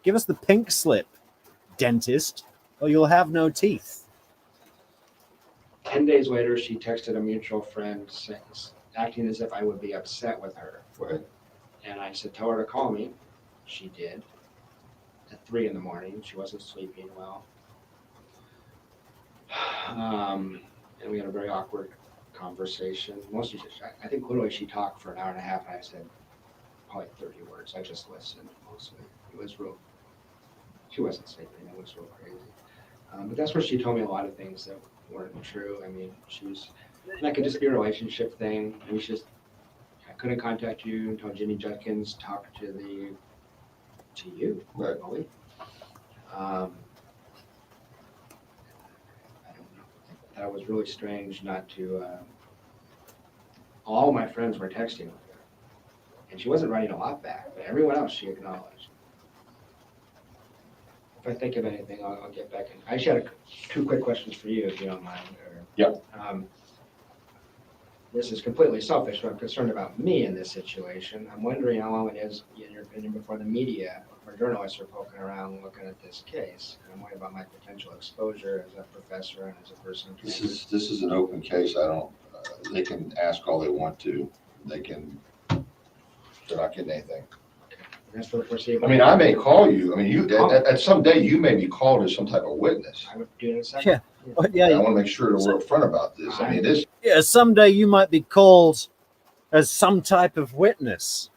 Give us the pink slip, dentist, or you'll have no teeth. 10 days later, she texted a mutual friend acting as if I would be upset with her. Right. And I said, tell her to call me. She did. At 3 in the morning. She wasn't sleeping well. And we had a very awkward conversation. I think literally she talked for an hour and a half, and I said probably 30 words. I just listened mostly. It was real. She wasn't sleeping. It was real crazy. But that's where she told me a lot of things that weren't true. I mean, and that could just be a relationship thing. I mean, I couldn't contact you until Jimmy Judkins talked to you, right? Really. I don't know. That was really strange not to. All my friends were texting with her, and she wasn't writing a lot back, but everyone else she acknowledged. If I think of anything, I'll get back in. I just had 2 quick questions for you, if you don't mind. Yep. This is completely selfish, but I'm concerned about me in this situation. I'm wondering how long it is, in your opinion, before the media or journalists are poking around looking at this case. And I'm worried about my potential exposure as a professor and as a person. This is an open case. They can ask all they want to. They're not getting anything. That's for the foreseeable. I mean, I may call you. I mean, you at some day you may be called as some type of witness. I would do it in a second. Yeah. Well, I yeah, want to make sure that we're upfront about this. I mean, this yeah. Someday you might be called as some type of witness.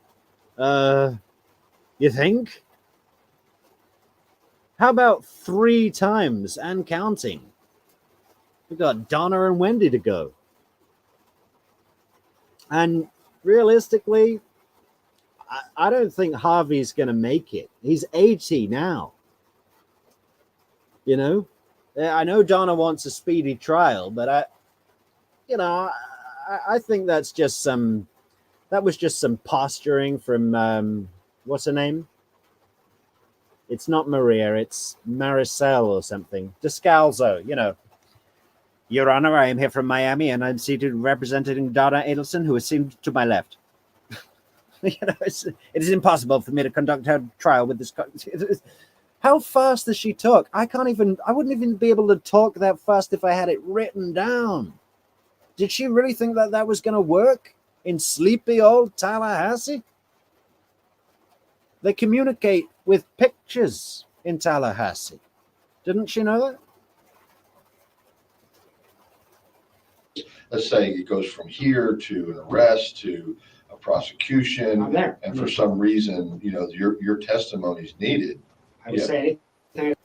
You think? How about 3 times and counting? We've got Donna and Wendi to go. And realistically, I don't think Harvey's going to make it. He's 80 now. You know? I know Donna wants a speedy trial, but I think that was just some posturing from, what's her name? It's not Maria, it's Maricel or something. Descalzo, you know. Your Honor, I am here from Miami, and I'm seated representing Donna Adelson, who is seated to my left. It is impossible for me to conduct her trial with this. How fast does she talk? I wouldn't even be able to talk that fast if I had it written down. Did she really think that was going to work in sleepy old Tallahassee? They communicate with pictures in Tallahassee. Didn't she know that? let's say it goes from here to an arrest to a prosecution, I'm there. and for some reason, your testimony is needed. I would say anything.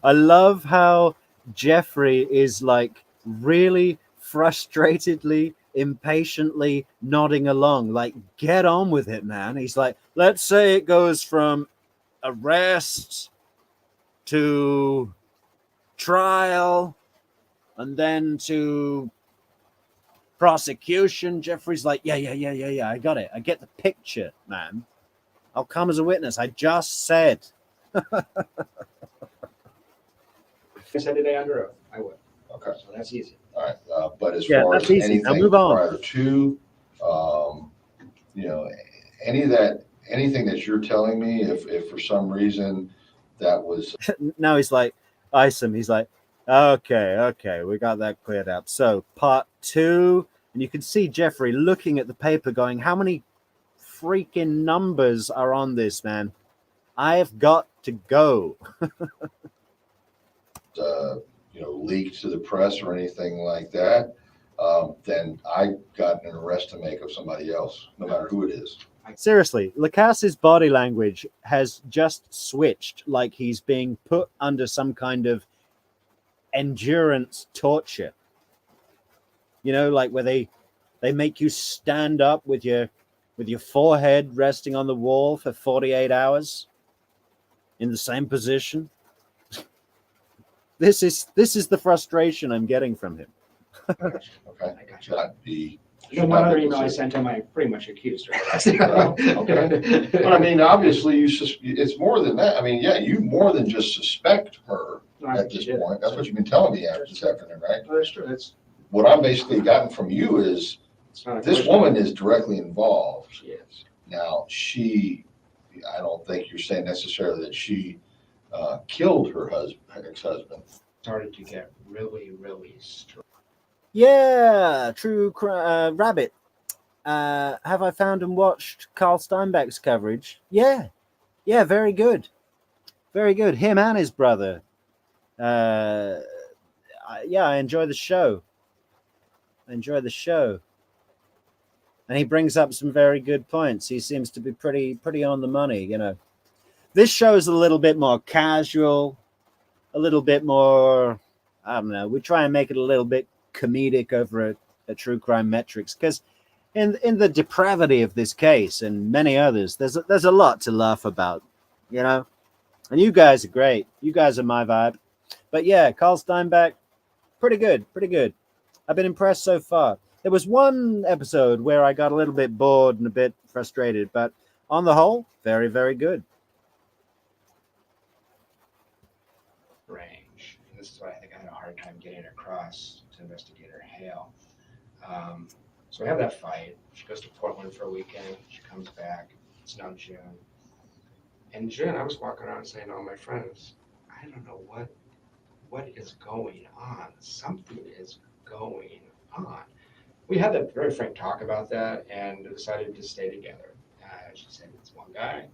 I love how Jeffrey is like really frustratedly, impatiently nodding along, like, get on with it, man. He's like, let's say it goes from arrest to trial and then to prosecution. Jeffrey's like, yeah, I got it. I get the picture, man. I'll come as a witness. I just said. I said today under oath. I would. Okay. So that's easy. All right. But as Yeah, far that's as easy. anything Now move on. prior to, anything that you're telling me, if for some reason that was Now he's like, Isom, he's like, okay, we got that cleared up. So part 2, and you can see Jeffrey looking at the paper going, how many freaking numbers are on this, man? I've got to go. leaked to the press or anything like that, then I got an arrest to make of somebody else, no matter who it is. Seriously, Lacasse's body language has just switched, like he's being put under some kind of endurance torture. Like where they make you stand up with your forehead resting on the wall for 48 hours in the same position. This is the frustration I'm getting from him. Okay. I got you. That'd be. One other email I sent him, I pretty much accused her. Okay. But I mean, obviously, it's more than that. I mean, yeah, you more than just suspect her at this point. That's what you've been telling me this afternoon, right? No, that's true. That's What I've basically gotten from you is this woman is directly involved. She is. Now, I don't think you're saying necessarily that she killed her ex-husband. Started to get really, really strong. Yeah, true rabbit. Have I found and watched Carl Steinbeck's coverage? Yeah, very good. Very good. Him and his brother. I enjoy the show. And he brings up some very good points. He seems to be pretty on the money, This show is a little bit more casual, a little bit more, I don't know, we try and make it a little bit comedic over at True Crime Metrics, because in the depravity of this case and many others, there's a lot to laugh about, and you guys are great. You guys are my vibe. But yeah, Carl Steinbeck, pretty good. I've been impressed so far. There was one episode where I got a little bit bored and a bit frustrated, but on the whole, very, very good. Range. And this is what I think I had a hard time getting across to Investigator Hale. So we have that fight. She goes to Portland for a weekend. She comes back. It's now June. In June, I was walking around saying to all my friends, I don't know what is going on. Something is going on. We had that very frank talk about that and decided to stay together. She said, it's one guy.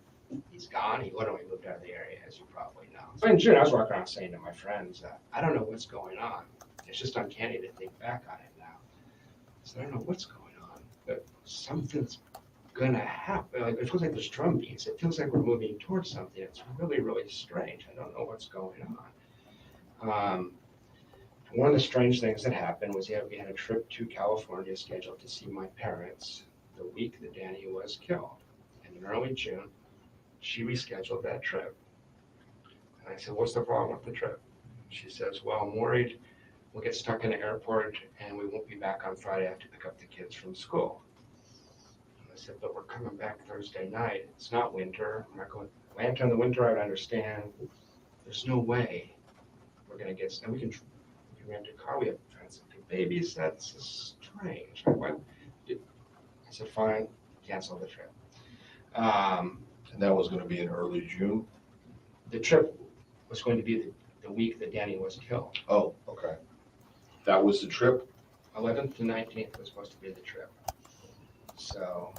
He's gone. He literally moved out of the area, as you probably know. So in June, I was walking around saying to my friends, I don't know what's going on. It's just uncanny to think back on it now. So I don't know what's going on, but something's gonna happen. Like, it feels like there's drum beats. It feels like we're moving towards something. It's really, really strange. I don't know what's going on. One of the strange things that happened was we had a trip to California scheduled to see my parents the week that Danny was killed. And in early June, she rescheduled that trip. And I said, what's the problem with the trip? She says, well, I'm worried we'll get stuck in the airport and we won't be back on Friday. I have to pick up the kids from school. And I said, but we're coming back Thursday night. It's not winter. We're not going to in the winter. I would understand. There's no way we're going to get stuck. We can rent a car. We have babies. That's strange. I said, fine, cancel the trip. And that was gonna be in early June? The trip was going to be the week that Danny was killed. Oh, okay. That was the trip? 11th to 19th was supposed to be the trip. So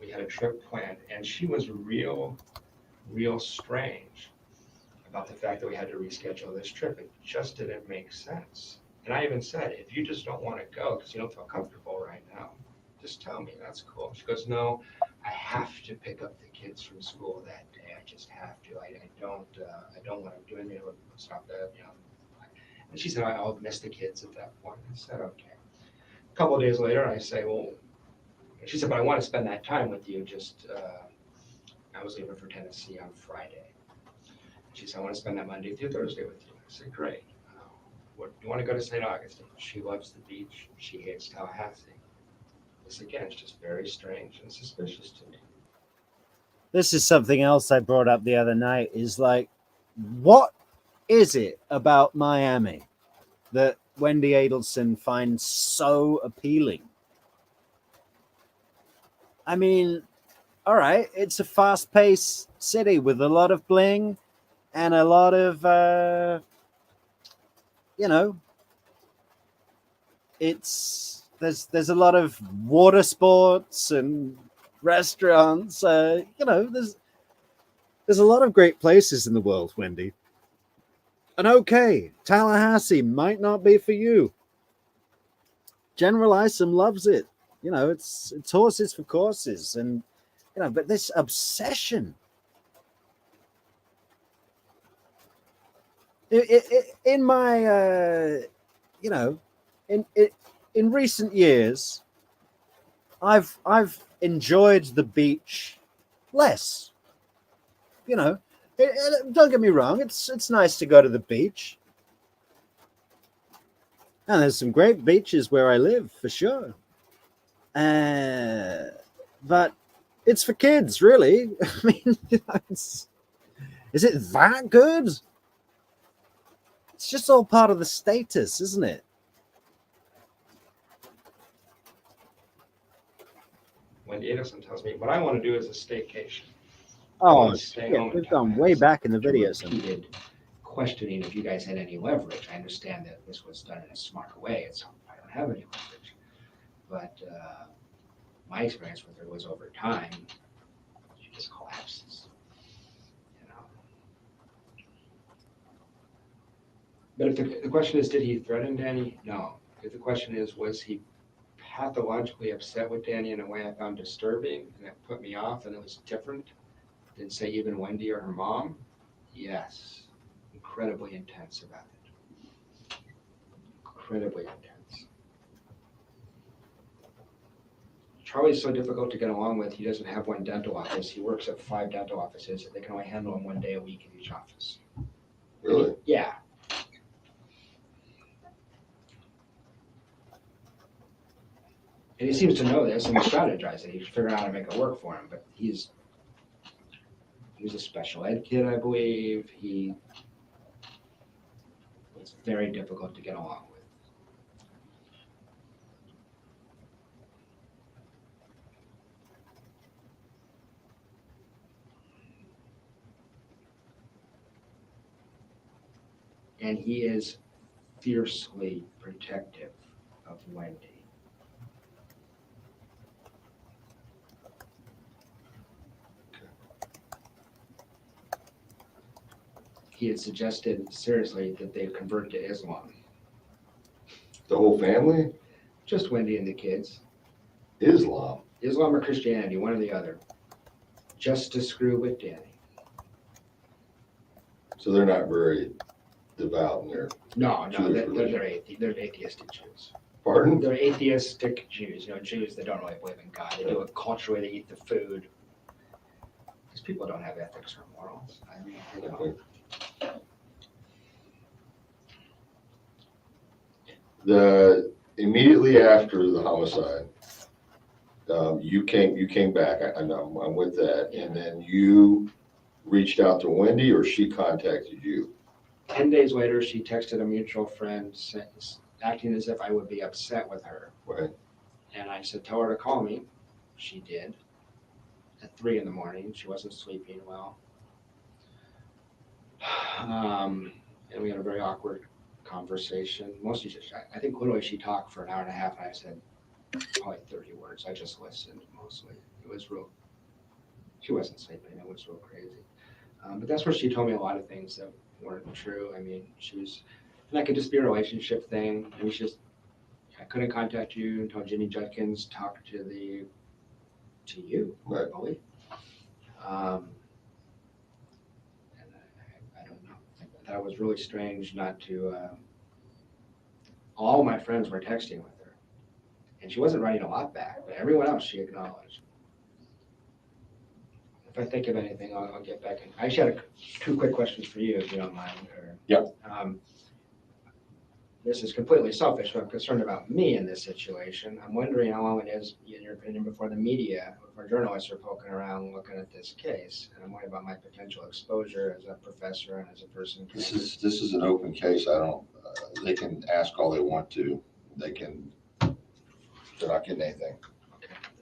we had a trip planned, and she was real strange about the fact that we had to reschedule this trip. It just didn't make sense. And I even said, if you just don't want to go because you don't feel comfortable right now, just tell me. That's cool. She goes, no, I have to pick up the kids from school that day. I just have to. I don't want to do anything to stop that. And she said, I'll miss the kids at that point. I said, okay. A couple of days later, I say, well, she said, but I want to spend that time with you. I was leaving for Tennessee on Friday. She said, I want to spend that Monday through Thursday with you. I said, great. Do you want to go to St. Augustine? She loves the beach. She hates Tallahassee. This, again, is just very strange and suspicious to me. This is something else I brought up the other night, is like, what is it about Miami that Wendi Adelson finds so appealing? I mean, all right, it's a fast-paced city with a lot of bling and a lot of, there's a lot of water sports and restaurants. There's a lot of great places in the world, Wendi. And okay, Tallahassee might not be for you. General Isom loves it. It's horses for courses, and but this obsession. In my, in recent years, I've enjoyed the beach less. Don't get me wrong. It's nice to go to the beach, and there's some great beaches where I live for sure. But it's for kids, really. I mean, is it that good? It's just all part of the status, isn't it? Wendi Adelson tells me, what I want to do is a staycation. Oh, Stay yeah, home in we've gone Tallahassee. way back in the To videos. repeated questioning if you guys had any leverage. I understand that this was done in a smart way. I don't have any leverage. But my experience with her was over time, she just collapses. But if the question is, did he threaten Danny? No. If the question is, was he pathologically upset with Danny in a way I found disturbing and that put me off and it was different than, say, even Wendi or her mom? Yes. Incredibly intense about it. Incredibly intense. Charlie's so difficult to get along with, he doesn't have one dental office. He works at 5 dental offices, and they can only handle him 1 day a week in each office. Really? Yeah. And he seems to know this and strategize it. He's figuring out how to make it work for him, but he was a special ed kid, I believe. He was very difficult to get along with. And he is fiercely protective of Wendi. he had suggested seriously that they convert to Islam. The whole family? Just Wendi and the kids. Islam. Islam or Christianity, one or the other. Just to screw with Danny. So they're not very devout in their No, Jewish they're religion. they're atheistic Jews. Pardon? They're atheistic Jews, Jews that don't really believe in God. They do it culturally, they eat the food. These people don't have ethics or morals. I mean, The immediately after the homicide, you came back. I know I'm with that, and then you reached out to Wendi, or she contacted you. 10 days later, she texted a mutual friend, acting as if I would be upset with her. Right. And I said, tell her to call me. She did. At 3 in the morning. She wasn't sleeping well. And we had a very awkward conversation. Mostly just, I think literally she talked for an hour and a half, and I said probably 30 words. I just listened mostly. It was real. She wasn't sleeping. It was real crazy. But that's where she told me a lot of things that weren't true. I mean, she was, and that could just be a relationship thing. I mean, I couldn't contact you until Ginny Judkins talked to you, Right. I believe. And I don't know. That was really strange not to. All my friends were texting with her, and she wasn't writing a lot back, but everyone else she acknowledged. If I think of anything, I'll get back. I actually had 2 quick questions for you, if you don't mind. Yeah. This is completely selfish, but I'm concerned about me in this situation. I'm wondering how long it is, in your opinion, before the media, before journalists are poking around looking at this case. And I'm worried about my potential exposure as a professor and as a person. This is an open case. I don't. They can ask all they want to. They're not getting anything.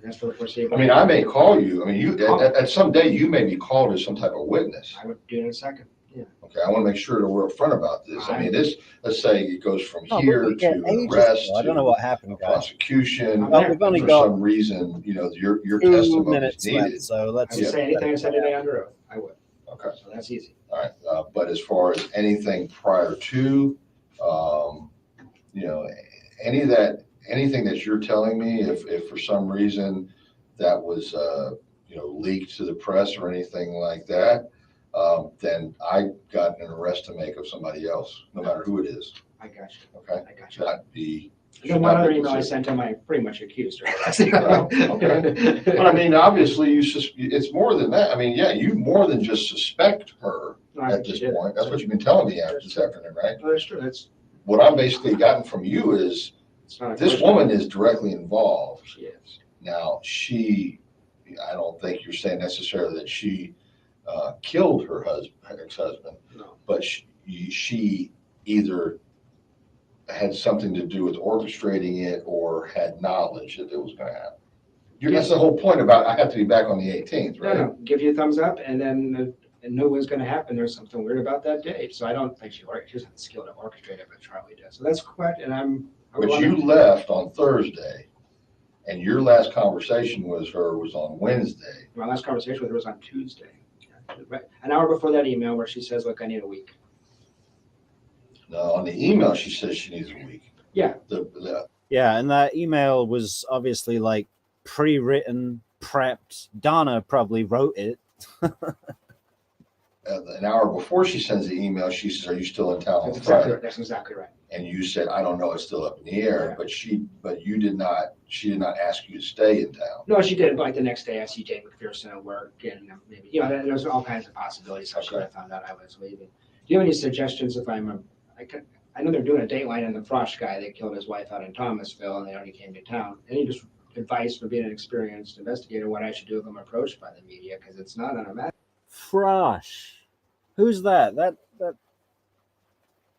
That's for the foreseeable. I mean, I may call you. I mean, you at some day you may be called as some type of witness. I would do it in a second. Yeah. Okay, I want to make sure that we're upfront about this. I mean, let's say it goes from No, but here we get to ages arrest ago. I don't know to what happened, guys. prosecution. Well, we've only For got some reason, your 2 testimony is minutes needed. left, so I let's would say anything I said today under oath. I would. Okay, So that's easy. all right. But as far as anything prior to, anything that you're telling me, if for some reason that was, leaked to the press or anything like that, then I got an arrest to make of somebody else, no matter who it is. I got you. Okay. I got you. Should Then not one other be email I considered. sent him, I pretty much accused her. Okay. But I mean, obviously, it's more than that. I mean, yeah, you more than just suspect her at this point. That's what you've been telling me this afternoon, right? No, that's true. That's What I've basically gotten from you is it's not a this question. woman is directly involved. She is. Now, I don't think you're saying necessarily that she killed her ex-husband, No. but she either had something to do with orchestrating it or had knowledge that it was going to happen. That's the whole point about I have to be back on the 18th, right? No. Give you a thumbs up, and then and knew what was going to happen. There's something weird about that date. So I don't think she doesn't skill to orchestrate it, but Charlie does. So that's correct. And But you left on Thursday, and your last conversation with her was on Wednesday. My last conversation with her was on Tuesday. Right. An hour before that email where she says, look, I need a week. No, on the email, she says she needs a week. Yeah. Yeah, and that email was obviously like pre-written, prepped. Donna probably wrote it. An hour before she sends the email, she says, "Are you still in town on That's exactly Friday?" right. That's exactly right. And you said, "I don't know. It's still up in the air." Yeah. But you did not. She did not ask you to stay in town. No, she did. But like the next day, I see Jay McPherson at work, and maybe there's all kinds of possibilities how she would have found out I was leaving. Do you have any suggestions if I know they're doing a dateline on the Frosch guy that killed his wife out in Thomasville, and they already came to town. Any just advice for being an experienced investigator what I should do if I'm approached by the media, because it's not unimaginable. Frosh. Who's that?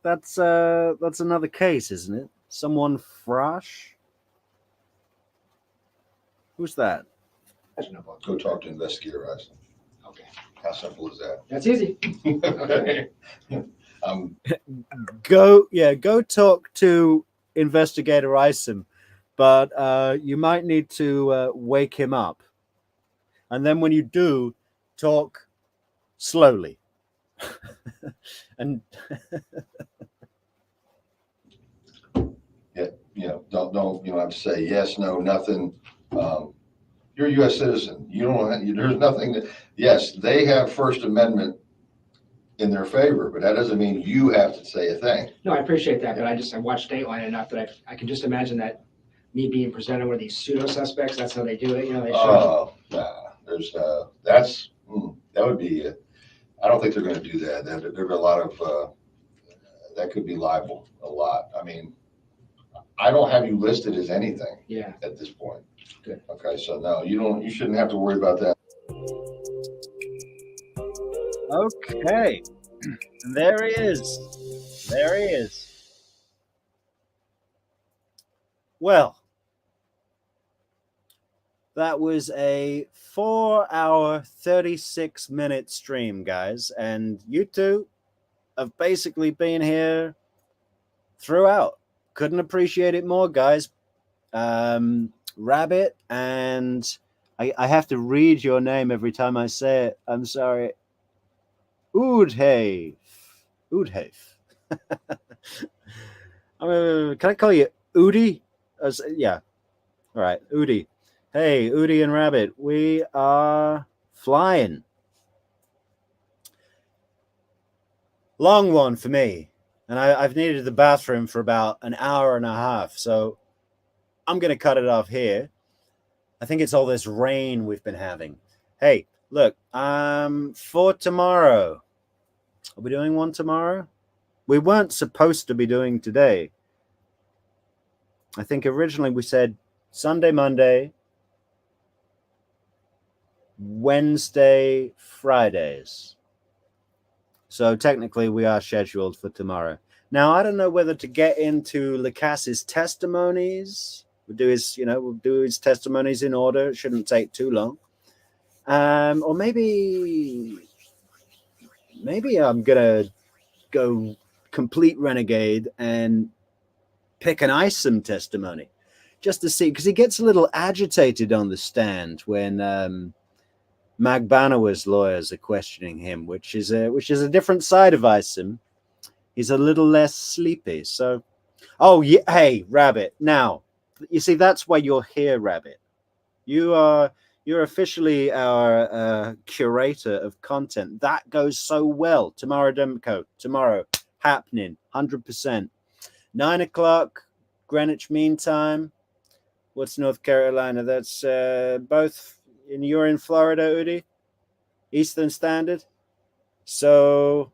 That's another case, isn't it? Someone Frosh? Who's that? Go talk to Investigator Eisen. Okay, How simple is that? that's easy. Okay. Go talk to Investigator Eisen, but you might need to wake him up. And then when you do, talk slowly. And don't you don't have to say yes, no, nothing. You're a U.S. citizen. You don't have, there's nothing that, yes, they have First Amendment in their favor, but that doesn't mean you have to say a thing. No, I appreciate that, but I watched Dateline enough that I can just imagine that me being presented with these pseudo suspects, that's how they do it, they show. Oh, nah, that would be, I don't think they're gonna do that. There's a lot of, that could be libel, a lot. I mean, I don't have you listed as anything. Yeah. At this point. Good. Okay, so no, you shouldn't have to worry about that. okay, there he is. There he is. Well, that was a 4-hour, 36-minute stream, guys. And you two have basically been here throughout. Couldn't appreciate it more, guys. Rabbit, and I have to read your name every time I say it. I'm sorry. Oodhafe. Can I call you Udi? Yeah. All right, Udi. Hey, Udi and Rabbit, we are flying. Long one for me. And I've needed the bathroom for about an hour and a half. So I'm going to cut it off here. I think it's all this rain we've been having. Hey, look, for tomorrow, are we doing one tomorrow? We weren't supposed to be doing today. I think originally we said Sunday, Monday, Wednesday, Fridays. So technically we are scheduled for tomorrow. Now, I don't know whether to get into Lacasse's testimonies. We'll do his testimonies in order. It shouldn't take too long. Or maybe I'm going to go complete renegade and pick an Isom testimony just to see, because he gets a little agitated on the stand when Mag Banowa's lawyers are questioning him, which is a different side of Isom. He's a little less sleepy. So, oh yeah, hey Rabbit. Now, you see, that's why you're here, Rabbit. You're officially our curator of content. That goes so well. Tomorrow, Demco. Tomorrow, happening 100%. 9 o'clock Greenwich Mean Time. What's North Carolina? That's both. You're in Florida, Udi? Eastern Standard. So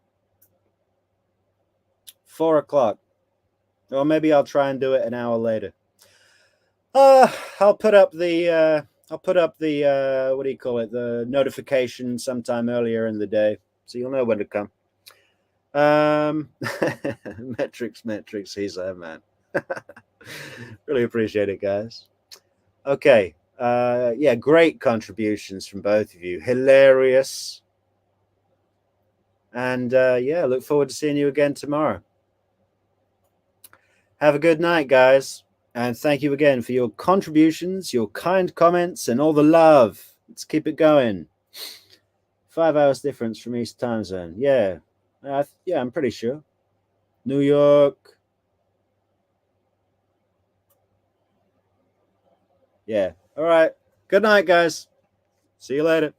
4 o'clock. Or maybe I'll try and do it an hour later. I'll put up the what do you call it? The notification sometime earlier in the day, so you'll know when to come. Metrics, he's there, man. Really appreciate it, guys. Okay. Yeah, great contributions from both of you. Hilarious. And yeah, look forward to seeing you again tomorrow. Have a good night, guys. And thank you again for your contributions, your kind comments, and all the love. Let's keep it going. 5 hours difference from East time zone. Yeah. Yeah, I'm pretty sure. New York. Yeah. All right. Good night, guys. See you later.